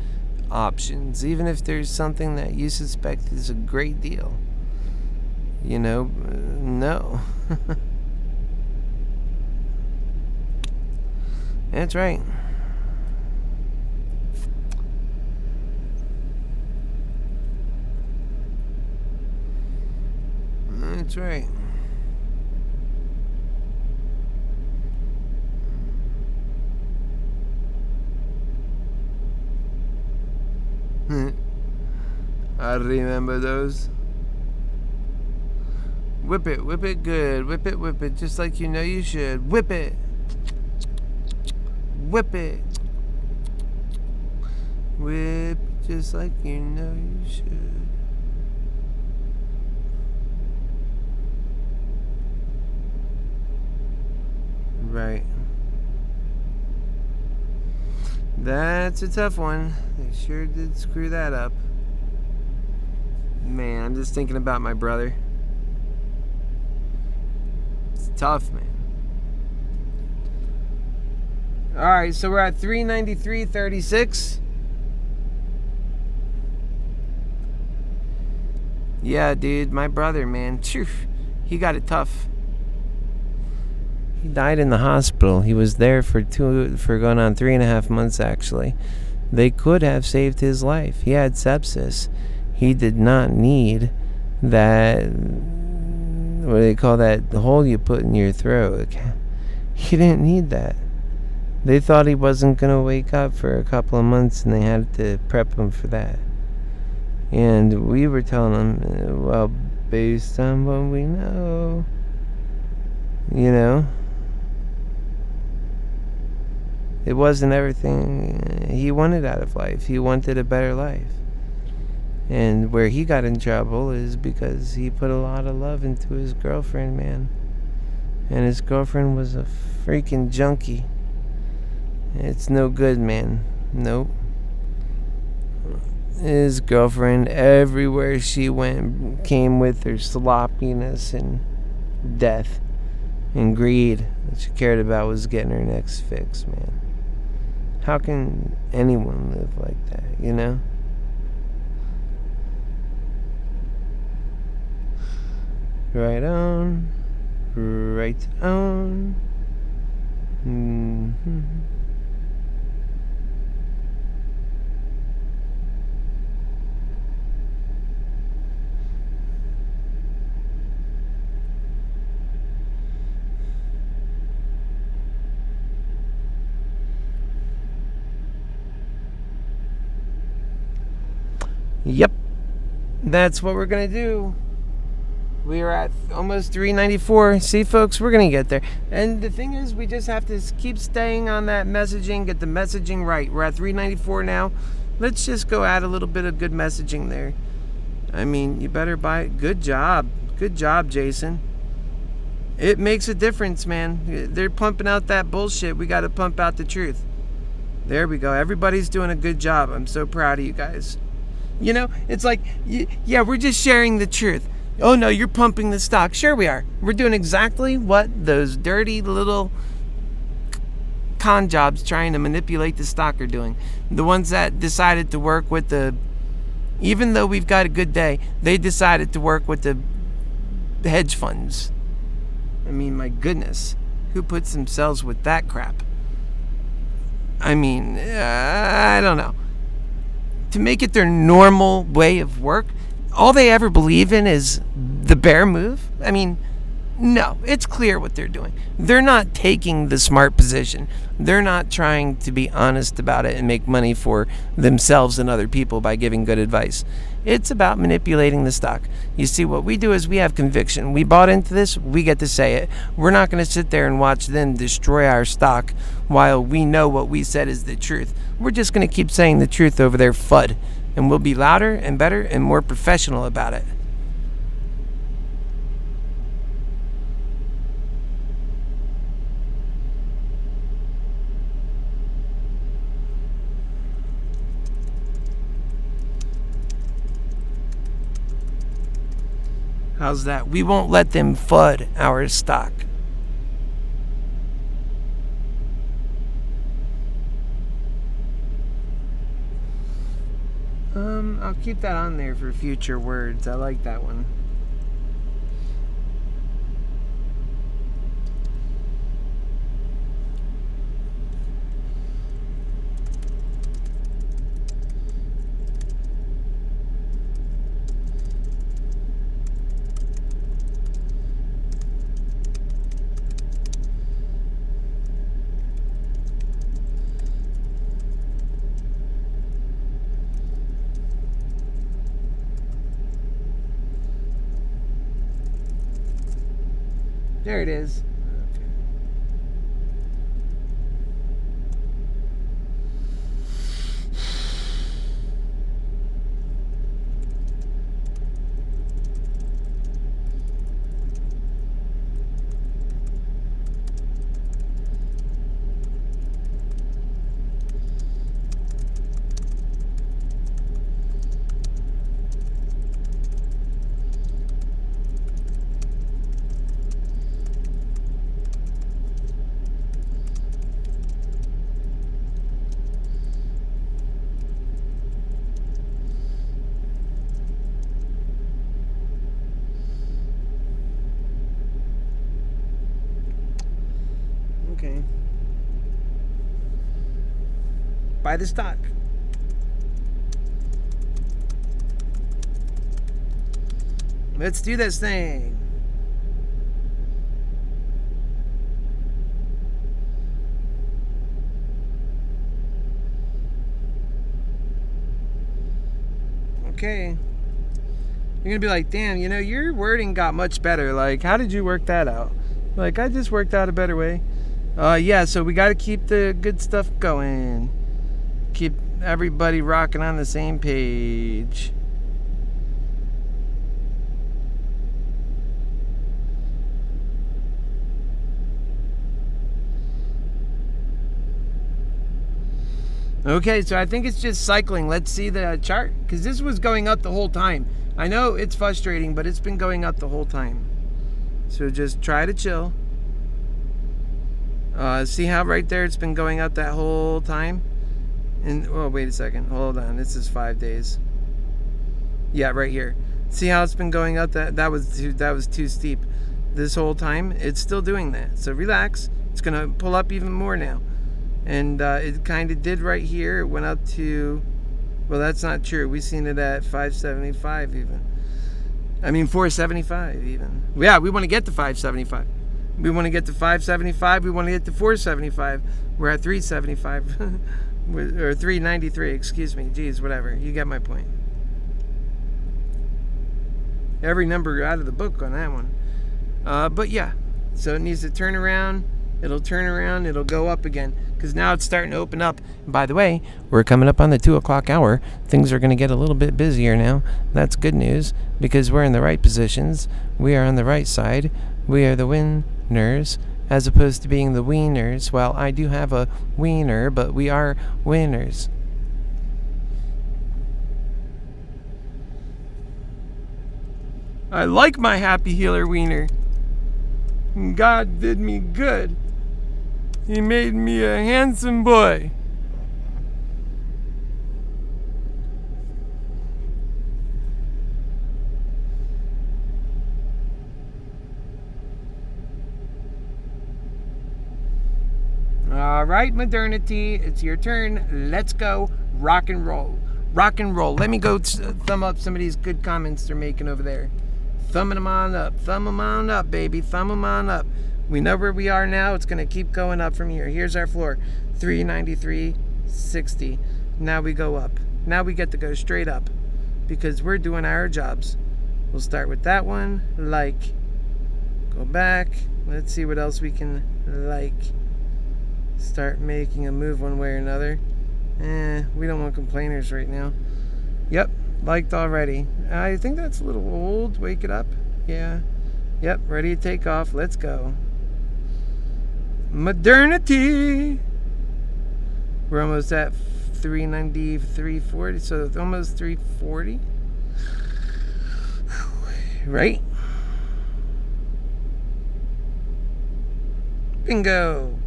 options, even if there's something that you suspect is a great deal. You know, no. That's right. That's right. I remember those. Whip it good. Whip it, just like you know you should. Whip it. Whip it. Whip just like you know you should. Right. That's a tough one. They sure did screw that up. Man, I'm just thinking about my brother. It's tough, man. Alright, so we're at 393.36. Yeah, dude, my brother, man. Phew, he got it tough. He died in the hospital. He was there for going on 3.5 months, actually. They could have saved his life. He had sepsis. He did not need that, what do they call that, the hole you put in your throat. He didn't need that. They thought he wasn't going to wake up for a couple of months, and they had to prep him for that. And we were telling him, well, based on what we know, you know, it wasn't everything he wanted out of life. He wanted a better life. And where he got in trouble is because he put a lot of love into his girlfriend, man. And his girlfriend was a freaking junkie. It's no good, man. Nope. His girlfriend, everywhere she went, came with her sloppiness and death and greed. What she cared about was getting her next fix, man. How can anyone live like that, you know? Right on. Right on. Mm-hmm. Yep, that's what we're gonna do. We are at almost 394. See, folks, we're gonna get there. And the thing is, we just have to keep staying on that messaging, get the messaging right. We're at 394 now. Let's just go add a little bit of good messaging there. I mean, you better buy it. Good job, Jason. It makes a difference, man. They're pumping out that bullshit. We got to pump out the truth. There we go. Everybody's doing a good job. I'm so proud of you guys. You know, it's like, yeah, we're just sharing the truth. Oh no, you're pumping the stock. Sure we are. We're doing exactly what those dirty little con jobs trying to manipulate the stock are doing. The ones that decided to work with even though we've got a good day, they decided to work with the hedge funds. I mean, my goodness, who puts themselves with that crap? I mean, I don't know. To make it their normal way of work, all they ever believe in is the bear move. I mean, no, it's clear what they're doing. They're not taking the smart position. They're not trying to be honest about it and make money for themselves and other people by giving good advice. It's about manipulating the stock. You see, what we do is we have conviction. We bought into this, we get to say it. We're not going to sit there and watch them destroy our stock while we know what we said is the truth. We're just going to keep saying the truth over their FUD, and we'll be louder and better and more professional about it. How's that? We won't let them FUD our stock. I'll keep that on there for future words. I like that one. There it is. Okay. Buy the stock. Let's do this thing. Okay. You're gonna be like, damn, your wording got much better. Like, how did you work that out? Like, I just worked out a better way. Yeah, so we got to keep the good stuff going. Keep everybody rocking on the same page. Okay, so I think it's just cycling. Let's see the chart, because this was going up the whole time. I know it's frustrating, but it's been going up the whole time. So just try to chill. See how right there it's been going up that whole time? And oh, wait a second. Hold on. This is 5 days. Yeah, right here. See how it's been going up? That was too steep. This whole time, it's still doing that. So relax. It's gonna pull up even more now. And it kind of did right here. It went up to, well, that's not true. We've seen it at 575 even. I mean 475 even. Yeah, we want to get to 575. We want to get to 575. We want to get to 475. We're at 375 or 393. Excuse me. Geez, whatever. You get my point. Every number out of the book on that one. But yeah, so it needs to turn around. It'll turn around. It'll go up again because now it's starting to open up. And by the way, we're coming up on the 2 o'clock hour. Things are going to get a little bit busier now. That's good news because we're in the right positions. We are on the right side. We are the winners as opposed to being the wieners. Well, I do have a wiener, but we are winners. I like my Happy Healer wiener. God did me good. He made me a handsome boy. All right, modernity, it's your turn. Let's go rock and roll. Rock and roll. Let me go thumb up some of these good comments they're making over there. Thumbing them on up. Thumb them on up, baby. Thumb them on up. We know where we are now. It's going to keep going up from here. Here's our floor. 393.60. Now we go up. Now we get to go straight up because we're doing our jobs. We'll start with that one. Like. Go back. Let's see what else we can like. Start making a move one way or another. We don't want complainers right now. Yep, liked already. I think that's a little old. Wake it up. Yeah. Yep, ready to take off. Let's go. Modernity. We're almost at 390, 340, so it's almost 340. Right? Bingo.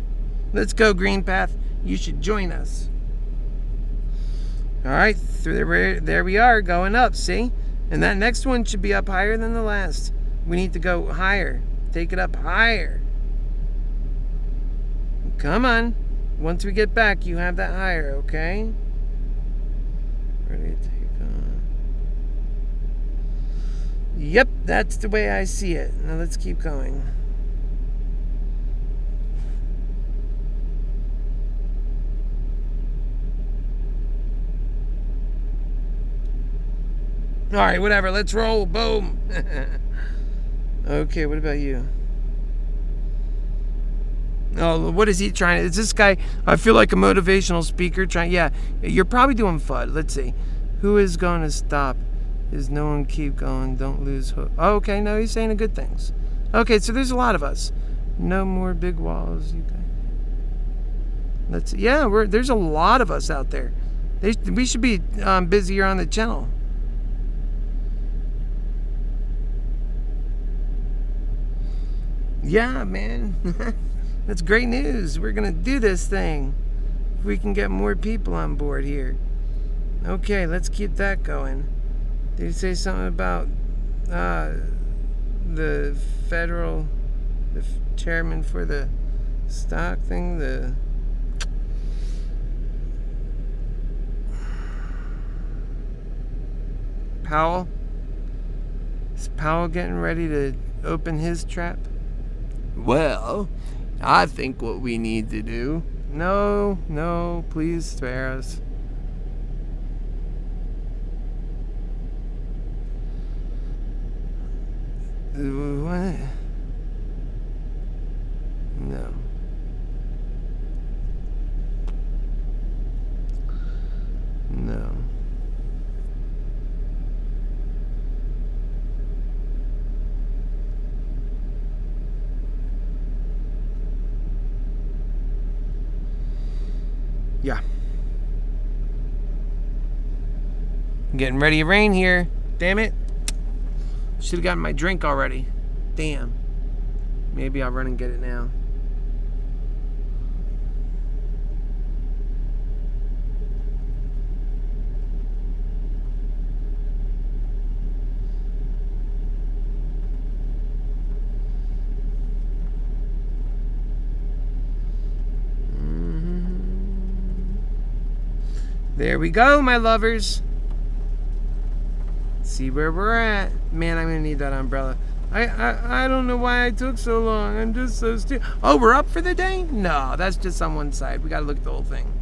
Let's go, Green Path. You should join us. All right, there we are, going up, see? And that next one should be up higher than the last. We need to go higher. Take it up higher. Come on. Once we get back, you have that higher, okay? Ready to take on. Yep, that's the way I see it. Now let's keep going. All right, whatever. Let's roll. Boom. Okay, what about you? Oh, what is he trying to... Is this guy... I feel like a motivational speaker trying... Yeah, you're probably doing FUD. Let's see. Who is going to stop? Is no one keep going? Don't lose hope. Oh, okay, no, he's saying the good things. Okay, so there's a lot of us. No more big walls. You guys. Let's see. Yeah, there's a lot of us out there. We should be busier on the channel. Yeah, man. That's great news. We're going to do this thing. If we can get more people on board here. Okay, let's keep that going. Did you say something about the federal, the chairman for the stock thing? The Powell? Is Powell getting ready to open his trap? Well, I think what we need to do... No, please spare us. What? No. No. Yeah. Getting ready to rain here. Damn it. Should have gotten my drink already. Damn. Maybe I'll run and get it now. There we go, my lovers. See where we're at. Man, I'm gonna need that umbrella. I don't know why I took so long. I'm just so stupid. Oh, we're up for the day? No, that's just on one side. We gotta look at the whole thing.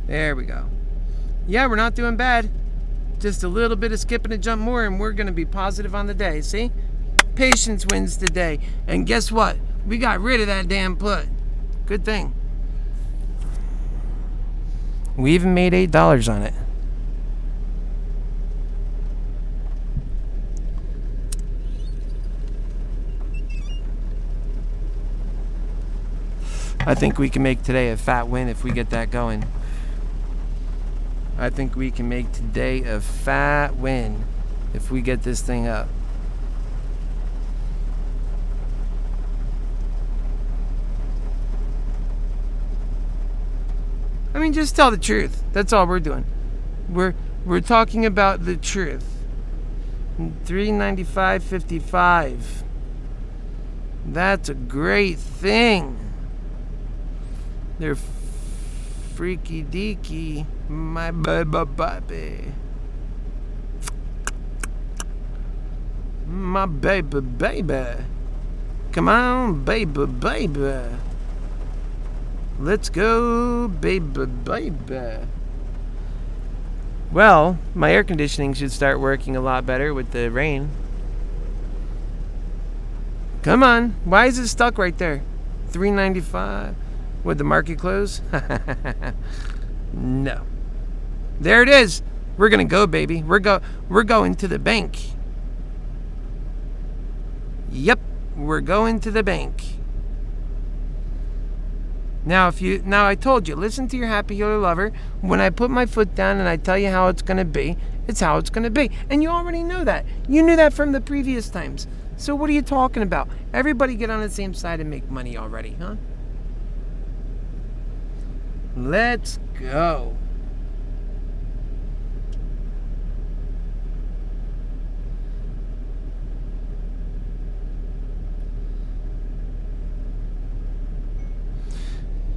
There we go. Yeah, we're not doing bad. Just a little bit of skip and a jump more, and we're gonna be positive on the day. See? Patience wins the day. And guess what? We got rid of that damn put. Good thing. We even made $8 on it. I think we can make today a fat win if we get that going. I think we can make today a fat win if we get this thing up. mean, just tell the truth. That's all we're doing. We're talking about the truth. $395.55. That's a great thing. They're freaky deaky, my baby. My baby. Come on, baby. Let's go, baby. Well, my air conditioning should start working a lot better with the rain. Come on. Why is it stuck right there? $3.95. Would the market close? No. There it is. We're gonna go, baby. We're going to the bank. Yep, we're going to the bank. Now, I told you, listen to your Happy Healer Lover. When I put my foot down and I tell you how it's gonna be, it's how it's gonna be, and you already know that. You knew that from the previous times. So what are you talking about? Everybody get on the same side and make money already, huh? Let's go.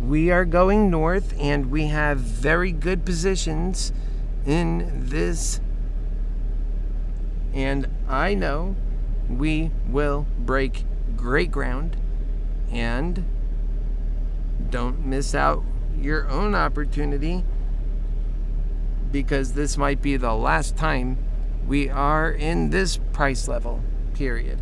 We are going north, and we have very good positions in this. And I know we will break great ground, and don't miss out your own opportunity, because this might be the last time we are in this price level, period.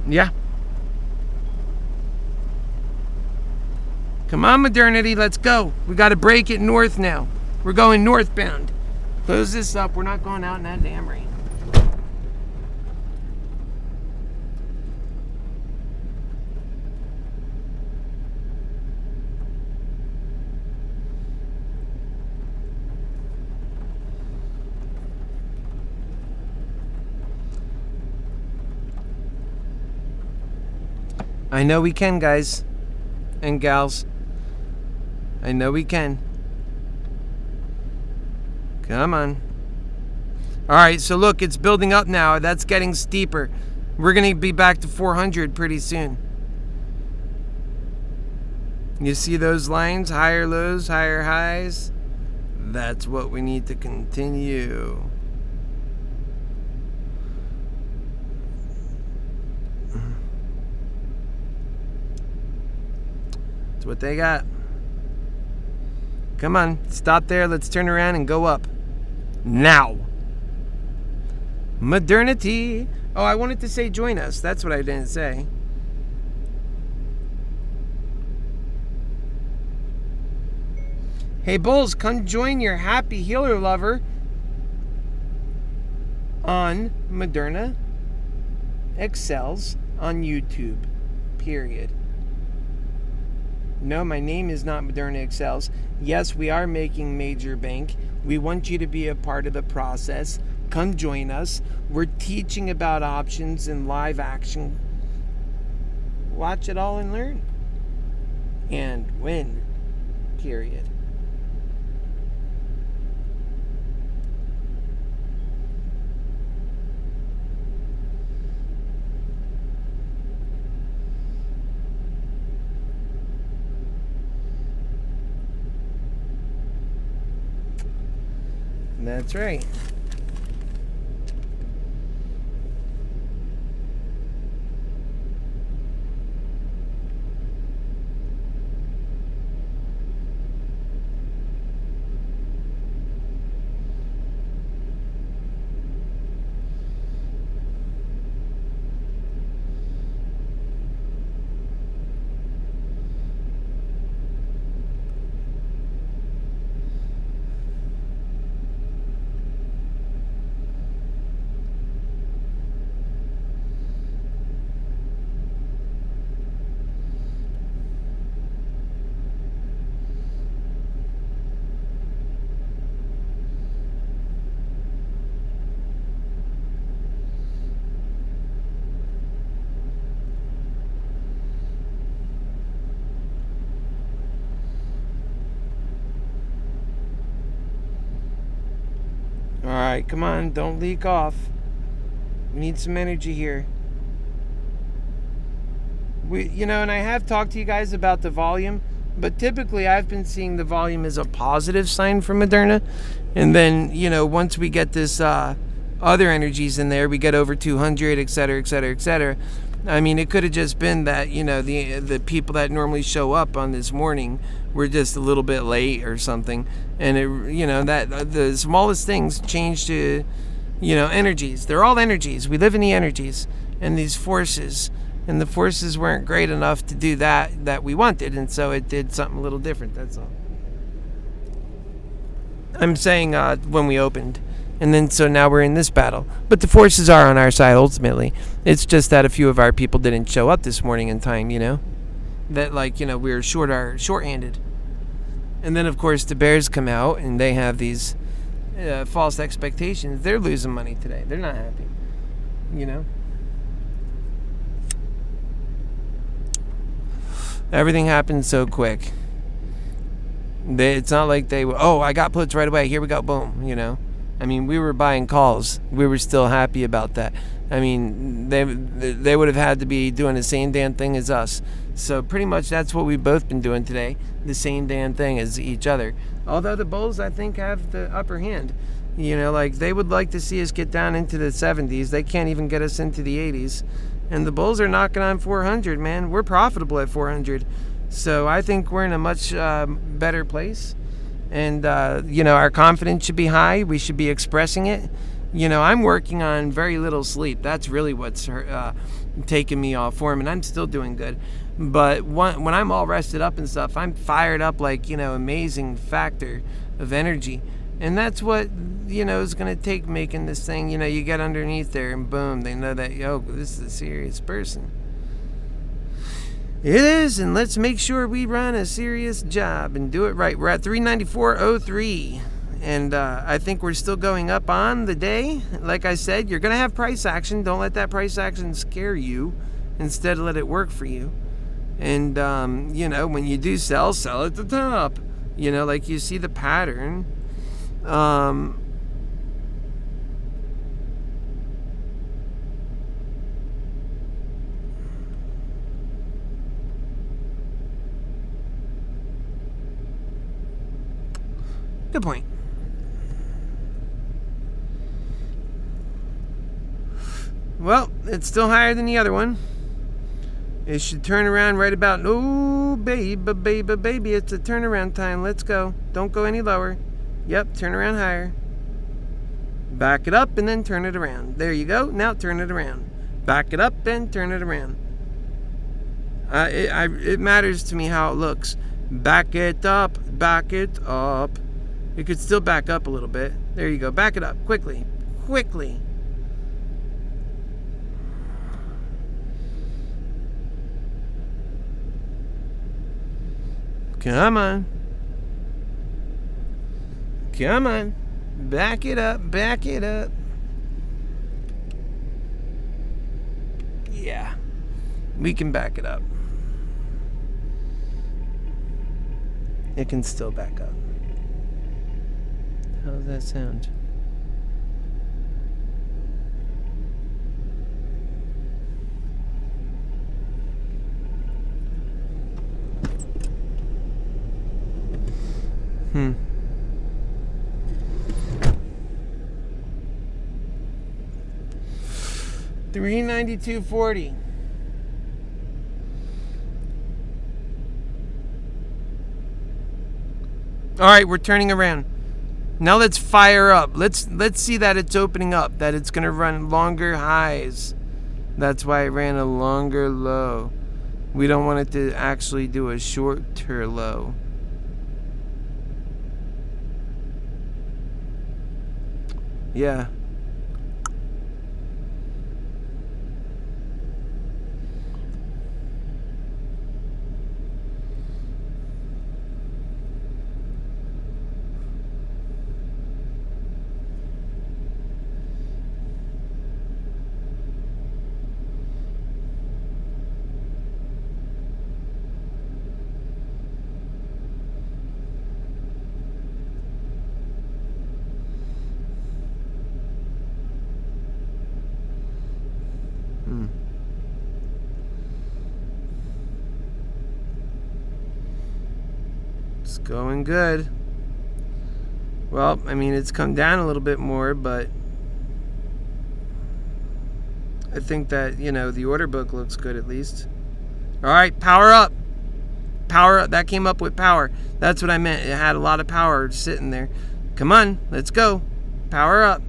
Yeah. Come on, modernity, let's go. We got to break it north now. We're going northbound. Close this up. We're not going out in that damn rain. I know we can, guys and gals. I know we can. Come on. All right, so look, it's building up now. That's getting steeper. We're going to be back to 400 pretty soon. You see those lines? Higher lows, higher highs. That's what we need to continue. That's what they got. Come on, stop there. Let's turn around and go up. Now. Modernity. Oh, I wanted to say join us. That's what I didn't say. Hey, Bulls, come join your Happy Healer Lover on Moderna Excels on YouTube. Period. No, my name is not Moderna Excels. Yes, we are making major bank. We want you to be a part of the process. Come join us. We're teaching about options and live action. Watch it all and learn. And win. Period. That's right. right, come on. Don't leak off. We need some energy here. And I have talked to you guys about the volume, but typically I've been seeing the volume as a positive sign for Moderna. And then, once we get this other energies in there, we get over 200, et cetera, et cetera, et cetera. I mean, it could have just been that, the people that normally show up on this morning were just a little bit late or something. And, that the smallest things change to, energies. They're all energies. We live in the energies and these forces. And the forces weren't great enough to do that we wanted. And so it did something a little different. That's all. I'm saying when we opened. And then so now we're in this battle. But the forces are on our side ultimately. It's just that a few of our people didn't show up this morning in time, That we were short-handed. And then of course the bears come out and they have these false expectations. They're losing money today. They're not happy. Everything happened so quick. It's not like they were, I got puts right away. Here we go. Boom. I mean, we were buying calls. We were still happy about that. I mean, they would have had to be doing the same damn thing as us. So pretty much that's what we've both been doing today. The same damn thing as each other. Although the bulls, I think, have the upper hand. They would like to see us get down into the 70s. They can't even get us into the 80s. And the bulls are knocking on 400, man. We're profitable at 400. So I think we're in a much better place. And, our confidence should be high. We should be expressing it. I'm working on very little sleep. That's really what's taking me off form. And I'm still doing good. But when I'm all rested up and stuff, I'm fired up like, amazing factor of energy. And that's what, is going to take making this thing. You get underneath there and boom, they know that, this is a serious person. It is, and let's make sure we run a serious job and do it right. We're at 394.03, and I think we're still going up on the day. Like I said, you're going to have price action. Don't let that price action scare you. Instead, let it work for you. And, when you do sell at the top. Like you see the pattern. Good point. Well, it's still higher than the other one. It should turn around right about... Oh, baby, it's a turnaround time. Let's go. Don't go any lower. Yep, turn around higher. Back it up and then turn it around. There you go. Now turn it around. Back it up and turn it around. It matters to me how it looks. Back it up. Back it up. You could still back up a little bit. There you go. Back it up. Quickly. Quickly. Come on. Come on. Back it up. Back it up. Yeah. We can back it up. It can still back up. How does that sound? $392.40. All right, we're turning around. Now let's fire up. Let's see that it's opening up, that it's going to run longer highs. That's why it ran a longer low. We don't want it to actually do a shorter low. Yeah. Going good. Well, I mean, it's come down a little bit more, but I think that, the order book looks good at least. All right, power up. Power up. That came up with power. That's what I meant. It had a lot of power sitting there. Come on, let's go. Power up.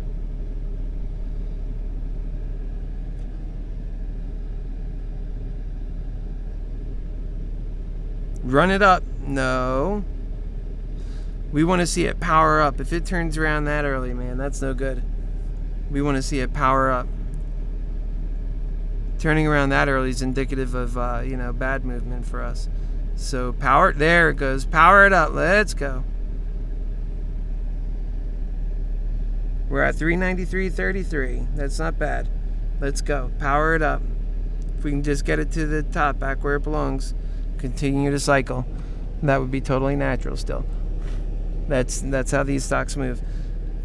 Run it up. No. We want to see it power up. If it turns around that early, man, that's no good. We want to see it power up. Turning around that early is indicative of, bad movement for us. So power, there it goes. Power it up. Let's go. We're at 393.33. That's not bad. Let's go. Power it up. If we can just get it to the top, back where it belongs, continue to cycle. That would be totally natural still. That's how these stocks move.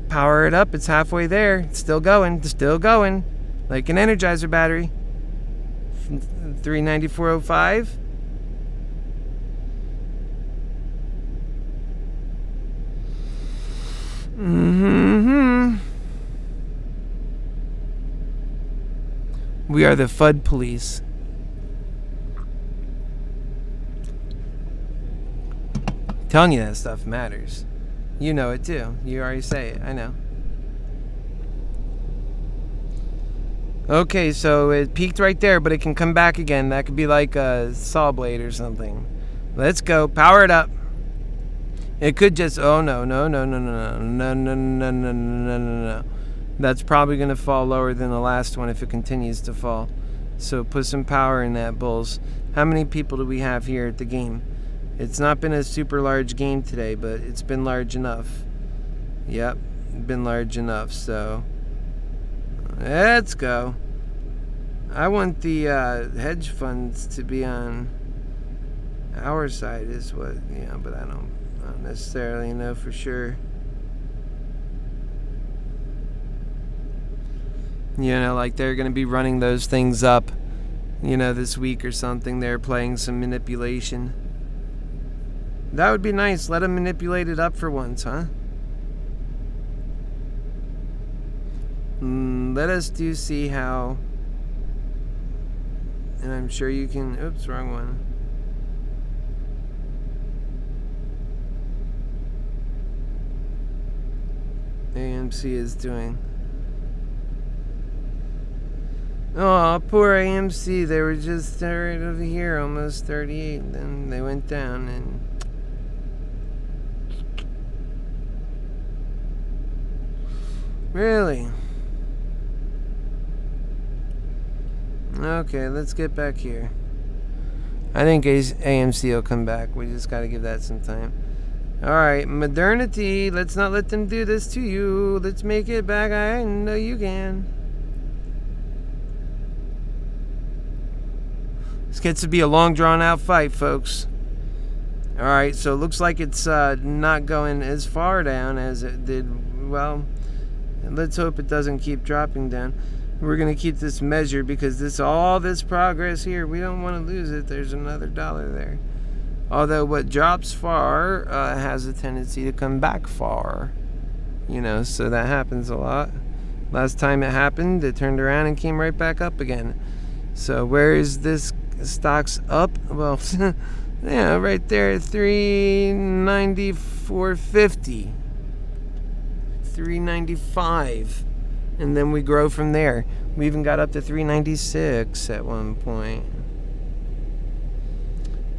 Power it up. It's halfway there. It's still going. Like an Energizer battery. 394.05. We are the FUD police. Telling you that stuff matters. You know it too. You already say it. I know. Okay, so it peaked right there, but it can come back again. That could be like a saw blade or something. Let's go. Power it up. It could just... Oh, no. That's probably going to fall lower than the last one if it continues to fall. So put some power in that, bulls. How many people do we have here at the game? It's not been a super large game today, but it's been large enough. Yep, been large enough, so... Let's go. I want the hedge funds to be on our side is what, but I don't necessarily know for sure. Like they're going to be running those things up, this week or something. They're playing some manipulation. That would be nice. Let them manipulate it up for once, huh? Let us see how, and I'm sure you can, oops, wrong one. AMC is doing. Oh, poor AMC. They were just right over here, almost 38. Then they went down and... Really? Okay, let's get back here. I think AMC will come back. We just got to give that some time. Alright, modernity. Let's not let them do this to you. Let's make it back. I know you can. This gets to be a long drawn out fight, folks. Alright, so it looks like it's not going as far down as it did. Well, let's hope it doesn't keep dropping down. We're going to keep this measured because all this progress here, we don't want to lose it. There's another dollar there. Although what drops far has a tendency to come back far. So that happens a lot. Last time it happened, it turned around and came right back up again. So where is this stock's up? Well, yeah, right there at 394.50. 395. And then we grow from there. We even got up to 396 at one point.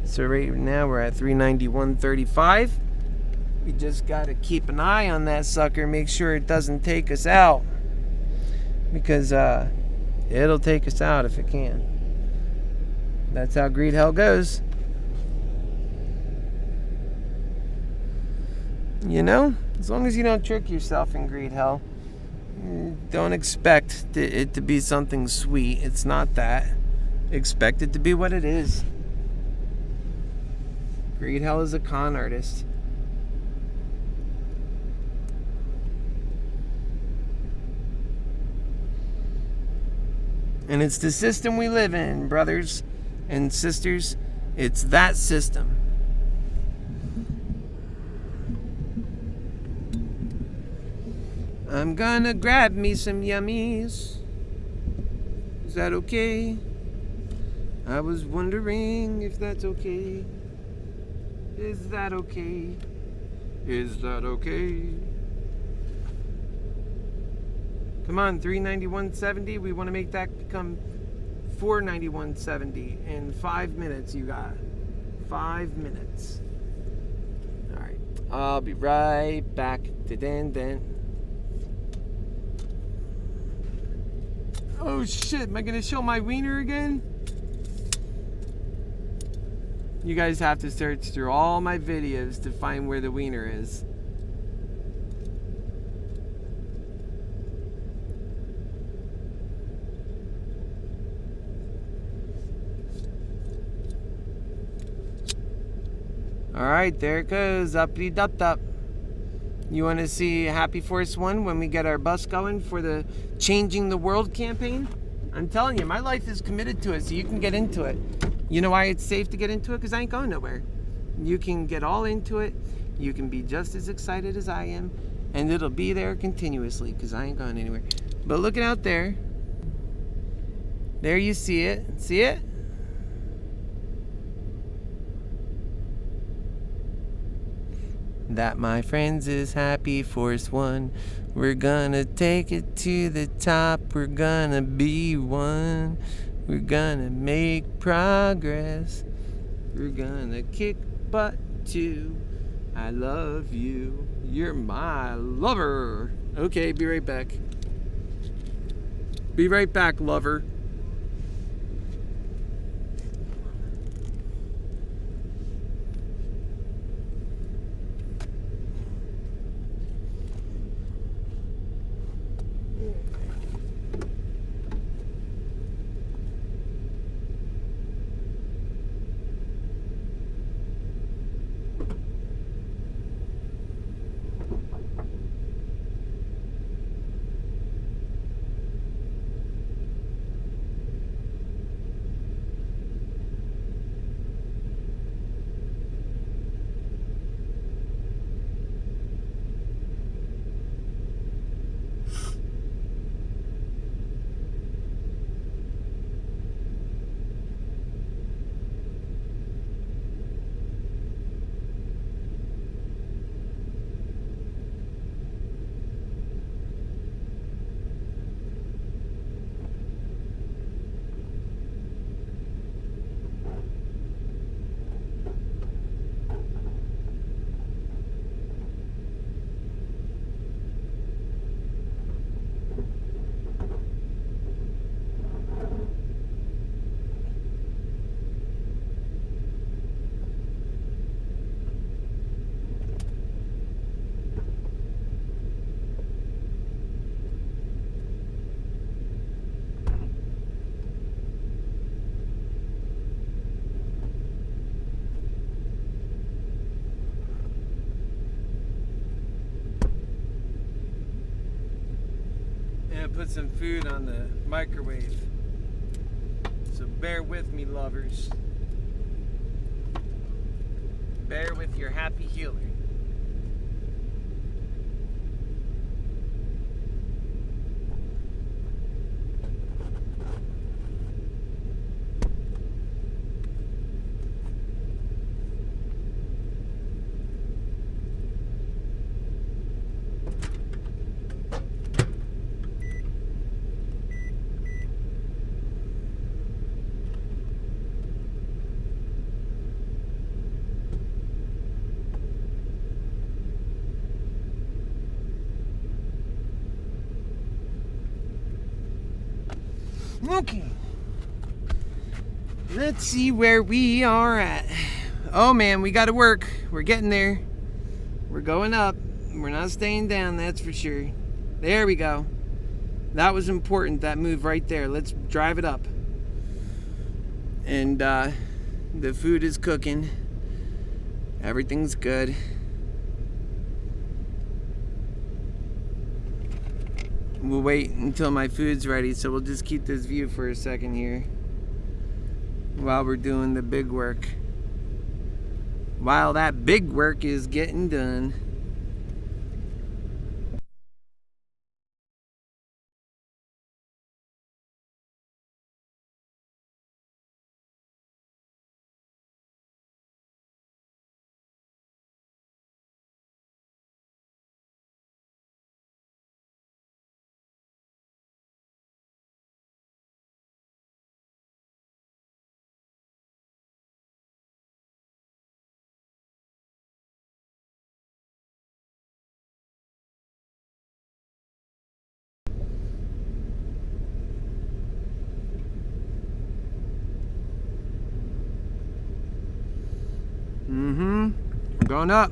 So right now we're at 391.35. We just got to keep an eye on that sucker. Make sure it doesn't take us out. Because it'll take us out if it can. That's how greed hell goes. As long as you don't trick yourself in greed hell. Don't expect it to be something sweet. It's not that. Expect it to be what it is. Greed hell is a con artist. And it's the system we live in, brothers and sisters. It's that system. I'm gonna grab me some yummies. Is that okay? I was wondering if that's okay. Is that okay? Is that okay? Come on, $391.70. We want to make that become $491.70 in 5 minutes. You got 5 minutes. All right, I'll be right back. Den. Oh shit! Am I gonna show my wiener again? You guys have to search through all my videos to find where the wiener is. Alright, there it goes. Uppity dup dup. You want to see Happy Force 1 when we get our bus going for the Changing the World campaign? I'm telling you, my life is committed to it, so you can get into it. You know why it's safe to get into it? Because I ain't going nowhere. You can get all into it. You can be just as excited as I am. And it'll be there continuously because I ain't going anywhere. But look it out there. There you see it. See it? That, my friends, is Happy Force 1. We're gonna take it to the top. We're gonna be one. We're gonna make progress. We're gonna kick butt too. I love you. You're my lover. Okay, be right back. Be right back, lover. And put some food on the microwave. So bear with me, lovers. Bear with your happy healer. Okay, let's see where we are at. Oh man, we gotta work. We're getting there. We're going up. We're not staying down, that's for sure. There we go. That was important, that move right there. Let's drive it up. And the food is cooking. Everything's good. We'll wait until my food's ready, so we'll just keep this view for a second here while we're doing the big work. While that big work is getting done. Going up.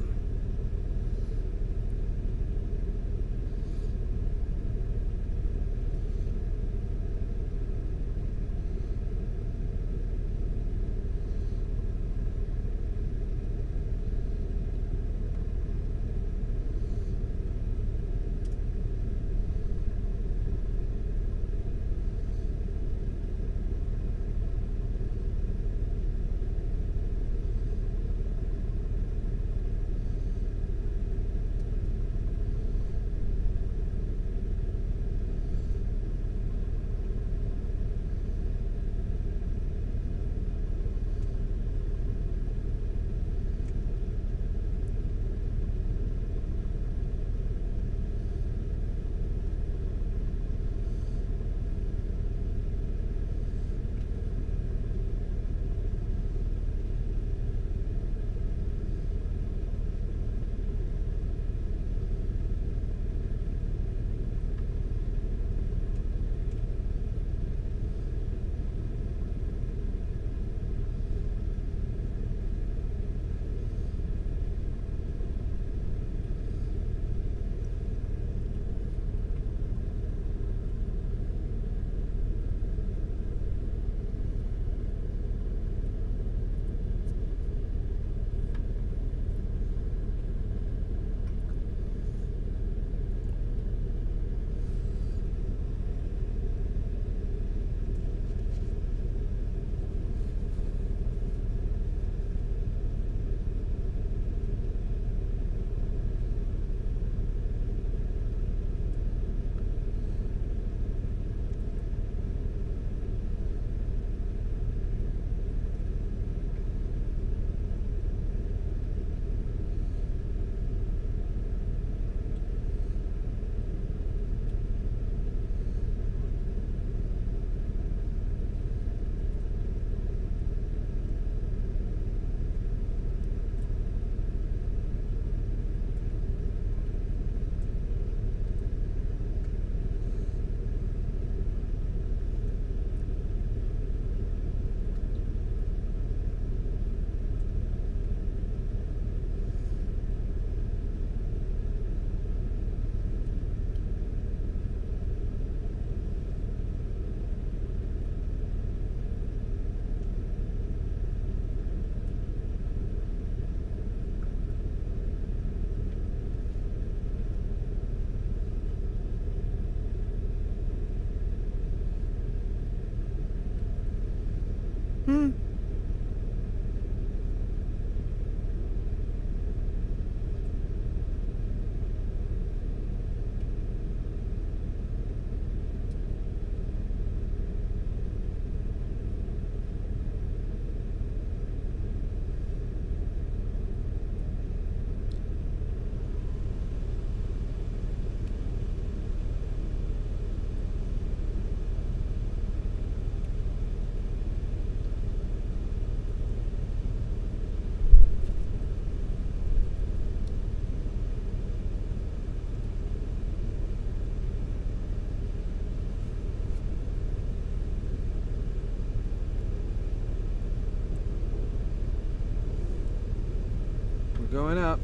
We're going up.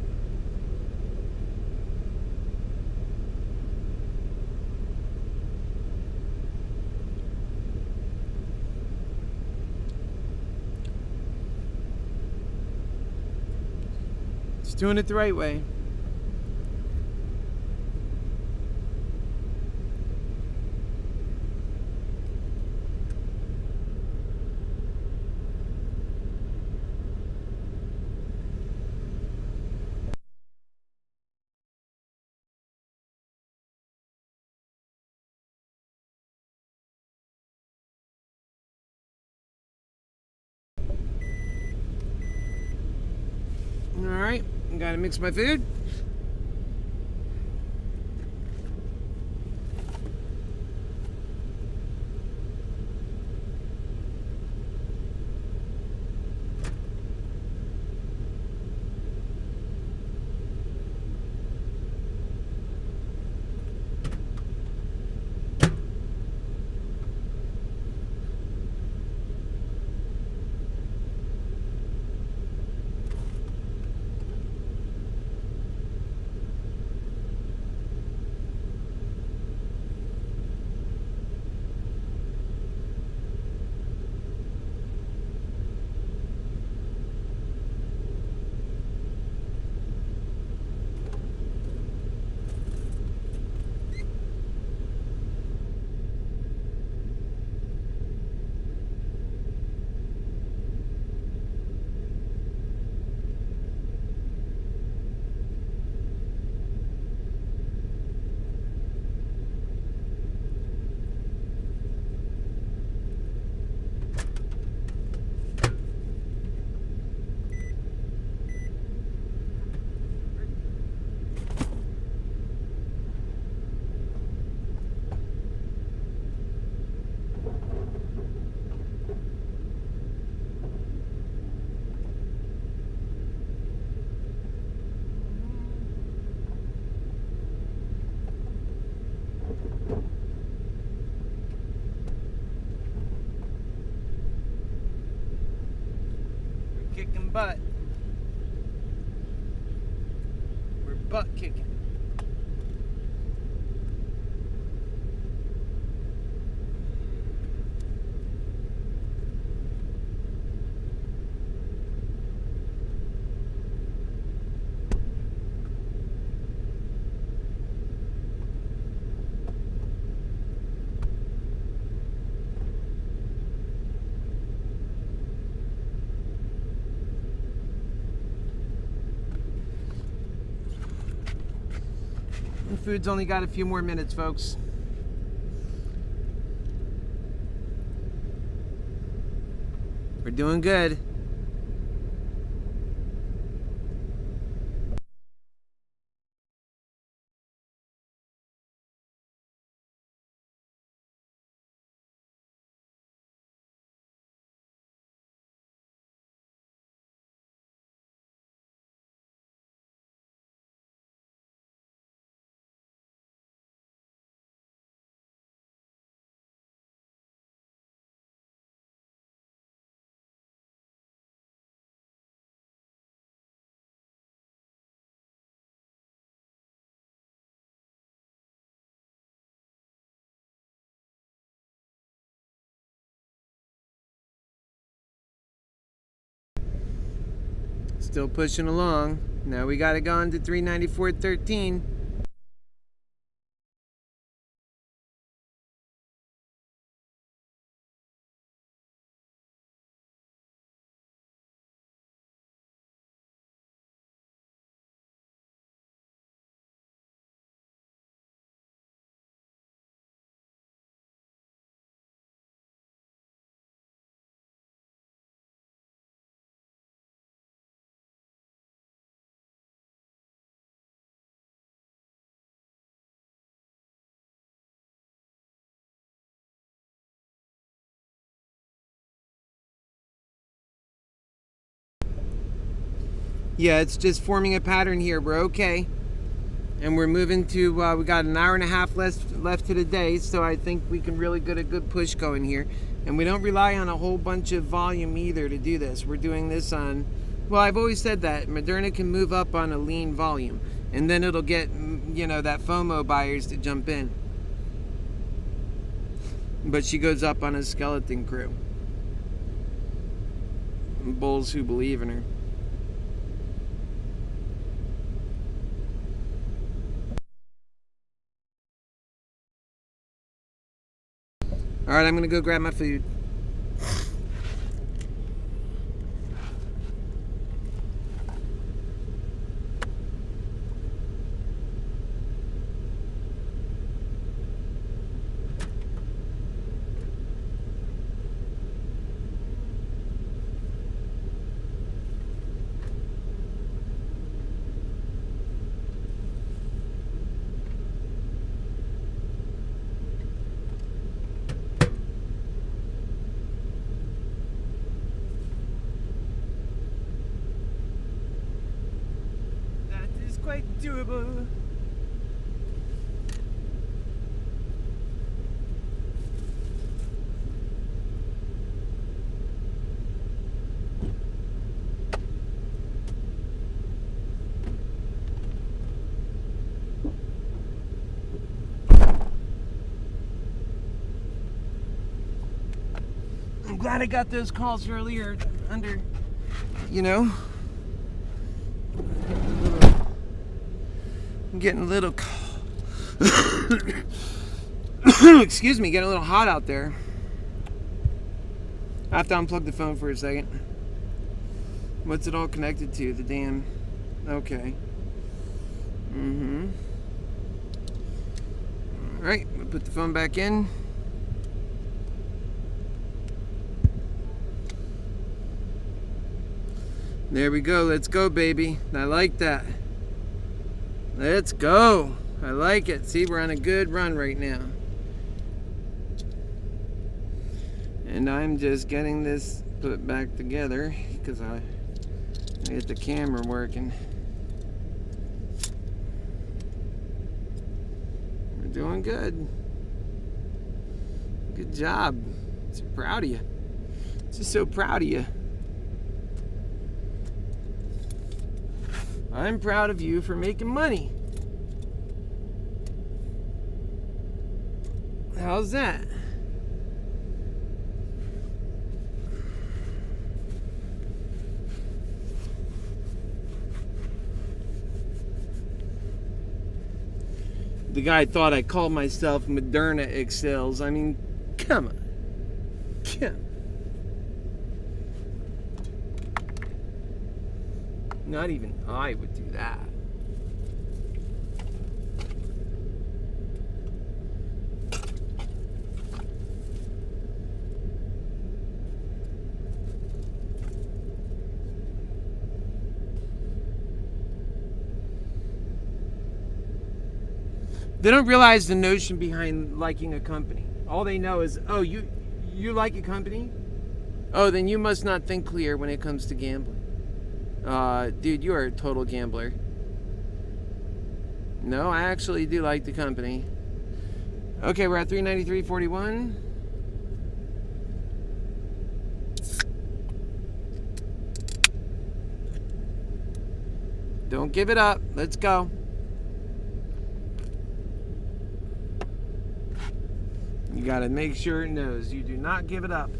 It's doing it the right way. Alright, gotta mix my food. kicking butt. We're butt kicking. The food's only got a few more minutes, folks. We're doing good. Still pushing along. Now we got it going to 394.13. Yeah, it's just forming a pattern here. We're okay. And we're moving to, we got an hour and a half left to the day, so I think we can really get a good push going here. And we don't rely on a whole bunch of volume either to do this. We're doing this on, well, I've always said that Moderna can move up on a lean volume, and then it'll get, you know, that FOMO buyers to jump in. But she goes up on a skeleton crew. Bulls who believe in her. All right, I'm gonna go grab my food. Quite doable. I'm glad I got those calls earlier under, you know. I'm getting a little, excuse me, getting a little hot out there. I have to unplug the phone for a second. What's it all connected to? The damn, okay. All right, we'll put the phone back in. There we go, let's go, baby. I like that. Let's go. I like it. See, we're on a good run right now. And I'm just getting this put back together because I get the camera working. We're doing good. Good job. So proud of you. Just so proud of you. I'm proud of you for making money. How's that? The guy thought I called myself Moderna Excels. I mean, come on. Come on. Not even I would do that. They don't realize the notion behind liking a company. All they know is, oh, you like a company? Oh, then you must not think clear when it comes to gambling. Dude, you are a total gambler. No, I actually do like the company. Okay, we're at 393.41. Don't give it up. Let's go. You gotta make sure it knows. You do not give it up.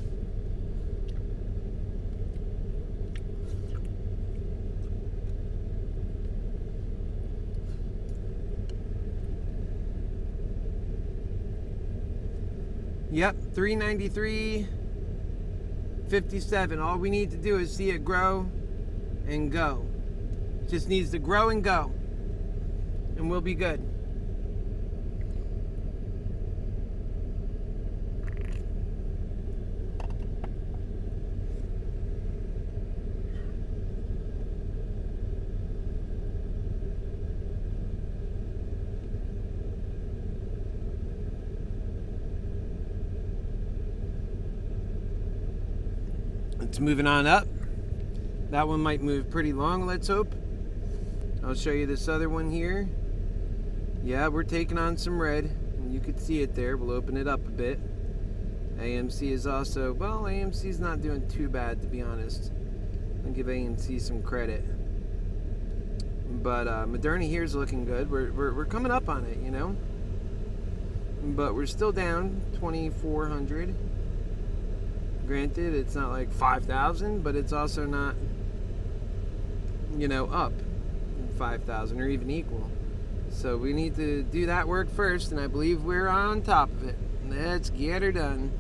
Yep, 393.57. All we need to do is see it grow and go. Just needs to grow and go. And we'll be good. It's moving on up. That one might move pretty long, let's hope. I'll show you this other one here. Yeah, we're taking on some red. You could see it there. We'll open it up a bit. AMC is also, well, AMC's not doing too bad, to be honest. I'll give AMC some credit. But Moderna here is looking good. We're coming up on it, you know. But we're still down 2,400. Granted, it's not like 5,000, but it's also not, you know, up 5,000 or even equal. So we need to do that work first, and I believe we're on top of it. Let's get her done.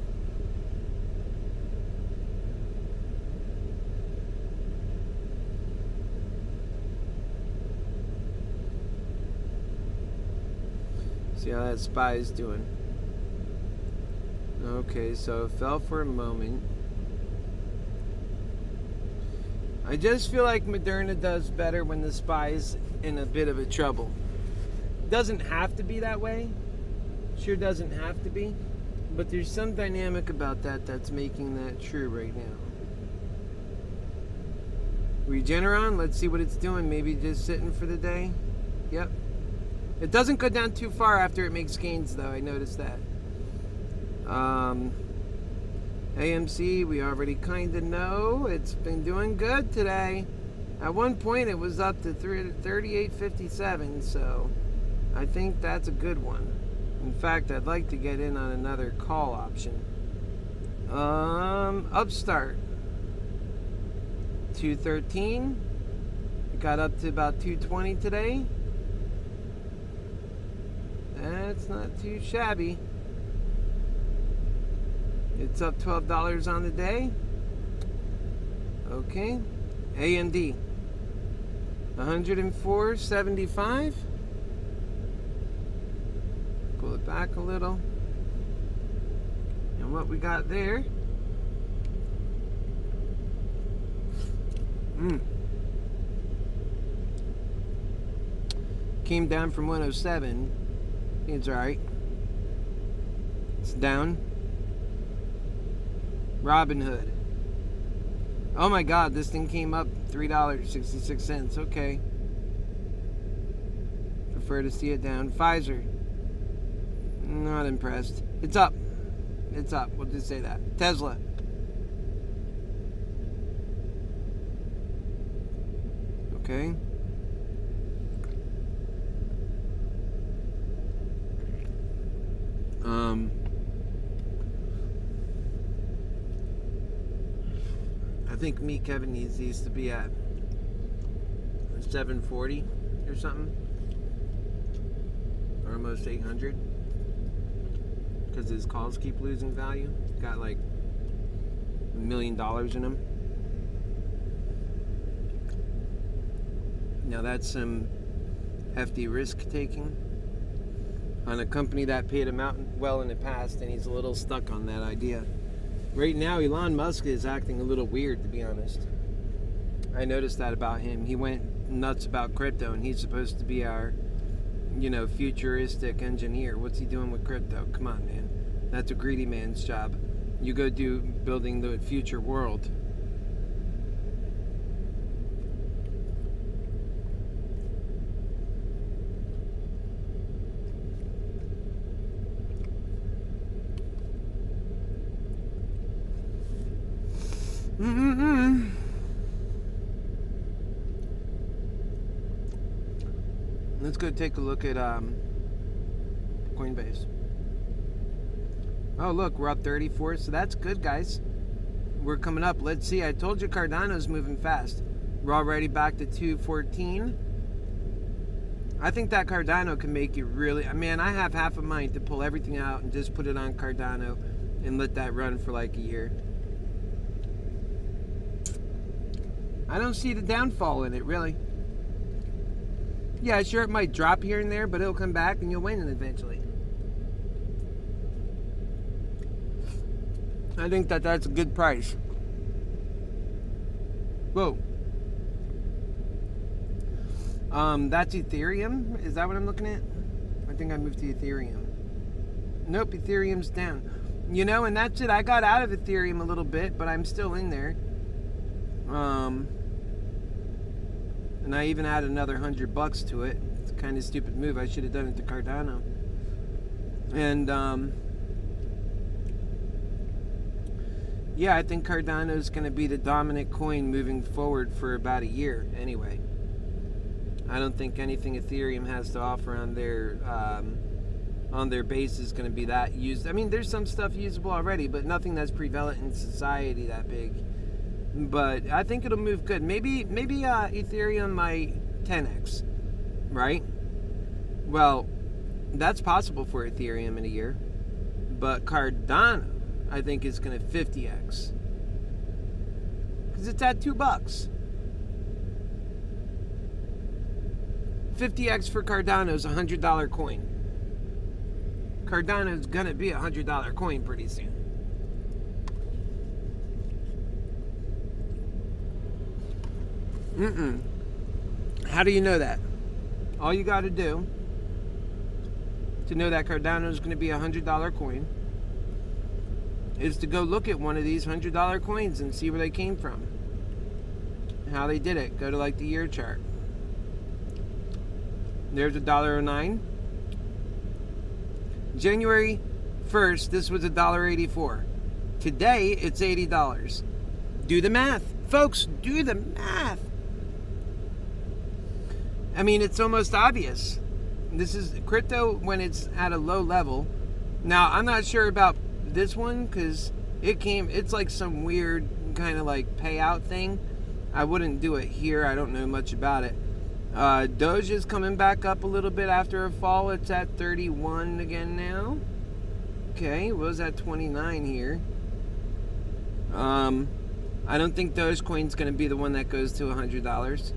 See how that SPY is doing. Okay, so it fell for a moment. I just feel like Moderna does better when the SPY's in a bit of a trouble. Doesn't have to be that way. Sure doesn't have to be. But there's some dynamic about that that's making that true right now. Regeneron, let's see what it's doing. Maybe just sitting for the day. Yep. It doesn't go down too far after it makes gains, though. I noticed that. AMC, we already kind of know. It's been doing good today. At one point, it was up to 38.57, so I think that's a good one. In fact, I'd like to get in on another call option. Upstart. 213. It got up to about 220 today. That's not too shabby. It's up $12 on the day. Okay. AMD. 104.75. Pull it back a little. And what we got there. Came down from 107. I think it's alright. It's down. Robinhood. Oh my god, this thing came up $3.66. Okay. Prefer to see it down. Pfizer. Not impressed. It's up. It's up. We'll just say that. Tesla. Okay. think me, Kevin, needs to be at 740 or something, or almost 800, because his calls keep losing value. Got like $1 million in them. Now that's some hefty risk taking on a company that paid him out well in the past, and he's a little stuck on that idea. Right now, Elon Musk is acting a little weird, to be honest. I noticed that about him. He went nuts about crypto, and he's supposed to be our, futuristic engineer. What's he doing with crypto? Come on, man. That's a greedy man's job. You go do building the future world. Let's go take a look at Coinbase. Oh, look, we're up 34, so that's good, guys. We're coming up. Let's see. I told you Cardano's moving fast. We're already back to 214. I think that Cardano can make you really... Man, I have half a mind to pull everything out and just put it on Cardano and let that run for like a year. I don't see the downfall in it, really. Yeah, sure, it might drop here and there, but it'll come back and you'll win it eventually. I think that's a good price. Whoa. That's Ethereum? Is that what I'm looking at? I think I moved to Ethereum. Nope, Ethereum's down. And that's it. I got out of Ethereum a little bit, but I'm still in there. And I even added another $100 to it. It's a kind of stupid move. I should have done it to Cardano. And yeah, I think Cardano is going to be the dominant coin moving forward for about a year anyway. I don't think anything Ethereum has to offer on their base is going to be that used. I mean, there's some stuff usable already, but nothing that's prevalent in society that big. But I think it'll move good. Maybe Ethereum might 10x, right? Well, that's possible for Ethereum in a year. But Cardano, I think, is going to 50x. Because it's at $2. 50x for Cardano is a $100 coin. Cardano is going to be a $100 coin pretty soon. How do you know that? All you got to do to know that Cardano is going to be a $100 coin is to go look at one of these $100 coins and see where they came from, how they did it. Go to like the year chart. There's $1.09. January 1st, this was $1.84. Today, it's $80. Do the math, folks. Do the math. I mean, it's almost obvious. This is crypto when it's at a low level. Now, I'm not sure about this one because it's like some weird kind of like payout thing. I wouldn't do it here. I don't know much about it. Doge is coming back up a little bit after a fall. It's at 31 again now. Okay, it was at 29 here. I don't think Dogecoin's going to be the one that goes to $100.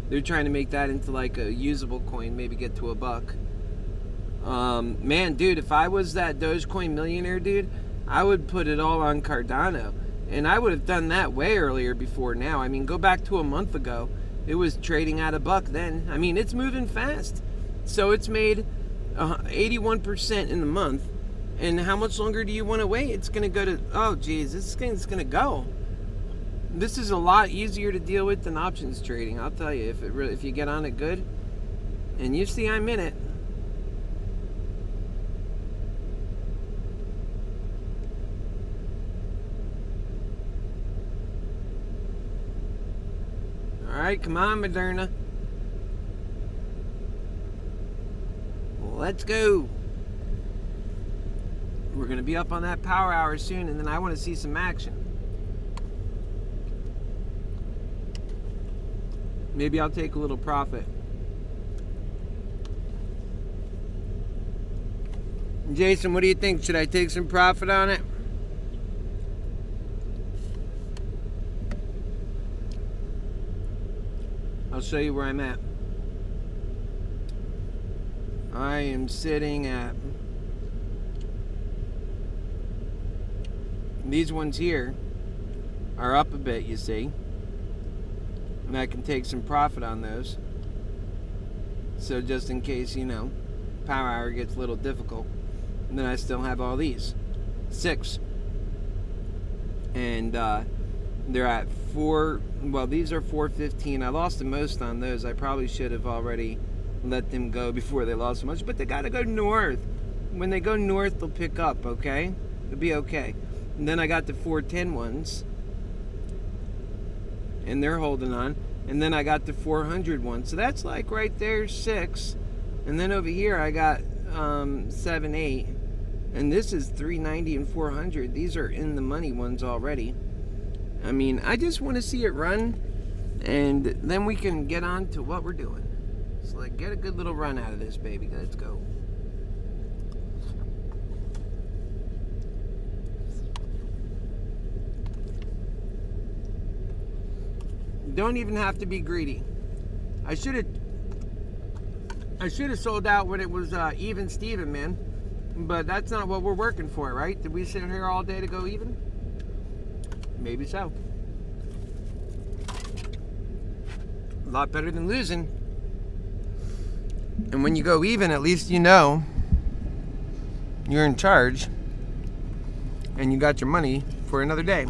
They're trying to make that into like a usable coin, maybe get to $1. Man, dude, if I was that Dogecoin millionaire, dude, I would put it all on Cardano. And I would have done that way earlier before now. I mean, go back to a month ago. It was trading at $1 then. I mean, it's moving fast. So it's made 81% in a month. And how much longer do you want to wait? It's going to go to, oh, geez, this thing's going to go. This is a lot easier to deal with than options trading. I'll tell you, if you get on it good, and you see I'm in it. All right, come on, Moderna. Let's go. We're going to be up on that power hour soon, and then I want to see some action. Maybe I'll take a little profit. Jason, what do you think? Should I take some profit on it? I'll show you where I'm at. I am sitting at these ones here are up a bit, you see, and I can take some profit on those. So just in case, you know, power hour gets a little difficult, and then I still have all these 6, and they're at 4. Well, these are 415. I lost the most on those. I probably should have already let them go before they lost so much, but they gotta go north. When they go north, they'll pick up, okay? It'll be okay. And then I got the 410 ones, and they're holding on. And then I got the 400 ones. So that's like right there 6. And then over here I got 7, 8. And this is 390 and 400. These are in the money ones already. I mean, I just want to see it run, and then we can get on to what we're doing. So like, get a good little run out of this, baby. Let's go. Don't even have to be greedy. I should have sold out when it was even Steven, man. But that's not what we're working for, right? Did we sit here all day to go even? Maybe so. A lot better than losing. And when you go even, at least you know you're in charge and you got your money for another day.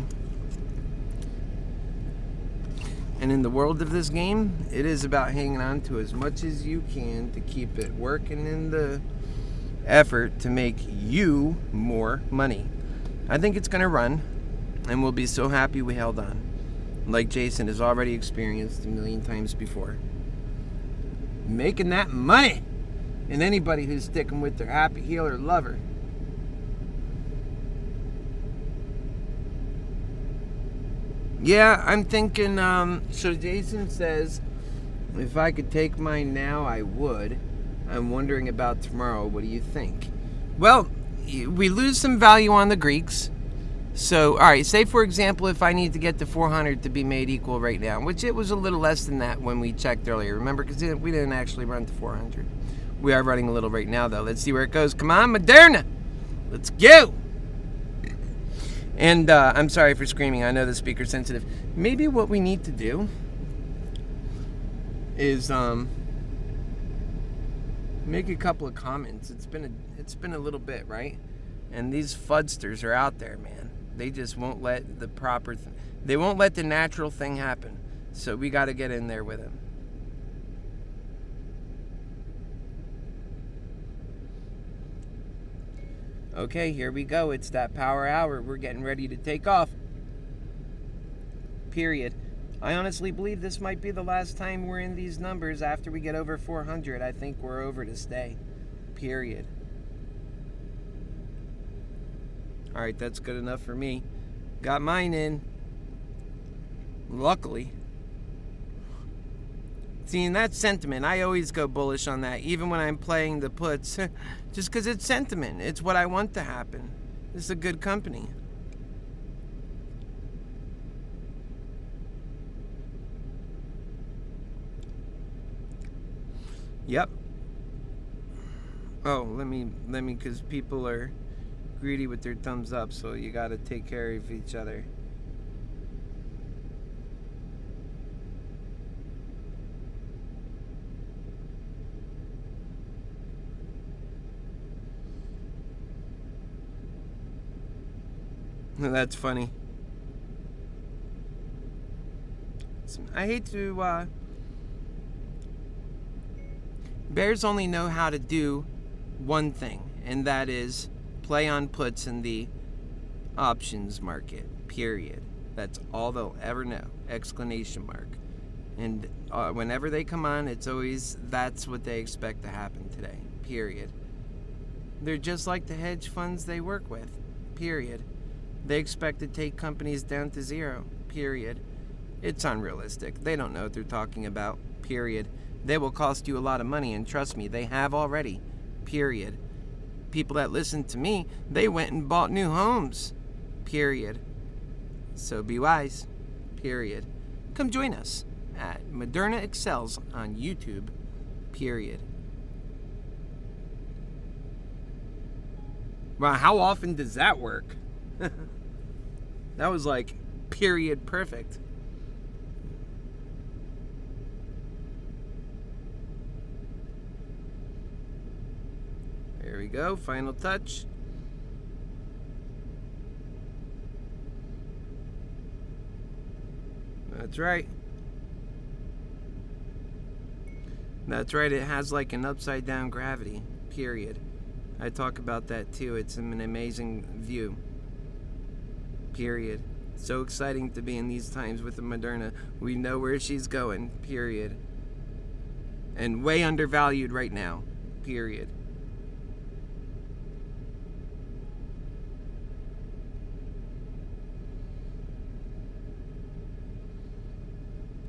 And in the world of this game, it is about hanging on to as much as you can to keep it working in the effort to make you more money. I think it's going to run, and we'll be so happy we held on, like Jason has already experienced a million times before. Making that money! And anybody who's sticking with their Happy Healer Lover. Yeah, I'm thinking, so Jason says, if I could take mine now, I would. I'm wondering about tomorrow. What do you think? Well, we lose some value on the Greeks. So, all right, say, for example, if I need to get to 400 to be made equal right now, which it was a little less than that when we checked earlier. Remember, because we didn't actually run to 400. We are running a little right now, though. Let's see where it goes. Come on, Moderna. Let's go. And I'm sorry for screaming. I know the speaker's sensitive. Maybe what we need to do is make a couple of comments. It's been a little bit, right? And these fudsters are out there, man. They just won't let the proper they won't let the natural thing happen. So we got to get in there with them. Okay, here we go. It's that power hour. We're getting ready to take off. Period. I honestly believe this might be the last time we're in these numbers after we get over 400. I think we're over to stay. Period. All right, that's good enough for me. Got mine in. Luckily. See, and that's sentiment. I always go bullish on that, even when I'm playing the puts. Just because it's sentiment. It's what I want to happen. This is a good company. Yep. Oh, let me, because people are greedy with their thumbs up, so you got to take care of each other. That's funny. I hate to, bears only know how to do one thing, and that is play on puts in the options market, period. That's all they'll ever know, exclamation mark. And whenever they come on, it's always, that's what they expect to happen today, period. They're just like the hedge funds they work with, period. They expect to take companies down to zero, period. It's unrealistic. They don't know what they're talking about, period. They will cost you a lot of money, and trust me, they have already, period. People that listen to me, they went and bought new homes, period. So be wise, period. Come join us at Moderna Excels on YouTube, period. Wow, how often does that work? That was like period perfect. There we go, final touch. That's right. That's right, it has like an upside down gravity, period. I talk about that too. It's an amazing view, period. So exciting to be in these times with the Moderna. We know where she's going, period. And way undervalued right now, period.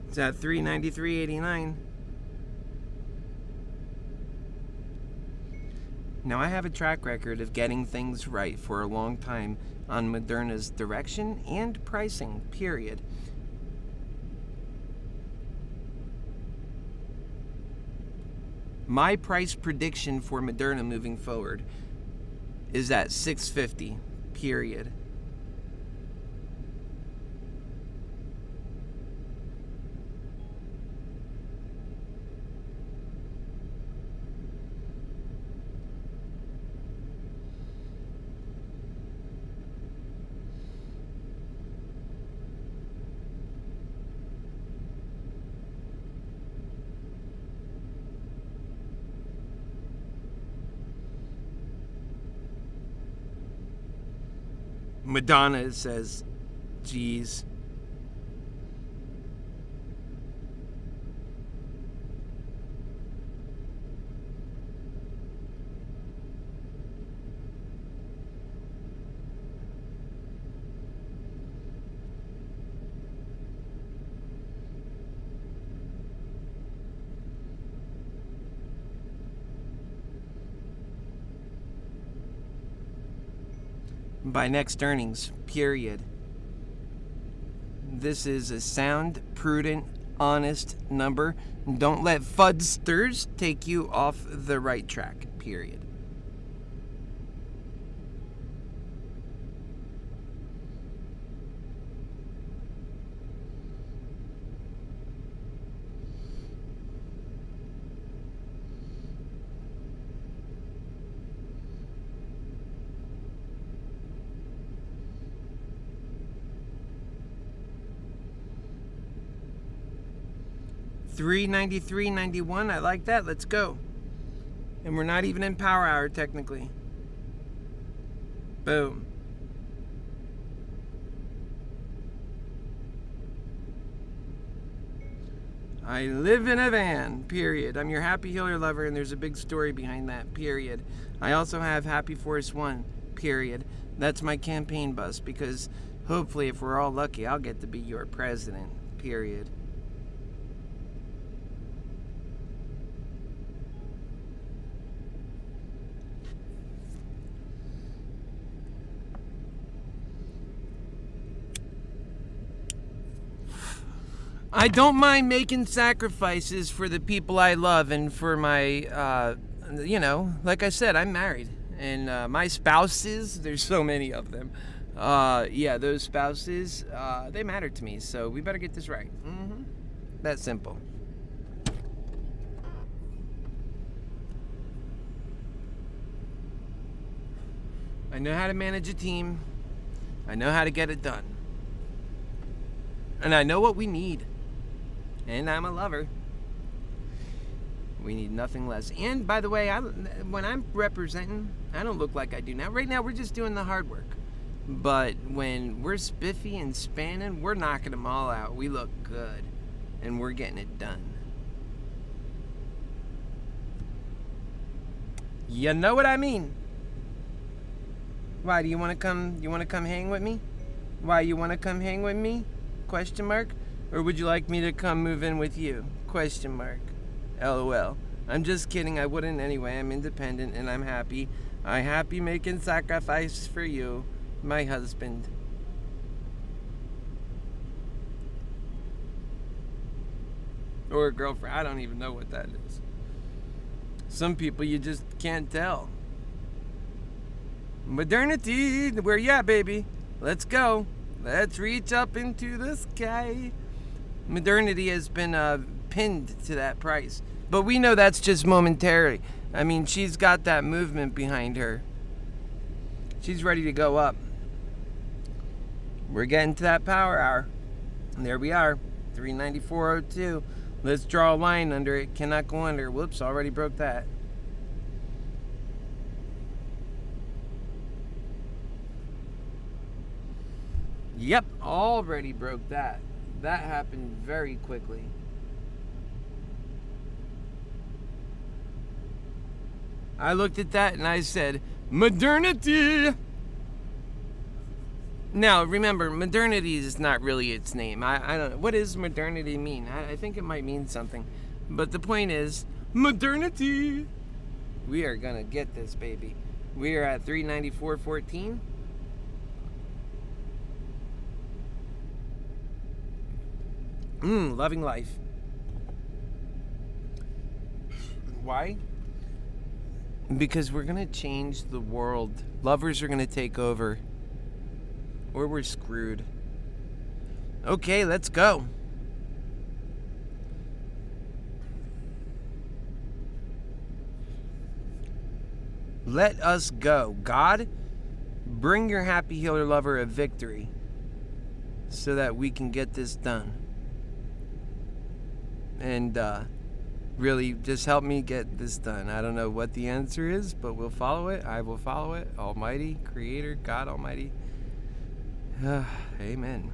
It's at $393.89. Now, I have a track record of getting things right for a long time on Moderna's direction and pricing, period. My price prediction for Moderna moving forward is at $650, period. Madonna says, geez. By next earnings, period. This is a sound, prudent, honest number. Don't let fudsters take you off the right track, period. $393.91. I like that. Let's go. And we're not even in power hour technically. Boom. I live in a van, period. I'm your Happy Healer Lover, and there's a big story behind that, period. I also have Happy Force One, period. That's my campaign bus, because hopefully, if we're all lucky, I'll get to be your president, period. I don't mind making sacrifices for the people I love and for my, like I said, I'm married. And my spouses, there's so many of them. Those spouses, they matter to me. So we better get this right. That's simple. I know how to manage a team. I know how to get it done. And I know what we need. And I'm a lover. We need nothing less. And by the way, when I'm representing, I don't look like I do now. Right now, we're just doing the hard work. But when we're spiffy and spanning, we're knocking them all out. We look good. And we're getting it done. You know what I mean? Why, do you want to come hang with me? Why, you want to come hang with me? Question mark. Or would you like me to come move in with you? Question mark. LOL. I'm just kidding. I wouldn't anyway. I'm independent and I'm happy. I'm happy making sacrifice for you, my husband. Or a girlfriend. I don't even know what that is. Some people you just can't tell. Modernity. Where you at, baby? Let's go. Let's reach up into the sky. Modernity has been pinned to that price. But we know that's just momentary. I mean, she's got that movement behind her. She's ready to go up. We're getting to that power hour. And there we are. 394.02. Let's draw a line under it. Cannot go under. Whoops, already broke that. Yep, already broke that. That happened very quickly. I looked at that and I said, modernity! Now, remember, modernity is not really its name. I don't know. What does modernity mean? I think it might mean something. But the point is, modernity! We are going to get this, baby. We are at 394.14. Loving life. Why? Because we're going to change the world. Lovers are going to take over. Or we're screwed. Okay, let's go. Let us go. God, bring your happy healer lover a victory so that we can get this done. And really just help me get this done. I don't know what the answer is, but we'll follow it. I will follow it. Almighty, Creator, God Almighty. Amen.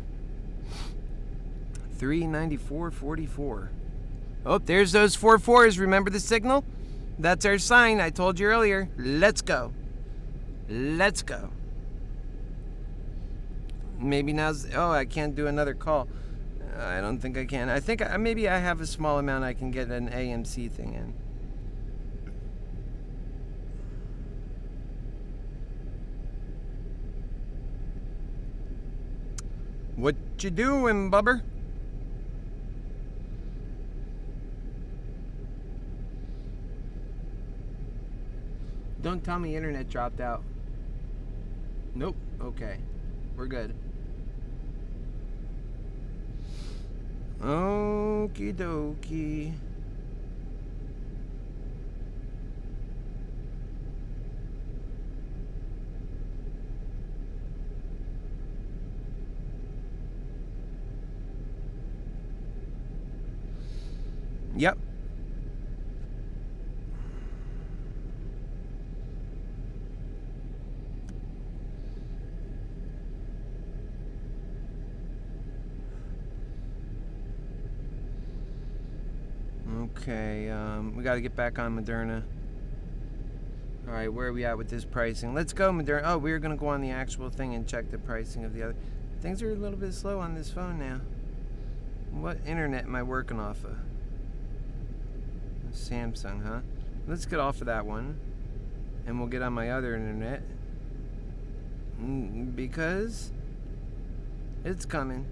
394.44. Oh, there's those 4 4s. Remember the signal? That's our sign. I told you earlier. Let's go. Let's go. Maybe now's... Oh, I can't do another call. I don't think I can. I think maybe I have a small amount I can get an AMC thing in. What you doing, bubber? Don't tell me internet dropped out. Nope. Okay. We're good. Okie dokie. Yep. Okay, we got to get back on Moderna. All right, where are we at with this pricing? Let's go, Moderna. Oh, we're going to go on the actual thing and check the pricing of the other. Things are a little bit slow on this phone now. What internet am I working off of? Samsung, huh? Let's get off of that one. And we'll get on my other internet. Because it's coming.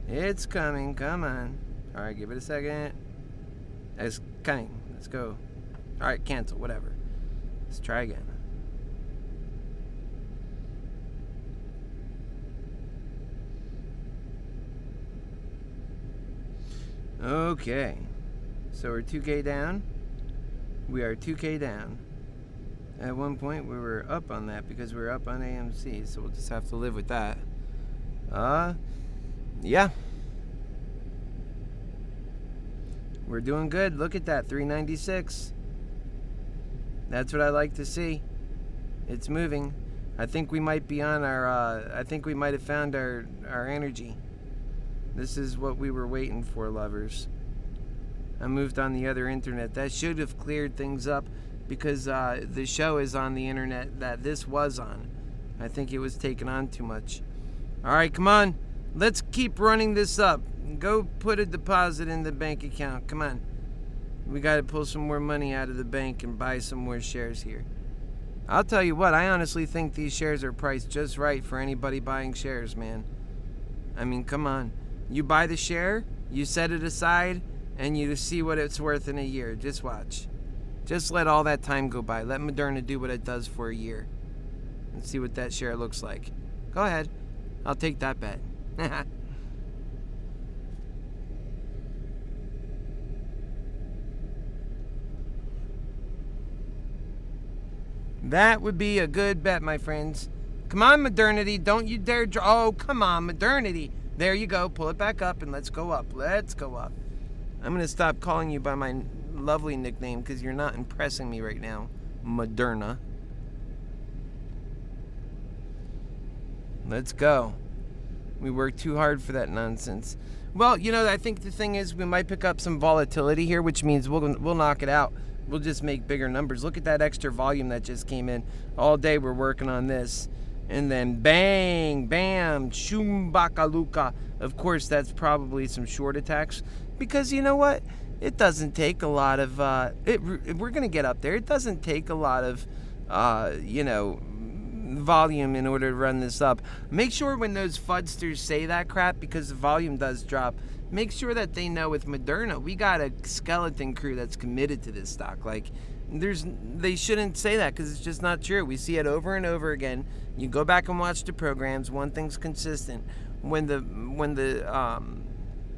It's coming. Come on. All right, give it a second. It's coming. Let's go. All right, cancel. Whatever. Let's try again. Okay. So we're 2K down. We are 2K down. At one point we were up on that because we were up on AMC, so we'll just have to live with that. Yeah. We're doing good. Look at that, 396. That's what I like to see. It's moving. I think we might be on our, I think we might have found our energy. This is what we were waiting for, lovers. I moved on the other internet. That should have cleared things up because the show is on the internet that this was on. I think it was taken on too much. All right, come on. Let's keep running this up. go put a deposit in the bank account. Come on. We got to pull some more money out of the bank and buy some more shares here. I'll tell you what, I honestly think these shares are priced just right for anybody buying shares, man. I mean, come on. You buy the share, you set it aside, and you see what it's worth in a year. Just watch. Just let all that time go by. Let Moderna do what it does for a year. And see what that share looks like. Go ahead. I'll take that bet. That would be a good bet, my friends. Come on, Modernity. Don't you dare oh, come on, Modernity. There you go. Pull it back up and let's go up. Let's go up. I'm going to stop calling you by my lovely nickname because you're not impressing me right now, Moderna. Let's go. We worked too hard for that nonsense. Well, you know, I think the thing is we might pick up some volatility here, which means we'll knock it out. We'll just make bigger numbers. Look at that extra volume that just came in. All day we're working on this. And then bang, bam, shumbakaluka. Of course, that's probably some short attacks. Because you know what? It doesn't take a lot of... we're going to get up there. It doesn't take a lot of, volume in order to run this up. Make sure when those fudsters say that crap, because the volume does drop, make sure that they know with Moderna, we got a skeleton crew that's committed to this stock. Like, they shouldn't say that because it's just not true. We see it over and over again. You go back and watch the programs. One thing's consistent: when the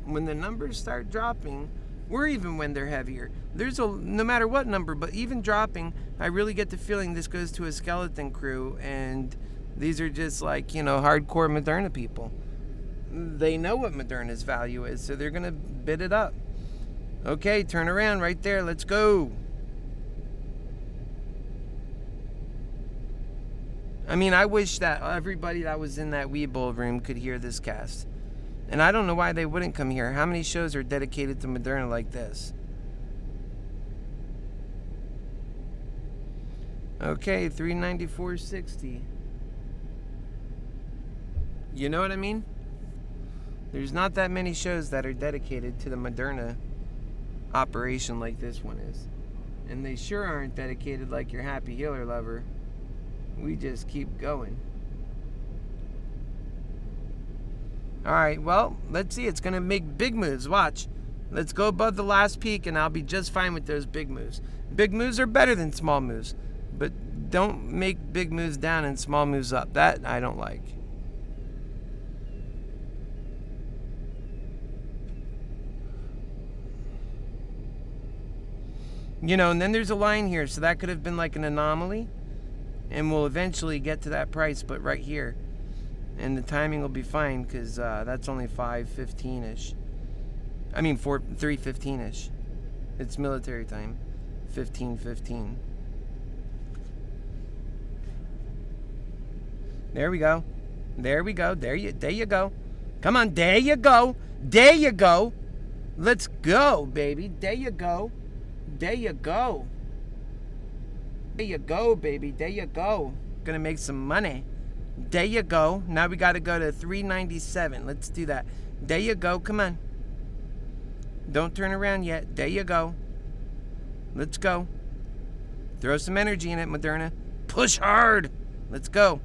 numbers start dropping, or even when they're heavier, no matter what number, but even dropping, I really get the feeling this goes to a skeleton crew, and these are just like, hardcore Moderna people. They know what Moderna's value is, so they're going to bid it up. Okay, turn around right there. Let's go. I mean, I wish that everybody that was in that Weeble room could hear this cast. And I don't know why they wouldn't come here. How many shows are dedicated to Moderna like this? Okay, 394.60. You know what I mean? There's not that many shows that are dedicated to the Moderna operation like this one is. And they sure aren't dedicated like your Happy Healer Lover. We just keep going. Alright, well, let's see. It's going to make big moves. Watch. Let's go above the last peak and I'll be just fine with those big moves. Big moves are better than small moves. But don't make big moves down and small moves up. That I don't like. And then there's a line here, so that could have been like an anomaly. And we'll eventually get to that price, but right here. And the timing will be fine, because that's only 5:15-ish. I mean, 3:15-ish. It's military time. 15:15. There we go. There we go. There you go. Come on, there you go. There you go. Let's go, baby. There you go. There you go. There you go, baby. There you go. Gonna make some money. There you go. Now we gotta go to 397. Let's do that. There you go. Come on. Don't turn around yet. There you go. Let's go. Throw some energy in it, Moderna. Push hard. Let's go.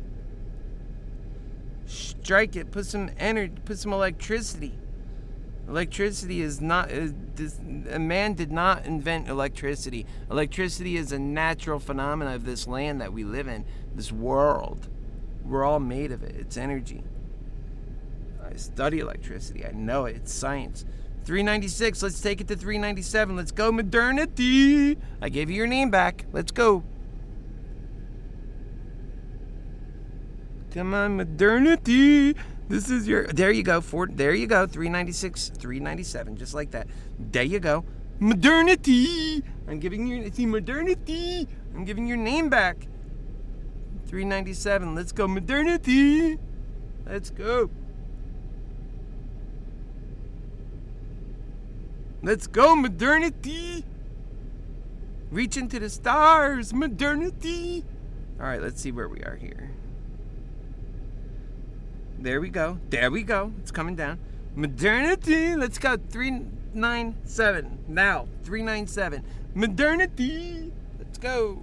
Strike it. Put some energy. Put some electricity. Electricity is not... a man did not invent electricity. Electricity is a natural phenomenon of this land that we live in. This world. We're all made of it. It's energy. I study electricity. I know it. It's science. 396. Let's take it to 397. Let's go, Modernity. I gave you your name back. Let's go. Come on, Modernity. This is your... There you go. There you go. 396, 397. Just like that. There you go. Modernity. I'm giving you... See, Modernity. I'm giving your name back. 397. Let's go, Modernity. Let's go. Let's go, Modernity. Reach into the stars, Modernity. All right, let's see where we are here. There we go. There we go. It's coming down. Modernity. Let's go. 397. Now, 397. Modernity. Let's go.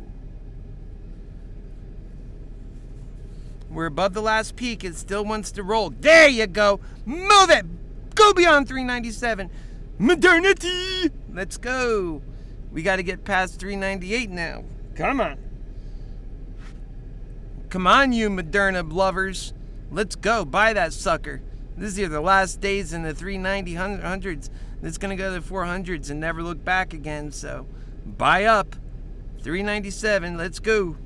We're above the last peak. It still wants to roll. There you go. Move it. Go beyond 397. Modernity. Let's go. We got to get past 398 now. Come on. Come on, you Moderna lovers. Let's go. Buy that sucker. This is the last days in the 390 hundreds. It's going to go to the 400s and never look back again. So buy up. 397. Let's go.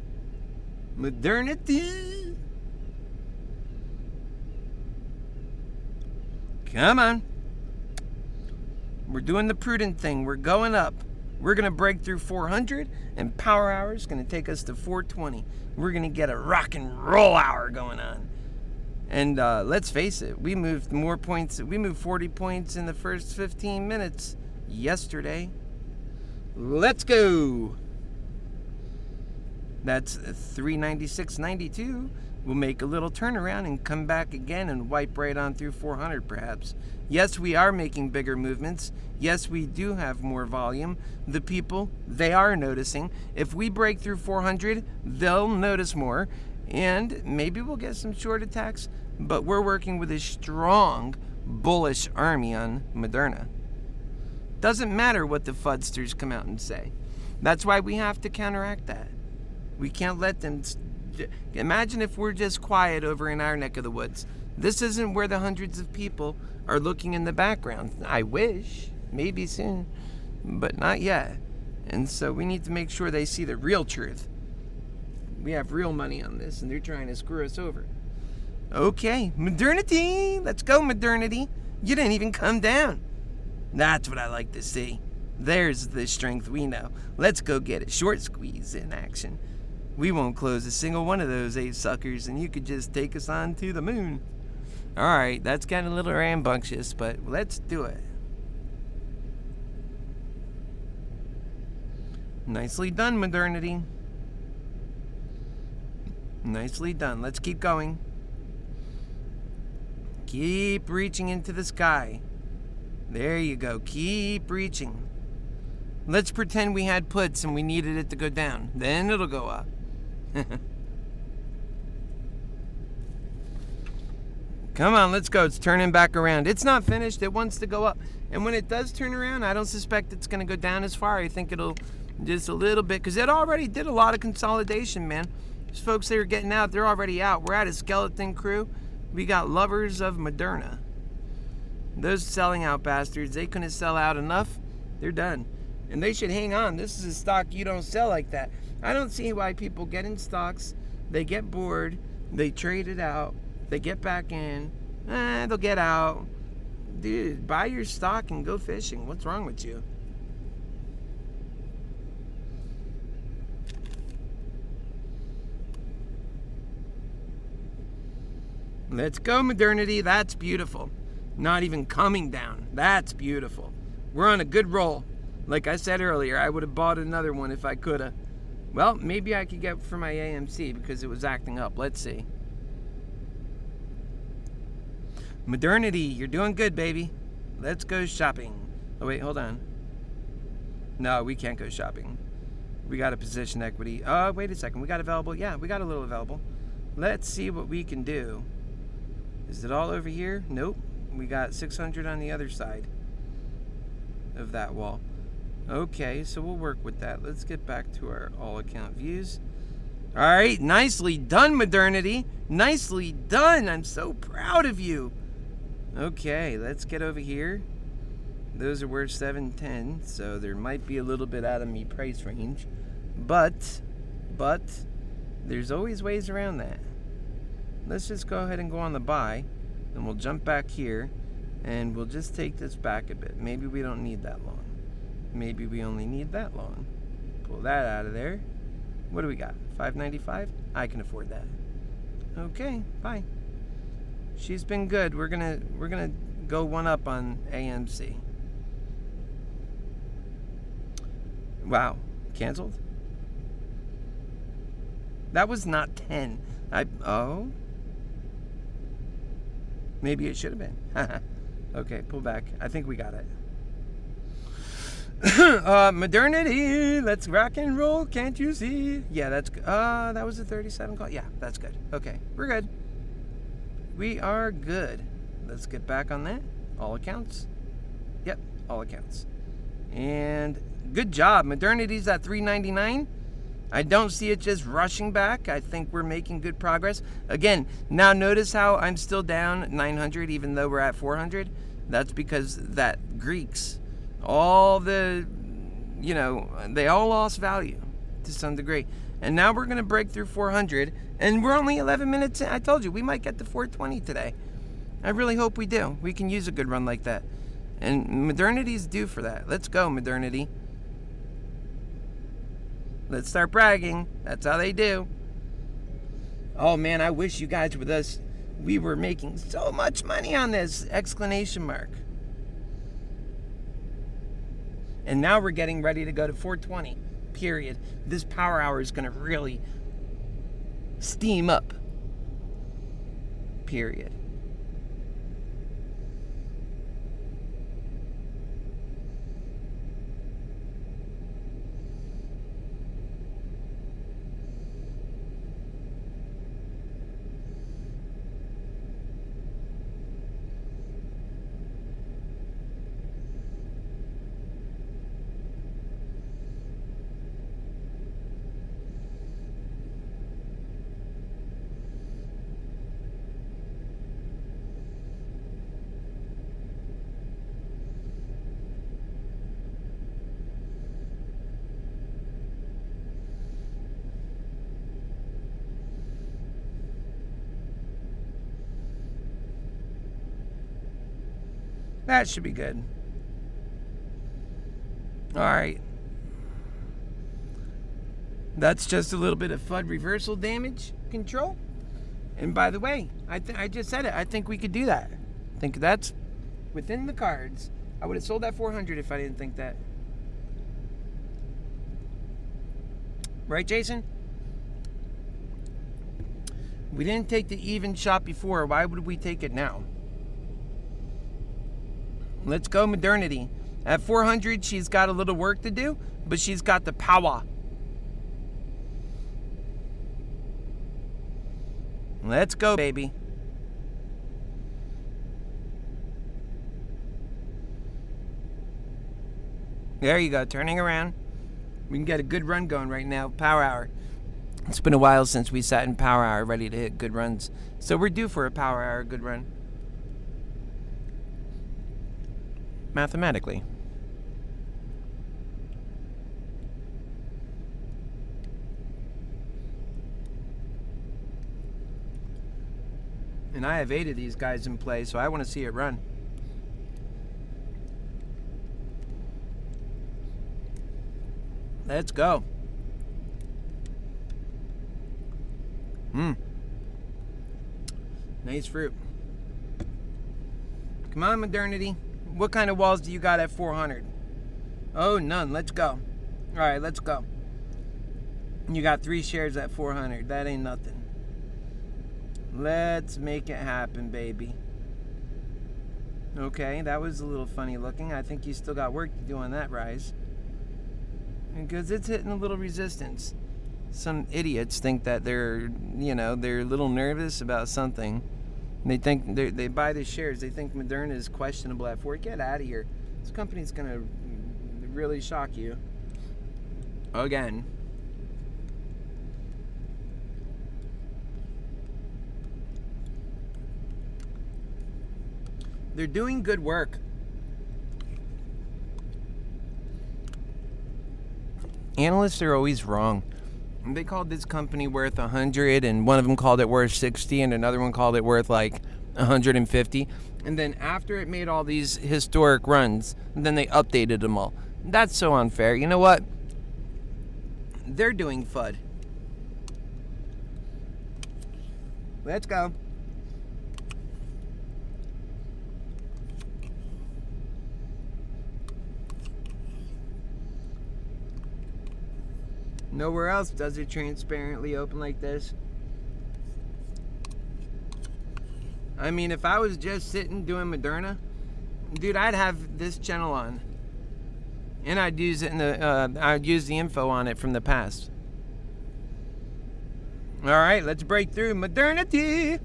Modernity. Come on. We're doing the prudent thing. We're going up. We're going to break through 400, and power hour is going to take us to 420. We're going to get a rock and roll hour going on. And let's face it, we moved more points. We moved 40 points in the first 15 minutes yesterday. Let's go. That's 396.92. We'll make a little turnaround and come back again and wipe right on through 400 perhaps. Yes, we are making bigger movements. Yes, we do have more volume. The people, they are noticing. If we break through 400, they'll notice more. And maybe we'll get some short attacks. But we're working with a strong, bullish army on Moderna. Doesn't matter what the fudsters come out and say. That's why we have to counteract that. We can't let them... Imagine if we're just quiet over in our neck of the woods. This isn't where the hundreds of people are looking in the background. I wish. Maybe soon. But not yet. And so we need to make sure they see the real truth. We have real money on this, and they're trying to screw us over. Okay, modernity. Let's go, modernity. You didn't even come down. That's what I like to see. There's the strength we know. Let's go get a short squeeze in action. We won't close a single one of those 8 suckers, and you could just take us on to the moon. All right, that's getting a little rambunctious, but let's do it. Nicely done, modernity. Nicely done. Let's keep going. Keep reaching into the sky. There you go. Keep reaching. Let's pretend we had puts and we needed it to go down. Then it'll go up. Come on, let's go. It's turning back around. It's not finished. It wants to go up. And when it does turn around, I don't suspect it's going to go down as far. I think it'll just a little bit, because it already did a lot of consolidation, man. Those folks that are getting out, they're already out. We're at a skeleton crew. We got lovers of Moderna. Those selling out bastards, they couldn't sell out enough. They're done. And they should hang on. This is a stock you don't sell like that. I don't see why people get in stocks, they get bored, they trade it out, they get back in, they'll get out. Dude, buy your stock and go fishing. What's wrong with you? Let's go, modernity. That's beautiful. Not even coming down. That's beautiful. We're on a good roll. Like I said earlier, I would have bought another one if I could have. Well, maybe I could get for my AMC because it was acting up. Let's see. Modernity, you're doing good, baby. Let's go shopping. Oh, wait, hold on. No, we can't go shopping. We got a position equity. Oh, wait a second. We got available. Yeah, we got a little available. Let's see what we can do. Is it all over here? Nope. We got 600 on the other side of that wall. Okay, so we'll work with that. Let's get back to our all account views. All right, nicely done, modernity. Nicely done. I'm so proud of you. Okay, let's get over here. Those are worth 710, so there might be a little bit out of me price range. But there's always ways around that. Let's just go ahead and go on the buy, and we'll jump back here, and we'll just take this back a bit. Maybe we don't need that long. Maybe we only need that long. Pull that out of there. What do we got? $5.95? I can afford that. Okay, bye. She's been good. We're gonna go one up on AMC. Wow, canceled? That was not 10. Oh? Maybe it should have been. Okay, pull back. I think we got it. Modernity, let's rock and roll, can't you see? Yeah, that's good. That was a 37 call. Yeah, that's good. Okay, we're good. We are good. Let's get back on that. All accounts. Yep, all accounts. And good job. Modernity's at 399. I don't see it just rushing back. I think we're making good progress. Again, now notice how I'm still down 900 even though we're at 400. That's because that Greeks, all the, they all lost value to some degree. And now we're going to break through 400. And we're only 11 minutes in. I told you, we might get to 420 today. I really hope we do. We can use a good run like that. And Modernity's due for that. Let's go, Modernity. Let's start bragging. That's how they do. Oh, man, I wish you guys were with us. We were making so much money on this! Exclamation mark. And now we're getting ready to go to 420. Period. This power hour is going to really steam up. Period. That should be good. All right. That's just a little bit of FUD reversal damage control. And by the way, I just said it. I think we could do that. I think that's within the cards. I would have sold that 400 if I didn't think that. Right, Jason? We didn't take the even shot before. Why would we take it now? Let's go, Modernity. At 400, she's got a little work to do, but she's got the power. Let's go, baby. There you go, turning around. We can get a good run going right now. Power hour. It's been a while since we sat in power hour ready to hit good runs. So we're due for a power hour good run. Mathematically. And I have 8 of these guys in play, so I want to see it run. Let's go. Nice fruit. Come on, Modernity. What kind of walls do you got at 400? Oh, none. Let's go. All right, let's go. You got 3 shares at 400. That ain't nothing. Let's make it happen, baby. Okay, that was a little funny looking. I think you still got work to do on that rise. Because it's hitting a little resistance. Some idiots think that they're a little nervous about something. They think they buy the shares. They think Moderna is questionable at 4. Get out of here. This company's going to really shock you. Again. They're doing good work. Analysts are always wrong. They called this company worth 100, and one of them called it worth 60, and another one called it worth like 150. And then after it made all these historic runs, then they updated them all. That's so unfair. You know what? They're doing FUD. Let's go. Nowhere else does it transparently open like this. I mean, if I was just sitting doing Moderna, Dude, I'd have this channel on. And I'd use it in the, I'd use the info on it from the past. Alright, let's break through modernity.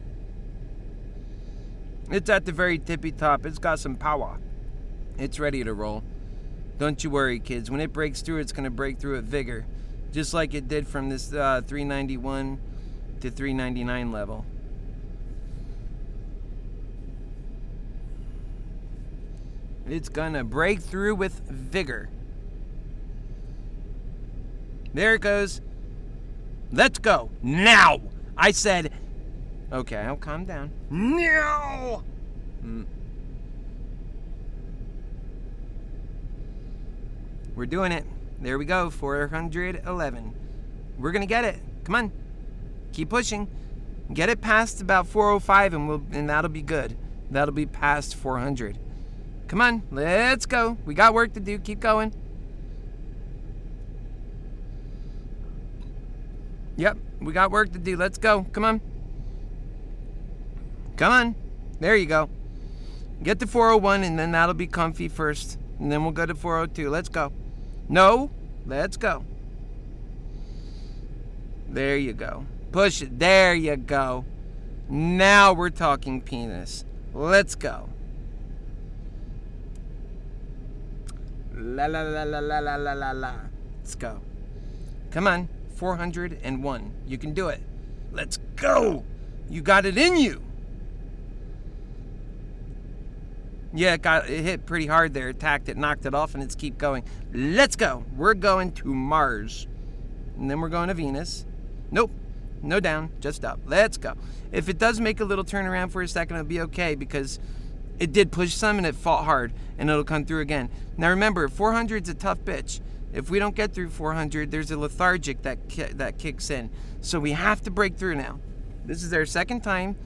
It's at the very tippy top. It's got some power. It's ready to roll. Don't you worry, kids. When it breaks through, it's going to break through with vigor. Just like it did from this 391 to 399 level. It's going to break through with vigor. There it goes. Let's go. Now. I said, okay, I'll calm down. Now. We're doing it. There we go. 411. We're going to get it. Come on. Keep pushing. Get it past about 405 and that'll be good. That'll be past 400. Come on. Let's go. We got work to do. Keep going. Yep. We got work to do. Let's go. Come on. Come on. There you go. Get to 401 and then that'll be comfy first. And then we'll go to 402. Let's go. No. Let's go. There you go. Push it. There you go. Now we're talking penis. Let's go. La la la la la la la la la. Let's go. Come on. 401. You can do it. Let's go. You got it in you. Yeah, it hit pretty hard there. Attacked it, knocked it off, and it's keep going. Let's go. We're going to Mars. And then we're going to Venus. Nope. No down, just up. Let's go. If it does make a little turnaround for a second, it'll be okay because it did push some and it fought hard, and it'll come through again. Now remember, 400's a tough bitch. If we don't get through 400, there's a lethargic that kicks in. So we have to break through now. This is our second time.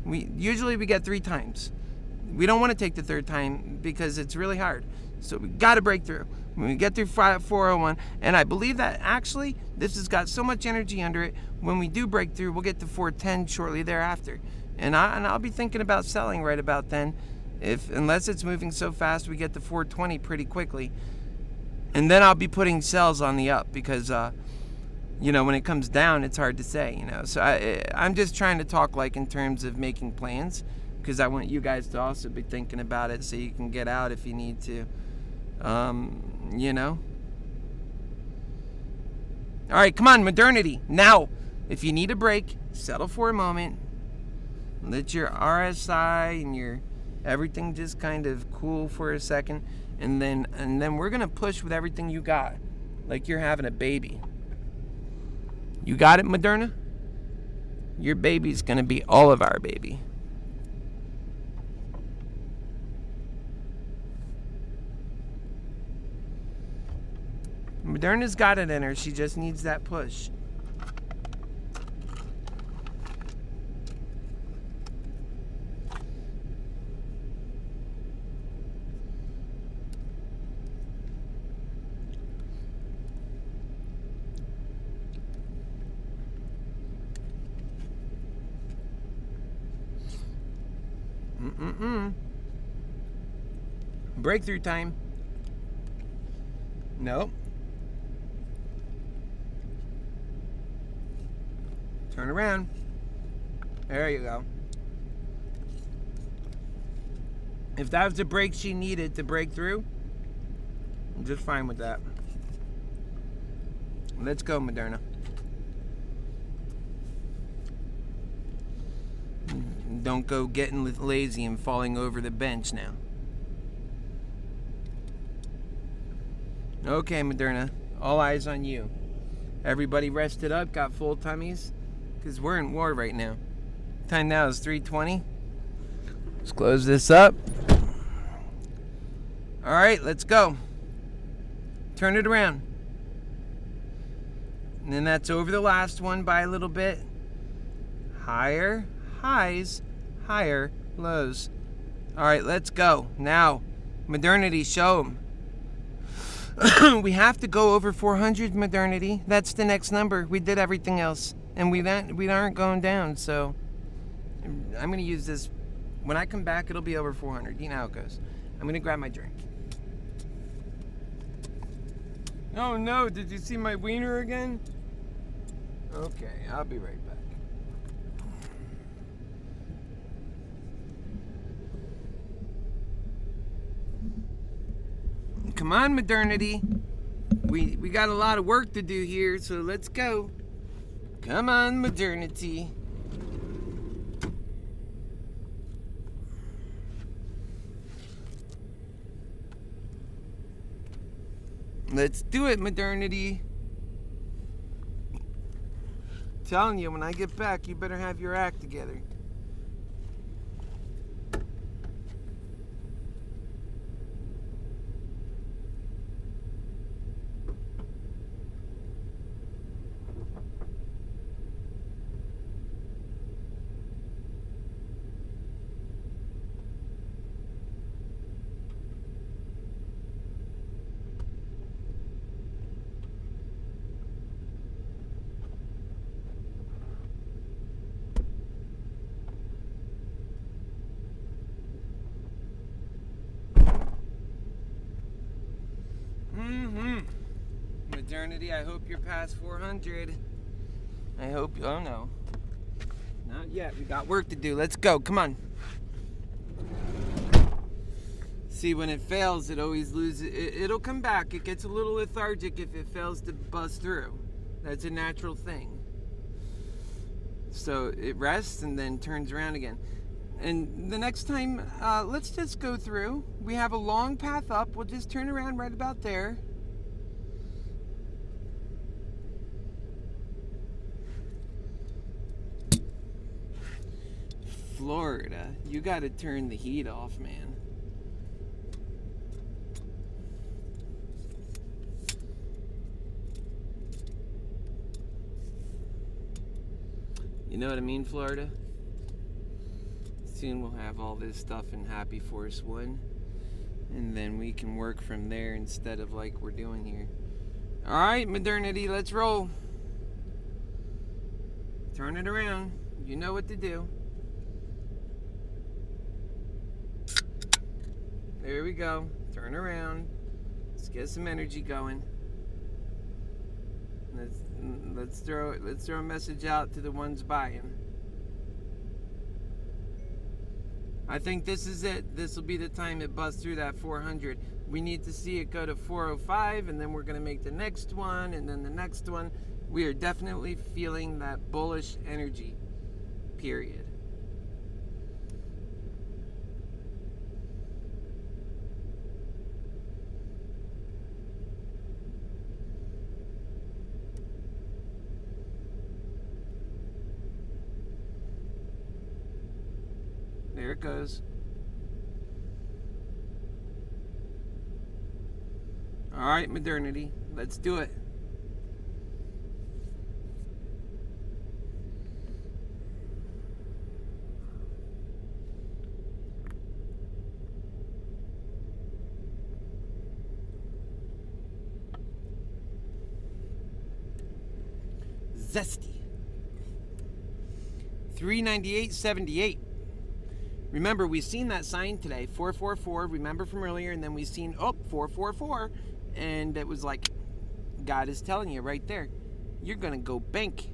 Usually we get 3 times. We don't want to take the third time because it's really hard. So we got to break through. When we get through 401, and I believe that actually this has got so much energy under it, when we do break through, we'll get to 410 shortly thereafter. And I'll be thinking about selling right about then. Unless it's moving so fast, we get to 420 pretty quickly. And then I'll be putting sells on the up because, when it comes down, it's hard to say, So I'm just trying to talk like in terms of making plans because I want you guys to also be thinking about it so you can get out if you need to, All right, come on, modernity. Now, if you need a break, settle for a moment. Let your RSI and your everything just kind of cool for a second. And then we're going to push with everything you got. Like you're having a baby. You got it, Moderna? Your baby's going to be all of our baby. Moderna's got it in her. She just needs that push. Breakthrough time. Nope. Turn around. There you go. If that was the break she needed to break through, I'm just fine with that. Let's go, Moderna. Don't go getting lazy and falling over the bench now. Okay, Moderna. All eyes on you. Everybody rested up, got full tummies, because we're in war right now. Time now is 3:20. Let's close this up. All right, let's go. Turn it around. And then that's over the last one by a little bit. Higher highs, higher lows. All right, let's go. Now, modernity, show them. We have to go over 400, modernity. That's the next number. We did everything else, and we aren't going down. So I'm going to use this. When I come back, it'll be over 400. You know how it goes. I'm gonna grab my drink. Oh no, did you see my wiener again? Okay, I'll be right back. Come on, modernity. We got a lot of work to do here, so let's go. Come on, modernity. Let's do it, modernity. Telling you, when I get back, you better have your act together. Modernity, I hope you're past 400. I hope, oh no. Not yet, we got work to do. Let's go, come on. See, when it fails, it always loses, it'll come back. It gets a little lethargic if it fails to bust through. That's a natural thing. So it rests and then turns around again. And the next time, let's just go through. We have a long path up. We'll just turn around right about there. Florida, you got to turn the heat off, man. You know what I mean, Florida? Soon we'll have all this stuff in Happy Force 1, and then we can work from there instead of like we're doing here. Alright, modernity, let's roll. Turn it around. You know what to do. There we go. Turn around. Let's get some energy going. Let's throw a message out to the ones buying. I think this is it. This will be the time it busts through that 400. We need to see it go to 405, and then we're going to make the next one, and then the next one. We are definitely feeling that bullish energy. Period. There it goes. All right, modernity, let's do it. Zesty. 398.78. Remember, we've seen that sign today, 444, remember from earlier, and then we've seen, 444, and it was like, God is telling you right there, you're going to go bank.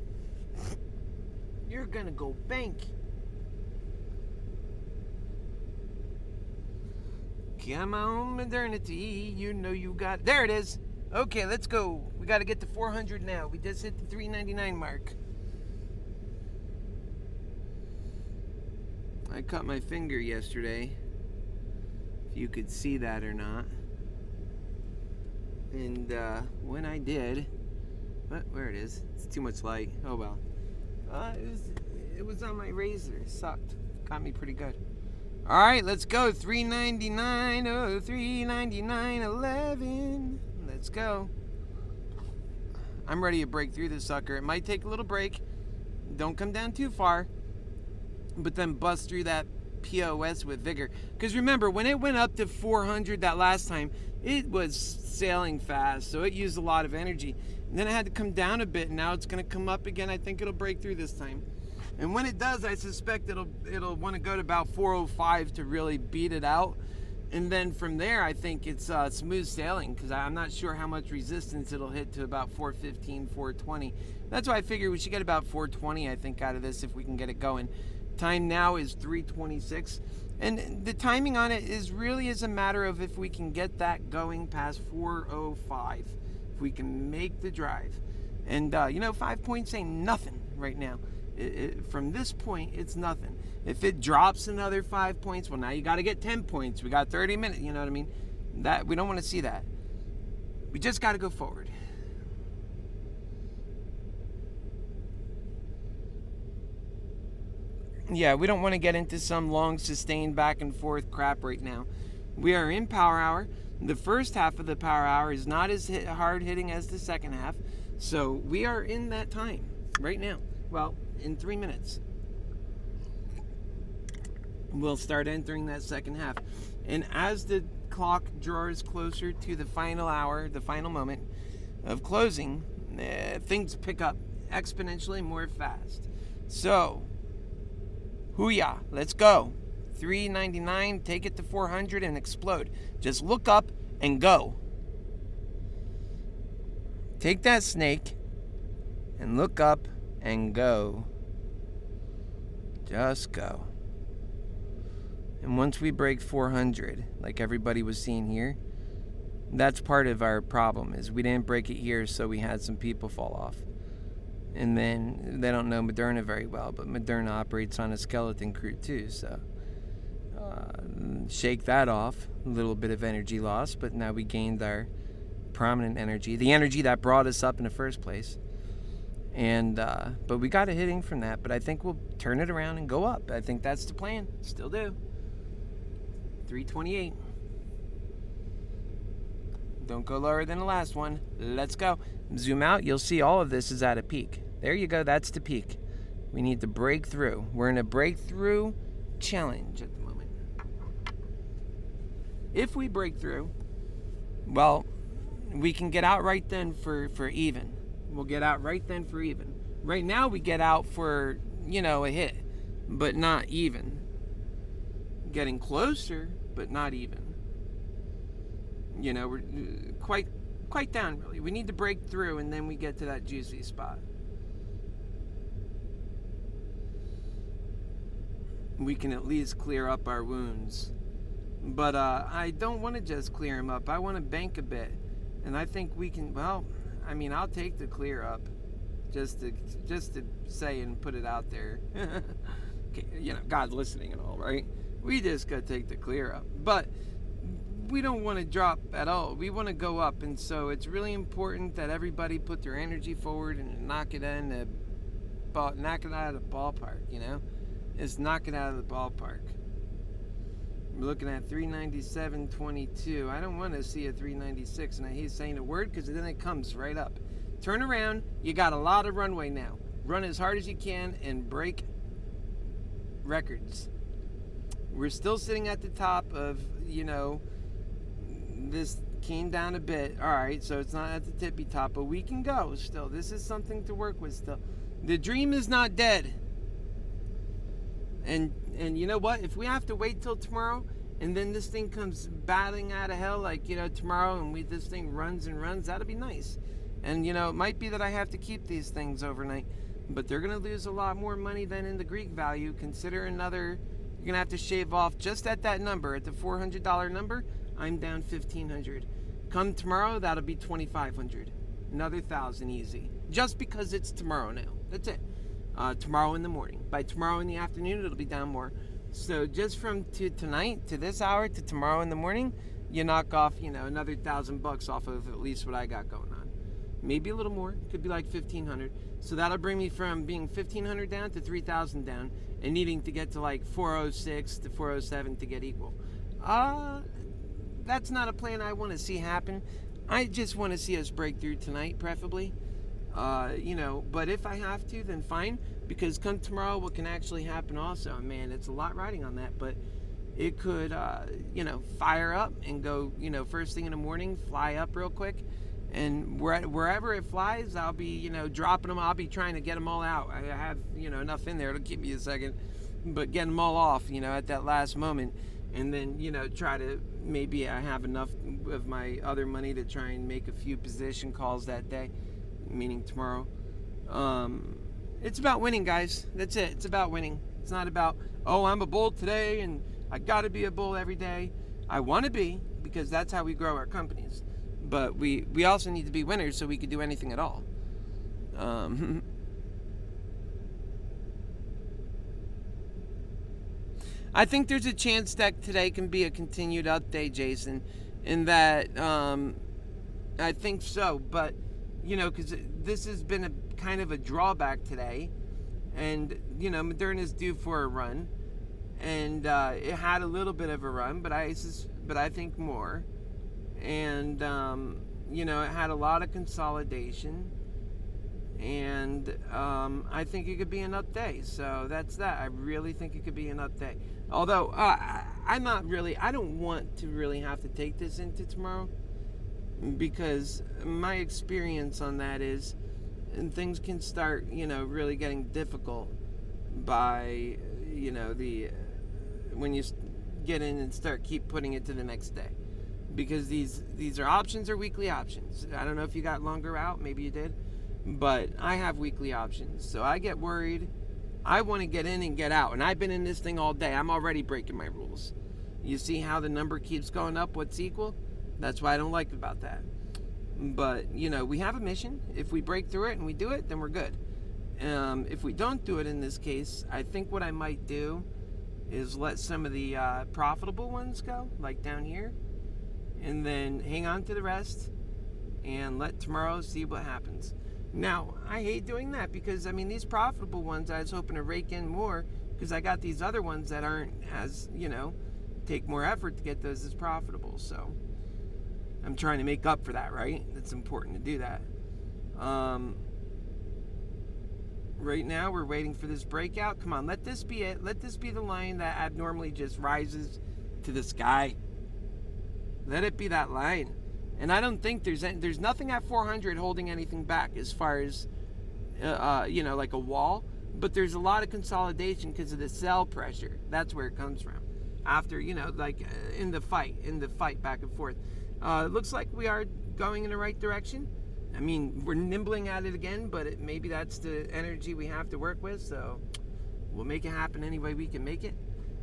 You're going to go bank. Come on, modernity, you know you got, there it is. Okay, let's go. We got to get to 400 now. We just hit the 399 mark. I cut my finger yesterday, if you could see that or not. And when I did, where it is? It's too much light. Oh well. It was on my razor. It sucked. Got me pretty good. All right, let's go. 399. Oh, 399.11. Let's go. I'm ready to break through this sucker. It might take a little break. Don't come down too far. But then bust through that POS with vigor. Because remember, when it went up to 400 that last time, it was sailing fast. So it used a lot of energy. And then it had to come down a bit. And now it's going to come up again. I think it'll break through this time. And when it does, I suspect it'll want to go to about 405 to really beat it out. And then from there, I think it's smooth sailing, because I'm not sure how much resistance it'll hit to about 415, 420. That's why I figure we should get about 420, I think, out of this if we can get it going. Time now is 3:26. And the timing on it is really a matter of if we can get that going past 4:05. If we can make the drive. And, 5 points ain't nothing right now. From this point, it's nothing. If it drops another 5 points, well, now you got to get 10 points. We got 30 minutes. You know what I mean? That we don't want to see that. We just got to go forward. Yeah, we don't want to get into some long, sustained back and forth crap right now. We are in power hour. The first half of the power hour is not as hard hitting as the second half. So we are in that time right now. Well, in 3 minutes. We'll start entering that second half. And as the clock draws closer to the final hour, the final moment of closing, things pick up exponentially more fast. So, hoo-yah, let's go. 399, take it to 400 and explode. Just look up and go. Take that snake and look up and go. Just go. And once we break 400, like everybody was seeing here, that's part of our problem, is we didn't break it here, so we had some people fall off. And then they don't know Moderna very well, but Moderna operates on a skeleton crew too, so shake that off. A little bit of energy loss, but now we gained our prominent energy, the energy that brought us up in the first place. And but we got a hitting from that, but I think we'll turn it around and go up. I think that's the plan. Still do. 328. Don't go lower than the last one. Let's go. Zoom out. You'll see all of this is at a peak. There you go. That's the peak. We need to break through. We're in a breakthrough challenge at the moment. If we break through, well, we can get out right then for even. We'll get out right then for even. Right now we get out for, a hit, but not even. Getting closer, but not even. We're quite down, really. We need to break through, and then we get to that juicy spot. We can at least clear up our wounds. But I don't want to just clear them up. I want to bank a bit. And I think we can, I'll take the clear up. Just to say and put it out there. God's listening and all, right? We just got to take the clear up. But we don't want to drop at all. We want to go up. And so it's really important that everybody put their energy forward and knock it out of the ballpark, It's knock it out of the ballpark. We're looking at 397.22. I don't want to see a 396, and I hate saying a word because then it comes right up. Turn around. You got a lot of runway now. Run as hard as you can and break records. We're still sitting at the top of, this came down a bit. All right, so it's not at the tippy top, but we can go still. This is something to work with still. The dream is not dead. And you know what? If we have to wait till tomorrow, and then this thing comes battling out of hell, like, tomorrow, and this thing runs and runs, that'll be nice. And, it might be that I have to keep these things overnight, but they're going to lose a lot more money than in the Greek value. Consider you're going to have to shave off just at that number, at the $400 number, I'm down $1,500. Come tomorrow, that'll be $2,500. Another 1,000 easy. Just because it's tomorrow now. That's it. Tomorrow in the morning. By tomorrow in the afternoon, it'll be down more. So just from tonight to this hour to tomorrow in the morning, you knock off, another $1,000 off of at least what I got going on. Maybe a little more. Could be like 1,500. So that'll bring me from being 1,500 down to 3,000 down, and needing to get to like 406 to 407 to get equal. That's not a plan I want to see happen. I just want to see us break through tonight, preferably. But if I have to, then fine, because come tomorrow, what can actually happen also, man, it's a lot riding on that, but it could, fire up and go, first thing in the morning, fly up real quick, and wherever it flies, I'll be, dropping them. I'll be trying to get them all out. I have, enough in there. It'll keep me a second, but getting them all off, at that last moment. and then, try to maybe I have enough of my other money to try and make a few position calls that day, meaning tomorrow. It's about winning, guys. That's it. It's about winning. It's not about, oh, I'm a bull today and I got to be a bull every day. I want to be, because that's how we grow our companies. But we also need to be winners so we could do anything at all. I think there's a chance that today can be a continued up day, Jason, in that I think so. But, because this has been a kind of a drawback today. And, Moderna's due for a run. And it had a little bit of a run, but I think more. And, it had a lot of consolidation. And I think it could be an up day. So that's that. I really think it could be an up day. Although I don't want to really have to take this into tomorrow, because my experience on that is, and things can start, really getting difficult by, when you get in and keep putting it to the next day. Because these are options or weekly options. I don't know if you got longer out, maybe you did, but I have weekly options. So I get worried. I want to get in and get out. And I've been in this thing all day. I'm already breaking my rules. You see how the number keeps going up, what's equal? That's what I don't like about that. But, we have a mission. If we break through it and we do it, then we're good. If we don't do it in this case, I think what I might do is let some of the profitable ones go, like down here, and then hang on to the rest and let tomorrow see what happens. Now, I hate doing that because, these profitable ones, I was hoping to rake in more because I got these other ones that aren't as, take more effort to get those as profitable. So I'm trying to make up for that, right? It's important to do that. Right now, we're waiting for this breakout. Come on, let this be it. Let this be the line that abnormally just rises to the sky. Let it be that line. And I don't think there's nothing at 400 holding anything back as far as, like a wall. But there's a lot of consolidation because of the sell pressure. That's where it comes from. After, in the fight back and forth. It looks like we are going in the right direction. We're nibbling at it again, but maybe that's the energy we have to work with. So we'll make it happen any way we can make it.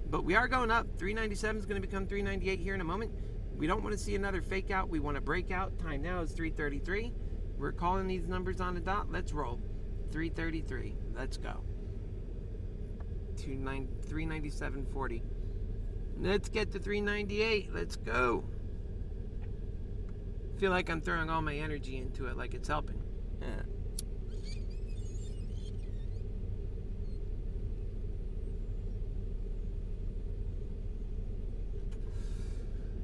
But we are going up. 397 is going to become 398 here in a moment. We don't want to see another fake out. We want to break out. Time now is 3:33. We're calling these numbers on the dot. Let's roll. 3:33. Let's go. 397.40. Let's get to 398. Let's go. Feel like I'm throwing all my energy into it, like it's helping. Yeah.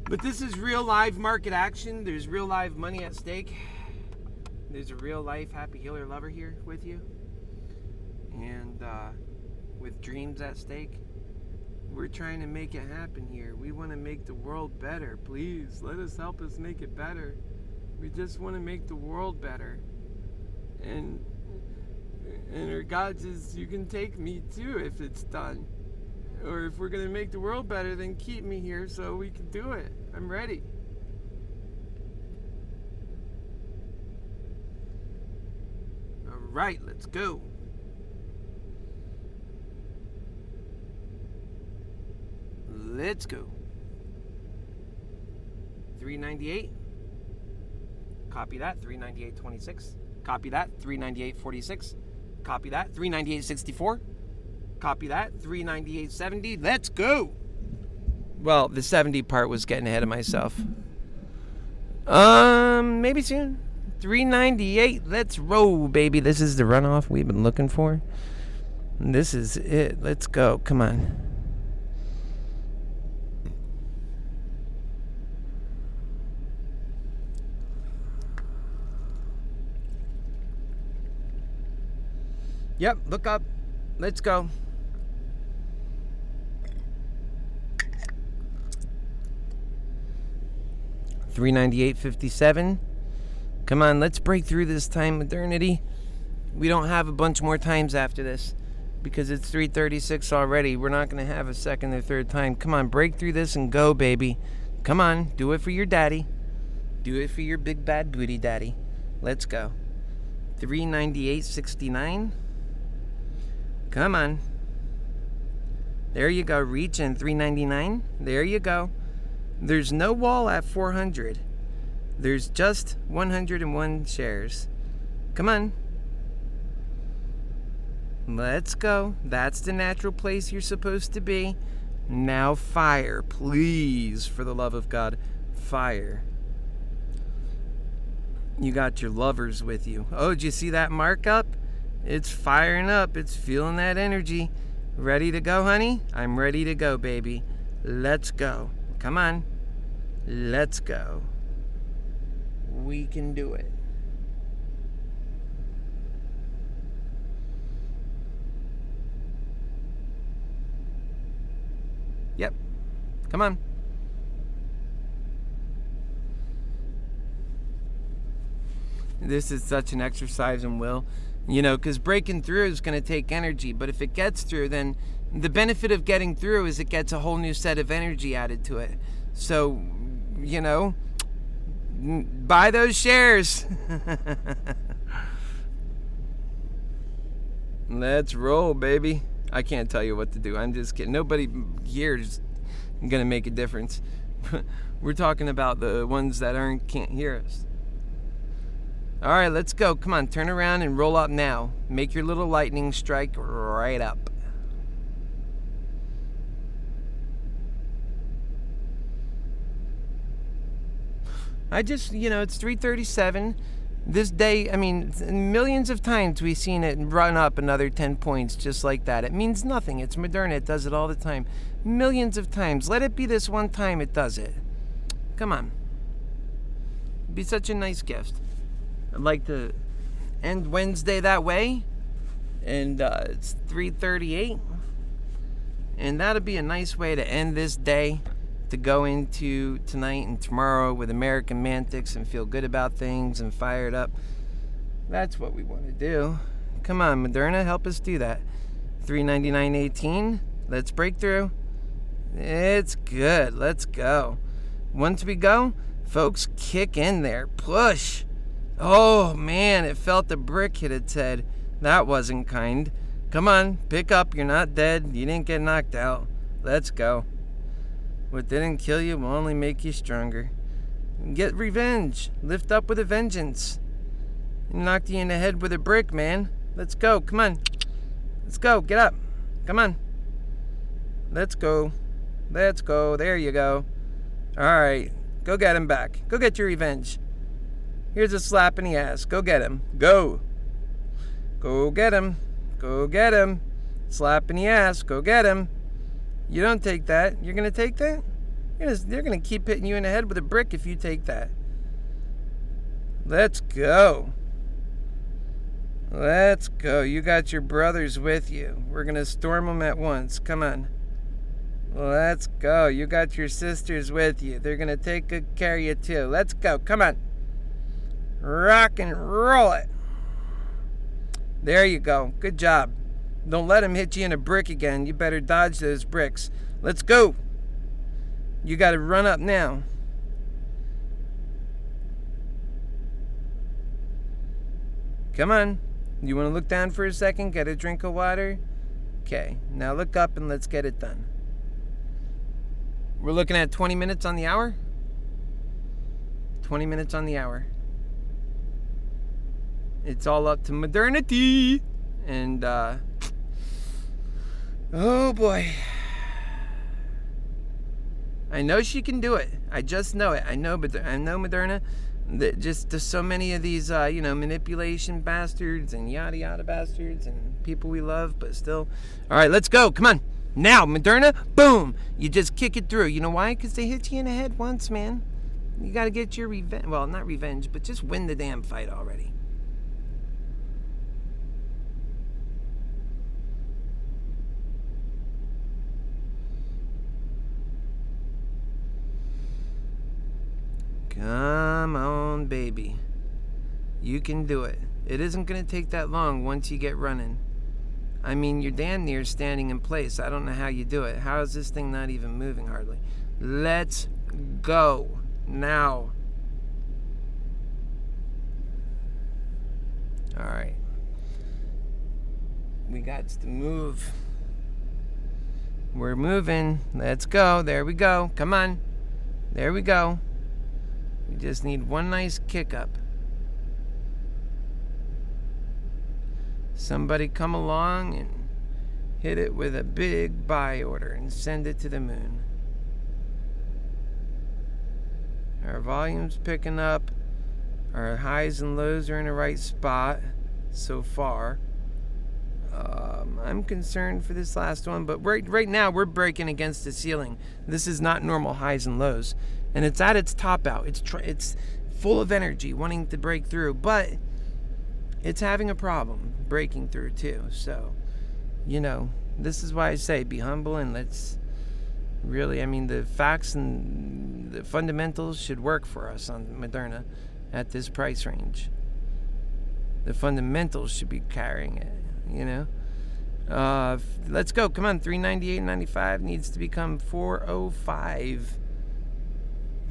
But this is real live market action. There's real live money at stake. There's a real life happy healer lover here with you. And with dreams at stake. We're trying to make it happen here. We want to make the world better. Please, let us help us make it better. We just want to make the world better. And our God says, you can take me too if it's done. Or if we're going to make the world better, then keep me here so we can do it. I'm ready. All right, let's go. Let's go. 398. Copy that. 398.26. Copy that. 398.46. Copy that. 398.64. Copy that. 398.70. Let's go. Well, the 70 part was getting ahead of myself. Maybe soon. 398. Let's roll, baby. This is the runoff we've been looking for. This is it. Let's go. Come on. Yep, look up. Let's go. $398.57. Come on, let's break through this time modernity. We don't have a bunch more times after this. because it's 3:36 already. We're not going to have a second or third time. Come on, break through this and go, baby. Come on, do it for your daddy. Do it for your big bad booty daddy. Let's go. 398.69. Come on. There you go. Reach in 399. There you go. There's no wall at 400. There's just 101 shares. Come on. Let's go. That's the natural place you're supposed to be. Now fire, please, for the love of God. Fire. You got your lovers with you. Oh, did you see that markup? It's firing up. It's feeling that energy. Ready to go, honey? I'm ready to go, baby. Let's go. Come on. Let's go. We can do it. Yep. Come on. This is such an exercise in will, because breaking through is going to take energy. But if it gets through, then the benefit of getting through is it gets a whole new set of energy added to it. So, buy those shares. Let's roll, baby. I can't tell you what to do. I'm just kidding. Nobody here is going to make a difference. We're talking about the ones that can't hear us. All right, let's go. Come on, turn around and roll up now. Make your little lightning strike right up. It's 3:37. This day, millions of times we've seen it run up another 10 points just like that. It means nothing. It's Moderna. It does it all the time. Millions of times. Let it be this one time it does it. Come on. It'd be such a nice gift. I'd like to end Wednesday that way. And it's 3:38. And that'll be a nice way to end this day, to go into tonight and tomorrow with MoneyMantics and feel good about things and fired up. That's what we want to do. Come on, Moderna, help us do that. 399.18. Let's break through. It's good. Let's go. Once we go, folks, kick in there. Push. Oh, man, it felt the brick hit its head. That wasn't kind. Come on, pick up. You're not dead. You didn't get knocked out. Let's go. What didn't kill you will only make you stronger. Get revenge. Lift up with a vengeance. Knocked you in the head with a brick, man. Let's go. Come on. Let's go. Get up. Come on. Let's go. Let's go. There you go. All right. Go get him back. Go get your revenge. Here's a slap in the ass. Go get him. Go. Go get him. Go get him. Slap in the ass. Go get him. You don't take that. You're going to take that? They're going to keep hitting you in the head with a brick if you take that. Let's go. Let's go. You got your brothers with you. We're going to storm them at once. Come on. Let's go. You got your sisters with you. They're going to take good care of you too. Let's go. Come on. Rock and roll it. There you go. Good job. Don't let him hit you in a brick again. You better dodge those bricks. Let's go. You got to run up now. Come on. You want to look down for a second? Get a drink of water? Okay. Now look up and let's get it done. We're looking at 20 minutes on the hour. 20 minutes on the hour. It's all up to modernity. And, oh boy. I know she can do it. I just know it. I know Moderna. Just so many of these, manipulation bastards and yada yada bastards and people we love, but still. All right, let's go. Come on. Now, Moderna, boom. You just kick it through. You know why? Because they hit you in the head once, man. You got to get your revenge. Well, not revenge, but just win the damn fight already. Come on, baby. You can do it. It isn't going to take that long once you get running. I mean, you're damn near standing in place. I don't know how you do it. How is this thing not even moving hardly? Let's go now. All right. We got to move. We're moving. Let's go. There we go. Come on. There we go. We just need one nice kick up. Somebody come along and hit it with a big buy order and send it to the moon. Our volume's picking up. Our highs and lows are in the right spot so far. I'm concerned for this last one, but right now we're breaking against the ceiling. This is not normal highs and lows, and it's at its top out. It's full of energy, wanting to break through, but it's having a problem breaking through too. So, this is why I say be humble and let's really, the facts and the fundamentals should work for us on Moderna at this price range. The fundamentals should be carrying it, Let's go. Come on. 398.95 needs to become 405.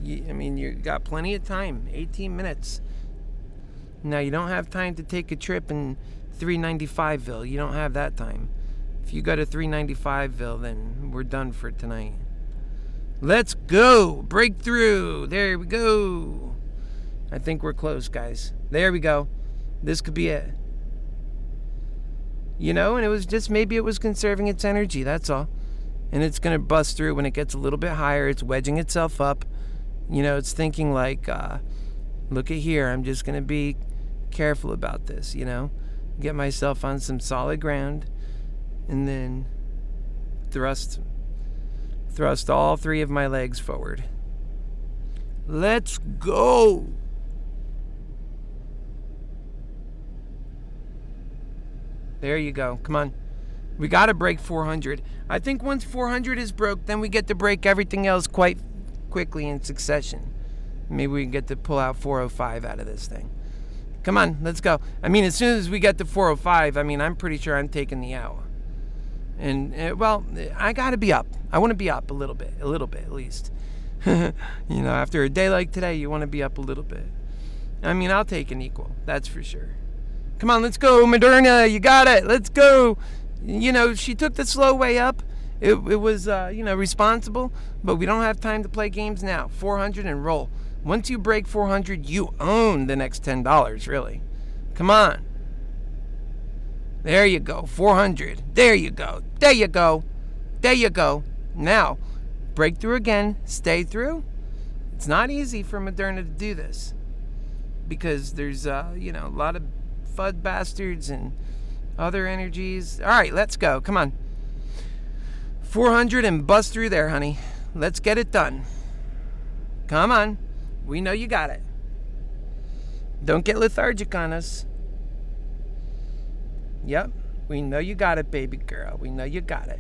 You got plenty of time. 18 minutes. Now, you don't have time to take a trip in 395ville. You don't have that time. If you go to 395ville, then we're done for tonight. Let's go. Breakthrough. There we go. I think we're close, guys. There we go. This could be it. And it was just, maybe it was conserving its energy, that's all. And it's going to bust through when it gets a little bit higher. It's wedging itself up. It's thinking like, look at here, I'm just going to be careful about this, Get myself on some solid ground. And then thrust all three of my legs forward. Let's go! There you go. Come on. We got to break 400. I think once 400 is broke, then we get to break everything else quite quickly in succession. Maybe we can get to pull out 405 out of this thing. Come on, let's go. As soon as we get to 405, I'm pretty sure I'm taking the out. And, I got to be up. I want to be up a little bit at least. After a day like today, you want to be up a little bit. I'll take an equal. That's for sure. Come on, let's go, Moderna. You got it. Let's go. She took the slow way up. It was, responsible, but we don't have time to play games now. 400 and roll. Once you break 400, you own the next $10, really. Come on. There you go. 400. There you go. There you go. There you go. Now, break through again. Stay through. It's not easy for Moderna to do this because there's, a lot of FUD bastards and other energies. All right, let's go. Come on. 400 and bust through there, honey. Let's get it done. Come on. We know you got it. Don't get lethargic on us. Yep. We know you got it, baby girl. We know you got it.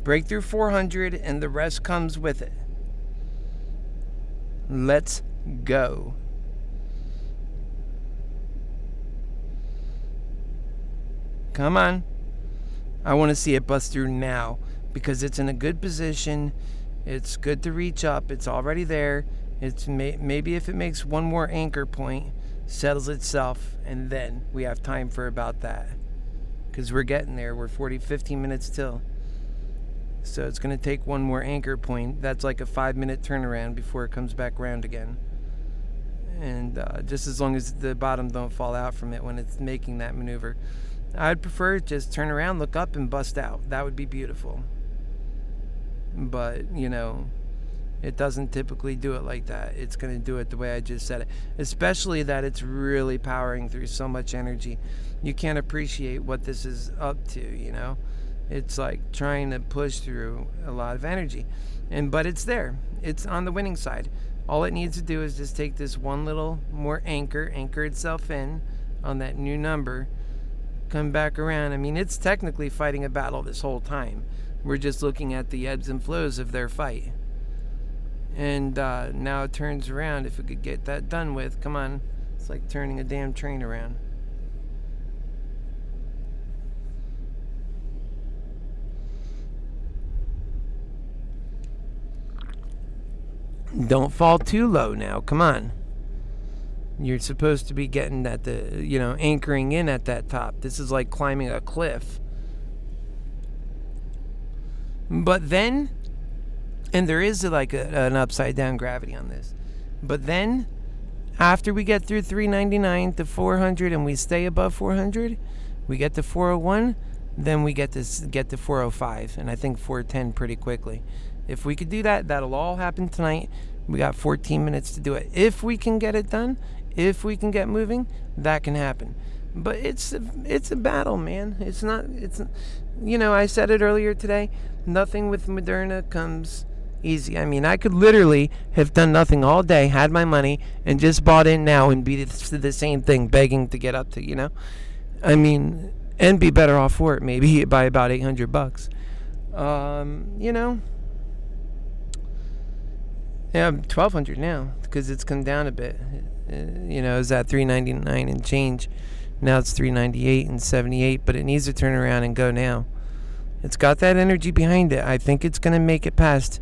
Break through 400 and the rest comes with it. Let's go. Come on. I want to see it bust through now because it's in a good position. It's good to reach up. It's already there. It's maybe if it makes one more anchor point, settles itself, and then we have time for about that. Because we're getting there. We're 15 minutes till. So it's going to take one more anchor point. That's like a 5-minute turnaround before it comes back around again. And just as long as the bottom don't fall out from it when it's making that maneuver. I'd prefer just turn around, look up, and bust out. That would be beautiful. But, it doesn't typically do it like that. It's going to do it the way I just said it. Especially that it's really powering through so much energy. You can't appreciate what this is up to, It's like trying to push through a lot of energy. But it's there. It's on the winning side. All it needs to do is just take this one little more anchor itself in on that new number, come back around. It's technically fighting a battle this whole time. We're just looking at the ebbs and flows of their fight. And now it turns around. If we could get that done with, come on. It's like turning a damn train around. Don't fall too low now. Come on. You're supposed to be getting at the, anchoring in at that top. This is like climbing a cliff. But then, and there is like an upside down gravity on this. But then, after we get through 399 to 400 and we stay above 400, we get to 401, then we get to 405, and I think 410 pretty quickly. If we could do that, that'll all happen tonight. We got 14 minutes to do it. If we can get it done, if we can get moving, that can happen. But it's a battle, man. It's I said it earlier today, nothing with Moderna comes easy. I mean, I could literally have done nothing all day, had my money, and just bought in now and be the same thing, begging to get up to, I mean, and be better off for it, maybe by about $800. Yeah, I'm 1,200 now because it's come down a bit. It was at 399 and change. Now it's 398 and 78, but it needs to turn around and go now. It's got that energy behind it. I think it's going to make it past.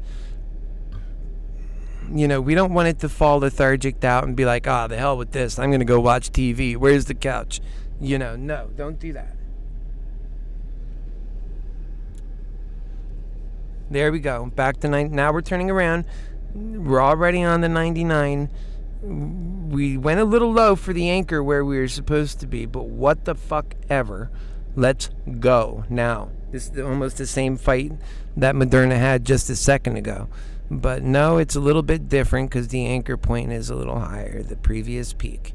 We don't want it to fall lethargic out and be like, the hell with this. I'm going to go watch TV. Where's the couch? No, don't do that. There we go. Back to 9. Now we're turning around. We're already on the 99. We went a little low for the anchor where we were supposed to be, but what the fuck ever. Let's go now. This is almost the same fight that Moderna had just a second ago. But no, it's a little bit different because the anchor point is a little higher, the previous peak.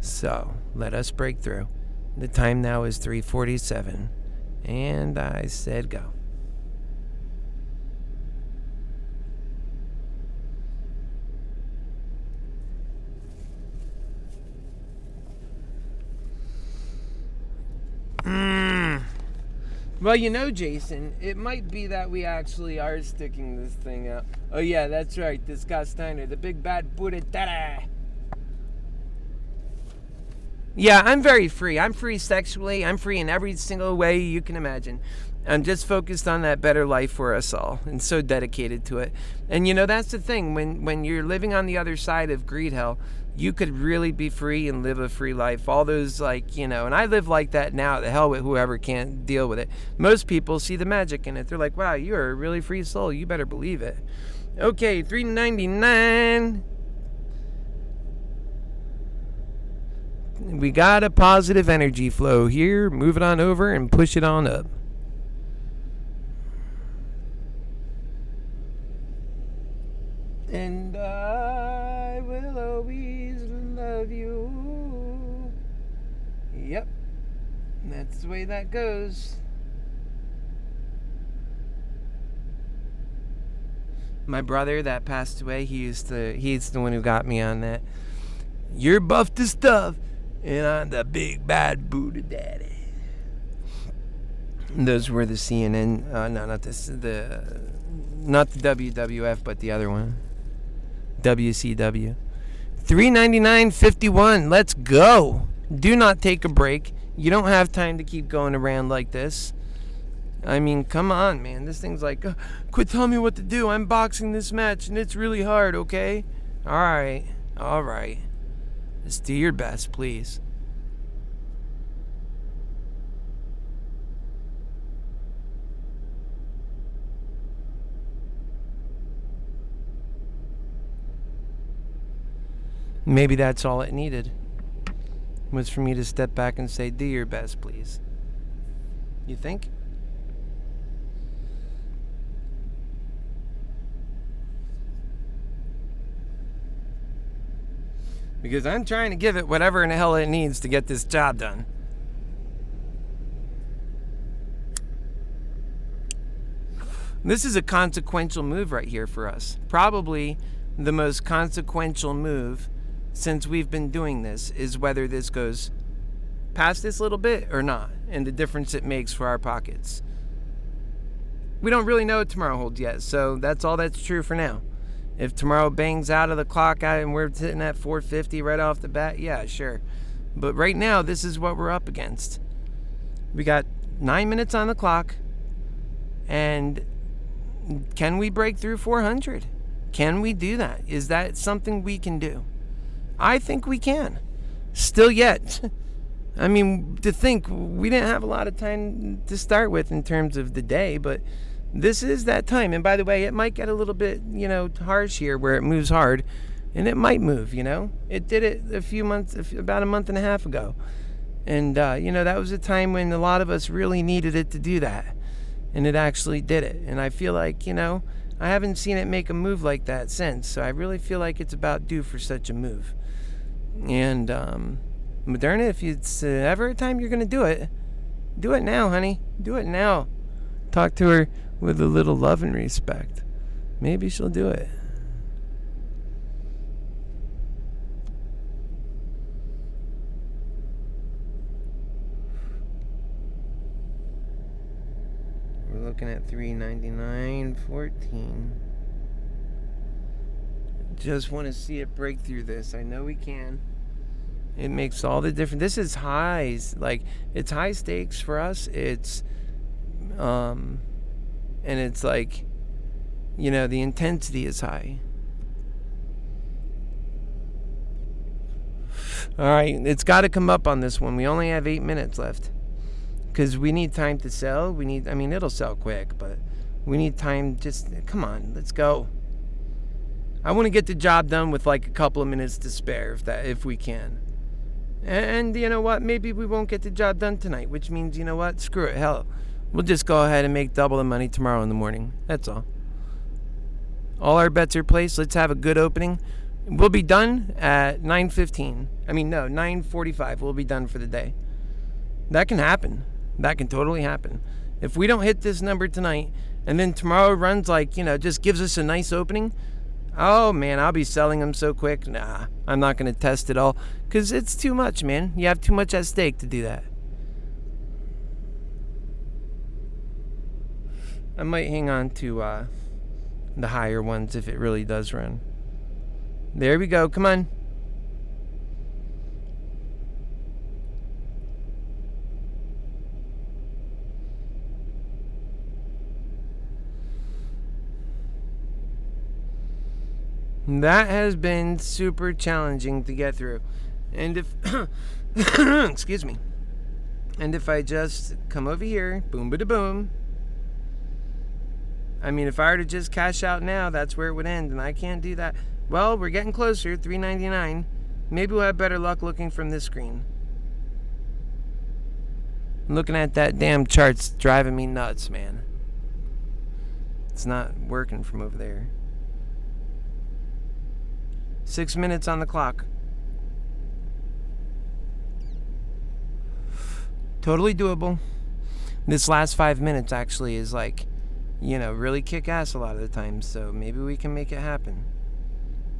So, let us break through. The time now is 3:47. And I said go. Well, Jason, it might be that we actually are sticking this thing out. Oh, yeah, that's right. This Scott Steiner, the big bad Buddha. Ta-da! Yeah, I'm very free. I'm free sexually. I'm free in every single way you can imagine. I'm just focused on that better life for us all and so dedicated to it. And, that's the thing. When you're living on the other side of greed hell, you could really be free and live a free life. All those, and I live like that now. The hell with whoever can't deal with it. Most people see the magic in it. They're like, wow, you're a really free soul. You better believe it. Okay, 399. We got a positive energy flow here. Move it on over and push it on up. And I will always love you. Yep. That's the way that goes. My brother that passed away, he's the one who got me on that. You're buff to stuff, and I'm the big bad Buddha daddy. Those were the CNN, not the WWF, but the other one. WCW. 399.51. Let's go. Do not take a break. You don't have time to keep going around like this. I mean, come on, man. This thing's like, quit telling me what to do. I'm boxing this match and it's really hard, okay? All right. Just do your best, please. Maybe that's all it needed, was for me to step back and say, do your best, please. You think? Because I'm trying to give it whatever in the hell it needs to get this job done. This is a consequential move right here for us. Probably the most consequential move since we've been doing this is whether this goes past this little bit or not, and the difference it makes for our pockets. We don't really know what tomorrow holds yet, so that's all that's true for now. If tomorrow bangs out of the clock and we're sitting at 450 right off the bat, yeah, sure. But right now, this is what we're up against. We got 9 minutes on the clock, and can we break through 400? Can we do that? Is that something we can do? I think we can. Still yet. I mean, to think we didn't have a lot of time to start with in terms of the day, but this is that time. And by the way, it might get a little bit, harsh here where it moves hard, and it might move, It did it about a month and a half ago. And, that was a time when a lot of us really needed it to do that. And it actually did it. And I feel like, I haven't seen it make a move like that since. So I really feel like it's about due for such a move. And, Moderna, if it's ever a time you're going to do it now, honey. Do it now. Talk to her with a little love and respect. Maybe she'll do it. We're looking at $3.99.14. Just want to see it break through this. I know we can. It makes all the difference. This is highs. Like, it's high stakes for us. It's, and it's like, the intensity is high. All right, it's got to come up on this one. We only have 8 minutes left. Because we need time to sell. It'll sell quick, but we need time. Come on, let's go. I want to get the job done with like a couple of minutes to spare, if we can. And you know what? Maybe we won't get the job done tonight, which means, screw it. Hell, we'll just go ahead and make double the money tomorrow in the morning. That's all. All our bets are placed. Let's have a good opening. We'll be done at 9:45. We'll be done for the day. That can happen. That can totally happen. If we don't hit this number tonight, and then tomorrow runs just gives us a nice opening, oh man, I'll be selling them so quick. Nah, I'm not going to test it all because it's too much, man. You have too much at stake to do that. I might hang on to the higher ones if it really does run. There we go. Come on. That has been super challenging to get through. And if excuse me. And if I just come over here, boom bada boom. If I were to just cash out now, that's where it would end, and I can't do that. Well, we're getting closer, $3.99. Maybe we'll have better luck looking from this screen. Looking at that damn chart's driving me nuts, man. It's not working from over there. 6 minutes on the clock. Totally doable. This last 5 minutes actually is really kick ass a lot of the time, so maybe we can make it happen.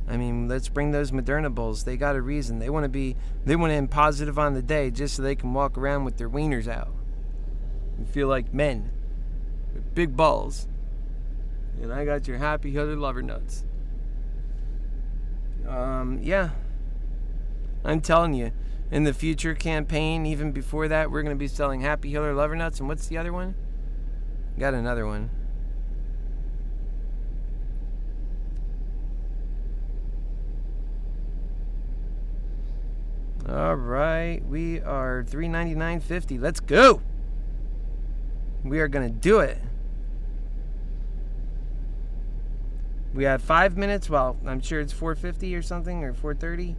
Let's bring those Moderna bulls. They got a reason. They want to end positive on the day just so they can walk around with their wieners out and feel like men with big balls. And I got your HappyHealer Lover nuts. Yeah. I'm telling you, in the future campaign, even before that, we're going to be selling HappyHealer Lover nuts. And what's the other one? Got another one. All right, we are $3.99.50. Let's go. We are going to do it. We have 5 minutes. Well, I'm sure it's 4:50 or something, or 4:30.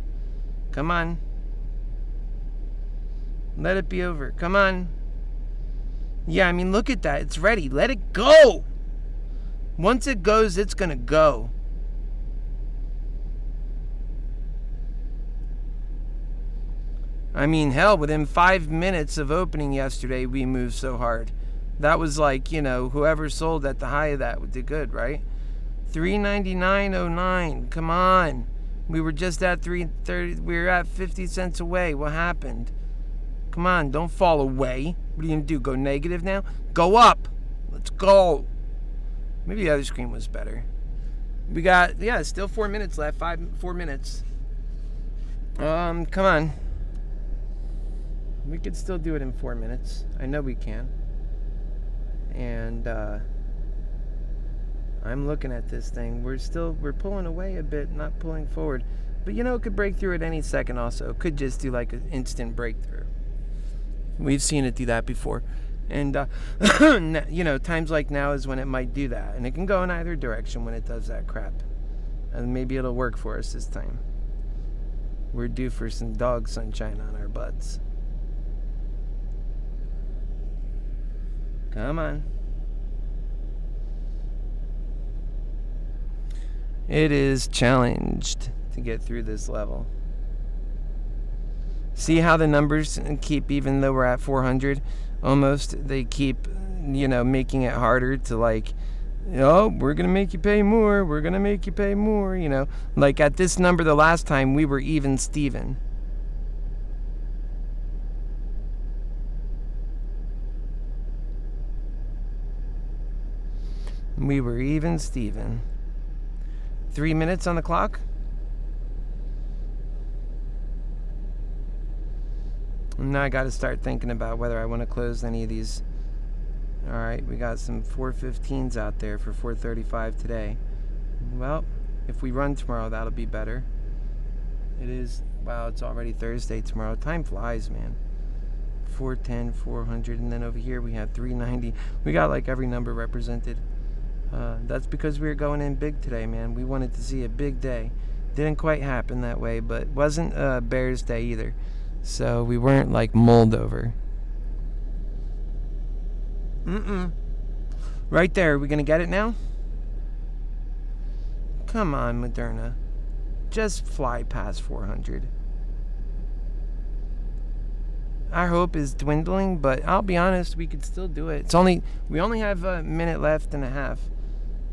Come on. Let it be over. Come on. Yeah, look at that. It's ready. Let it go. Once it goes, it's going to go. Hell, within 5 minutes of opening yesterday, we moved so hard. That was whoever sold at the high of that did good, right? $3.99.09. Come on. We were just at $3.30. We were at 50 cents away. What happened? Come on, don't fall away. What are you going to do? Go negative now? Go up. Let's go. Maybe the other screen was better. We got, still 4 minutes left. 4 minutes. Come on. We could still do it in 4 minutes. I know we can. And, I'm looking at this thing. We're pulling away a bit, not pulling forward. But it could break through at any second also. It could just do like an instant breakthrough. We've seen it do that before. And, times like now is when it might do that. And it can go in either direction when it does that crap. And maybe it'll work for us this time. We're due for some dog sunshine on our butts. Come on. It is challenged to get through this level. See how the numbers keep, even though we're at 400 almost, they keep, making it harder to we're going to make you pay more. We're going to make you pay more, Like at this number the last time, we were even Steven. We were even Steven. 3 minutes on the clock. Now I got to start thinking about whether I want to close any of these. All right, we got some 415s out there for 435 today. Well, if we run tomorrow, that'll be better. It is, wow, it's already Thursday tomorrow. Time flies, man. 410, 400, and then over here we have 390. We got like every number represented. That's because we were going in big today, man. We wanted to see a big day. Didn't quite happen that way, but wasn't Bears Day either. So we weren't like mulled over. Right there. Are we going to get it now? Come on, Moderna. Just fly past 400. Our hope is dwindling, but I'll be honest, we could still do it. We only have a minute left and a half.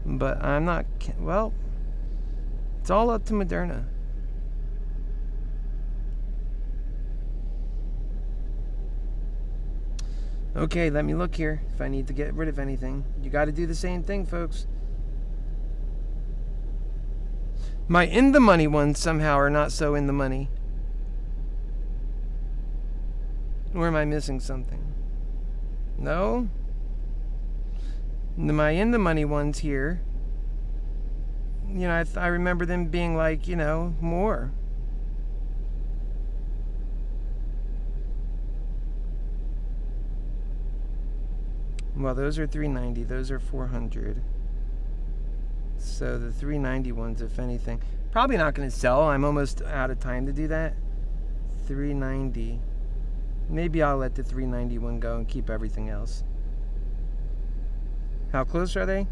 But I'm not, well, it's all up to Moderna. Okay, let me look here if I need to get rid of anything. You got to do the same thing, folks. My in the money ones somehow are not so in the money. Or am I missing something? No? My in the money ones here, I remember them being like, more. Well, those are 390, those are 400. So the 390 ones, if anything, probably not going to sell. I'm almost out of time to do that. 390. Maybe I'll let the 390 one go and keep everything else. How close are they?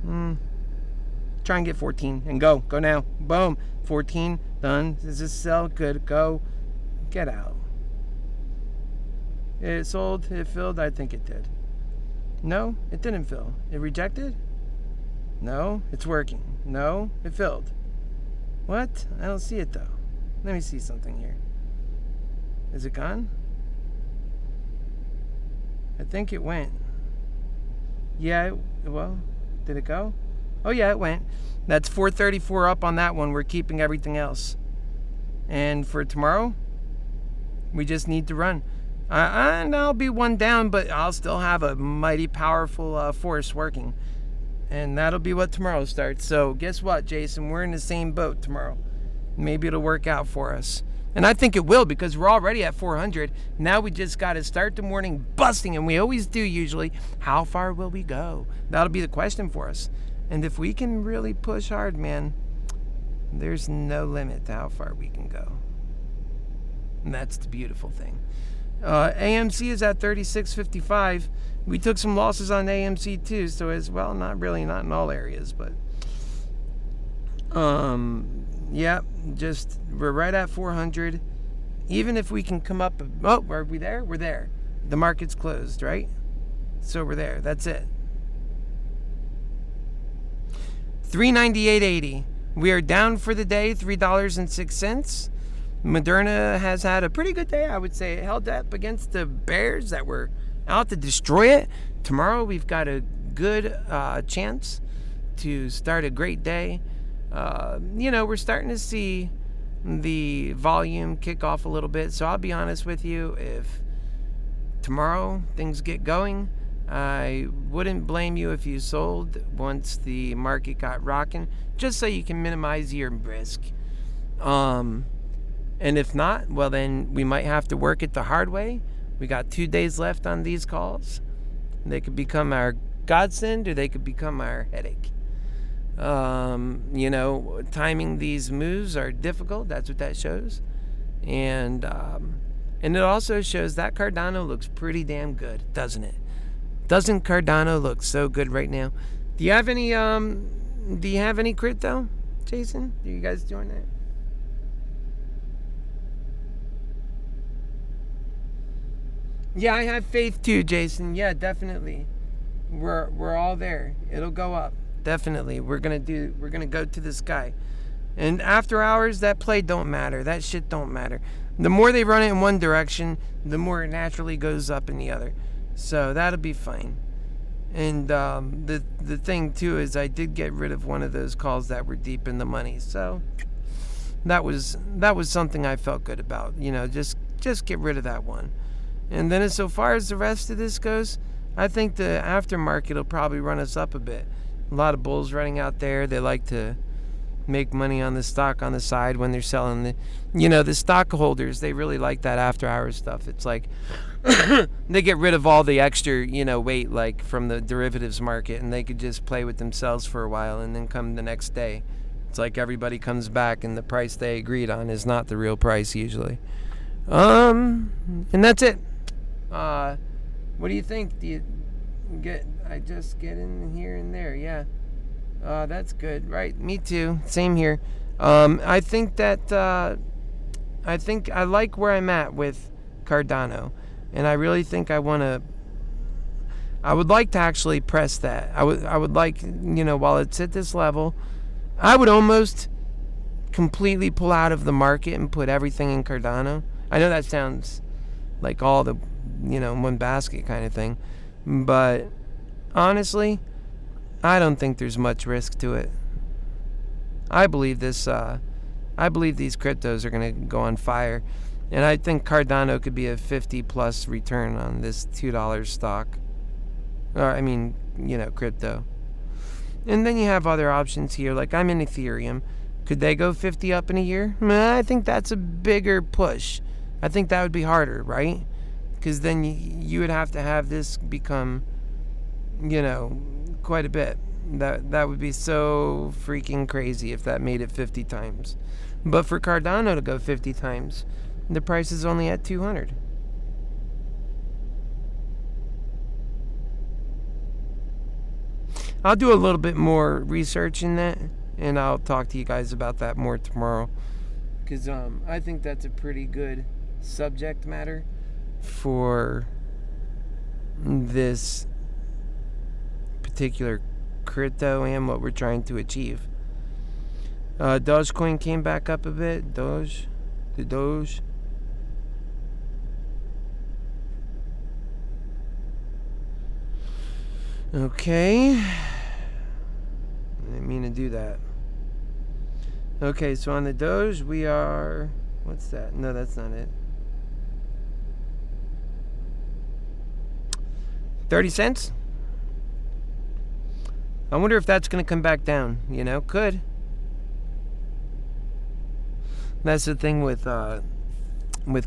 Try and get 14 and go. Go now. Boom. 14. Done. Does this sell? Good. Go. Get out. It sold. It filled. I think it did. No, it didn't fill. It rejected? No, it's working. No, it filled. What? I don't see it though. Let me see something here. Is it gone? I think it went. Yeah, well, did it go? Oh yeah, it went. That's 434 up on that one. We're keeping everything else. And for tomorrow, we just need to run. And I'll be one down, but I'll still have a mighty powerful force working. And that'll be what tomorrow starts. So guess what, Jason? We're in the same boat tomorrow. Maybe it'll work out for us. And I think it will, because we're already at 400. Now we just got to start the morning busting, and we always do usually. How far will we go? That'll be the question for us. And if we can really push hard, man, there's no limit to how far we can go. And that's the beautiful thing. AMC is at 36.55. We took some losses on AMC too, so as well, not in all areas, but yeah, just we're right at 400. Even if we can come up, are we there? We're there. The market's closed, right? So we're there. That's it. 398.80. We are down for the day, $3.06. Moderna has had a pretty good day, I would say. It held up against the Bears that were out to destroy it. Tomorrow we've got a good chance to start a great day. We're starting to see the volume kick off a little bit. So I'll be honest with you, if tomorrow things get going, I wouldn't blame you if you sold once the market got rocking, just so you can minimize your risk. And if not, well, then we might have to work it the hard way. We got 2 days left on these calls. They could become our godsend, or they could become our headache. Timing these moves are difficult. That's what that shows. And it also shows that Cardano looks pretty damn good, doesn't it? Doesn't Cardano look so good right now? Do you have any crypto, Jason? Are you guys doing that? Yeah, I have faith too, Jason. Yeah, definitely. We're all there. It'll go up. Definitely. We're gonna go to the sky. And after hours, that play don't matter. That shit don't matter. The more they run it in one direction, the more it naturally goes up in the other. So that'll be fine. And the thing too is I did get rid of one of those calls that were deep in the money. So that was something I felt good about. Just get rid of that one. And then so far as the rest of this goes, I think the aftermarket will probably run us up a bit. A lot of bulls running out there. They like to make money on the stock on the side when they're selling the stockholders. They really like that after hours stuff. It's like they get rid of all the extra weight, like from the derivatives market, and they could just play with themselves for a while, and then come the next day, it's like everybody comes back and the price they agreed on is not the real price usually. And that's it. What do you think? I just get in here and there, yeah. That's good, right? Me too. Same here. I think I like where I'm at with Cardano, and I really think I would like to actually press that. I would like, while it's at this level, I would almost completely pull out of the market and put everything in Cardano. I know that sounds like all the, one basket kind of thing, but honestly, I don't think there's much risk to it. I believe these cryptos are going to go on fire, and I think Cardano could be a 50 plus return on this $2 stock, crypto. And then you have other options here, like I'm in Ethereum. Could they go 50 up in a year? I think that's a bigger push. I think that would be harder, right? Because then you would have to have this become, quite a bit. That would be so freaking crazy if that made it 50 times. But for Cardano to go 50 times, the price is only at 200. I'll do a little bit more research in that, and I'll talk to you guys about that more tomorrow. Because I think that's a pretty good subject matter for this particular crypto and what we're trying to achieve. Dogecoin came back up a bit. Doge. Okay. I didn't mean to do that. Okay, so on the Doge, we are... What's that? No, that's not it. 30 cents? I wonder if that's going to come back down. Could. That's the thing with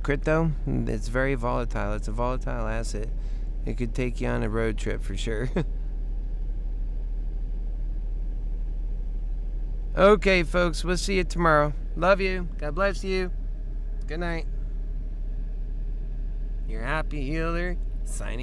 crypto. It's very volatile. It's a volatile asset. It could take you on a road trip for sure. Okay, folks. We'll see you tomorrow. Love you. God bless you. Good night. Your Happy Healer signing